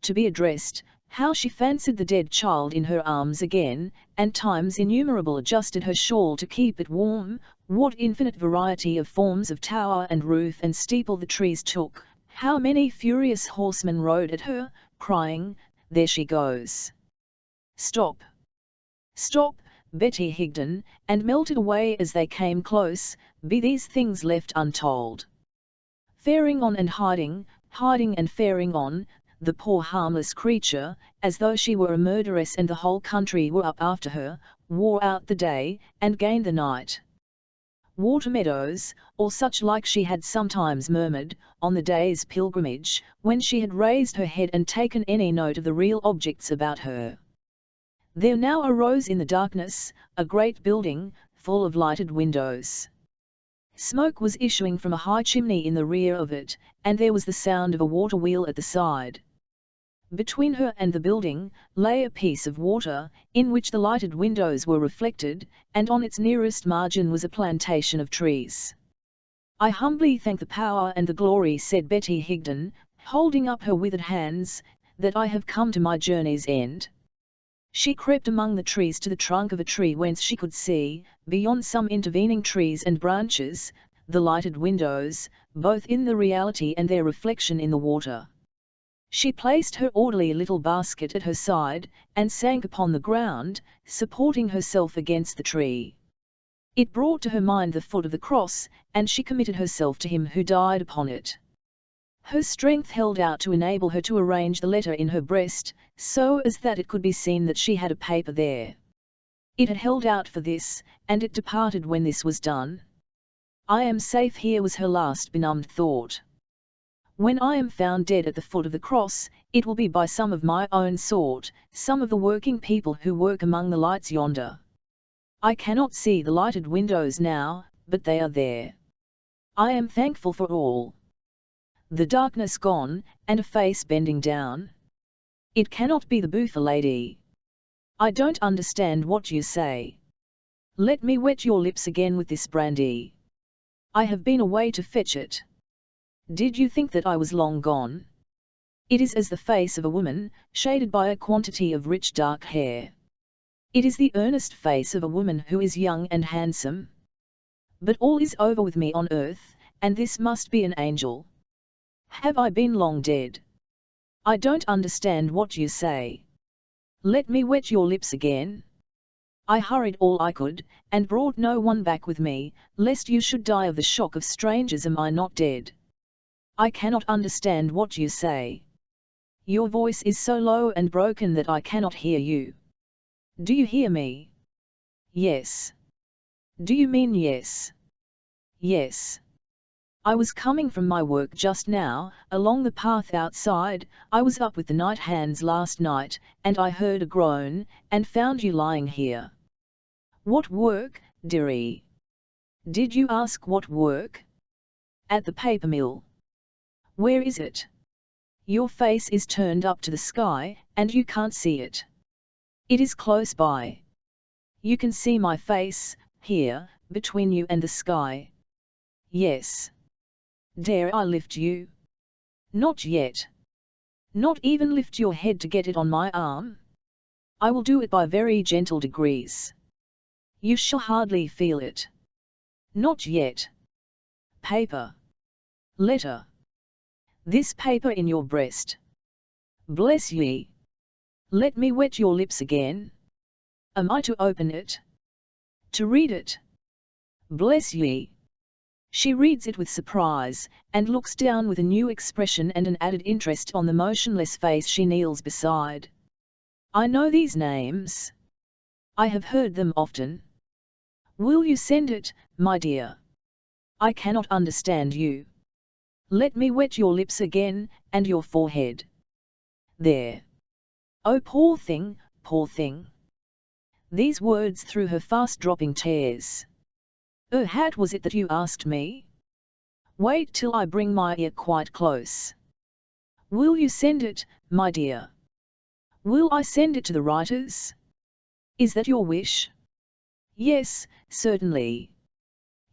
to be addressed, how she fancied the dead child in her arms again, and times innumerable adjusted her shawl to keep it warm, what infinite variety of forms of tower and roof and steeple the trees took, how many furious horsemen rode at her, crying, "There she goes! Stop! Stop, Betty Higden," and melted away as they came close. Be these things left untold? Faring on and hiding, hiding and faring on, the poor harmless creature, as though she were a murderess and the whole country were up after her, wore out the day, and gained the night. Water meadows, or such like she had sometimes murmured, on the day's pilgrimage, when she had raised her head and taken any note of the real objects about her. There now arose in the darkness, a great building, full of lighted windows. Smoke was issuing from a high chimney in the rear of it, and there was the sound of a water wheel at the side. Between her and the building, lay a piece of water, in which the lighted windows were reflected, and on its nearest margin was a plantation of trees. "I humbly thank the power and the glory," said Betty Higden, holding up her withered hands, "that I have come to my journey's end." She crept among the trees to the trunk of a tree whence she could see, beyond some intervening trees and branches, the lighted windows, both in the reality and their reflection in the water. She placed her orderly little basket at her side, and sank upon the ground, supporting herself against the tree. It brought to her mind the foot of the cross, and she committed herself to him who died upon it. Her strength held out to enable her to arrange the letter in her breast, so as that it could be seen that she had a paper there. It had held out for this, and it departed when this was done. I am safe here was her last benumbed thought. When I am found dead at the foot of the cross, it will be by some of my own sort, some of the working people who work among the lights yonder. I cannot see the lighted windows now, but they are there. I am thankful for all. The darkness gone, and a face bending down. It cannot be the boofer lady. I don't understand what you say. Let me wet your lips again with this brandy. I have been away to fetch it. Did you think that I was long gone? It is as the face of a woman, shaded by a quantity of rich dark hair. It is the earnest face of a woman who is young and handsome. But all is over with me on earth, and this must be an angel. Have I been long dead? I don't understand what you say. Let me wet your lips again. I hurried all I could, and brought no one back with me, lest you should die of the shock of strangers. Am I not dead? I cannot understand what you say. Your voice is so low and broken that I cannot hear you. Do you hear me? Yes. Do you mean yes? Yes. I was coming from my work just now, along the path outside. I was up with the night hands last night, and I heard a groan, and found you lying here. What work, dearie? Did you ask what work? At the paper mill. Where is it? Your face is turned up to the sky, and you can't see it. It is close by. You can see my face, here, between you and the sky. Yes. Dare I lift you? Not yet. Not even lift your head to get it on my arm? I will do it by very gentle degrees. You shall hardly feel it. Not yet. Paper. Letter. This paper in your breast. Bless ye. Let me wet your lips again. Am I to open it? To read it? Bless ye. She reads it with surprise, and looks down with a new expression and an added interest on the motionless face she kneels beside. I know these names. I have heard them often. Will you send it, my dear? I cannot understand you. Let me wet your lips again, and your forehead. There. Oh, poor thing, poor thing. These words threw her fast-dropping tears. Hat was it that you asked me? Wait till I bring my ear quite close. Will you send it, my dear? Will I send it to the writers? Is that your wish? Yes, certainly.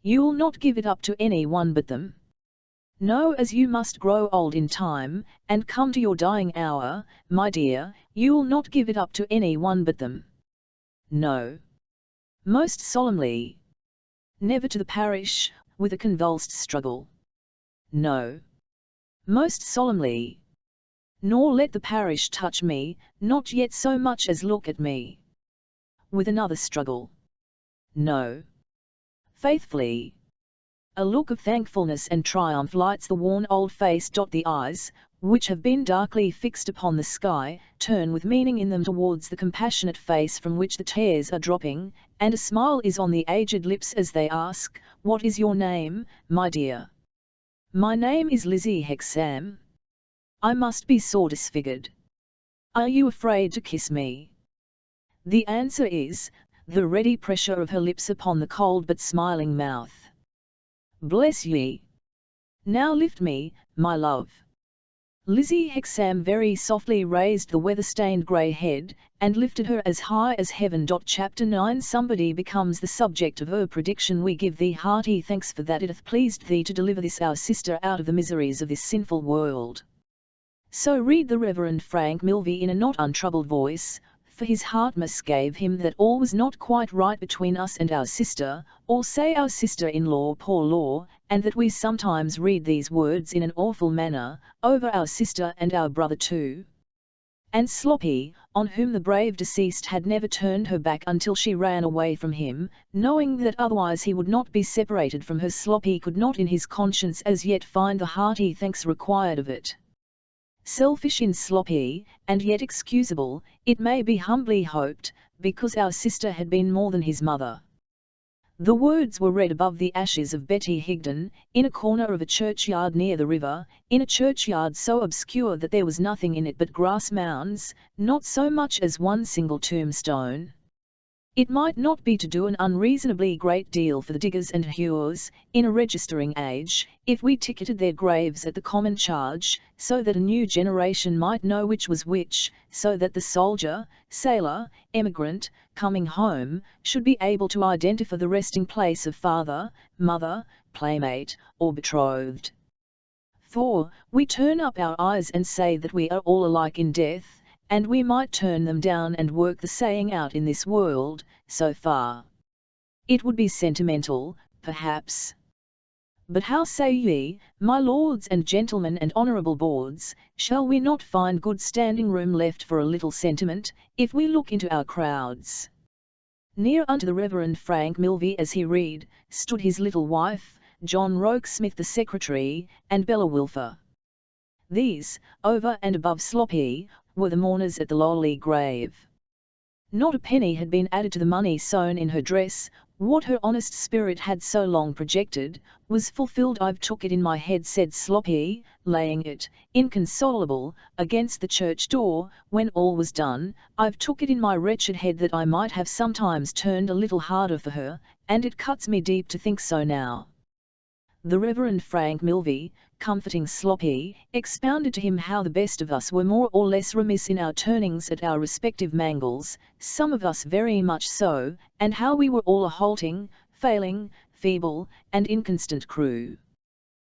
You'll not give it up to any one but them? No, as you must grow old in time, and come to your dying hour, my dear, you'll not give it up to any one but them? No. Most solemnly. Never to the parish, with a convulsed struggle. No. Most solemnly. Nor let the parish touch me, not yet so much as look at me. With another struggle. No. Faithfully. A look of thankfulness and triumph lights the worn old face. The eyes, which have been darkly fixed upon the sky, turn with meaning in them towards the compassionate face from which the tears are dropping, and a smile is on the aged lips as they ask, What is your name, my dear? My name is Lizzie Hexam. I must be sore disfigured. Are you afraid to kiss me? The answer is, the ready pressure of her lips upon the cold but smiling mouth. Bless ye. Now lift me, my love. Lizzie Hexam very softly raised the weather-stained grey head, and lifted her as high as heaven. Chapter 9 Somebody becomes the subject of our prediction. We give thee hearty thanks for that it hath pleased thee to deliver this our sister out of the miseries of this sinful world. So read the Reverend Frank Milvey in a not untroubled voice, for his heart misgave him that all was not quite right between us and our sister, or say our sister-in-law poor law, and that we sometimes read these words in an awful manner, over our sister and our brother too. And Sloppy, on whom the brave deceased had never turned her back until she ran away from him, knowing that otherwise he would not be separated from her, Sloppy could not in his conscience as yet find the hearty thanks required of it. Selfish in Sloppy, and yet excusable, it may be humbly hoped, because our sister had been more than his mother. The words were read above the ashes of Betty Higden, in a corner of a churchyard near the river, in a churchyard so obscure that there was nothing in it but grass mounds, not so much as one single tombstone. It might not be to do an unreasonably great deal for the diggers and hewers, in a registering age, if we ticketed their graves at the common charge, so that a new generation might know which was which, so that the soldier, sailor, emigrant, coming home, should be able to identify the resting place of father, mother, playmate, or betrothed. For, we turn up our eyes and say that we are all alike in death, and we might turn them down and work the saying out in this world, so far. It would be sentimental, perhaps. But how say ye, my lords and gentlemen and honourable boards, shall we not find good standing room left for a little sentiment, if we look into our crowds? Near unto the Reverend Frank Milvey as he read, stood his little wife, John Rokesmith the secretary, and Bella Wilfer. These, over and above Sloppy, were the mourners at the lowly grave. Not a penny had been added to the money sewn in her dress. What her honest spirit had so long projected, was fulfilled. I've took it in my head, said Sloppy, laying it, inconsolable, against the church door, when all was done, I've took it in my wretched head that I might have sometimes turned a little harder for her, and it cuts me deep to think so now. The Reverend Frank Milvey, comforting Sloppy, expounded to him how the best of us were more or less remiss in our turnings at our respective mangles, some of us very much so, and how we were all a halting, failing, feeble, and inconstant crew.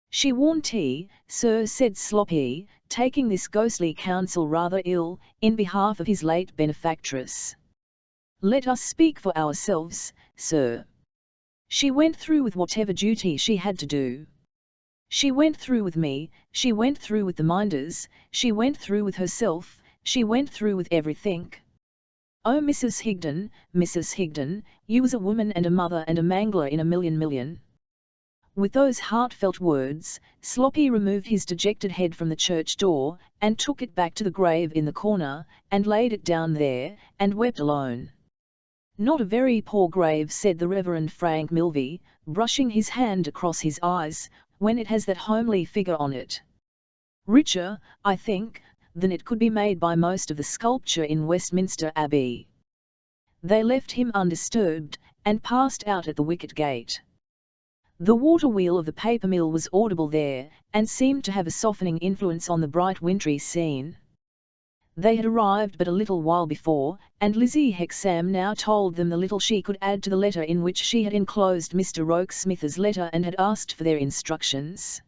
She warned he, sir, said Sloppy, taking this ghostly counsel rather ill, in behalf of his late benefactress. Let us speak for ourselves, sir. She went through with whatever duty she had to do. She went through with me, she went through with the minders, she went through with herself, she went through with everything. Oh, Mrs. Higden, you was a woman and a mother and a mangler in a million. With those heartfelt words, Sloppy removed his dejected head from the church door, and took it back to the grave in the corner, and laid it down there, and wept alone. Not a very poor grave, said the Reverend Frank Milvey, brushing his hand across his eyes, when it has that homely figure on it. Richer, I think, than it could be made by most of the sculpture in Westminster Abbey. They left him undisturbed, and passed out at the wicket gate. The water wheel of the paper mill was audible there, and seemed to have a softening influence on the bright wintry scene. They had arrived but a little while before, and Lizzie Hexam now told them the little she could add to the letter in which she had enclosed Mr. Rokesmith's letter and had asked for their instructions.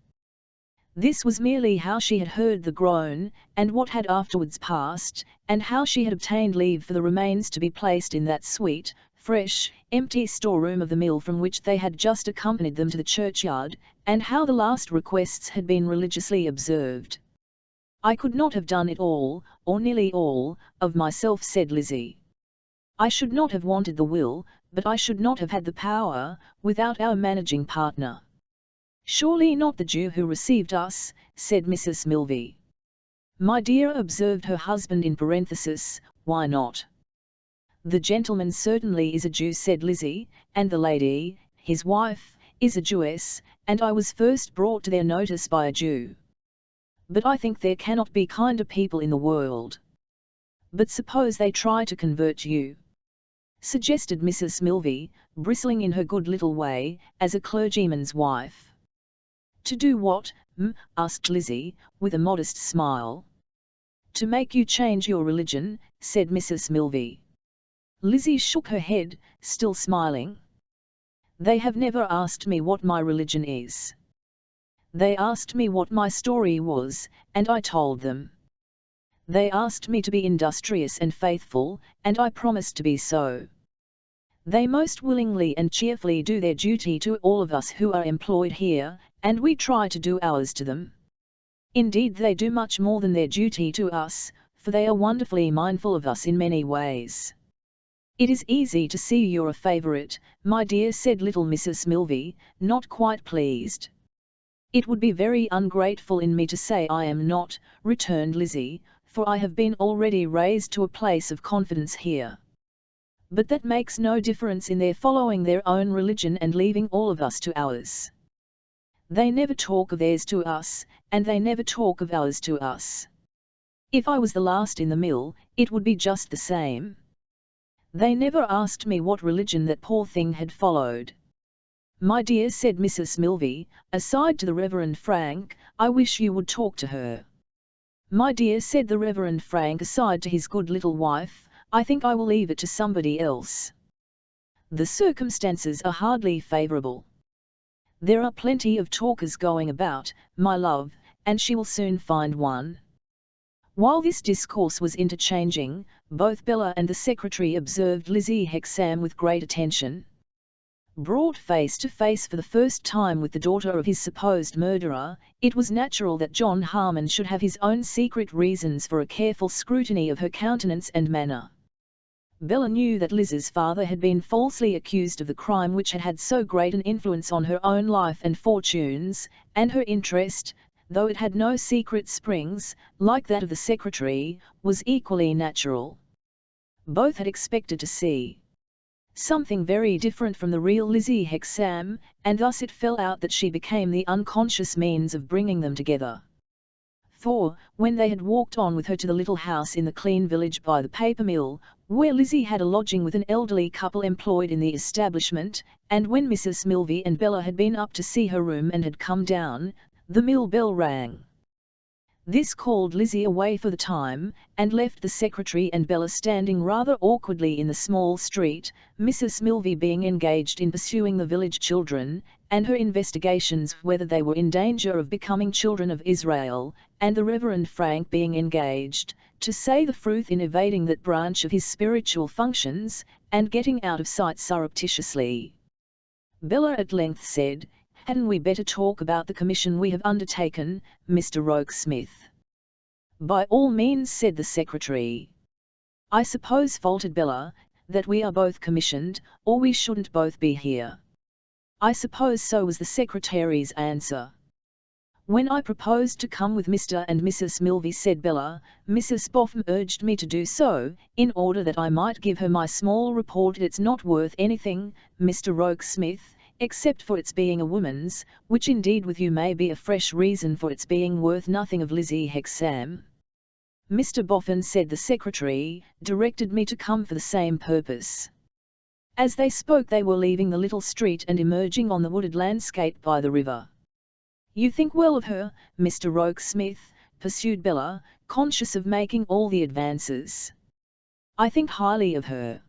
This was merely how she had heard the groan, and what had afterwards passed, and how she had obtained leave for the remains to be placed in that sweet, fresh, empty storeroom of the mill from which they had just accompanied them to the churchyard, and how the last requests had been religiously observed. I could not have done it all, or nearly all, of myself, said Lizzie. I should not have wanted the will, but I should not have had the power, without our managing partner. Surely not the Jew who received us, said Mrs. Milvey. My dear, observed her husband in parenthesis, why not? The gentleman certainly is a Jew, said Lizzie, and the lady, his wife, is a Jewess, and I was first brought to their notice by a Jew. But I think there cannot be kinder people in the world. But suppose they try to convert you? Suggested Mrs. Milvey, bristling in her good little way, as a clergyman's wife. To do what, asked Lizzie, with a modest smile. To make you change your religion, said Mrs. Milvey. Lizzie shook her head, still smiling. They have never asked me what my religion is. They asked me what my story was, and I told them. They asked me to be industrious and faithful, and I promised to be so. They most willingly and cheerfully do their duty to all of us who are employed here, and we try to do ours to them. Indeed, they do much more than their duty to us, for they are wonderfully mindful of us in many ways. It is easy to see you're a favourite, my dear, said little Mrs. Milvey, not quite pleased. It would be very ungrateful in me to say I am not, returned Lizzie, for I have been already raised to a place of confidence here. But that makes no difference in their following their own religion and leaving all of us to ours. They never talk of theirs to us, and they never talk of ours to us. If I was the last in the mill, it would be just the same. They never asked me what religion that poor thing had followed. My dear, said Mrs. Milvey, aside to the Reverend Frank, I wish you would talk to her. My dear, said the Reverend Frank aside to his good little wife, I think I will leave it to somebody else. The circumstances are hardly favourable. There are plenty of talkers going about, my love, and she will soon find one. While this discourse was interchanging, both Bella and the secretary observed Lizzie Hexam with great attention. Brought face to face for the first time with the daughter of his supposed murderer, it was natural that John Harmon should have his own secret reasons for a careful scrutiny of her countenance and manner. Bella knew that Liz's father had been falsely accused of the crime which had had so great an influence on her own life and fortunes, and her interest, though it had no secret springs, like that of the secretary, was equally natural. Both had expected to see something very different from the real Lizzie Hexam, and thus it fell out that she became the unconscious means of bringing them together. For, when they had walked on with her to the little house in the clean village by the paper mill, where Lizzie had a lodging with an elderly couple employed in the establishment, and when Mrs. Milvey and Bella had been up to see her room and had come down, the mill bell rang. This called Lizzie away for the time, and left the secretary and Bella standing rather awkwardly in the small street, Mrs. Milvey being engaged in pursuing the village children, and her investigations whether they were in danger of becoming children of Israel, and the Reverend Frank being engaged, to say the truth, in evading that branch of his spiritual functions, and getting out of sight surreptitiously. Bella at length said, "Hadn't we better talk about the commission we have undertaken, Mr. Rokesmith?" "By all means," said the secretary. "I suppose," faltered Bella, "that we are both commissioned, or we shouldn't both be here." "I suppose so," was the secretary's answer. "When I proposed to come with Mr. and Mrs. Milvey," said Bella, "Mrs. Boffin urged me to do so, in order that I might give her my small report. It's not worth anything, Mr. Rokesmith, except for its being a woman's, which indeed with you may be a fresh reason for its being worth nothing of Lizzie Hexam." "Mr. Boffin," said the secretary, "directed me to come for the same purpose." As they spoke they were leaving the little street and emerging on the wooded landscape by the river. "You think well of her, Mr. Rokesmith," pursued Bella, conscious of making all the advances. "I think highly of her.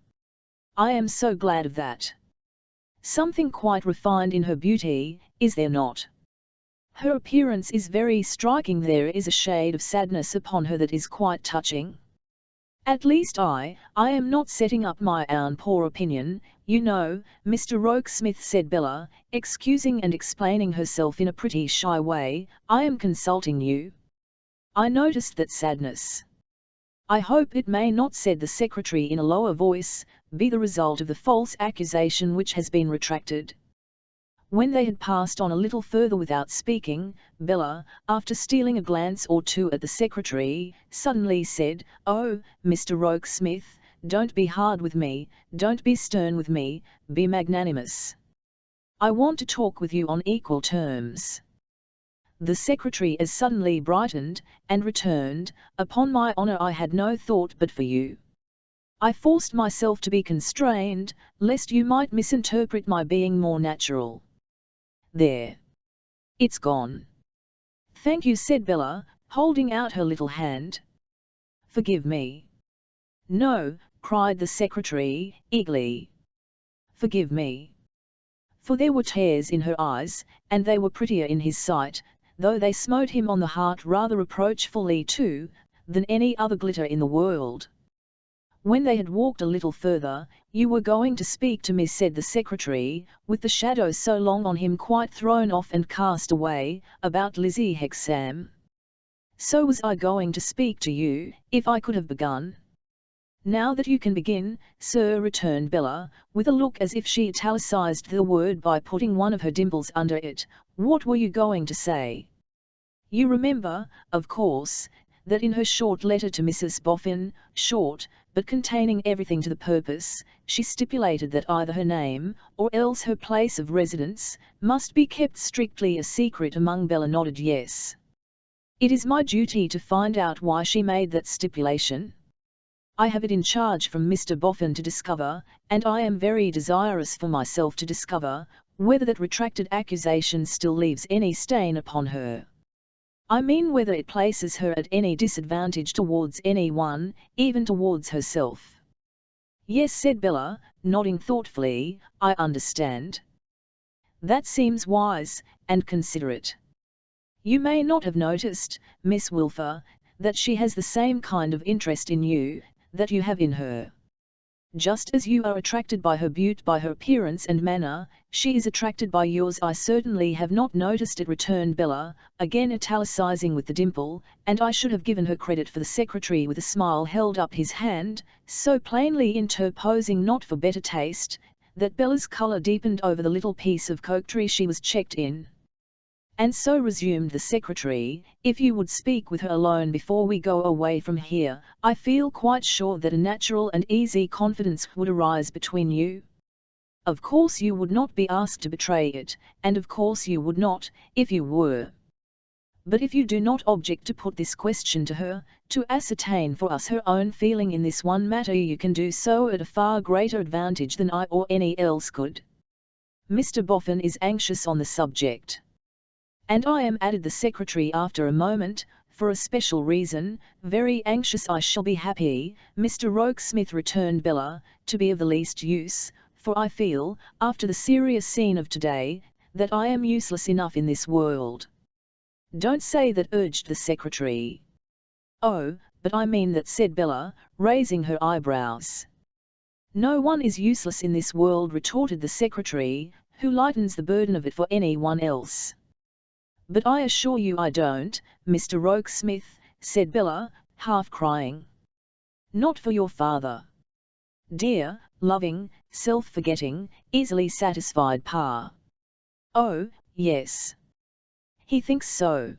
I am so glad of that. Something quite refined in her beauty, is there not? Her appearance is very striking. There is a shade of sadness upon her that is quite touching. At least I am not setting up my own poor opinion, you know, Mr. Rokesmith," said Bella, excusing and explaining herself in a pretty shy way, "I am consulting you. I noticed that sadness. I hope it may not," said the secretary in a lower voice, "be the result of the false accusation which has been retracted." When they had passed on a little further without speaking, Bella, after stealing a glance or two at the secretary, suddenly said, "Oh, Mr. Rokesmith, don't be hard with me, don't be stern with me, be magnanimous. I want to talk with you on equal terms." The secretary as suddenly brightened, and returned, "Upon my honour I had no thought but for you. I forced myself to be constrained, lest you might misinterpret my being more natural. There. It's gone." "Thank you," said Bella, holding out her little hand. "Forgive me." "No," cried the secretary, eagerly. "Forgive me." For there were tears in her eyes, and they were prettier in his sight, though they smote him on the heart rather reproachfully too, than any other glitter in the world. When they had walked a little further, "You were going to speak to me," said the secretary, with the shadow so long on him quite thrown off and cast away, "about Lizzie Hexam." "So was I going to speak to you, if I could have begun." "Now that you can begin, sir," returned Bella, with a look as if she italicized the word by putting one of her dimples under it, "what were you going to say?" "You remember, of course, that in her short letter to Mrs. Boffin, short, but containing everything to the purpose, she stipulated that either her name, or else her place of residence, must be kept strictly a secret among." Bella nodded yes. "It is my duty to find out why she made that stipulation. I have it in charge from Mr. Boffin to discover, and I am very desirous for myself to discover, whether that retracted accusation still leaves any stain upon her. I mean whether it places her at any disadvantage towards anyone, even towards herself." "Yes," said Bella, nodding thoughtfully, "I understand. That seems wise, and considerate. You may not have noticed, Miss Wilfer, that she has the same kind of interest in you, that you have in her. Just as you are attracted by her beauty, by her appearance and manner, she is attracted by yours." "I certainly have not noticed it," returned Bella, again italicizing with the dimple, and I should have given her credit, for the secretary with a smile held up his hand, so plainly interposing not for better taste, that Bella's colour deepened over the little piece of coquetry she was checked in. "And so," resumed the secretary, "if you would speak with her alone before we go away from here, I feel quite sure that a natural and easy confidence would arise between you. Of course you would not be asked to betray it, and of course you would not, if you were. But if you do not object to put this question to her, to ascertain for us her own feeling in this one matter, you can do so at a far greater advantage than I or any else could. Mr. Boffin is anxious on the subject." "And I am," added the secretary after a moment, "for a special reason, very anxious." "I shall be happy, Mr. Rokesmith," returned Bella, "to be of the least use, for I feel, after the serious scene of today, that I am useless enough in this world." "Don't say that," urged the secretary. "Oh, but I mean that," said Bella, raising her eyebrows. "No one is useless in this world," retorted the secretary, "who lightens the burden of it for anyone else." "But I assure you I don't, Mr. Rokesmith," said Bella, half crying. "Not for your father. Dear, loving, self-forgetting, easily satisfied pa." "Oh, yes. He thinks so."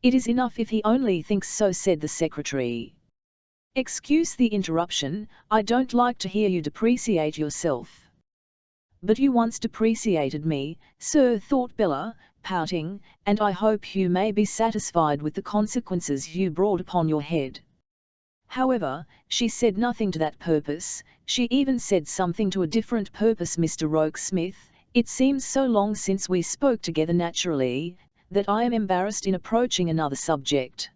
"It is enough if he only thinks so," said the secretary. "Excuse the interruption, I don't like to hear you depreciate yourself." "But you once depreciated me, sir," thought Bella, pouting, "and I hope you may be satisfied with the consequences you brought upon your head." However, she said nothing to that purpose. She even said something to a different purpose. "Mr. Rokesmith, it seems so long since we spoke together naturally, that I am embarrassed in approaching another subject.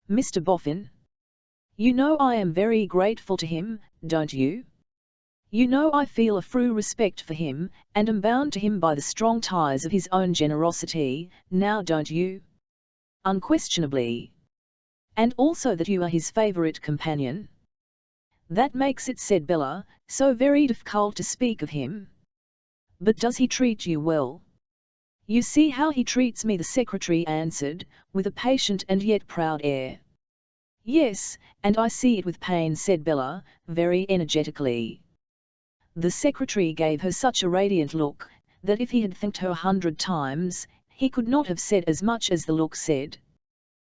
Mr. Boffin. You know I am very grateful to him, don't you? You know I feel a true respect for him, and am bound to him by the strong ties of his own generosity, now don't you?" "Unquestionably." "And also that you are his favourite companion?" "That makes it," said Bella, "so very difficult to speak of him." "But does he treat you well?" "You see how he treats me," the secretary answered, with a patient and yet proud air. "Yes, and I see it with pain," said Bella, very energetically. The secretary gave her such a radiant look, that if he had thanked her 100 times, he could not have said as much as the look said.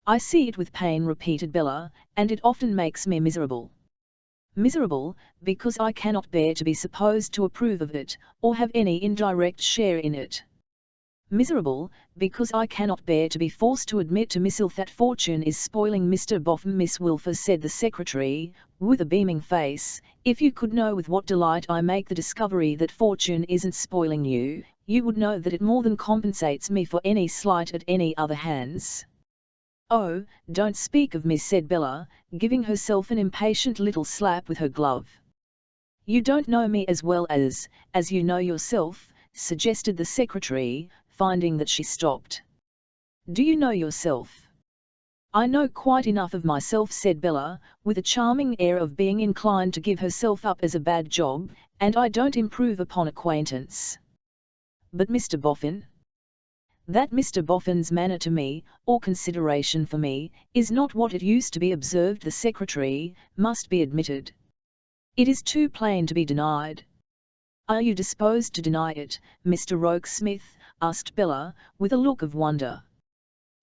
"I see it with pain," repeated Bella, "and it often makes me miserable. Miserable, because I cannot bear to be supposed to approve of it, or have any indirect share in it. Miserable, because I cannot bear to be forced to admit to myself that fortune is spoiling Mr. Boffin." "Miss Wilfer," said the secretary, with a beaming face, "if you could know with what delight I make the discovery that fortune isn't spoiling you, you would know that it more than compensates me for any slight at any other hands." "Oh, don't speak of me," said Bella, giving herself an impatient little slap with her glove. "You don't know me as well as you know yourself," suggested the secretary, finding that she stopped. "Do you know yourself?" "I know quite enough of myself," said Bella, with a charming air of being inclined to give herself up as a bad job, "and I don't improve upon acquaintance." "But Mr. Boffin?" "That Mr. Boffin's manner to me, or consideration for me, is not what it used to be," observed the secretary, "must be admitted. It is too plain to be denied." "Are you disposed to deny it, Mr. Rokesmith?" asked Bella, with a look of wonder.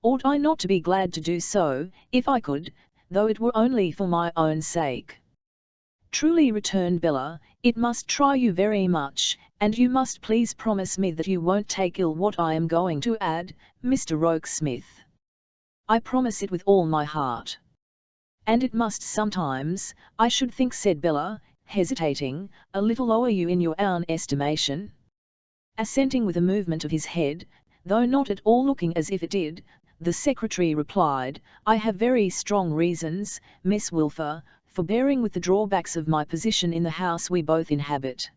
"Ought I not to be glad to do so, if I could, though it were only for my own sake?" "Truly," returned Bella, "it must try you very much, and you must please promise me that you won't take ill what I am going to add, Mr. Rokesmith." "I promise it with all my heart." "And it must sometimes, I should think," said Bella, hesitating, "a little lower you in your own estimation?" Assenting with a movement of his head, though not at all looking as if it did, the secretary replied, "I have very strong reasons, Miss Wilfer, for bearing with the drawbacks of my position in the house we both inhabit.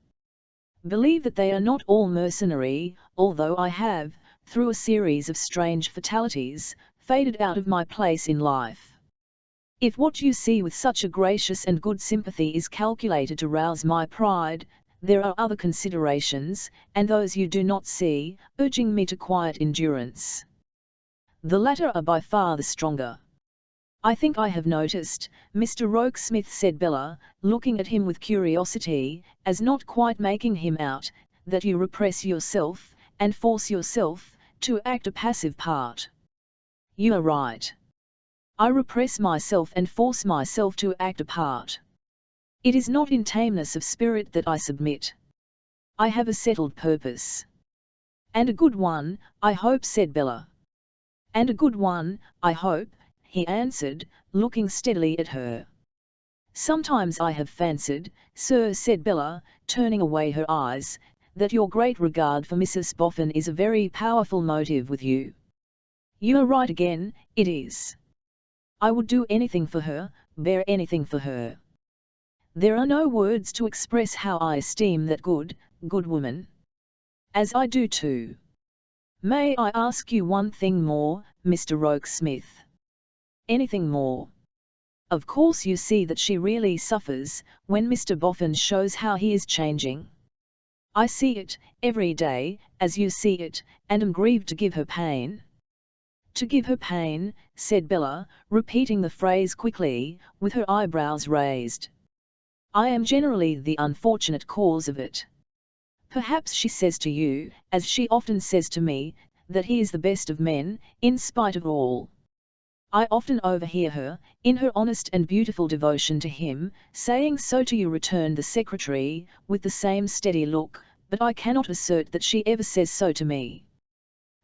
Believe that they are not all mercenary, although I have, through a series of strange fatalities, faded out of my place in life. If what you see with such a gracious and good sympathy is calculated to rouse my pride, there are other considerations, and those you do not see, urging me to quiet endurance. The latter are by far the stronger." "I think I have noticed, Mr. Rokesmith," said Bella, looking at him with curiosity, as not quite making him out, "that you repress yourself, and force yourself, to act a passive part." "You are right. I repress myself and force myself to act a part. It is not in tameness of spirit that I submit. I have a settled purpose." "And a good one, I hope," said Bella. "And a good one, I hope," he answered, looking steadily at her. "Sometimes I have fancied, sir," said Bella, turning away her eyes, "that your great regard for Mrs. Boffin is a very powerful motive with you." "You are right again, it is. I would do anything for her, bear anything for her. There are no words to express how I esteem that good woman. As I do too. May I ask you one thing more, Mr. Rokesmith?" "Anything more?" "Of course you see that she really suffers, when Mr. Boffin shows how he is changing." "I see it, every day, as you see it, and am grieved to give her pain." "To give her pain," said Bella, repeating the phrase quickly, with her eyebrows raised. "I am generally the unfortunate cause of it. Perhaps she says to you, as she often says to me, that he is the best of men, in spite of all. I often overhear her, in her honest and beautiful devotion to him, saying so to you," returned the secretary, with the same steady look, "but I cannot assert that she ever says so to me."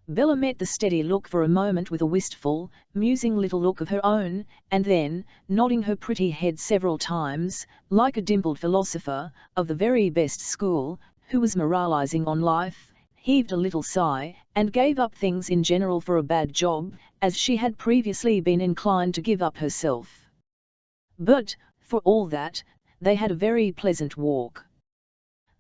Bella met the steady look for a moment with a wistful, musing little look of her own, and then, nodding her pretty head several times, like a dimpled philosopher, of the very best school, who was moralizing on life, heaved a little sigh, and gave up things in general for a bad job, as she had previously been inclined to give up herself. But, for all that, they had a very pleasant walk.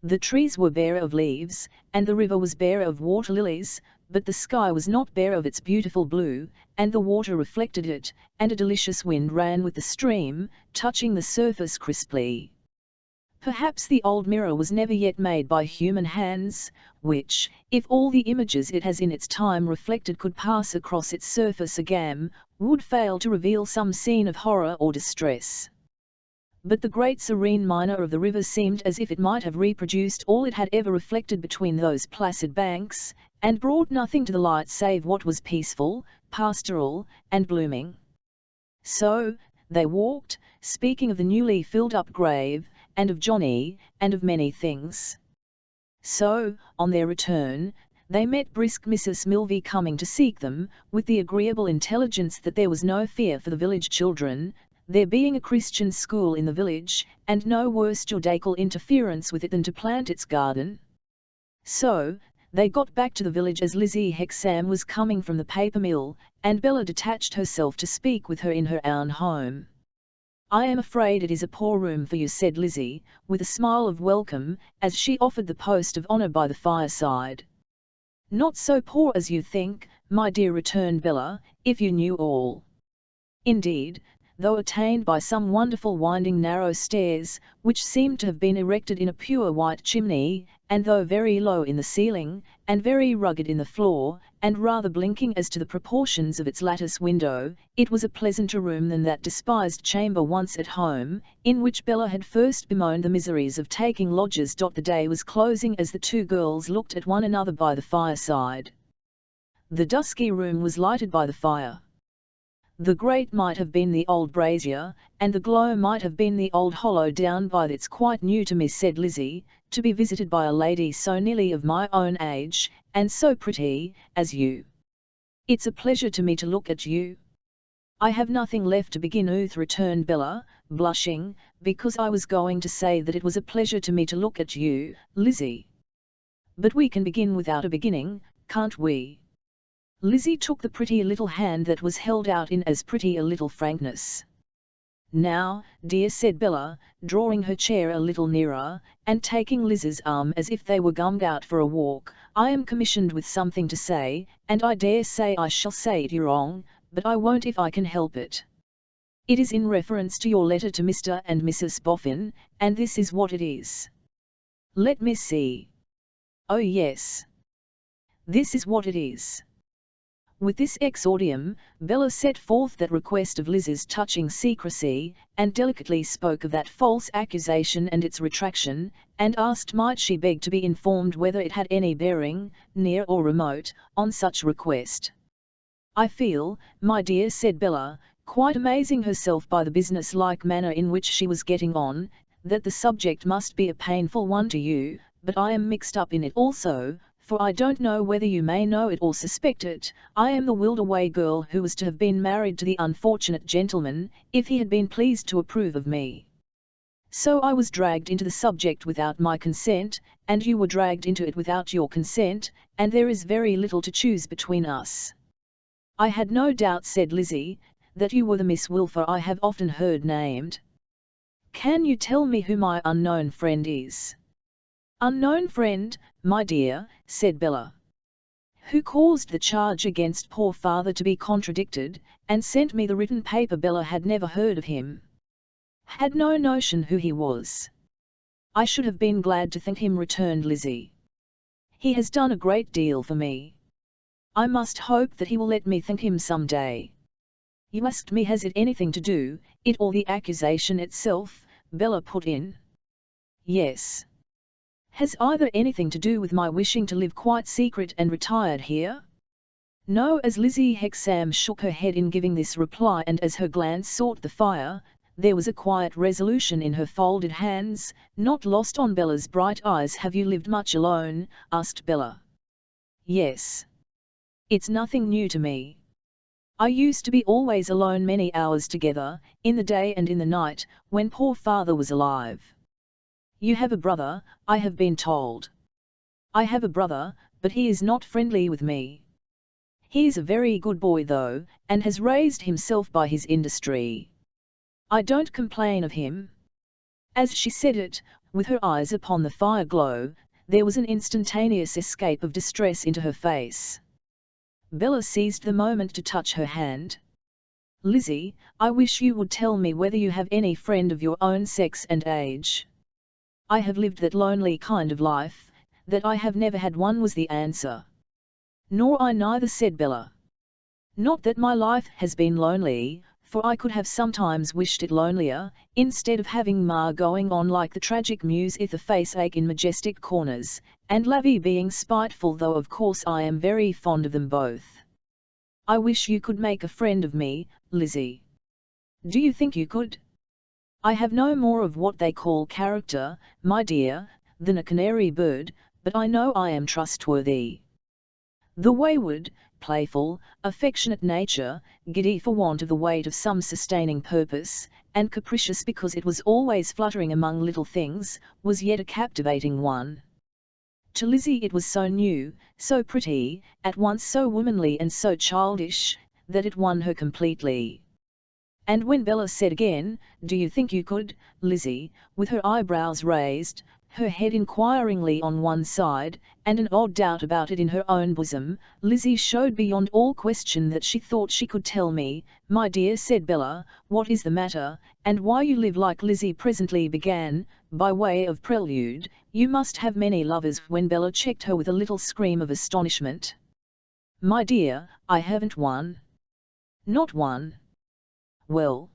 The trees were bare of leaves, and the river was bare of water lilies, but the sky was not bare of its beautiful blue, and the water reflected it, and a delicious wind ran with the stream, touching the surface crisply. Perhaps the old mirror was never yet made by human hands, which, if all the images it has in its time reflected could pass across its surface again, would fail to reveal some scene of horror or distress. But the great serene minor of the river seemed as if it might have reproduced all it had ever reflected between those placid banks, and brought nothing to the light save what was peaceful, pastoral, and blooming. So, they walked, speaking of the newly filled-up grave, and of Johnny, and of many things. So, on their return, they met brisk Mrs. Milvey coming to seek them, with the agreeable intelligence that there was no fear for the village children, there being a Christian school in the village, and no worse judaical interference with it than to plant its garden. So, they got back to the village as Lizzie Hexam was coming from the paper mill, and Bella detached herself to speak with her in her own home. "I am afraid it is a poor room for you," said Lizzie, with a smile of welcome, as she offered the post of honour by the fireside. "Not so poor as you think, my dear," returned Bella, "if you knew all. Indeed, though attained by some wonderful winding narrow stairs, which seemed to have been erected in a pure white chimney, and though very low in the ceiling, and very rugged in the floor, and rather blinking as to the proportions of its lattice window, it was a pleasanter room than that despised chamber once at home, in which Bella had first bemoaned the miseries of taking lodgers. The day was closing as the two girls looked at one another by the fireside. The dusky room was lighted by the fire. The grate might have been the old brazier, and the glow might have been the old hollow down by that's quite new to me, said Lizzie, to be visited by a lady so nearly of my own age, and so pretty, as you. It's a pleasure to me to look at you. I have nothing left to begin with, returned Bella, blushing, because I was going to say that it was a pleasure to me to look at you, Lizzie. But we can begin without a beginning, can't we? Lizzie took the pretty little hand that was held out in as pretty a little frankness. Now, dear, said Bella, drawing her chair a little nearer, and taking Liz's arm as if they were gummed out for a walk, I am commissioned with something to say, and I dare say I shall say it wrong, but I won't if I can help it. It is in reference to your letter to Mr. and Mrs. Boffin, and this is what it is. Let me see. Oh yes. This is what it is. With this exordium, Bella set forth that request of Liz's touching secrecy, and delicately spoke of that false accusation and its retraction, and asked might she beg to be informed whether it had any bearing, near or remote, on such request. I feel, my dear, said Bella, quite amazing herself by the business-like manner in which she was getting on, that the subject must be a painful one to you, but I am mixed up in it also, for I don't know whether you may know it or suspect it. I am the willed-away girl who was to have been married to the unfortunate gentleman, if he had been pleased to approve of me. So I was dragged into the subject without my consent, and you were dragged into it without your consent, and there is very little to choose between us. I had no doubt, said Lizzie, that you were the Miss Wilfer I have often heard named. Can you tell me who my unknown friend is? Unknown friend, my dear, said Bella. Who caused the charge against poor father to be contradicted, and sent me the written paper. Bella had never heard of him. Had no notion who he was. I should have been glad to think him, returned Lizzie. He has done a great deal for me. I must hope that he will let me think him some day. You asked me has it anything to do, it or the accusation itself, Bella put in. Yes. Has either anything to do with my wishing to live quite secret and retired here? No, as Lizzie Hexam shook her head in giving this reply, and as her glance sought the fire, there was a quiet resolution in her folded hands, not lost on Bella's bright eyes. Have you lived much alone? Asked Bella. Yes. It's nothing new to me. I used to be always alone many hours together, in the day and in the night, when poor father was alive. You have a brother, I have been told. I have a brother, but he is not friendly with me. He is a very good boy though, and has raised himself by his industry. I don't complain of him. As she said it, with her eyes upon the fire glow, there was an instantaneous escape of distress into her face. Bella seized the moment to touch her hand. Lizzie, I wish you would tell me whether you have any friend of your own sex and age. I have lived that lonely kind of life, that I have never had one, was the answer. Nor I neither, said Bella. Not that my life has been lonely, for I could have sometimes wished it lonelier, instead of having Ma going on like the tragic muse i'th a face ache in majestic corners, and Lavie being spiteful, though of course I am very fond of them both. I wish you could make a friend of me, Lizzie. Do you think you could? I have no more of what they call character, my dear, than a canary bird, but I know I am trustworthy. The wayward, playful, affectionate nature, giddy for want of the weight of some sustaining purpose, and capricious because it was always fluttering among little things, was yet a captivating one. To Lizzie it was so new, so pretty, at once so womanly and so childish, that it won her completely. And when Bella said again, do you think you could, Lizzie, with her eyebrows raised, Her head inquiringly on one side, and an odd doubt about it in her own bosom, Lizzie showed beyond all question that she thought she could tell me. "My dear," said Bella, "what is the matter, and why you live like Lizzie presently began, by way of prelude. You must have many lovers," when Bella checked her with a little scream of astonishment. "My dear, I haven't one." "Not one?" "Well,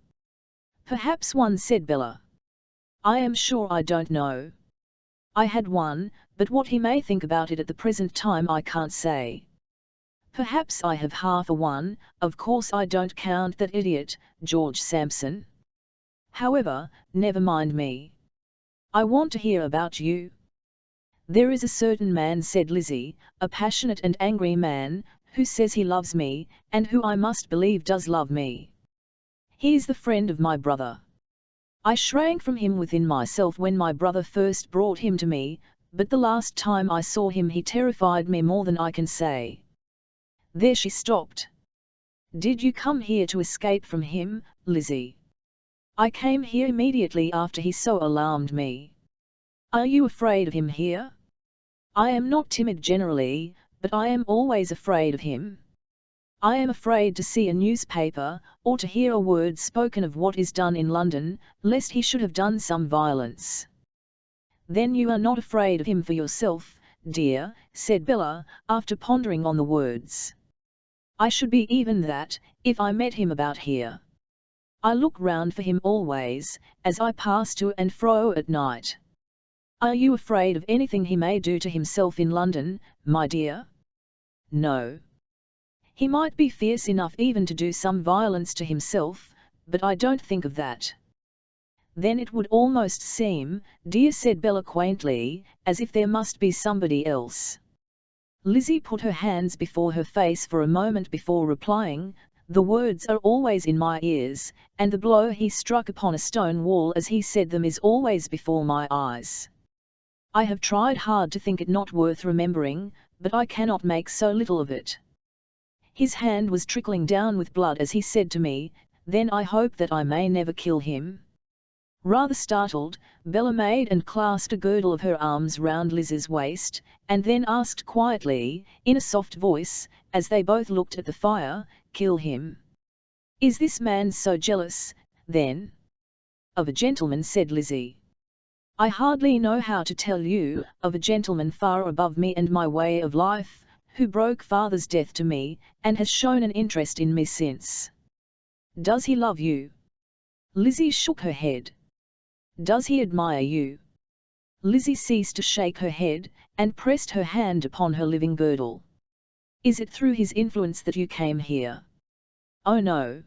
perhaps one," said Bella. "I am sure I don't know. I had one, but what he may think about it at the present time I can't say. Perhaps I have half a one. Of course I don't count that idiot, George Sampson. However, never mind me. I want to hear about you." "There is a certain man," said Lizzie, "a passionate and angry man, who says he loves me, and who I must believe does love me. He is the friend of my brother. I shrank from him within myself when my brother first brought him to me, but the last time I saw him he terrified me more than I can say." There she stopped. "Did you come here to escape from him, Lizzie?" "I came here immediately after he so alarmed me." "Are you afraid of him here?" "I am not timid generally, but I am always afraid of him. I am afraid to see a newspaper, or to hear a word spoken of what is done in London, lest he should have done some violence." "Then you are not afraid of him for yourself, dear," said Bella, after pondering on the words. "I should be even that, if I met him about here. I look round for him always, as I pass to and fro at night." "Are you afraid of anything he may do to himself in London, my dear?" "No. He might be fierce enough even to do some violence to himself, but I don't think of that." "Then it would almost seem, dear," said Bella quaintly, "as if there must be somebody else." Lizzie put her hands before her face for a moment before replying. "The words are always in my ears, and the blow he struck upon a stone wall as he said them is always before my eyes. I have tried hard to think it not worth remembering, but I cannot make so little of it. His hand was trickling down with blood as he said to me, 'Then I hope that I may never kill him.'" Rather startled, Bella made and clasped a girdle of her arms round Liz's waist, and then asked quietly, in a soft voice, as they both looked at the fire, "Kill him? Is this man so jealous, then?" "Of a gentleman," said Lizzie. "I hardly know how to tell you, of a gentleman far above me and my way of life, who broke father's death to me, and has shown an interest in me since." "Does he love you?" Lizzie shook her head. "Does he admire you?" Lizzie ceased to shake her head, and pressed her hand upon her living girdle. "Is it through his influence that you came here?" "Oh no.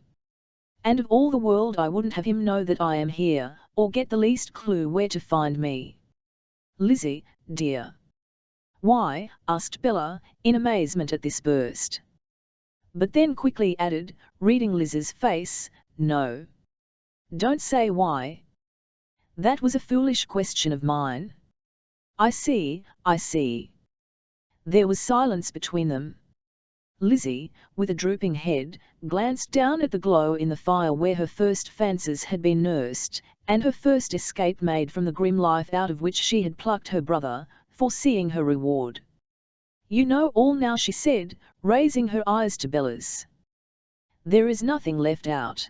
And of all the world I wouldn't have him know that I am here, or get the least clue where to find me." "Lizzie, dear." "Why?" asked Bella, in amazement at this burst. But then quickly added, reading Liz's face, "No. Don't say why. That was a foolish question of mine." "I see, I see." There was silence between them. Lizzie, with a drooping head, glanced down at the glow in the fire where her first fancies had been nursed, and her first escape made from the grim life out of which she had plucked her brother, foreseeing her reward. "You know all now," she said, raising her eyes to Bella's. "There is nothing left out.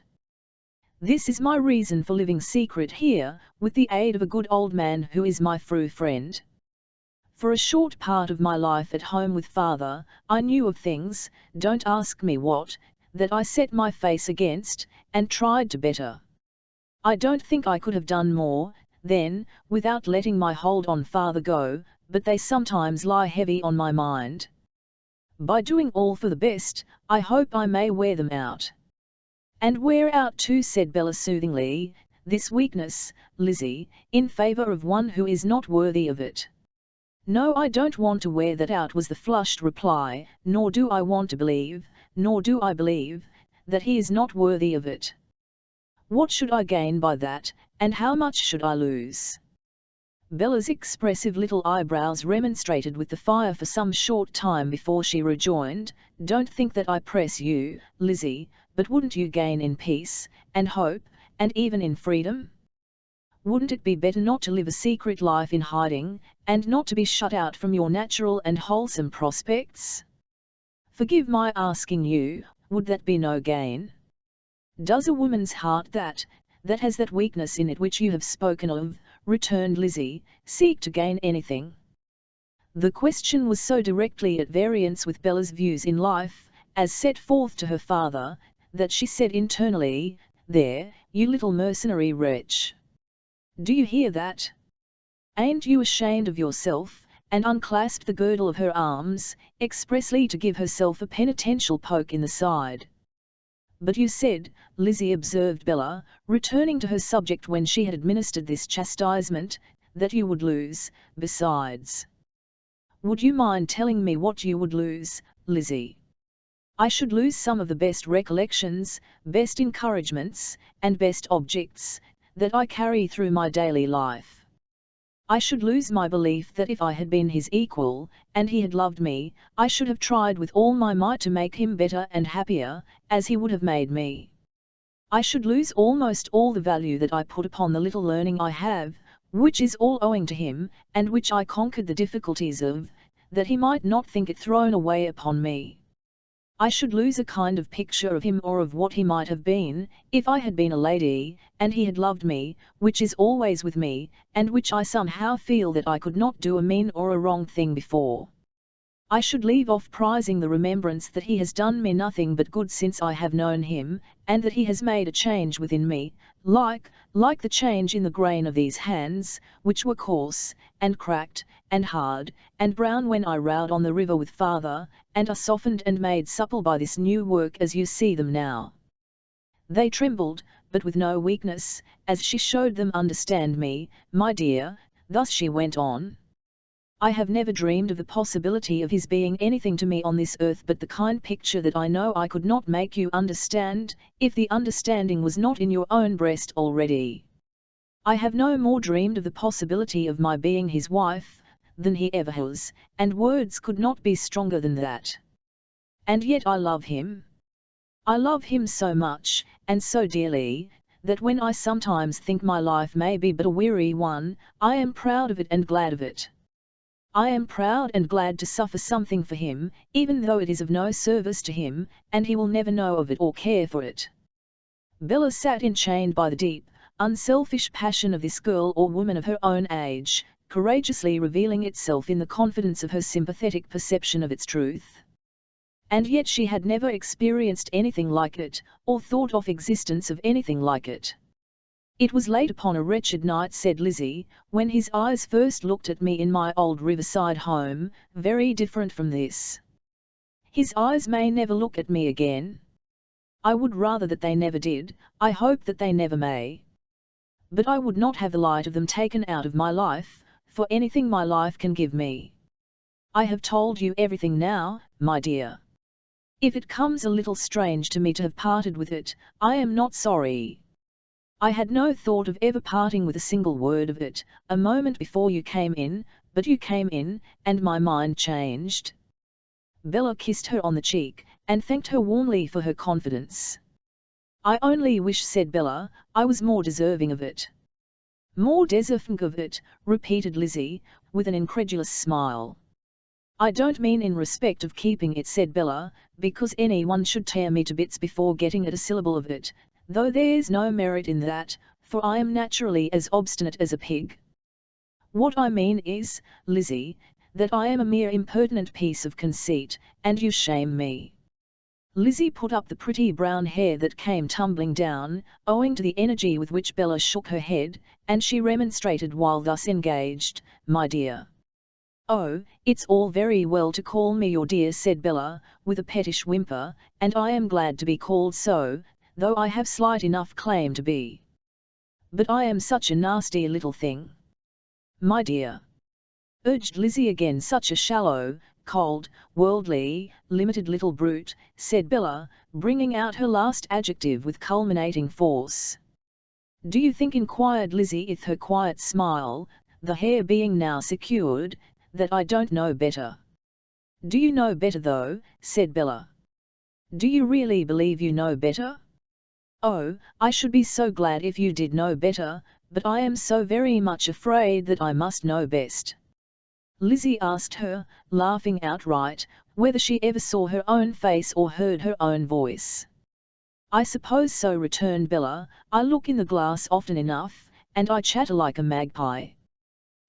This is my reason for living secret here, with the aid of a good old man who is my true friend. For a short part of my life at home with father, I knew of things, don't ask me what, that I set my face against, and tried to better. I don't think I could have done more, then, without letting my hold on father go, but they sometimes lie heavy on my mind. By doing all for the best, I hope I may wear them out." "And wear out too," said Bella soothingly, "this weakness, Lizzie, in favour of one who is not worthy of it." "No, I don't want to wear that out," was the flushed reply, "nor do I want to believe, nor do I believe, that he is not worthy of it. What should I gain by that, and how much should I lose?" Bella's expressive little eyebrows remonstrated with the fire for some short time before she rejoined, "Don't think that I press you, Lizzie, but wouldn't you gain in peace, and hope, and even in freedom?" Wouldn't it be better not to live a secret life in hiding, and not to be shut out from your natural and wholesome prospects? Forgive my asking you, would that be no gain? Does a woman's heart that has that weakness in it which you have spoken of, returned Lizzie, seek to gain anything? The question was so directly at variance with Bella's views in life, as set forth to her father, that she said internally, "There, you little mercenary wretch! Do you hear that? Ain't you ashamed of yourself?" and unclasped the girdle of her arms, expressly to give herself a penitential poke in the side. "But you said," Lizzie observed Bella, returning to her subject when she had administered this chastisement, "that you would lose, besides." "Would you mind telling me what you would lose, Lizzie?" "I should lose some of the best recollections, best encouragements, and best objects, that I carry through my daily life. I should lose my belief that if I had been his equal, and he had loved me, I should have tried with all my might to make him better and happier, as he would have made me. I should lose almost all the value that I put upon the little learning I have, which is all owing to him, and which I conquered the difficulties of, that he might not think it thrown away upon me. I should lose a kind of picture of him or of what he might have been, if I had been a lady, and he had loved me, which is always with me, and which I somehow feel that I could not do a mean or a wrong thing before. I should leave off prizing the remembrance that he has done me nothing but good since I have known him, and that he has made a change within me, like the change in the grain of these hands, which were coarse, and cracked, and hard, and brown when I rowed on the river with father, and are softened and made supple by this new work as you see them now." They trembled, but with no weakness, as she showed them. "Understand me, my dear," thus she went on. "I have never dreamed of the possibility of his being anything to me on this earth but the kind picture that I know I could not make you understand, if the understanding was not in your own breast already. I have no more dreamed of the possibility of my being his wife, than he ever has, and words could not be stronger than that. And yet I love him. I love him so much, and so dearly, that when I sometimes think my life may be but a weary one, I am proud of it and glad of it. I am proud and glad to suffer something for him, even though it is of no service to him, and he will never know of it or care for it." Bella sat enchained by the deep, unselfish passion of this girl or woman of her own age, courageously revealing itself in the confidence of her sympathetic perception of its truth. And yet she had never experienced anything like it, or thought of existence of anything like it. "It was late upon a wretched night," said Lizzie, "when his eyes first looked at me in my old riverside home, very different from this. His eyes may never look at me again. I would rather that they never did, I hope that they never may. But I would not have the light of them taken out of my life, for anything my life can give me. I have told you everything now, my dear. If it comes a little strange to me to have parted with it, I am not sorry. I had no thought of ever parting with a single word of it, a moment before you came in, but you came in, and my mind changed." Bella kissed her on the cheek, and thanked her warmly for her confidence. "I only wish," said Bella, "I was more deserving of it." "More deserving of it," repeated Lizzie, with an incredulous smile. "I don't mean in respect of keeping it," said Bella, "because anyone should tear me to bits before getting at a syllable of it, though there's no merit in that, for I am naturally as obstinate as a pig. What I mean is, Lizzie, that I am a mere impertinent piece of conceit, and you shame me." Lizzie put up the pretty brown hair that came tumbling down, owing to the energy with which Bella shook her head, and she remonstrated while thus engaged, "My dear." "Oh, it's all very well to call me your dear," said Bella, with a pettish whimper, "and I am glad to be called so, though I have slight enough claim to be. But I am such a nasty little thing." "My dear," urged Lizzie again. "Such a shallow, cold, worldly, limited little brute," said Bella, bringing out her last adjective with culminating force. "Do you think," inquired Lizzie with her quiet smile, the hair being now secured, "that I don't know better?" "Do you know better though?" said Bella. "Do you really believe you know better?" "Oh, I should be so glad if you did know better, but I am so very much afraid that I must know best." Lizzie asked her, laughing outright, whether she ever saw her own face or heard her own voice. "I suppose so," returned Bella. "I look in the glass often enough, and I chatter like a magpie."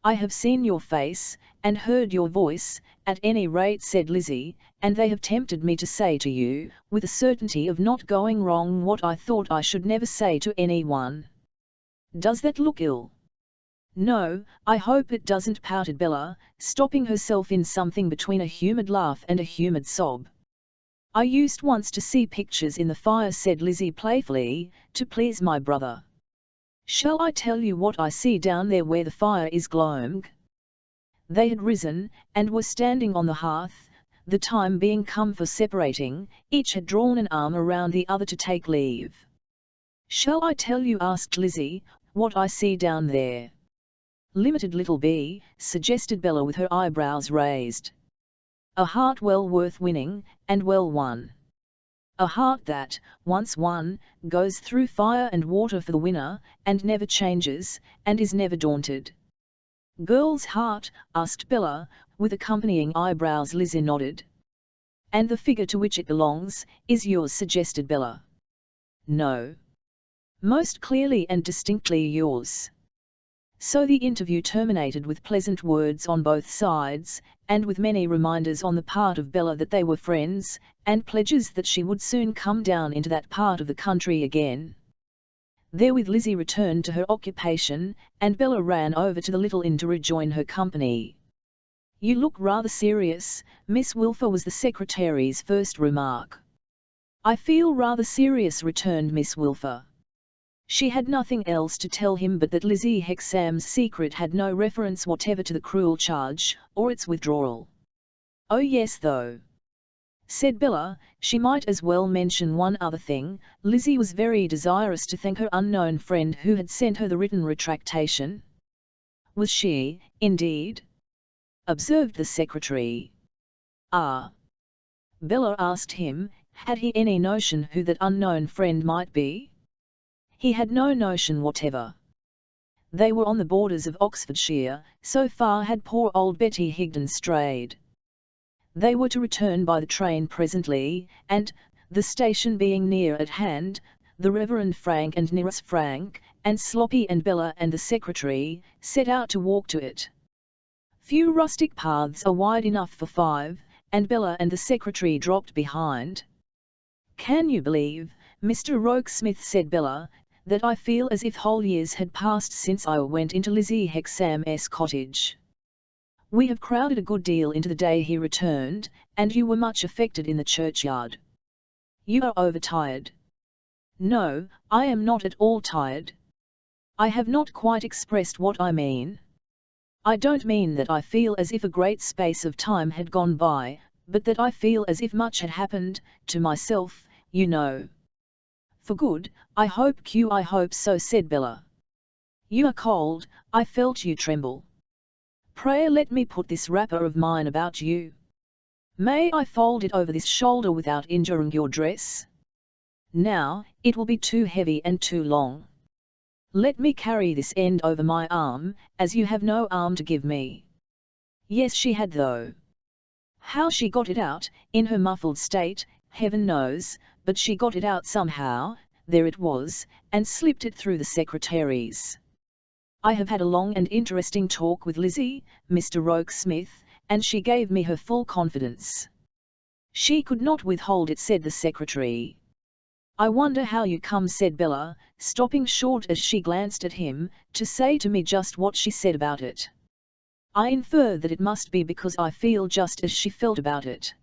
"I have seen your face, and heard your voice, at any rate," said Lizzie, "and they have tempted me to say to you, with a certainty of not going wrong, what I thought I should never say to anyone. Does that look ill?" "No, I hope it doesn't," pouted Bella, stopping herself in something between a humoured laugh and a humoured sob. "I used once to see pictures in the fire," said Lizzie playfully, "to please my brother. Shall I tell you what I see down there where the fire is glowing?" They had risen, and were standing on the hearth, the time being come for separating. Each had drawn an arm around the other to take leave. "Shall I tell you," asked Lizzie, "what I see down there?" "Limited little bee," suggested Bella with her eyebrows raised. "A heart well worth winning, and well won. A heart that, once won, goes through fire and water for the winner, and never changes, and is never daunted." "Girl's heart?" asked Bella, with accompanying eyebrows. Lizzie nodded. "And the figure to which it belongs, is yours?" suggested Bella. "No. Most clearly and distinctly yours." So the interview terminated with pleasant words on both sides, and with many reminders on the part of Bella that they were friends, and pledges that she would soon come down into that part of the country again. Therewith Lizzie returned to her occupation, and Bella ran over to the little inn to rejoin her company. "You look rather serious, Miss Wilfer," was the secretary's first remark. "I feel rather serious," returned Miss Wilfer. She had nothing else to tell him but that Lizzie Hexam's secret had no reference whatever to the cruel charge, or its withdrawal. "Oh yes, though," said Bella, "she might as well mention one other thing. Lizzie was very desirous to thank her unknown friend who had sent her the written retractation." "Was she, indeed?" observed the secretary. "Ah?" Bella asked him, had he any notion who that unknown friend might be? He had no notion whatever. They were on the borders of Oxfordshire, so far had poor old Betty Higden strayed. They were to return by the train presently, and, the station being near at hand, the Reverend Frank and Nearest Frank, and Sloppy and Bella and the secretary, set out to walk to it. Few rustic paths are wide enough for five, and Bella and the secretary dropped behind. "Can you believe, Mr. Rokesmith," said Bella, "that I feel as if whole years had passed since I went into Lizzie Hexam's cottage? We have crowded a good deal into the day," he returned, "and you were much affected in the churchyard. You are overtired." "No, I am not at all tired. I have not quite expressed what I mean. I don't mean that I feel as if a great space of time had gone by, but that I feel as if much had happened, to myself, you know." "For good, I hope so," said Bella. "You are cold, I felt you tremble. Pray let me put this wrapper of mine about you. May I fold it over this shoulder without injuring your dress? Now, it will be too heavy and too long. Let me carry this end over my arm, as you have no arm to give me." Yes, she had though. How she got it out, in her muffled state, heaven knows, but she got it out somehow. There it was, and slipped it through the secretaries. "I have had a long and interesting talk with Lizzie, Mr. Rokesmith, and she gave me her full confidence. She could not withhold it," said the secretary. "I wonder how you come," said Bella, stopping short as she glanced at him, "to say to me just what she said about it. I infer that it must be because I feel just as she felt about it."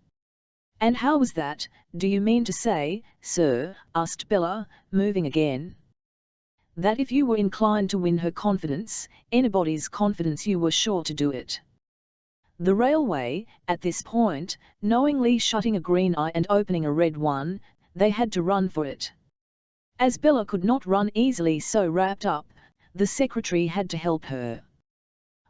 "And how was that, do you mean to say, sir?" asked Bella, moving again. "That if you were inclined to win her confidence, anybody's confidence, you were sure to do it." The railway, at this point, knowingly shutting a green eye and opening a red one, they had to run for it. As Bella could not run easily so wrapped up, the secretary had to help her.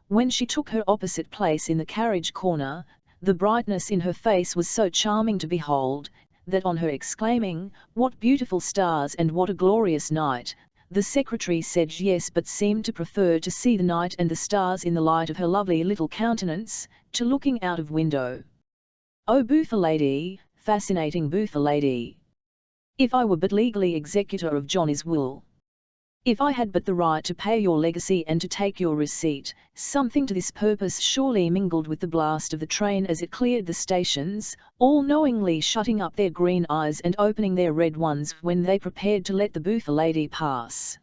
When she took her opposite place in the carriage corner, the brightness in her face was so charming to behold, that on her exclaiming, "What beautiful stars and what a glorious night!" The secretary said yes, but seemed to prefer to see the night and the stars in the light of her lovely little countenance, to looking out of window. Oh, Boothia lady, fascinating Boothia lady! If I were but legally executor of Johnny's will. If I had but the right to pay your legacy and to take your receipt, something to this purpose surely mingled with the blast of the train as it cleared the stations, all knowingly shutting up their green eyes and opening their red ones when they prepared to let the Boothia lady pass.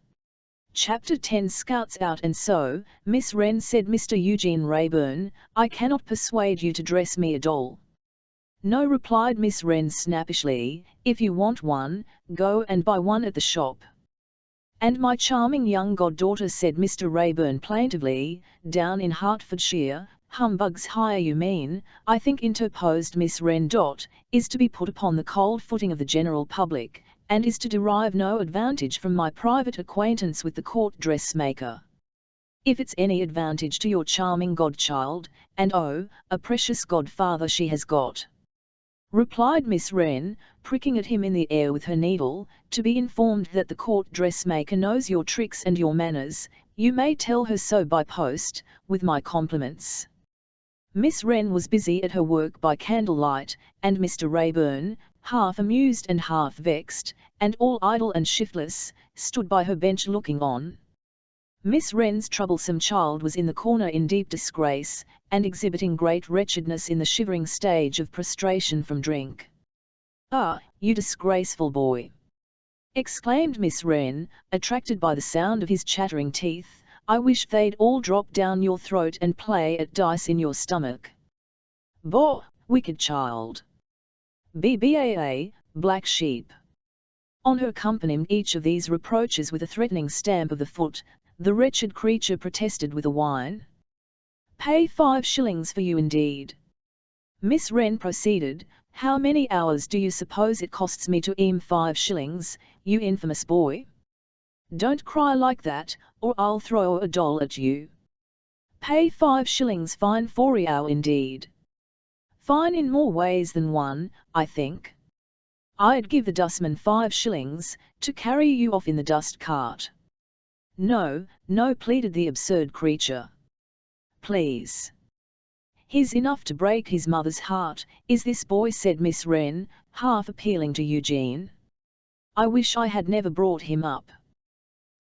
Chapter 10 Scouts out. And so, Miss Wren, said Mr. Eugene Rayburn, I cannot persuade you to dress me a doll. No, replied Miss Wren snappishly, if you want one, go and buy one at the shop. And my charming young goddaughter, said Mr. Rayburn plaintively, down in Hertfordshire. Humbugs hire you mean, I think, interposed Miss Wren. Is to be put upon the cold footing of the general public, and is to derive no advantage from my private acquaintance with the court dressmaker. If it's any advantage to your charming godchild, and oh, a precious godfather she has got, replied Miss Wren, pricking at him in the air with her needle, to be informed that the court dressmaker knows your tricks and your manners, you may tell her so by post, with my compliments. Miss Wren was busy at her work by candlelight, and Mr. Rayburn, half amused and half vexed, and all idle and shiftless, stood by her bench looking on. Miss Wren's troublesome child was in the corner in deep disgrace, and exhibiting great wretchedness in the shivering stage of prostration from drink. Ah, you disgraceful boy! Exclaimed Miss Wren, attracted by the sound of his chattering teeth, I wish they'd all drop down your throat and play at dice in your stomach. Bah, wicked child! Baa, black sheep! On her accompaniment each of these reproaches with a threatening stamp of the foot, the wretched creature protested with a whine. Pay 5 shillings for you indeed. Miss Wren proceeded, how many hours do you suppose it costs me to earn 5 shillings, you infamous boy? Don't cry like that, or I'll throw a doll at you. Pay 5 shillings fine for a hour indeed. Fine in more ways than one, I think. I'd give the dustman 5 shillings, to carry you off in the dust cart. No, no, pleaded the absurd creature. Please. He's enough to break his mother's heart, is this boy, said Miss Wren, half appealing to Eugene. I wish I had never brought him up.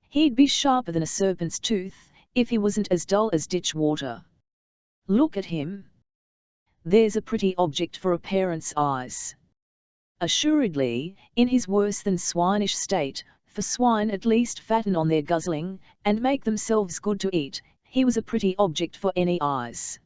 He'd be sharper than a serpent's tooth, if he wasn't as dull as ditch water. Look at him. There's a pretty object for a parent's eyes. Assuredly, in his worse than swinish state, for swine at least fatten on their guzzling, and make themselves good to eat, he was a pretty object for any eyes.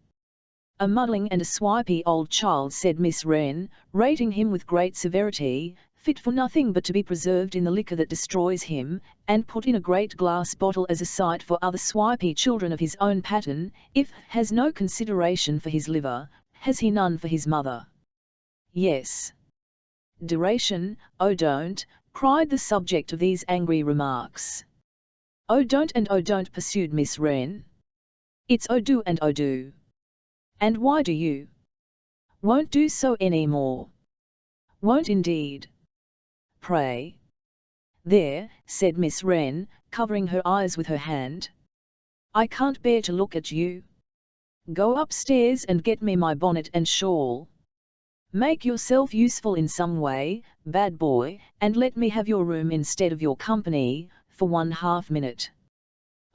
A muddling and a swipey old child, said Miss Wren, rating him with great severity, fit for nothing but to be preserved in the liquor that destroys him, and put in a great glass bottle as a sight for other swipey children of his own pattern. If has no consideration for his liver, has he none for his mother? Yes. Duration, oh don't, cried the subject of these angry remarks. Oh don't and oh don't, pursued Miss Wren. It's oh do and oh do. And why do you? Won't do so any more. Won't indeed. Pray. There, said Miss Wren, covering her eyes with her hand. I can't bear to look at you. Go upstairs and get me my bonnet and shawl. Make yourself useful in some way, bad boy, and let me have your room instead of your company, for 1/2 minute.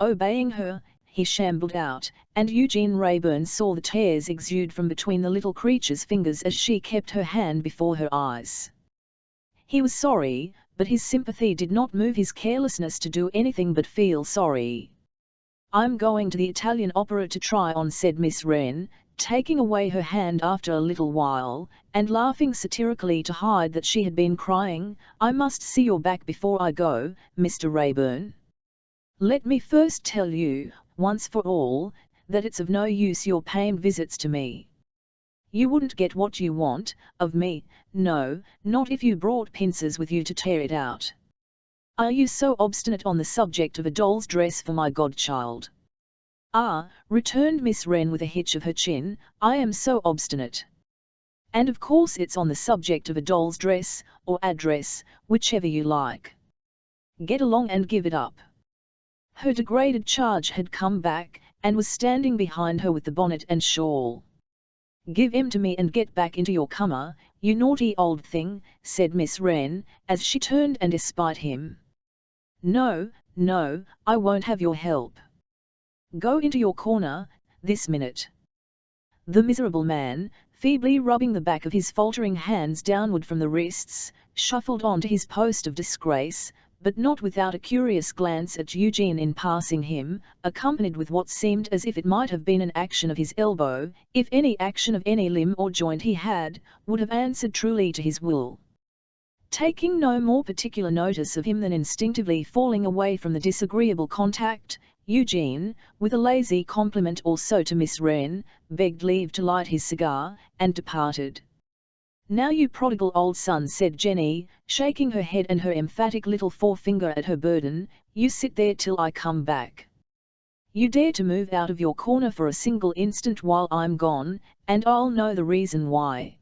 Obeying her, he shambled out, and Eugene Rayburn saw the tears exude from between the little creature's fingers as she kept her hand before her eyes. He was sorry, but his sympathy did not move his carelessness to do anything but feel sorry. I'm going to the Italian opera to try on, said Miss Wren, taking away her hand after a little while, and laughing satirically to hide that she had been crying. I must see your back before I go, Mr. Rayburn. Let me first tell you, once for all, that it's of no use your paying visits to me. You wouldn't get what you want, of me, no, not if you brought pincers with you to tear it out. Are you so obstinate on the subject of a doll's dress for my godchild? Ah, returned Miss Wren with a hitch of her chin, I am so obstinate. And of course it's on the subject of a doll's dress, or address, whichever you like. Get along and give it up. Her degraded charge had come back, and was standing behind her with the bonnet and shawl. Give 'em to me and get back into your cummer, you naughty old thing, said Miss Wren, as she turned and espied him. No, no, I won't have your help. Go into your corner, this minute. The miserable man, feebly rubbing the back of his faltering hands downward from the wrists, shuffled on to his post of disgrace, but not without a curious glance at Eugene in passing him, accompanied with what seemed as if it might have been an action of his elbow, if any action of any limb or joint he had, would have answered truly to his will. Taking no more particular notice of him than instinctively falling away from the disagreeable contact, Eugene, with a lazy compliment also to Miss Wren, begged leave to light his cigar, and departed. Now you prodigal old son, said Jenny, shaking her head and her emphatic little forefinger at her burden, you sit there till I come back. You dare to move out of your corner for a single instant while I'm gone, and I'll know the reason why.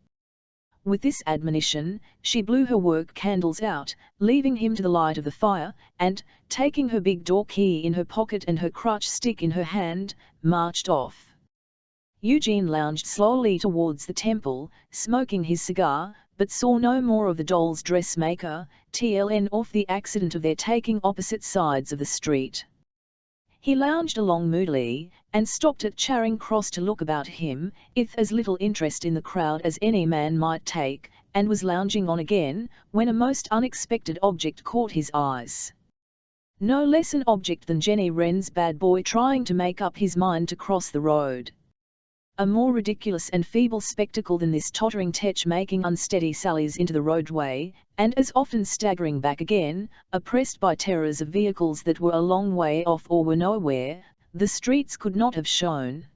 With this admonition, she blew her work candles out, leaving him to the light of the fire, and, taking her big door key in her pocket and her crutch stick in her hand, marched off. Eugene lounged slowly towards the temple, smoking his cigar, but saw no more of the doll's dressmaker, TLN off the accident of their taking opposite sides of the street. He lounged along moodily, and stopped at Charing Cross to look about him, with as little interest in the crowd as any man might take, and was lounging on again, when a most unexpected object caught his eyes. No less an object than Jenny Wren's bad boy trying to make up his mind to cross the road. A more ridiculous and feeble spectacle than this tottering tetch making unsteady sallies into the roadway, and as often staggering back again, oppressed by terrors of vehicles that were a long way off or were nowhere, the streets could not have shown.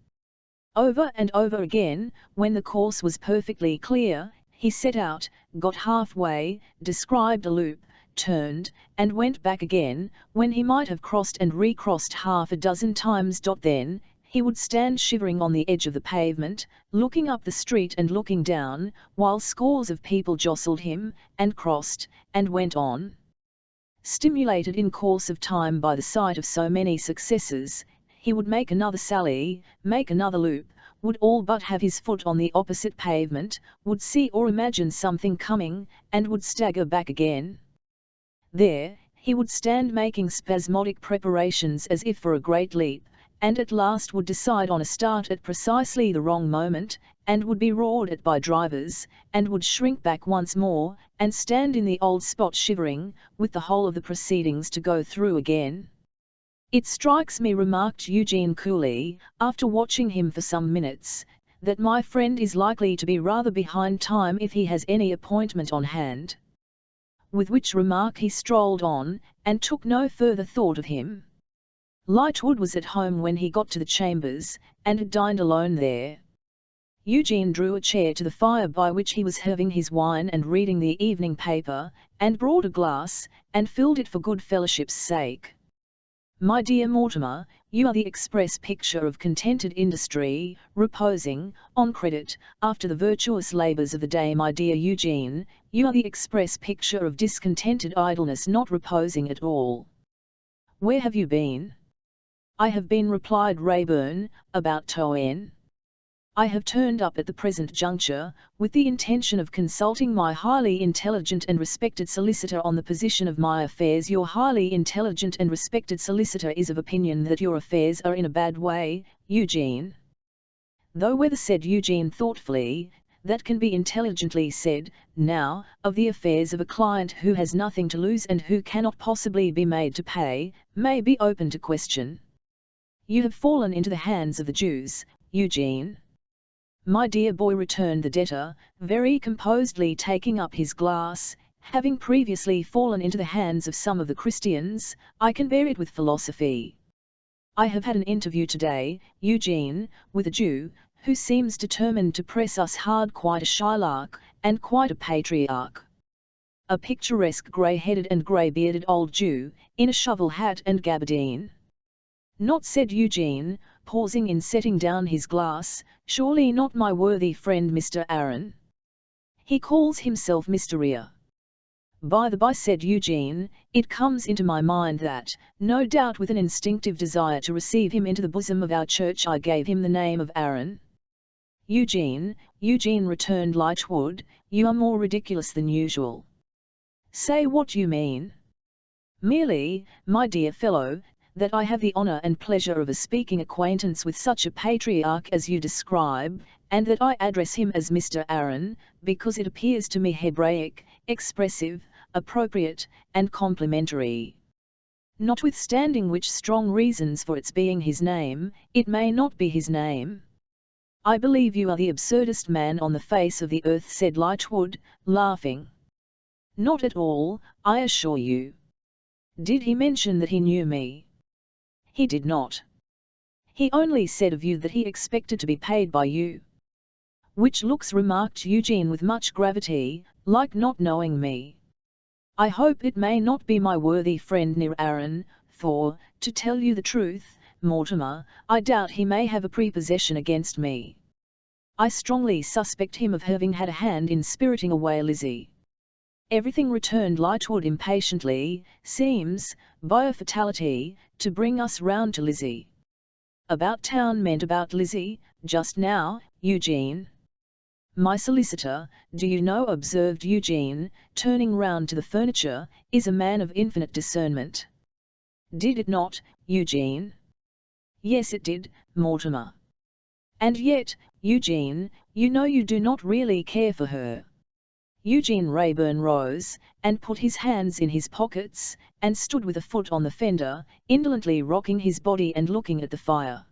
Over and over again, when the course was perfectly clear, he set out, got halfway, described a loop, turned, and went back again, when he might have crossed and recrossed half a dozen times. Then, he would stand shivering on the edge of the pavement, looking up the street and looking down, while scores of people jostled him, and crossed, and went on. Stimulated in course of time by the sight of so many successes, he would make another sally, make another loop, would all but have his foot on the opposite pavement, would see or imagine something coming, and would stagger back again. There, he would stand making spasmodic preparations as if for a great leap, and at last would decide on a start at precisely the wrong moment, and would be roared at by drivers, and would shrink back once more, and stand in the old spot shivering, with the whole of the proceedings to go through again. It strikes me, remarked Eugene coolly, after watching him for some minutes, that my friend is likely to be rather behind time if he has any appointment on hand. With which remark he strolled on, and took no further thought of him. Lightwood was at home when he got to the chambers, and had dined alone there. Eugene drew a chair to the fire by which he was having his wine and reading the evening paper, and brought a glass, and filled it for good fellowship's sake. My dear Mortimer, you are the express picture of contented industry, reposing, on credit, after the virtuous labours of the day. My dear Eugene, you are the express picture of discontented idleness, not reposing at all. Where have you been? I have been, replied Rayburn, about Towen. I have turned up at the present juncture, with the intention of consulting my highly intelligent and respected solicitor on the position of my affairs. Your highly intelligent and respected solicitor is of opinion that your affairs are in a bad way, Eugene. Though whether, said Eugene thoughtfully, that can be intelligently said, now, of the affairs of a client who has nothing to lose and who cannot possibly be made to pay, may be open to question. You have fallen into the hands of the Jews, Eugene. My dear boy, returned the debtor, very composedly taking up his glass, having previously fallen into the hands of some of the Christians, I can bear it with philosophy. I have had an interview today, Eugene, with a Jew, who seems determined to press us hard, quite a Shylock, and quite a patriarch. A picturesque grey-headed and grey-bearded old Jew, in a shovel hat and gabardine. Not, said Eugene, pausing in setting down his glass, surely not my worthy friend Mr. Aaron. He calls himself Mr. Rea. By the by, said Eugene, it comes into my mind that, no doubt with an instinctive desire to receive him into the bosom of our church, I gave him the name of Aaron. Eugene, returned Lightwood, you are more ridiculous than usual. Say what you mean. Merely, my dear fellow, that I have the honor and pleasure of a speaking acquaintance with such a patriarch as you describe, and that I address him as Mr. Aaron, because it appears to me Hebraic, expressive, appropriate, and complimentary. Notwithstanding which strong reasons for its being his name, it may not be his name. I believe you are the absurdest man on the face of the earth, said Lightwood, laughing. Not at all, I assure you. Did he mention that he knew me? He did not. He only said of you that he expected to be paid by you. Which looks, remarked Eugene with much gravity, like not knowing me. I hope it may not be my worthy friend near Aaron, for, to tell you the truth, Mortimer, I doubt he may have a prepossession against me. I strongly suspect him of having had a hand in spiriting away Lizzie. Everything, returned Lightwood impatiently, seems, by a fatality, to bring us round to Lizzie. About town meant about Lizzie, just now, Eugene. My solicitor, do you know, observed Eugene, turning round to the furniture, is a man of infinite discernment. Did it not, Eugene? Yes, it did, Mortimer. And yet, Eugene, you know you do not really care for her. Eugene Rayburn rose, and put his hands in his pockets, and stood with a foot on the fender, indolently rocking his body and looking at the fire.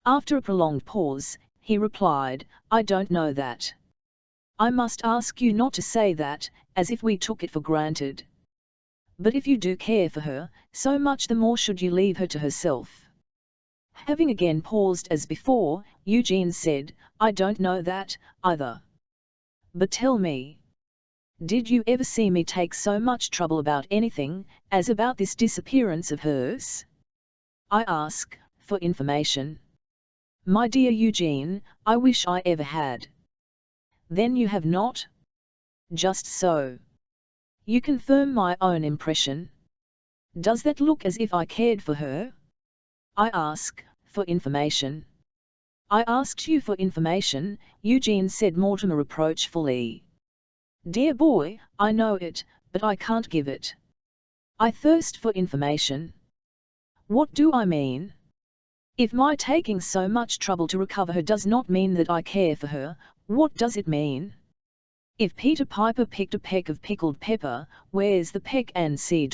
After a prolonged pause, he replied, I don't know that. I must ask you not to say that, as if we took it for granted. But if you do care for her, so much the more should you leave her to herself. Having again paused as before, Eugene said, I don't know that, either. But tell me. Did you ever see me take so much trouble about anything, as about this disappearance of hers? I ask, for information. My dear Eugene, I wish I ever had. Then you have not? Just so. You confirm my own impression. Does that look as if I cared for her? I ask, for information. I asked you for information, Eugene, said Mortimer reproachfully. Dear boy, I know it, but I can't give it. I thirst for information. What do I mean? If my taking so much trouble to recover her does not mean that I care for her, what does it mean? If Peter Piper picked a peck of pickled pepper, where's the peck and C.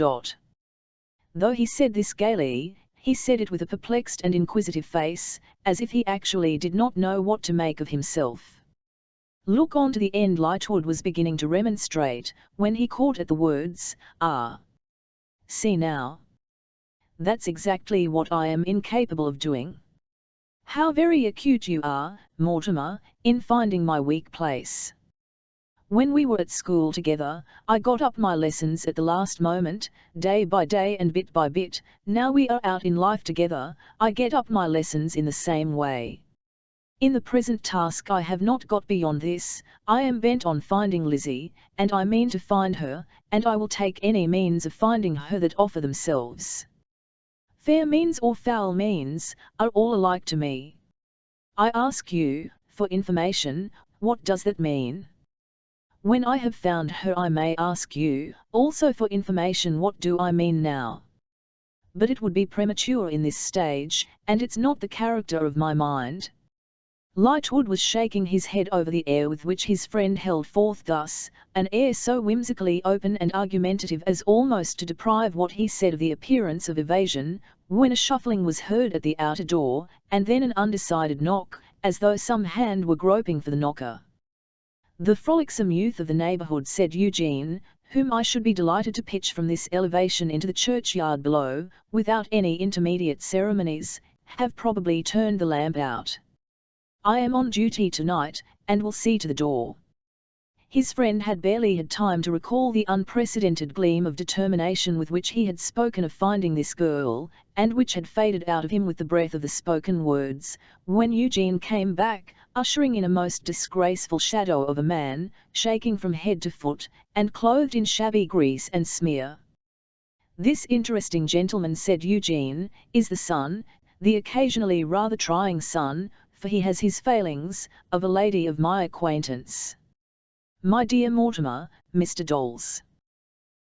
Though he said this gaily, he said it with a perplexed and inquisitive face, as if he actually did not know what to make of himself. Look on to the end. Lightwood was beginning to remonstrate, when he caught at the words, ah. See now. That's exactly what I am incapable of doing. How very acute you are, Mortimer, in finding my weak place. When we were at school together, I got up my lessons at the last moment, day by day and bit by bit. Now we are out in life together, I get up my lessons in the same way. In the present task I have not got beyond this. I am bent on finding Lizzie, and I mean to find her, and I will take any means of finding her that offer themselves. Fair means or foul means, are all alike to me. I ask you, for information, what does that mean? When I have found her I may ask you, also for information, what do I mean now? But it would be premature in this stage, and it's not the character of my mind. Lightwood was shaking his head over the air with which his friend held forth thus, an air so whimsically open and argumentative as almost to deprive what he said of the appearance of evasion, when a shuffling was heard at the outer door, and then an undecided knock, as though some hand were groping for the knocker. The frolicsome youth of the neighbourhood, said Eugene, whom I should be delighted to pitch from this elevation into the churchyard below, without any intermediate ceremonies, have probably turned the lamp out. I am on duty tonight, and will see to the door. His friend had barely had time to recall the unprecedented gleam of determination with which he had spoken of finding this girl, and which had faded out of him with the breath of the spoken words, when Eugene came back, ushering in a most disgraceful shadow of a man, shaking from head to foot, and clothed in shabby grease and smear. "This interesting gentleman," said Eugene, "is the son, the occasionally rather trying son, for he has his failings, of a lady of my acquaintance. My dear Mortimer, Mr. Dolls."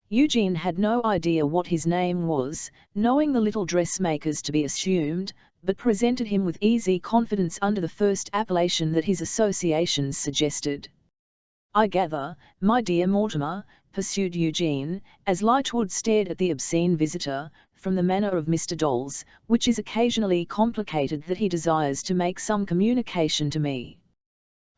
Eugene had no idea what his name was, knowing the little dressmakers to be assumed, but presented him with easy confidence under the first appellation that his associations suggested. "I gather, my dear Mortimer," pursued Eugene, as Lightwood stared at the obscene visitor, "from the manner of Mr. Dolls, which is occasionally complicated, that he desires to make some communication to me.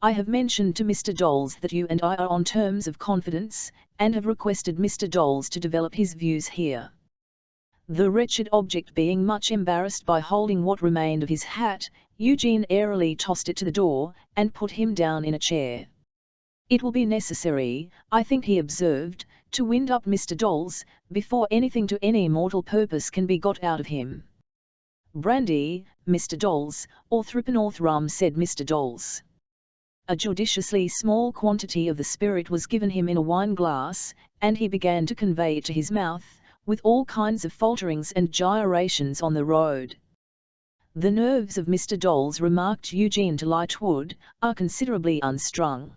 I have mentioned to Mr. Dolls that you and I are on terms of confidence, and have requested Mr. Dolls to develop his views here." The wretched object being much embarrassed by holding what remained of his hat, Eugene airily tossed it to the door, and put him down in a chair. "It will be necessary, I think," he observed, "to wind up Mr. Dolls, before anything to any mortal purpose can be got out of him." "Brandy, Mr. Dolls, or threepennorth rum," said Mr. Dolls. A judiciously small quantity of the spirit was given him in a wine glass, and he began to convey it to his mouth, with all kinds of falterings and gyrations on the road. "The nerves of Mr. Dolls," remarked Eugene to Lightwood, "are considerably unstrung.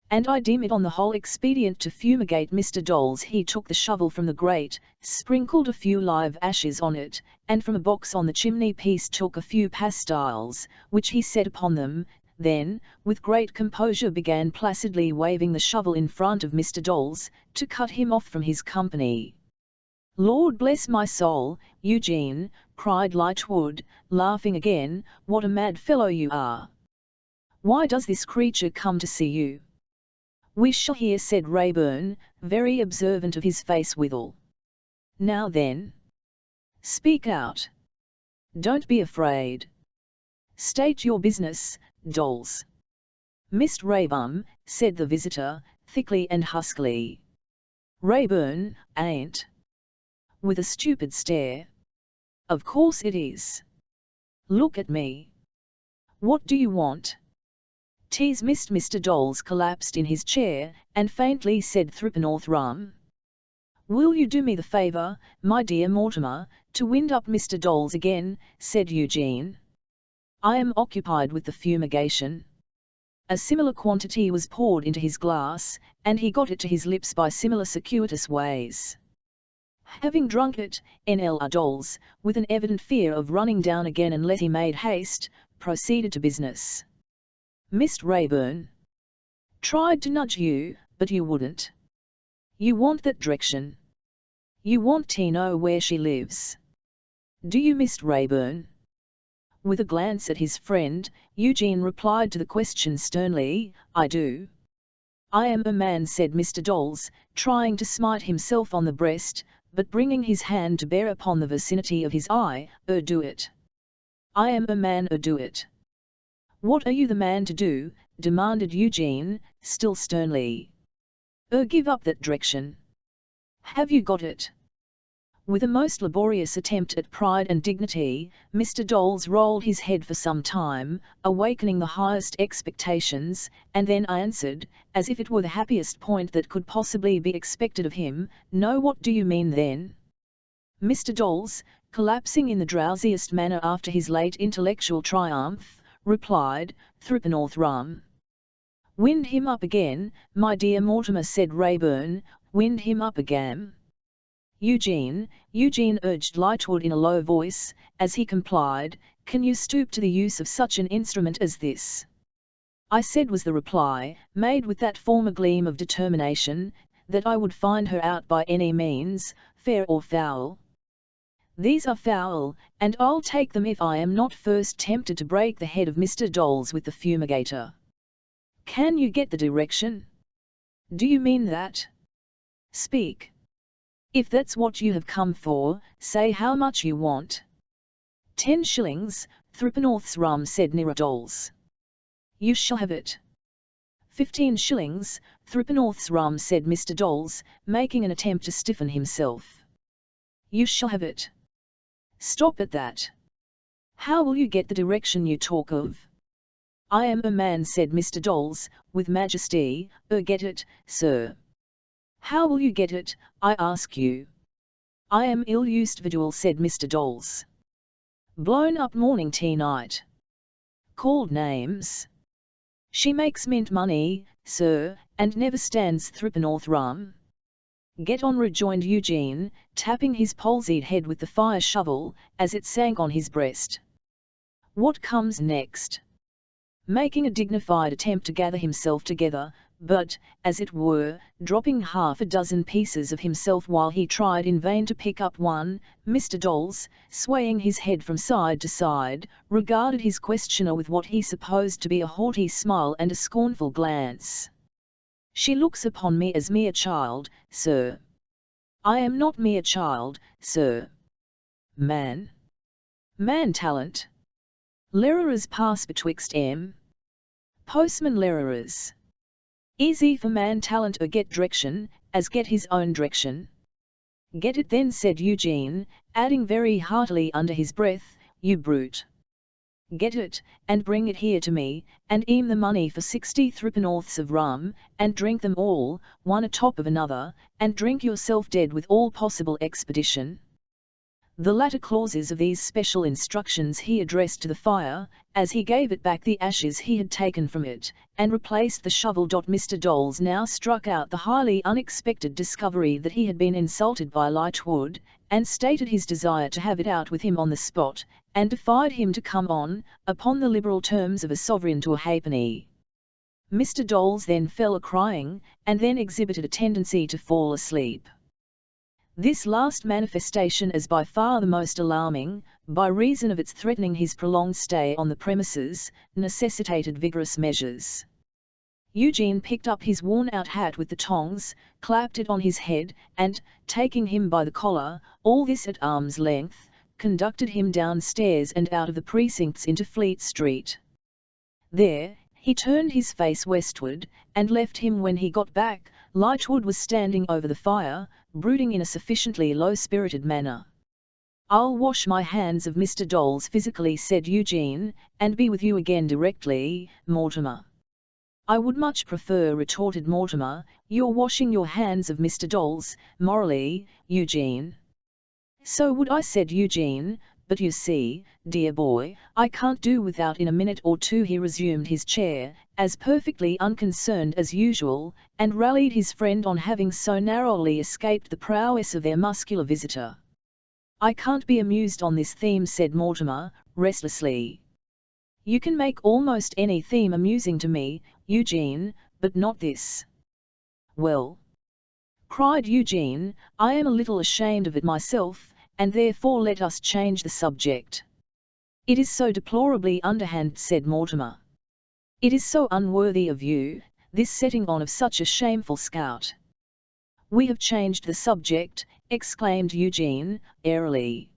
And I deem it on the whole expedient to fumigate Mr. Dolls." He took the shovel from the grate, sprinkled a few live ashes on it, and from a box on the chimney-piece took a few pastiles, which he set upon them, then, with great composure began placidly waving the shovel in front of Mr. Dolls, to cut him off from his company. "Lord bless my soul, Eugene," cried Lightwood, laughing again, "what a mad fellow you are! Why does this creature come to see you?" "We shall hear," said Rayburn, very observant of his face withal. "Now then, speak out. Don't be afraid. State your business, Dolls." "Mr. Raybum," said the visitor, thickly and huskily. "Rayburn, ain't?" with a stupid stare. "Of course it is. Look at me. What do you want?" "Tease Mr. Dolls collapsed in his chair, and faintly said threepennorth rum." "Will you do me the favour, my dear Mortimer, to wind up Mr. Dolls again?" said Eugene. "I am occupied with the fumigation." A similar quantity was poured into his glass, and he got it to his lips by similar circuitous ways. Having drunk it, N.L.R. Dolls, with an evident fear of running down again unless he made haste, proceeded to business. "Mr. Rayburn tried to nudge you, but you wouldn't. You want that direction. You want to know where she lives. Do you, Mr. Rayburn?" With a glance at his friend, Eugene replied to the question sternly, "I do." "I am a man," said Mr. Dolls, trying to smite himself on the breast, but bringing his hand to bear upon the vicinity of his eye, "do it. I am a man, do it." "What are you the man to do?" demanded Eugene, still sternly. Give up that direction. Have you got it?" With a most laborious attempt at pride and dignity, Mr. Dolls rolled his head for some time, awakening the highest expectations, and then answered, as if it were the happiest point that could possibly be expected of him, "No, what do you mean then?" Mr. Dolls, collapsing in the drowsiest manner after his late intellectual triumph, replied, "Threepennorth rum." "Wind him up again, my dear Mortimer," said Rayburn, "wind him up again." "Eugene," urged Lightwood in a low voice, as he complied, "can you stoop to the use of such an instrument as this?" "I said," was the reply, made with that former gleam of determination, "that I would find her out by any means, fair or foul. These are foul, and I'll take them if I am not first tempted to break the head of Mr. Dolls with the fumigator. Can you get the direction? Do you mean that? Speak. If that's what you have come for, say how much you want." 10 shillings, threepennorths rum," said Nira Dolls. "You shall have it." 15 shillings, threepennorths rum," said Mr. Dolls, making an attempt to stiffen himself. "You shall have it." "Stop at that. How will you get the direction you talk of?" I am a man, said Mr. Dolls, with majesty. Get it, sir? How will you get it, I ask you? I am ill-used victual, said Mr. Dolls. Blown up morning tea night. Called names. She makes mint money, sir, and never stands threepennorth rum. Get on, rejoined Eugene, tapping his palsied head with the fire shovel, as it sank on his breast. What comes next? Making a dignified attempt to gather himself together, but, as it were, dropping half a dozen pieces of himself while he tried in vain to pick up one, Mr. Dolls, swaying his head from side to side, regarded his questioner with what he supposed to be a haughty smile and a scornful glance. She looks upon me as mere child, sir. I am not mere child, sir. Man. Man talent. Lerrers pass betwixt postman lerrers. Easy for man talent get direction, as get his own direction. Get it then, said Eugene, adding very heartily under his breath, you brute. Get it, and bring it here to me, and e'en the money for 60 threepennorths of rum, and drink them all, one atop of another, and drink yourself dead with all possible expedition. The latter clauses of these special instructions he addressed to the fire, as he gave it back the ashes he had taken from it, and replaced the shovel. Mr. Dolls now struck out the highly unexpected discovery that he had been insulted by Lightwood, and stated his desire to have it out with him on the spot, and defied him to come on, upon the liberal terms of a sovereign to a halfpenny. Mr. Dolls then fell a-crying, and then exhibited a tendency to fall asleep. This last manifestation, as by far the most alarming, by reason of its threatening his prolonged stay on the premises, necessitated vigorous measures. Eugene picked up his worn-out hat with the tongs, clapped it on his head, and, taking him by the collar, all this at arm's length, conducted him downstairs and out of the precincts into Fleet Street. There, he turned his face westward, and left him. When he got back, Lightwood was standing over the fire, brooding in a sufficiently low-spirited manner. I'll wash my hands of Mr. Dolls physically, said Eugene, and be with you again directly, Mortimer. I would much prefer, retorted Mortimer, your washing your hands of Mr. Dolls, morally, Eugene. So would I, said Eugene, but you see, dear boy, I can't do without. In a minute or two he resumed his chair, as perfectly unconcerned as usual, and rallied his friend on having so narrowly escaped the prowess of their muscular visitor. I can't be amused on this theme, said Mortimer, restlessly. You can make almost any theme amusing to me, Eugene, but not this. Well, cried Eugene, I am a little ashamed of it myself, and therefore let us change the subject. It is so deplorably underhand, said Mortimer. It is so unworthy of you, this setting on of such a shameful scout. We have changed the subject, exclaimed Eugene, airily.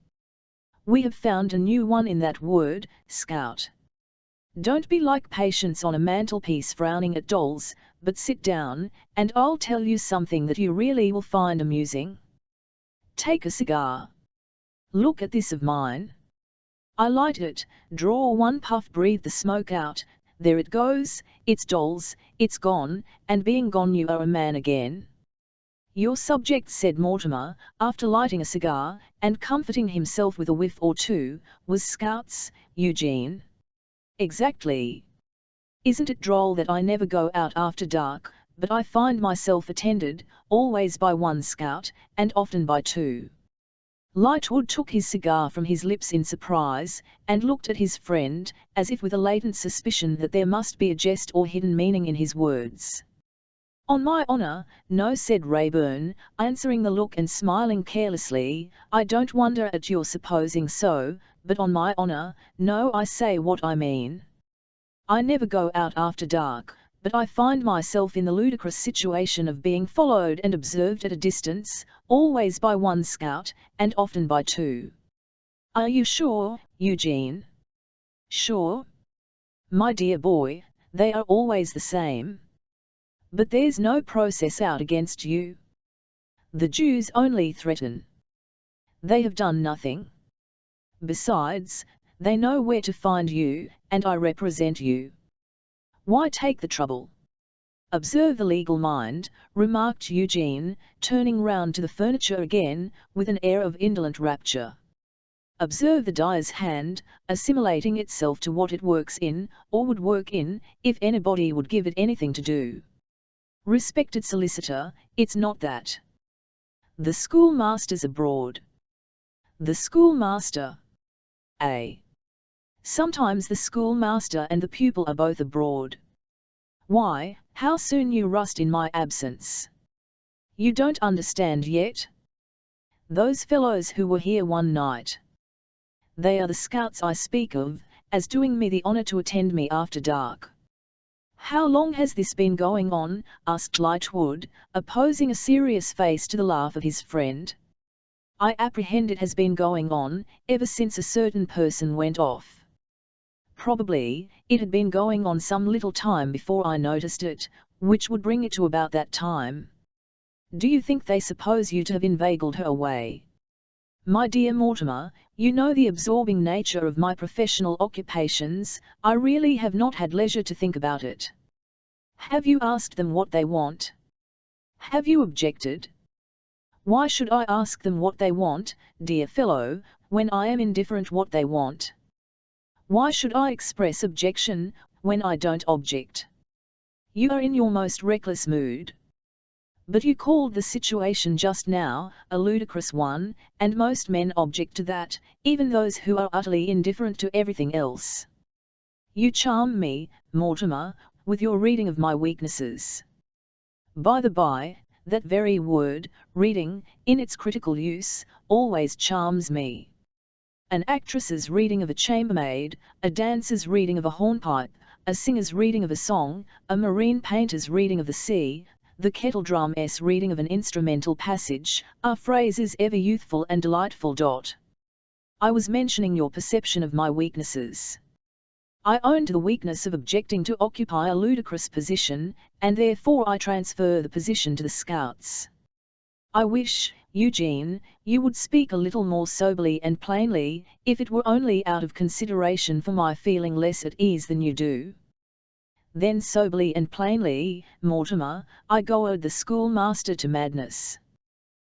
We have found a new one in that word, scout. Don't be like Patience on a mantelpiece frowning at dolls, but sit down, and I'll tell you something that you really will find amusing. Take a cigar. Look at this of mine. I light it, draw one puff, breathe the smoke out, there it goes, it's Dolls, it's gone, and being gone you are a man again. Your subject, said Mortimer, after lighting a cigar, and comforting himself with a whiff or two, was scouts, Eugene. Exactly. Isn't it droll that I never go out after dark, but I find myself attended, always by one scout, and often by two. Lightwood took his cigar from his lips in surprise, and looked at his friend, as if with a latent suspicion that there must be a jest or hidden meaning in his words. On my honour, no, said Rayburn, answering the look and smiling carelessly. I don't wonder at your supposing so, but on my honour, no, I say what I mean. I never go out after dark, but I find myself in the ludicrous situation of being followed and observed at a distance, always by one scout, and often by two. Are you sure, Eugene? Sure? My dear boy, they are always the same. But there's no process out against you. The Jews only threaten. They have done nothing. Besides, they know where to find you, and I represent you. Why take the trouble? Observe the legal mind, remarked Eugene, turning round to the furniture again, with an air of indolent rapture. Observe the dyer's hand, assimilating itself to what it works in, or would work in, if anybody would give it anything to do. Respected solicitor, it's not that. The schoolmaster's abroad. The schoolmaster. A. Sometimes the schoolmaster and the pupil are both abroad. Why, how soon you rust in my absence! You don't understand yet? Those fellows who were here one night. They are the scouts I speak of, as doing me the honor to attend me after dark. How long has this been going on? Asked Lightwood, opposing a serious face to the laugh of his friend. I apprehend it has been going on, ever since a certain person went off. Probably, it had been going on some little time before I noticed it, which would bring it to about that time. Do you think they suppose you to have inveigled her away? My dear Mortimer, you know the absorbing nature of my professional occupations, I really have not had leisure to think about it. Have you asked them what they want? Have you objected? Why should I ask them what they want, dear fellow, when I am indifferent what they want? Why should I express objection, when I don't object? You are in your most reckless mood. But you called the situation just now a ludicrous one, and most men object to that, even those who are utterly indifferent to everything else. You charm me, Mortimer, with your reading of my weaknesses. By the by, that very word, reading, in its critical use, always charms me. An actress's reading of a chambermaid, a dancer's reading of a hornpipe, a singer's reading of a song, a marine painter's reading of the sea, the kettledrum's reading of an instrumental passage, are phrases ever youthful and delightful. I was mentioning your perception of my weaknesses. I own to the weakness of objecting to occupy a ludicrous position, and therefore I transfer the position to the scouts. I wish, Eugene, you would speak a little more soberly and plainly, if it were only out of consideration for my feeling less at ease than you do. Then soberly and plainly, Mortimer, I goad the schoolmaster to madness.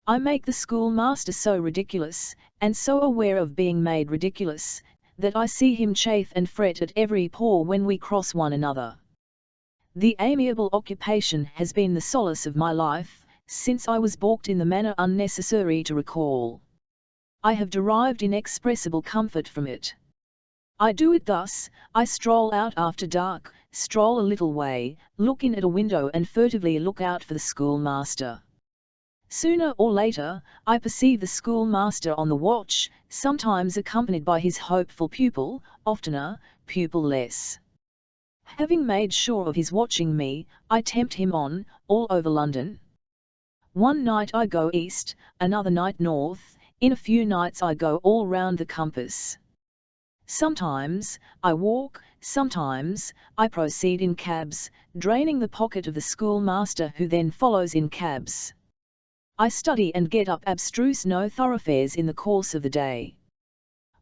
I make the schoolmaster so ridiculous, and so aware of being made ridiculous, that I see him chafe and fret at every pore when we cross one another. The amiable occupation has been the solace of my life, since I was balked in the manner unnecessary to recall. I have derived inexpressible comfort from it. I do it thus: I stroll out after dark, stroll a little way, look in at a window and furtively look out for the schoolmaster. Sooner or later, I perceive the schoolmaster on the watch, sometimes accompanied by his hopeful pupil, oftener, pupil-less. Having made sure of his watching me, I tempt him on, all over London. One night I go east, another night north, in a few nights I go all round the compass. Sometimes I walk, sometimes I proceed in cabs, draining the pocket of the schoolmaster who then follows in cabs. I study and get up abstruse no-thoroughfares in the course of the day.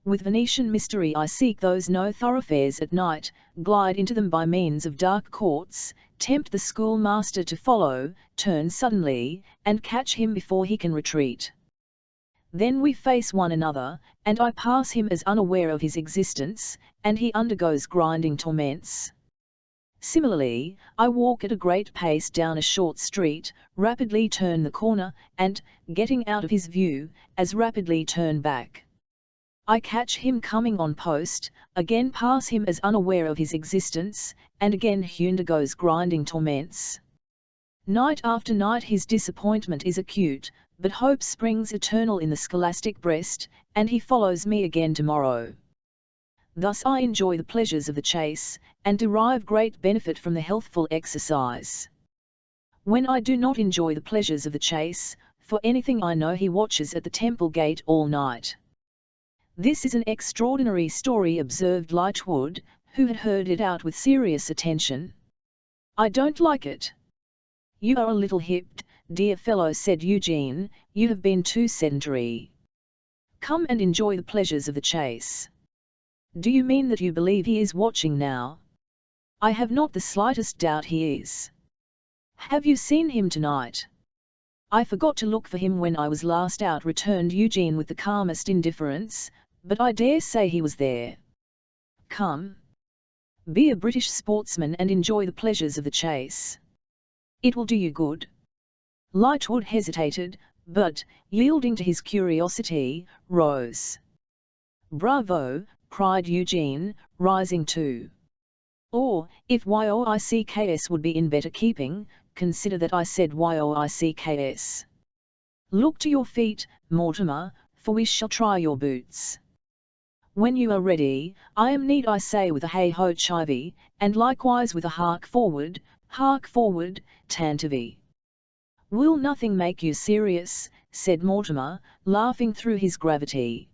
With Venetian mystery I seek those no-thoroughfares at night, glide into them by means of dark courts, tempt the schoolmaster to follow, turn suddenly, and catch him before he can retreat. Then we face one another, and I pass him as unaware of his existence, and he undergoes grinding torments. Similarly, I walk at a great pace down a short street, rapidly turn the corner, and, getting out of his view, as rapidly turn back. I catch him coming on post, again pass him as unaware of his existence, and again he undergoes grinding torments. Night after night his disappointment is acute, but hope springs eternal in the scholastic breast, and he follows me again tomorrow. Thus I enjoy the pleasures of the chase, and derive great benefit from the healthful exercise. When I do not enjoy the pleasures of the chase, for anything I know he watches at the Temple Gate all night. This is an extraordinary story, observed Lightwood, who had heard it out with serious attention. I don't like it. You are a little hipped, dear fellow, said Eugene, you have been too sedentary. Come and enjoy the pleasures of the chase. Do you mean that you believe he is watching now? I have not the slightest doubt he is. Have you seen him tonight? I forgot to look for him when I was last out, returned Eugene with the calmest indifference, but I dare say he was there. Come. Be a British sportsman and enjoy the pleasures of the chase. It will do you good. Lightwood hesitated, but, yielding to his curiosity, rose. Bravo, cried Eugene, rising too. Or, if YOICKS would be in better keeping, consider that I said YOICKS. Look to your feet, Mortimer, for we shall try your boots. When you are ready, I am need I say with a hey-ho chivy, and likewise with a hark forward, Tantivy. Will nothing make you serious, said Mortimer, laughing through his gravity.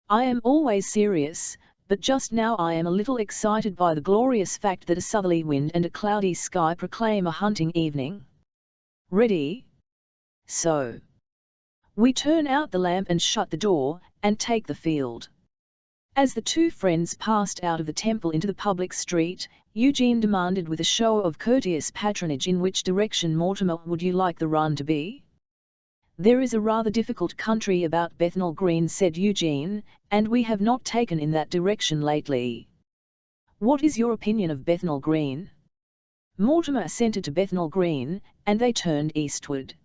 I am always serious, but just now I am a little excited by the glorious fact that a southerly wind and a cloudy sky proclaim a hunting evening. Ready? So. We turn out the lamp and shut the door, and take the field. As the two friends passed out of the temple into the public street, Eugene demanded with a show of courteous patronage, in which direction, Mortimer, would you like the run to be? There is a rather difficult country about Bethnal Green, said Eugene, and we have not taken in that direction lately. What is your opinion of Bethnal Green? Mortimer assented to Bethnal Green, and they turned eastward.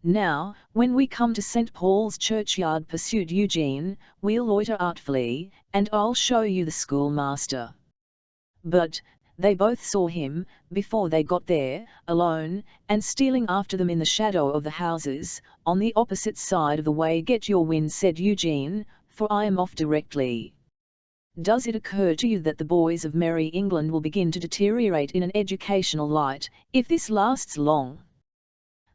Now, when we come to St. Paul's Churchyard, pursued Eugene, we'll loiter artfully, and I'll show you the schoolmaster. But, they both saw him, before they got there, alone, and stealing after them in the shadow of the houses, on the opposite side of the way. Get your wind, said Eugene, for I am off directly. Does it occur to you that the boys of Merry England will begin to deteriorate in an educational light, if this lasts long?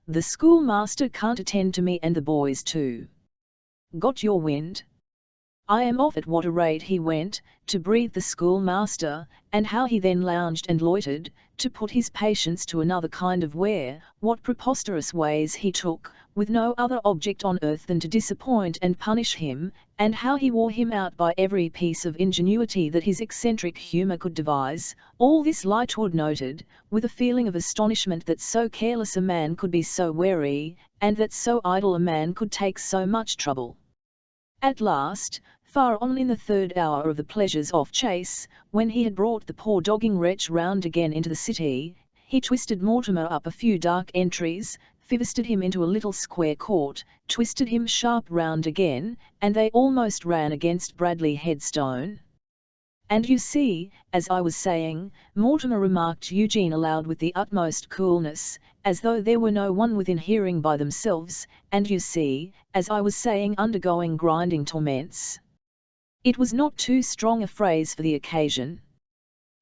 The schoolmaster can't attend to me and the boys too. Got your wind? I am off. At what a rate he went, to breathe the schoolmaster, and how he then lounged and loitered, to put his patience to another kind of wear, what preposterous ways he took, with no other object on earth than to disappoint and punish him, and how he wore him out by every piece of ingenuity that his eccentric humour could devise. All this Lightwood noted, with a feeling of astonishment that so careless a man could be so wary, and that so idle a man could take so much trouble. At last, far on in the third hour of the pleasures-off chase, when he had brought the poor dogging wretch round again into the city, he twisted Mortimer up a few dark entries, fivisted him into a little square court, twisted him sharp round again, and they almost ran against Bradley Headstone. And you see, as I was saying, Mortimer, remarked Eugene aloud with the utmost coolness, as though there were no one within hearing, by themselves, and you see, as I was saying, undergoing grinding torments. It was not too strong a phrase for the occasion.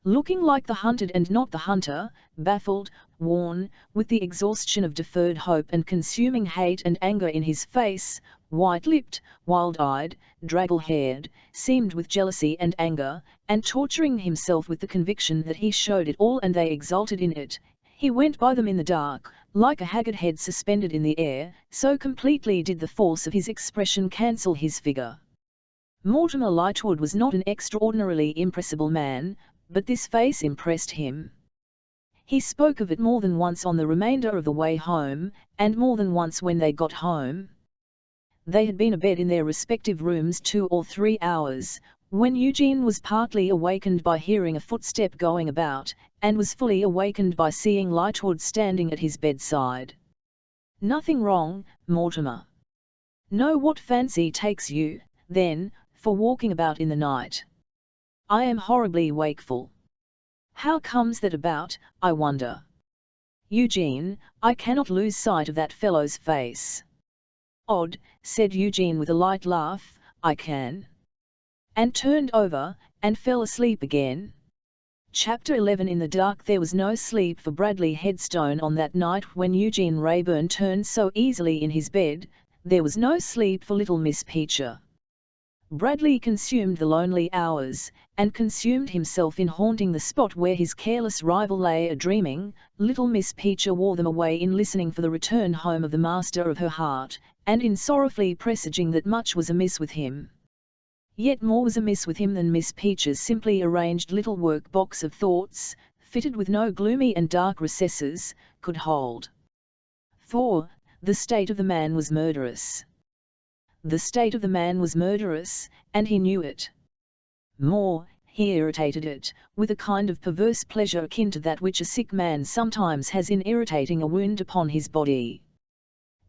Looking like the hunted and not the hunter, baffled, worn, with the exhaustion of deferred hope and consuming hate and anger in his face, white-lipped, wild-eyed, draggle-haired, seamed with jealousy and anger, and torturing himself with the conviction that he showed it all and they exulted in it, he went by them in the dark, like a haggard head suspended in the air, so completely did the force of his expression cancel his figure. Mortimer Lightwood was not an extraordinarily impressible man, but this face impressed him. He spoke of it more than once on the remainder of the way home, and more than once when they got home. They had been abed in their respective rooms 2 or 3 hours, when Eugene was partly awakened by hearing a footstep going about, and was fully awakened by seeing Lightwood standing at his bedside. Nothing wrong, Mortimer? No. What fancy takes you, then, for walking about in the night? I am horribly wakeful. How comes that about, I wonder? Eugene, I cannot lose sight of that fellow's face. Odd, said Eugene with a light laugh, I can. And turned over, and fell asleep again. Chapter 11. In the dark there was no sleep for Bradley Headstone on that night when Eugene Wrayburn turned so easily in his bed. There was no sleep for little Miss Peacher. Bradley consumed the lonely hours, and consumed himself in haunting the spot where his careless rival lay a-dreaming. Little Miss Peacher wore them away in listening for the return home of the master of her heart, and in sorrowfully presaging that much was amiss with him. Yet more was amiss with him than Miss Peach's simply arranged little work box of thoughts, fitted with no gloomy and dark recesses, could hold. For, the state of the man was murderous. The state of the man was murderous, and he knew it. More, he irritated it, with a kind of perverse pleasure akin to that which a sick man sometimes has in irritating a wound upon his body.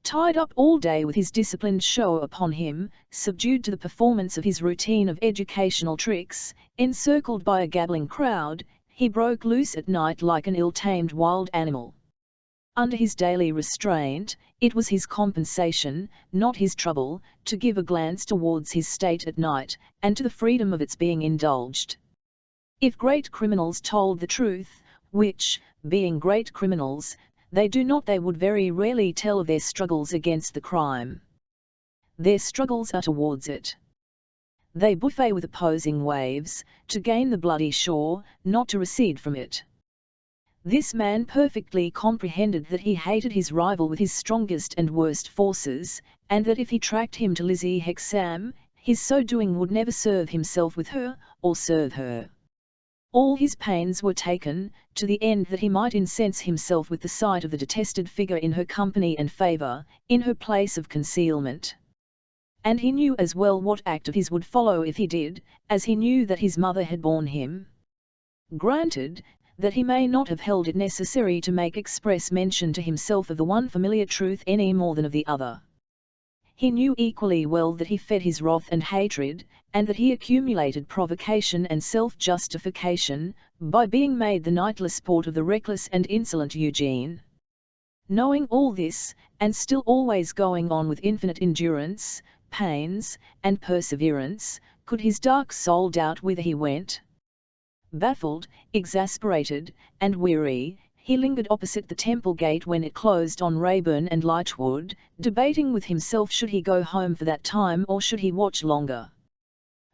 Tied up all day with his disciplined show upon him, subdued to the performance of his routine of educational tricks, encircled by a gabbling crowd, he broke loose at night like an ill-tamed wild animal. Under his daily restraint, it was his compensation, not his trouble, to give a glance towards his state at night, and to the freedom of its being indulged. If great criminals told the truth, which, being great criminals, they do not, they would very rarely tell of their struggles against the crime. Their struggles are towards it. They buffet with opposing waves, to gain the bloody shore, not to recede from it. This man perfectly comprehended that he hated his rival with his strongest and worst forces, and that if he tracked him to Lizzie Hexam, his so doing would never serve himself with her, or serve her. All his pains were taken, to the end that he might incense himself with the sight of the detested figure in her company and favour, in her place of concealment. And he knew as well what act of his would follow if he did, as he knew that his mother had borne him. Granted, that he may not have held it necessary to make express mention to himself of the one familiar truth any more than of the other. He knew equally well that he fed his wrath and hatred, and that he accumulated provocation and self-justification, by being made the nightly sport of the reckless and insolent Eugene. Knowing all this, and still always going on with infinite endurance, pains, and perseverance, could his dark soul doubt whither he went? Baffled, exasperated, and weary, he lingered opposite the Temple gate when it closed on Rayburn and Lightwood, debating with himself should he go home for that time or should he watch longer.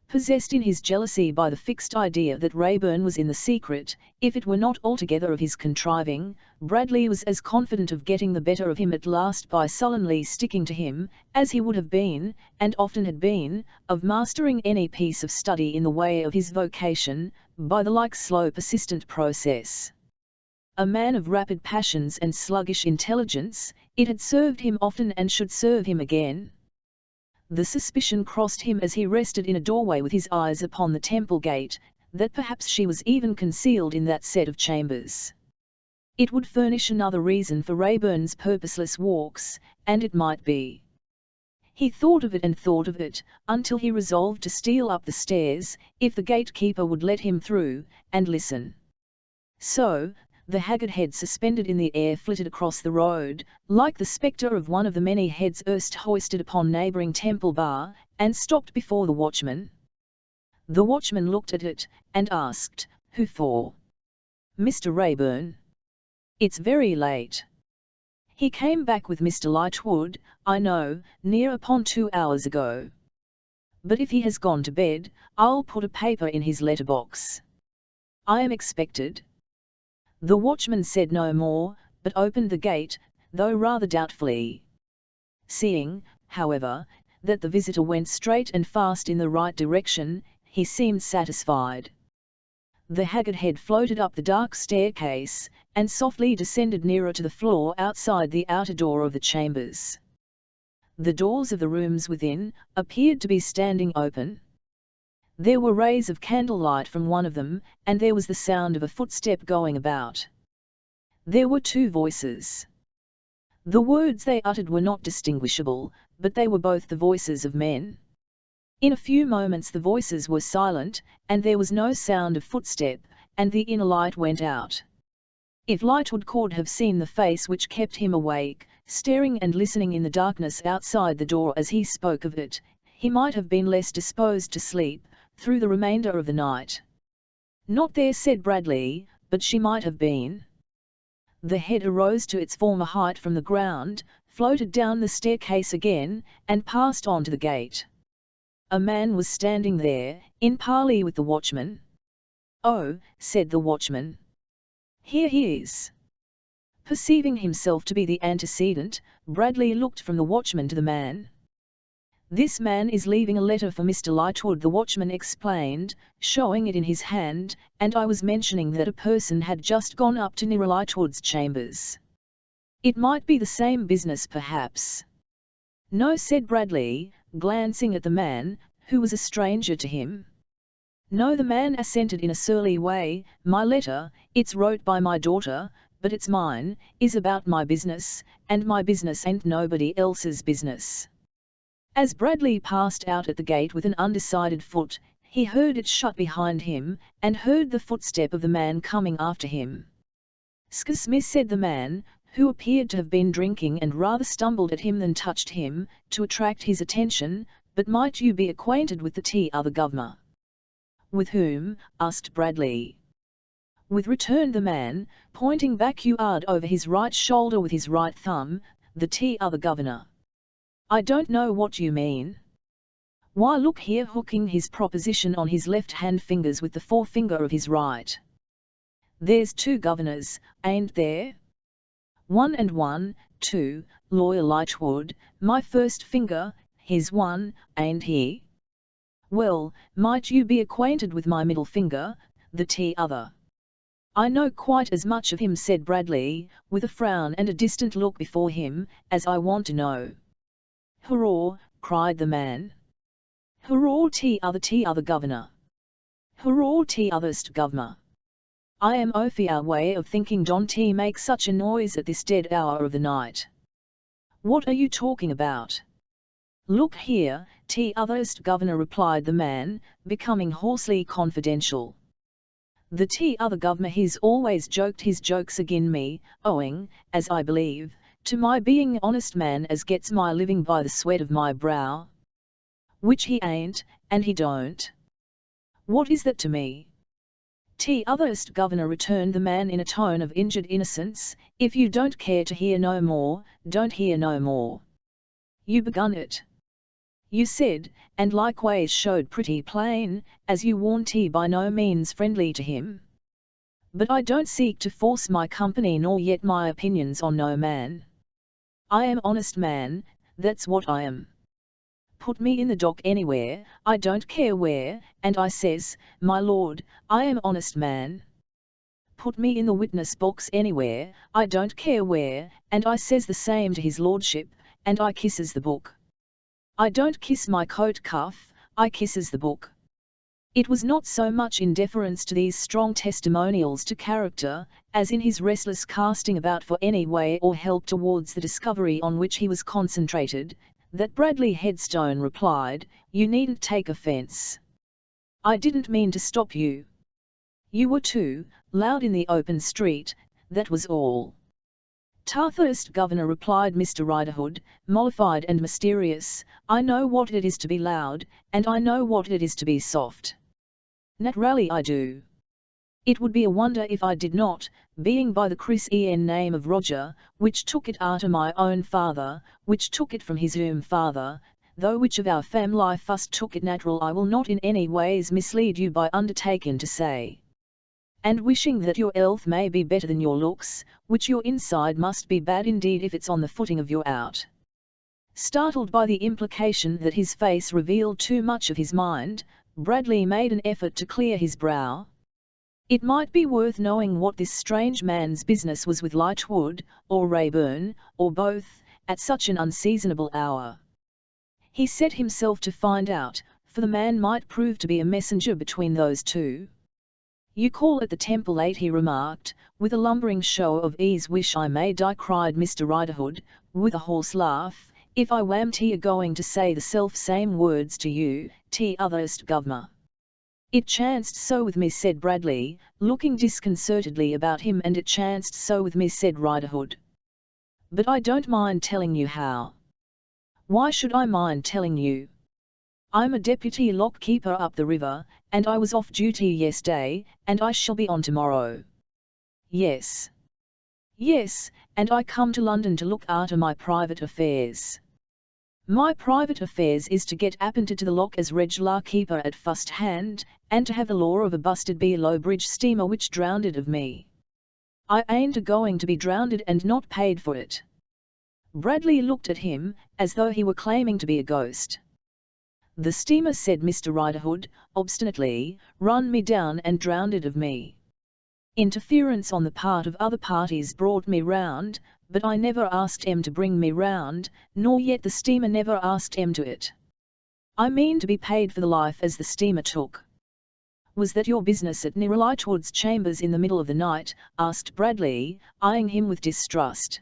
Possessed in his jealousy by the fixed idea that Rayburn was in the secret, if it were not altogether of his contriving, Bradley was as confident of getting the better of him at last by sullenly sticking to him, as he would have been, and often had been, of mastering any piece of study in the way of his vocation, by the like slow persistent process. A man of rapid passions and sluggish intelligence, it had served him often and should serve him again. The suspicion crossed him as he rested in a doorway with his eyes upon the Temple gate, that perhaps she was even concealed in that set of chambers. It would furnish another reason for Rayburn's purposeless walks, and it might be. He thought of it and thought of it, until he resolved to steal up the stairs, if the gatekeeper would let him through, and listen. So, the haggard head suspended in the air flitted across the road, like the spectre of one of the many heads erst hoisted upon neighbouring Temple Bar, and stopped before the watchman. The watchman looked at it, and asked, "Who for?" "Mr. Rayburn." "It's very late." "He came back with Mr. Lightwood, I know, near upon 2 hours ago. But if he has gone to bed, I'll put a paper in his letterbox. I am expected." The watchman said no more, but opened the gate, though rather doubtfully. Seeing, however, that the visitor went straight and fast in the right direction, he seemed satisfied. The haggard head floated up the dark staircase, and softly descended nearer to the floor outside the outer door of the chambers. The doors of the rooms within appeared to be standing open. There were rays of candlelight from one of them, and there was the sound of a footstep going about. There were 2 voices. The words they uttered were not distinguishable, but they were both the voices of men. In a few moments the voices were silent, and there was no sound of footstep, and the inner light went out. If Lightwood could have seen the face which kept him awake, staring and listening in the darkness outside the door as he spoke of it, he might have been less disposed to sleep through the remainder of the night. "Not there," said Bradley, "but she might have been." The head arose to its former height from the ground, floated down the staircase again, and passed on to the gate. A man was standing there, in parley with the watchman. "Oh," said the watchman. "Here he is." Perceiving himself to be the antecedent, Bradley looked from the watchman to the man. "This man is leaving a letter for Mr. Lightwood," the watchman explained, showing it in his hand, "and I was mentioning that a person had just gone up to Mr. Lightwood's chambers. It might be the same business perhaps." "No," said Bradley, glancing at the man, who was a stranger to him. "No," the man assented in a surly way, "my letter, it's wrote by my daughter, but it's mine, is about my business, and my business ain't nobody else's business." As Bradley passed out at the gate with an undecided foot, he heard it shut behind him, and heard the footstep of the man coming after him. "'Scuse me," said the man, who appeared to have been drinking and rather stumbled at him than touched him, to attract his attention, "but might you be acquainted with the other governor?" "With whom?" asked Bradley. "With," returned the man, pointing backward over his right shoulder with his right thumb, "the other governor." "I don't know what you mean." "Why, look here," hooking his proposition on his left-hand fingers with the forefinger of his right. "There's two governors, ain't there?" "One and one, two, Lawyer Lightwood, my first finger, he's one, ain't he?" "Well, might you be acquainted with my middle finger, the other?" "I know quite as much of him," said Bradley, with a frown and a distant look before him, "as I want to know." "Hurrah!" cried the man. "Hurrah, t'other governor! Hurrah, t'otherst governor! I am off our way of thinking don't make such a noise at this dead hour of the night." "What are you talking about?" "Look here, t'otherst governor," replied the man, becoming hoarsely confidential. "The other governor, he's always joked his jokes agin me, owing, as I believe, to my being honest man as gets my living by the sweat of my brow. Which he ain't, and he don't." "What is that to me?" "T'otherst governor," returned the man in a tone of injured innocence, "if you don't care to hear no more, don't hear no more. You begun it. You said, and likeways showed pretty plain, as you warn't by no means friendly to him. But I don't seek to force my company nor yet my opinions on no man. I am honest man, that's what I am. Put me in the dock anywhere, I don't care where, and I says, my lord, I am honest man. Put me in the witness box anywhere, I don't care where, and I says the same to his lordship, and I kisses the book. I don't kiss my coat cuff, I kisses the book." It was not so much in deference to these strong testimonials to character, as in his restless casting about for any way or help towards the discovery on which he was concentrated, that Bradley Headstone replied, "You needn't take offence. I didn't mean to stop you. You were too loud in the open street, that was all." "T'otherst governor," replied Mr. Riderhood, mollified and mysterious, "I know what it is to be loud, and I know what it is to be soft. Naturally I do. It would be a wonder if I did not, being by the Christian name of Roger, which took it arter my own father, which took it from his own father, though which of our family fust took it natural I will not in any ways mislead you by undertaking to say. And wishing that your health may be better than your looks, which your inside must be bad indeed if it's on the footing of your out." Startled by the implication that his face revealed too much of his mind, Bradley made an effort to clear his brow. It might be worth knowing what this strange man's business was with Lightwood, or Rayburn, or both, at such an unseasonable hour. He set himself to find out, for the man might prove to be a messenger between those two. "You call at the Temple late," he remarked, with a lumbering show of ease. "Wish I may die," cried Mr. Riderhood, with a hoarse laugh, "if I wam't going to say the self-same words to you, t'otherst governor." "It chanced so with me," said Bradley, looking disconcertedly about him. "And it chanced so with me," said Riderhood. "But I don't mind telling you how." "Why should I mind telling you?" "I'm a deputy lock-keeper up the river, and I was off duty yesterday, and I shall be on tomorrow." "Yes." "Yes, and I come to London to look arter my private affairs." "My private affairs is to get appointed to the lock as regular keeper at fust hand, and to have the law of a busted below bridge steamer which drownded of me. I ain't a-going to be drownded and not paid for it." Bradley looked at him, as though he were claiming to be a ghost. "The steamer," said Mr. Riderhood, obstinately, "run me down and drowned it of me. Interference on the part of other parties brought me round, but I never asked 'em to bring me round, nor yet the steamer never asked 'em to it. I mean to be paid for the life as the steamer took." "Was that your business at Nira Lightwood's chambers in the middle of the night?" asked Bradley, eyeing him with distrust.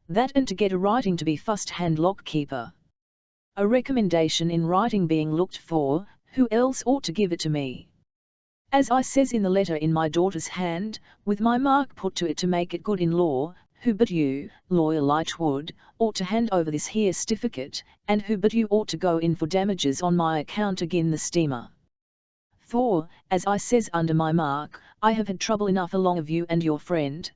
"That, and to get a writing to be first-hand lock-keeper. A recommendation in writing being looked for, who else ought to give it to me? As I says in the letter in my daughter's hand, with my mark put to it to make it good in law, who but you, Lawyer Lightwood, ought to hand over this here stificate, and who but you ought to go in for damages on my account agin the steamer? For, as I says under my mark, I have had trouble enough along of you and your friend.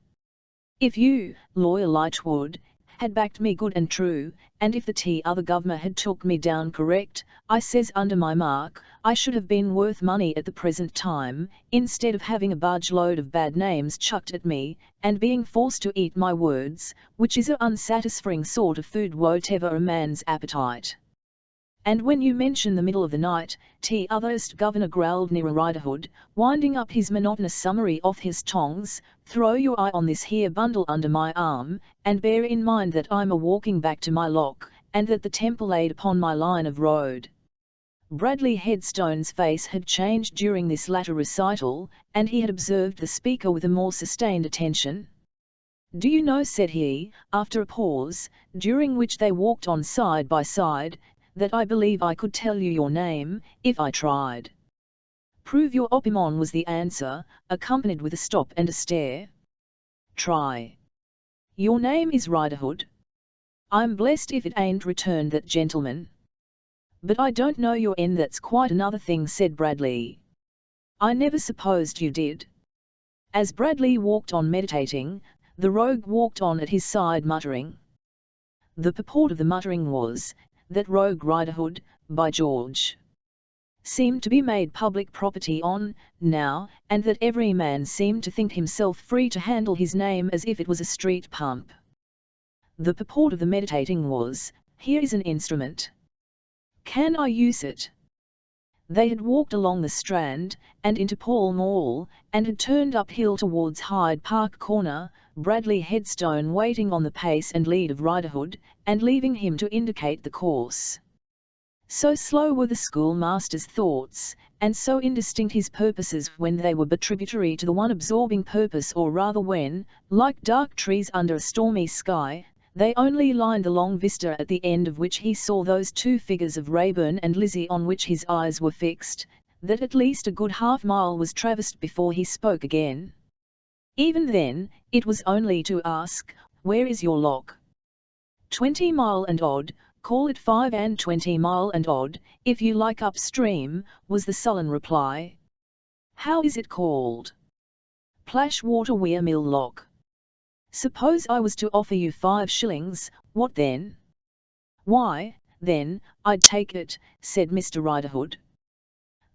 If you, Lawyer Lightwood, had backed me good and true, and if the other governor had took me down correct, I says under my mark, I should have been worth money at the present time, instead of having a barge load of bad names chucked at me, and being forced to eat my words, which is a unsatisfying sort of food whatever a man's appetite. And when you mention the middle of the night, t'otherest governor," growled Nira Riderhood, winding up his monotonous summary off his tongs, "throw your eye on this here bundle under my arm, and bear in mind that I'm a-walking back to my lock, and that the temple laid upon my line of road." Bradley Headstone's face had changed during this latter recital, and he had observed the speaker with a more sustained attention. "Do you know," said he, after a pause, during which they walked on side by side, "that I believe I could tell you your name, if I tried." "Prove your opimon," was the answer, accompanied with a stop and a stare. "Try. Your name is Riderhood?" "I'm blessed if it ain't," returned that gentleman. "But I don't know your N." "That's quite another thing," said Bradley. "I never supposed you did." As Bradley walked on meditating, the rogue walked on at his side muttering. The purport of the muttering was, that Rogue Riderhood, by George, seemed to be made public property on, now, and that every man seemed to think himself free to handle his name as if it was a street pump. The purport of the meditating was, "Here is an instrument. Can I use it?" They had walked along the Strand, and into Pall Mall, and had turned uphill towards Hyde Park Corner, Bradley Headstone waiting on the pace and lead of Riderhood, and leaving him to indicate the course. So slow were the schoolmaster's thoughts, and so indistinct his purposes when they were but tributary to the one absorbing purpose, or rather when, like dark trees under a stormy sky, they only lined the long vista at the end of which he saw those two figures of Rayburn and Lizzie on which his eyes were fixed, that at least a good half-mile was traversed before he spoke again. Even then, it was only to ask, "Where is your lock?" 20 mile and odd, call it 25 mile and odd, if you like upstream, was the sullen reply. "How is it called?" "Plashwater Weir Mill Lock." "Suppose I was to offer you 5 shillings, what then?" "Why, then, I'd take it," said Mr. Riderhood.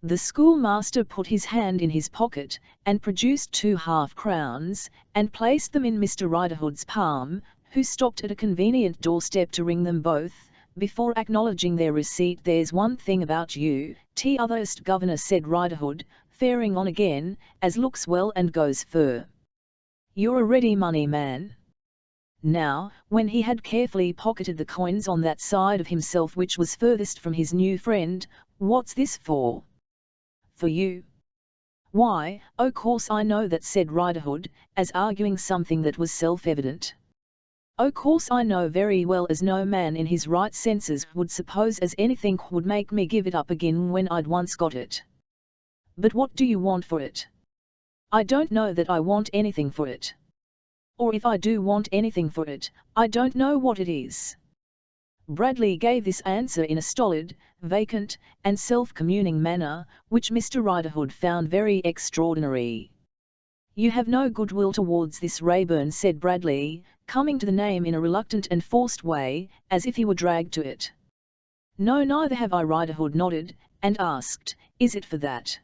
The schoolmaster put his hand in his pocket, and produced 2 half-crowns, and placed them in Mr. Riderhood's palm, who stopped at a convenient doorstep to ring them both, before acknowledging their receipt. "There's one thing about you, t'otherest governor," said Riderhood, faring on again, "as looks well and goes fur. You're a ready money man." Now, when he had carefully pocketed the coins on that side of himself which was furthest from his new friend, "What's this for?" "For you." "Why, o' course I know that," said Riderhood, as arguing something that was self-evident. "O' course I know very well as no man in his right senses would suppose as anything would make me give it up again when I'd once got it. But what do you want for it?" "I don't know that I want anything for it. Or if I do want anything for it, I don't know what it is." Bradley gave this answer in a stolid, vacant, and self-communing manner, which Mr. Riderhood found very extraordinary. "You have no goodwill towards this Rayburn," said Bradley, coming to the name in a reluctant and forced way, as if he were dragged to it. "No, neither have I." Riderhood nodded, and asked, "Is it for that?"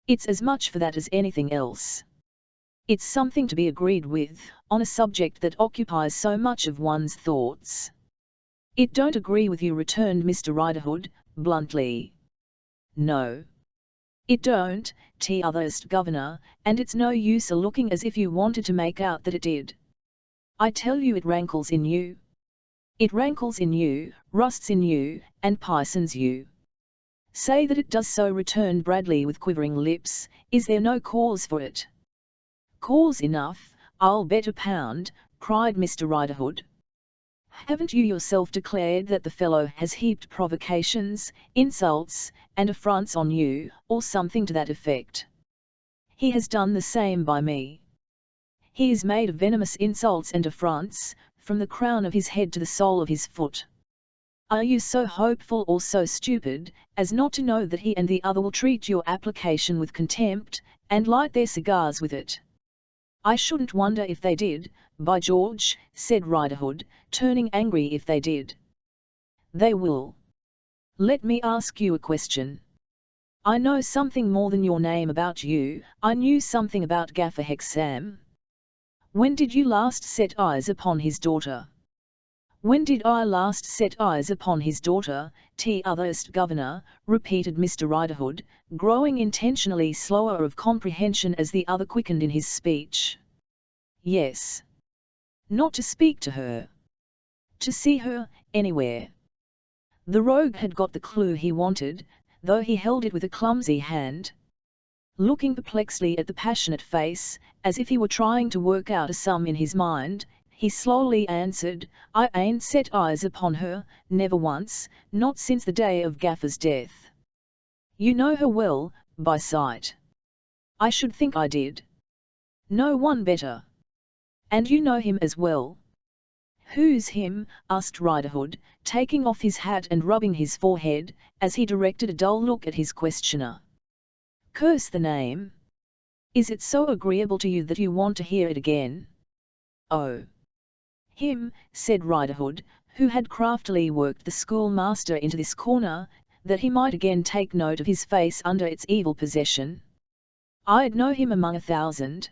"It's as much for that as anything else. It's something to be agreed with, on a subject that occupies so much of one's thoughts." "It don't agree with you," returned Mr. Riderhood, bluntly. "No. It don't, t'otherst governor, and it's no use a-looking as if you wanted to make out that it did. I tell you it rankles in you. It rankles in you, rusts in you, and pisons you." "Say that it does so," returned Bradley with quivering lips. "Is there no cause for it?" "Cause enough, I'll bet a pound," cried Mr. Riderhood. "Haven't you yourself declared that the fellow has heaped provocations, insults, and affronts on you, or something to that effect?" "He has done the same by me. He is made of venomous insults and affronts, from the crown of his head to the sole of his foot. Are you so hopeful or so stupid, as not to know that he and the other will treat your application with contempt, and light their cigars with it?" "I shouldn't wonder if they did, by George," said Riderhood, turning angry. "If they did." "They will. Let me ask you a question. I know something more than your name about you. I knew something about Gaffer Hexam. When did you last set eyes upon his daughter?" "When did I last set eyes upon his daughter, t'otherst governor?" repeated Mr. Riderhood, growing intentionally slower of comprehension as the other quickened in his speech. "Yes. Not to speak to her. To see her, anywhere." The rogue had got the clue he wanted, though he held it with a clumsy hand. Looking perplexedly at the passionate face, as if he were trying to work out a sum in his mind, he slowly answered, "I ain't set eyes upon her, never once, not since the day of Gaffer's death." "You know her well, by sight?" "I should think I did. No one better." "And you know him as well?" "Who's him?" asked Riderhood, taking off his hat and rubbing his forehead, as he directed a dull look at his questioner. "Curse the name! Is it so agreeable to you that you want to hear it again?" "Oh! Him," said Riderhood, who had craftily worked the schoolmaster into this corner, that he might again take note of his face under its evil possession. "I'd know him among 1,000.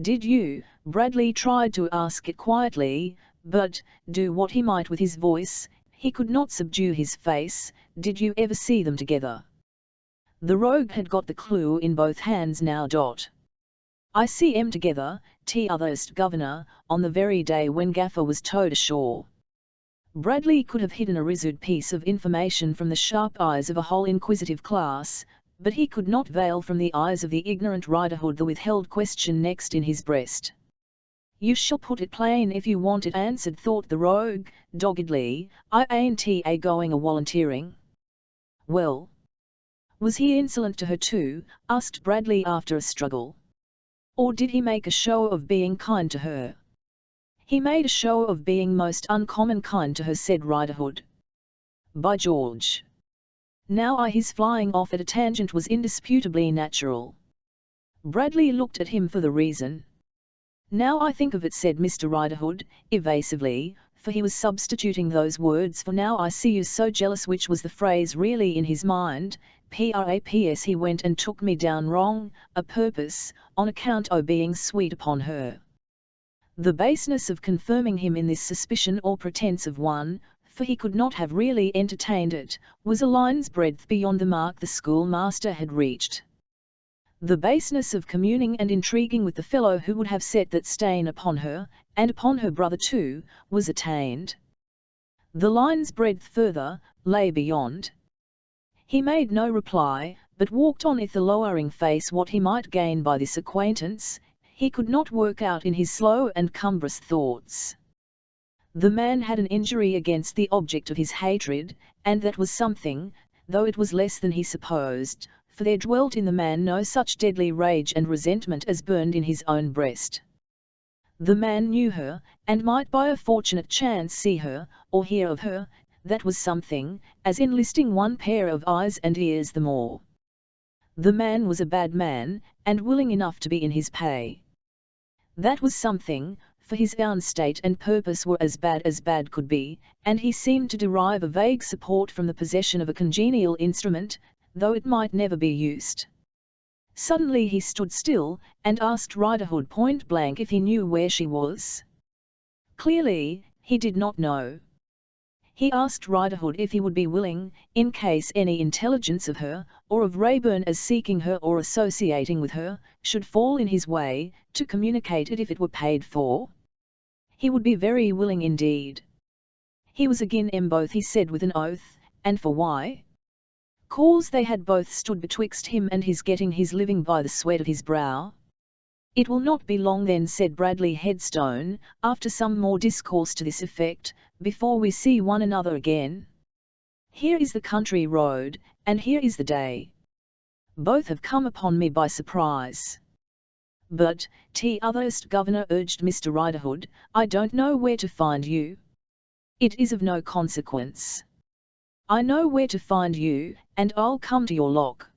"Did you?" Bradley tried to ask it quietly, but, do what he might with his voice, he could not subdue his face. "Did you ever see them together?" The rogue had got the clue in both hands now. "I see 'em together, t'otherst governor, on the very day when Gaffer was towed ashore." Bradley could have hidden a rizzard piece of information from the sharp eyes of a whole inquisitive class, but he could not veil from the eyes of the ignorant Riderhood the withheld question next in his breast. "You shall put it plain if you want it answered," thought the rogue, doggedly. "I ain't a-going a-volunteering." "Well? Was he insolent to her too?" asked Bradley after a struggle. "Or did he make a show of being kind to her?" "He made a show of being most uncommon kind to her," said Riderhood. "By George! Now his flying off at a tangent was indisputably natural." Bradley looked at him for the reason. "Now I think of it," said Mr. Riderhood, evasively, for he was substituting those words for "now I see you so jealous," which was the phrase really in his mind. "Praps he went and took me down wrong, a purpose, on account o' being sweet upon her." The baseness of confirming him in this suspicion or pretence of one, for he could not have really entertained it, was a line's breadth beyond the mark the schoolmaster had reached. The baseness of communing and intriguing with the fellow who would have set that stain upon her, and upon her brother too, was attained. The line's breadth further, lay beyond. He made no reply, but walked on with a lowering face. What he might gain by this acquaintance, he could not work out in his slow and cumbrous thoughts. The man had an injury against the object of his hatred, and that was something, though it was less than he supposed, for there dwelt in the man no such deadly rage and resentment as burned in his own breast. The man knew her, and might by a fortunate chance see her, or hear of her. That was something, as enlisting one pair of eyes and ears the more. The man was a bad man, and willing enough to be in his pay. That was something, for his own state and purpose were as bad could be, and he seemed to derive a vague support from the possession of a congenial instrument, though it might never be used. Suddenly he stood still, and asked Riderhood point blank if he knew where she was. Clearly, he did not know. He asked Riderhood if he would be willing, in case any intelligence of her, or of Rayburn as seeking her or associating with her, should fall in his way, to communicate it if it were paid for. He would be very willing indeed. He was agin 'em both, he said with an oath, and for why? 'Cause they had both stood betwixt him and his getting his living by the sweat of his brow. It will not be long then, said Bradley Headstone, after some more discourse to this effect, before we see one another again. Here is the country road, and here is the day. Both have come upon me by surprise. But, t'otherst governor, urged Mr. Riderhood, I don't know where to find you. It is of no consequence. I know where to find you, and I'll come to your lock.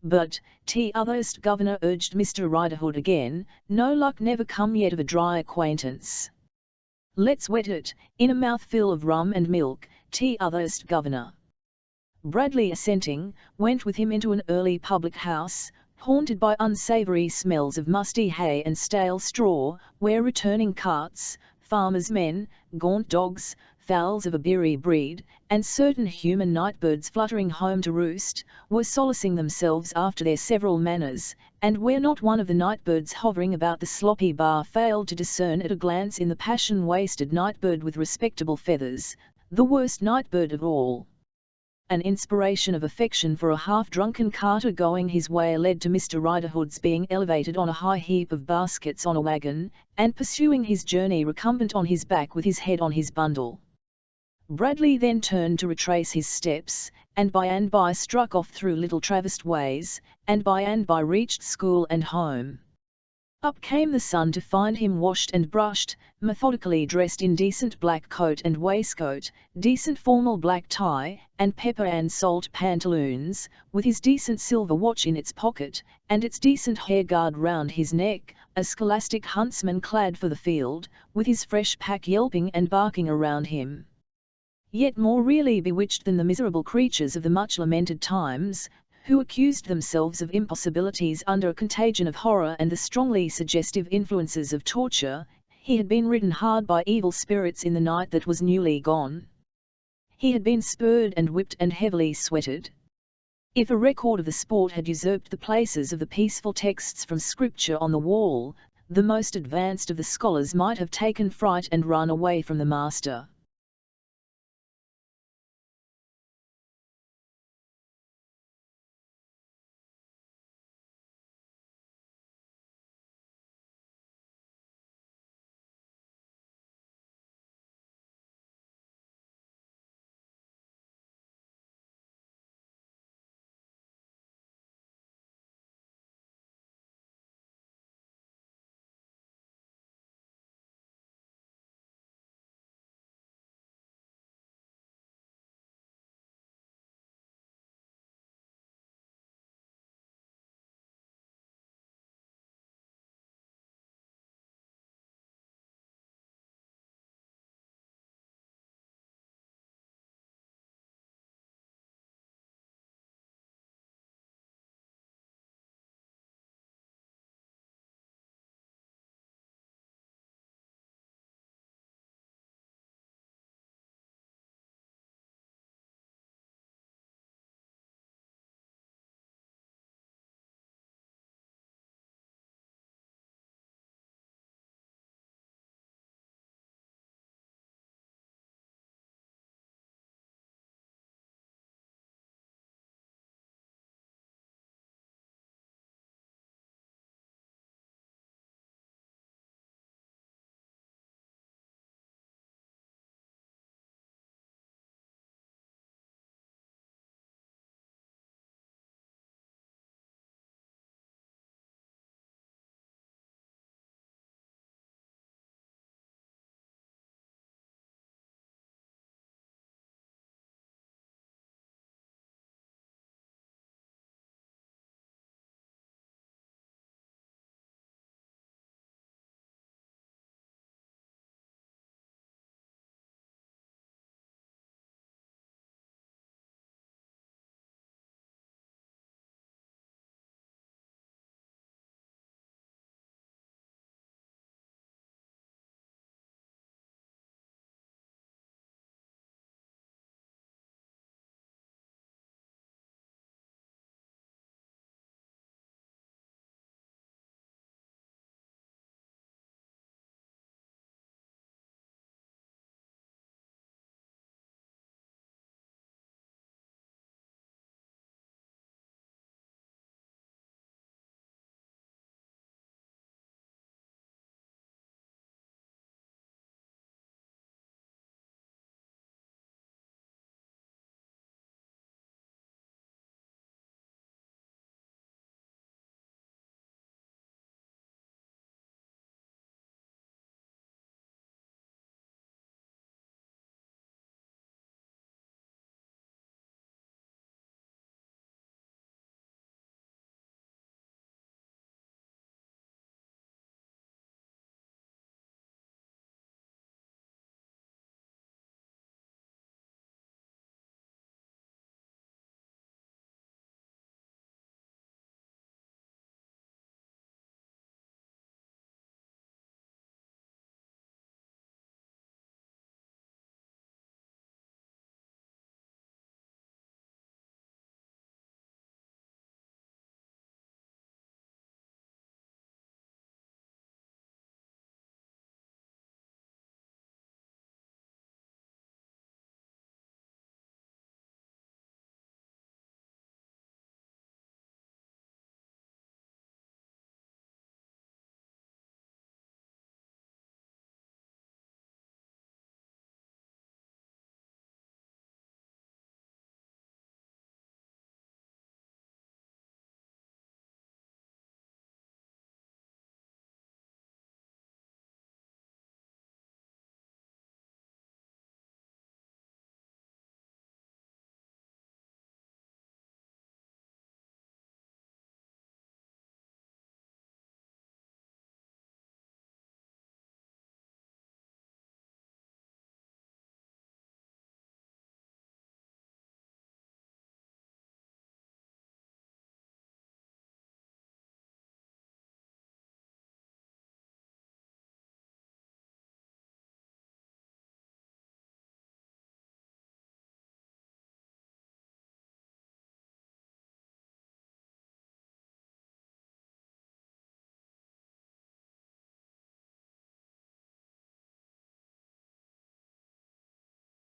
But, t'otherst governor, urged Mr. Riderhood again, no luck never come yet of a dry acquaintance. Let's wet it, in a mouthful of rum and milk, t'otherst governor. Bradley, assenting, went with him into an early public house, haunted by unsavoury smells of musty hay and stale straw, where returning carts, farmers' men, gaunt dogs, fowls of a beery breed, and certain human nightbirds fluttering home to roost, were solacing themselves after their several manners, and where not one of the nightbirds hovering about the sloppy bar failed to discern at a glance in the passion-wasted nightbird with respectable feathers, the worst nightbird of all. An inspiration of affection for a half-drunken carter going his way led to Mr. Riderhood's being elevated on a high heap of baskets on a wagon, and pursuing his journey recumbent on his back with his head on his bundle. Bradley then turned to retrace his steps, and by struck off through little traversed ways, and by reached school and home. Up came the sun to find him washed and brushed, methodically dressed in decent black coat and waistcoat, decent formal black tie, and pepper and salt pantaloons, with his decent silver watch in its pocket, and its decent hair guard round his neck, a scholastic huntsman clad for the field, with his fresh pack yelping and barking around him. Yet more really bewitched than the miserable creatures of the much-lamented times, who accused themselves of impossibilities under a contagion of horror and the strongly suggestive influences of torture, he had been ridden hard by evil spirits in the night that was newly gone. He had been spurred and whipped and heavily sweated. If a record of the sport had usurped the places of the peaceful texts from Scripture on the wall, the most advanced of the scholars might have taken fright and run away from the master.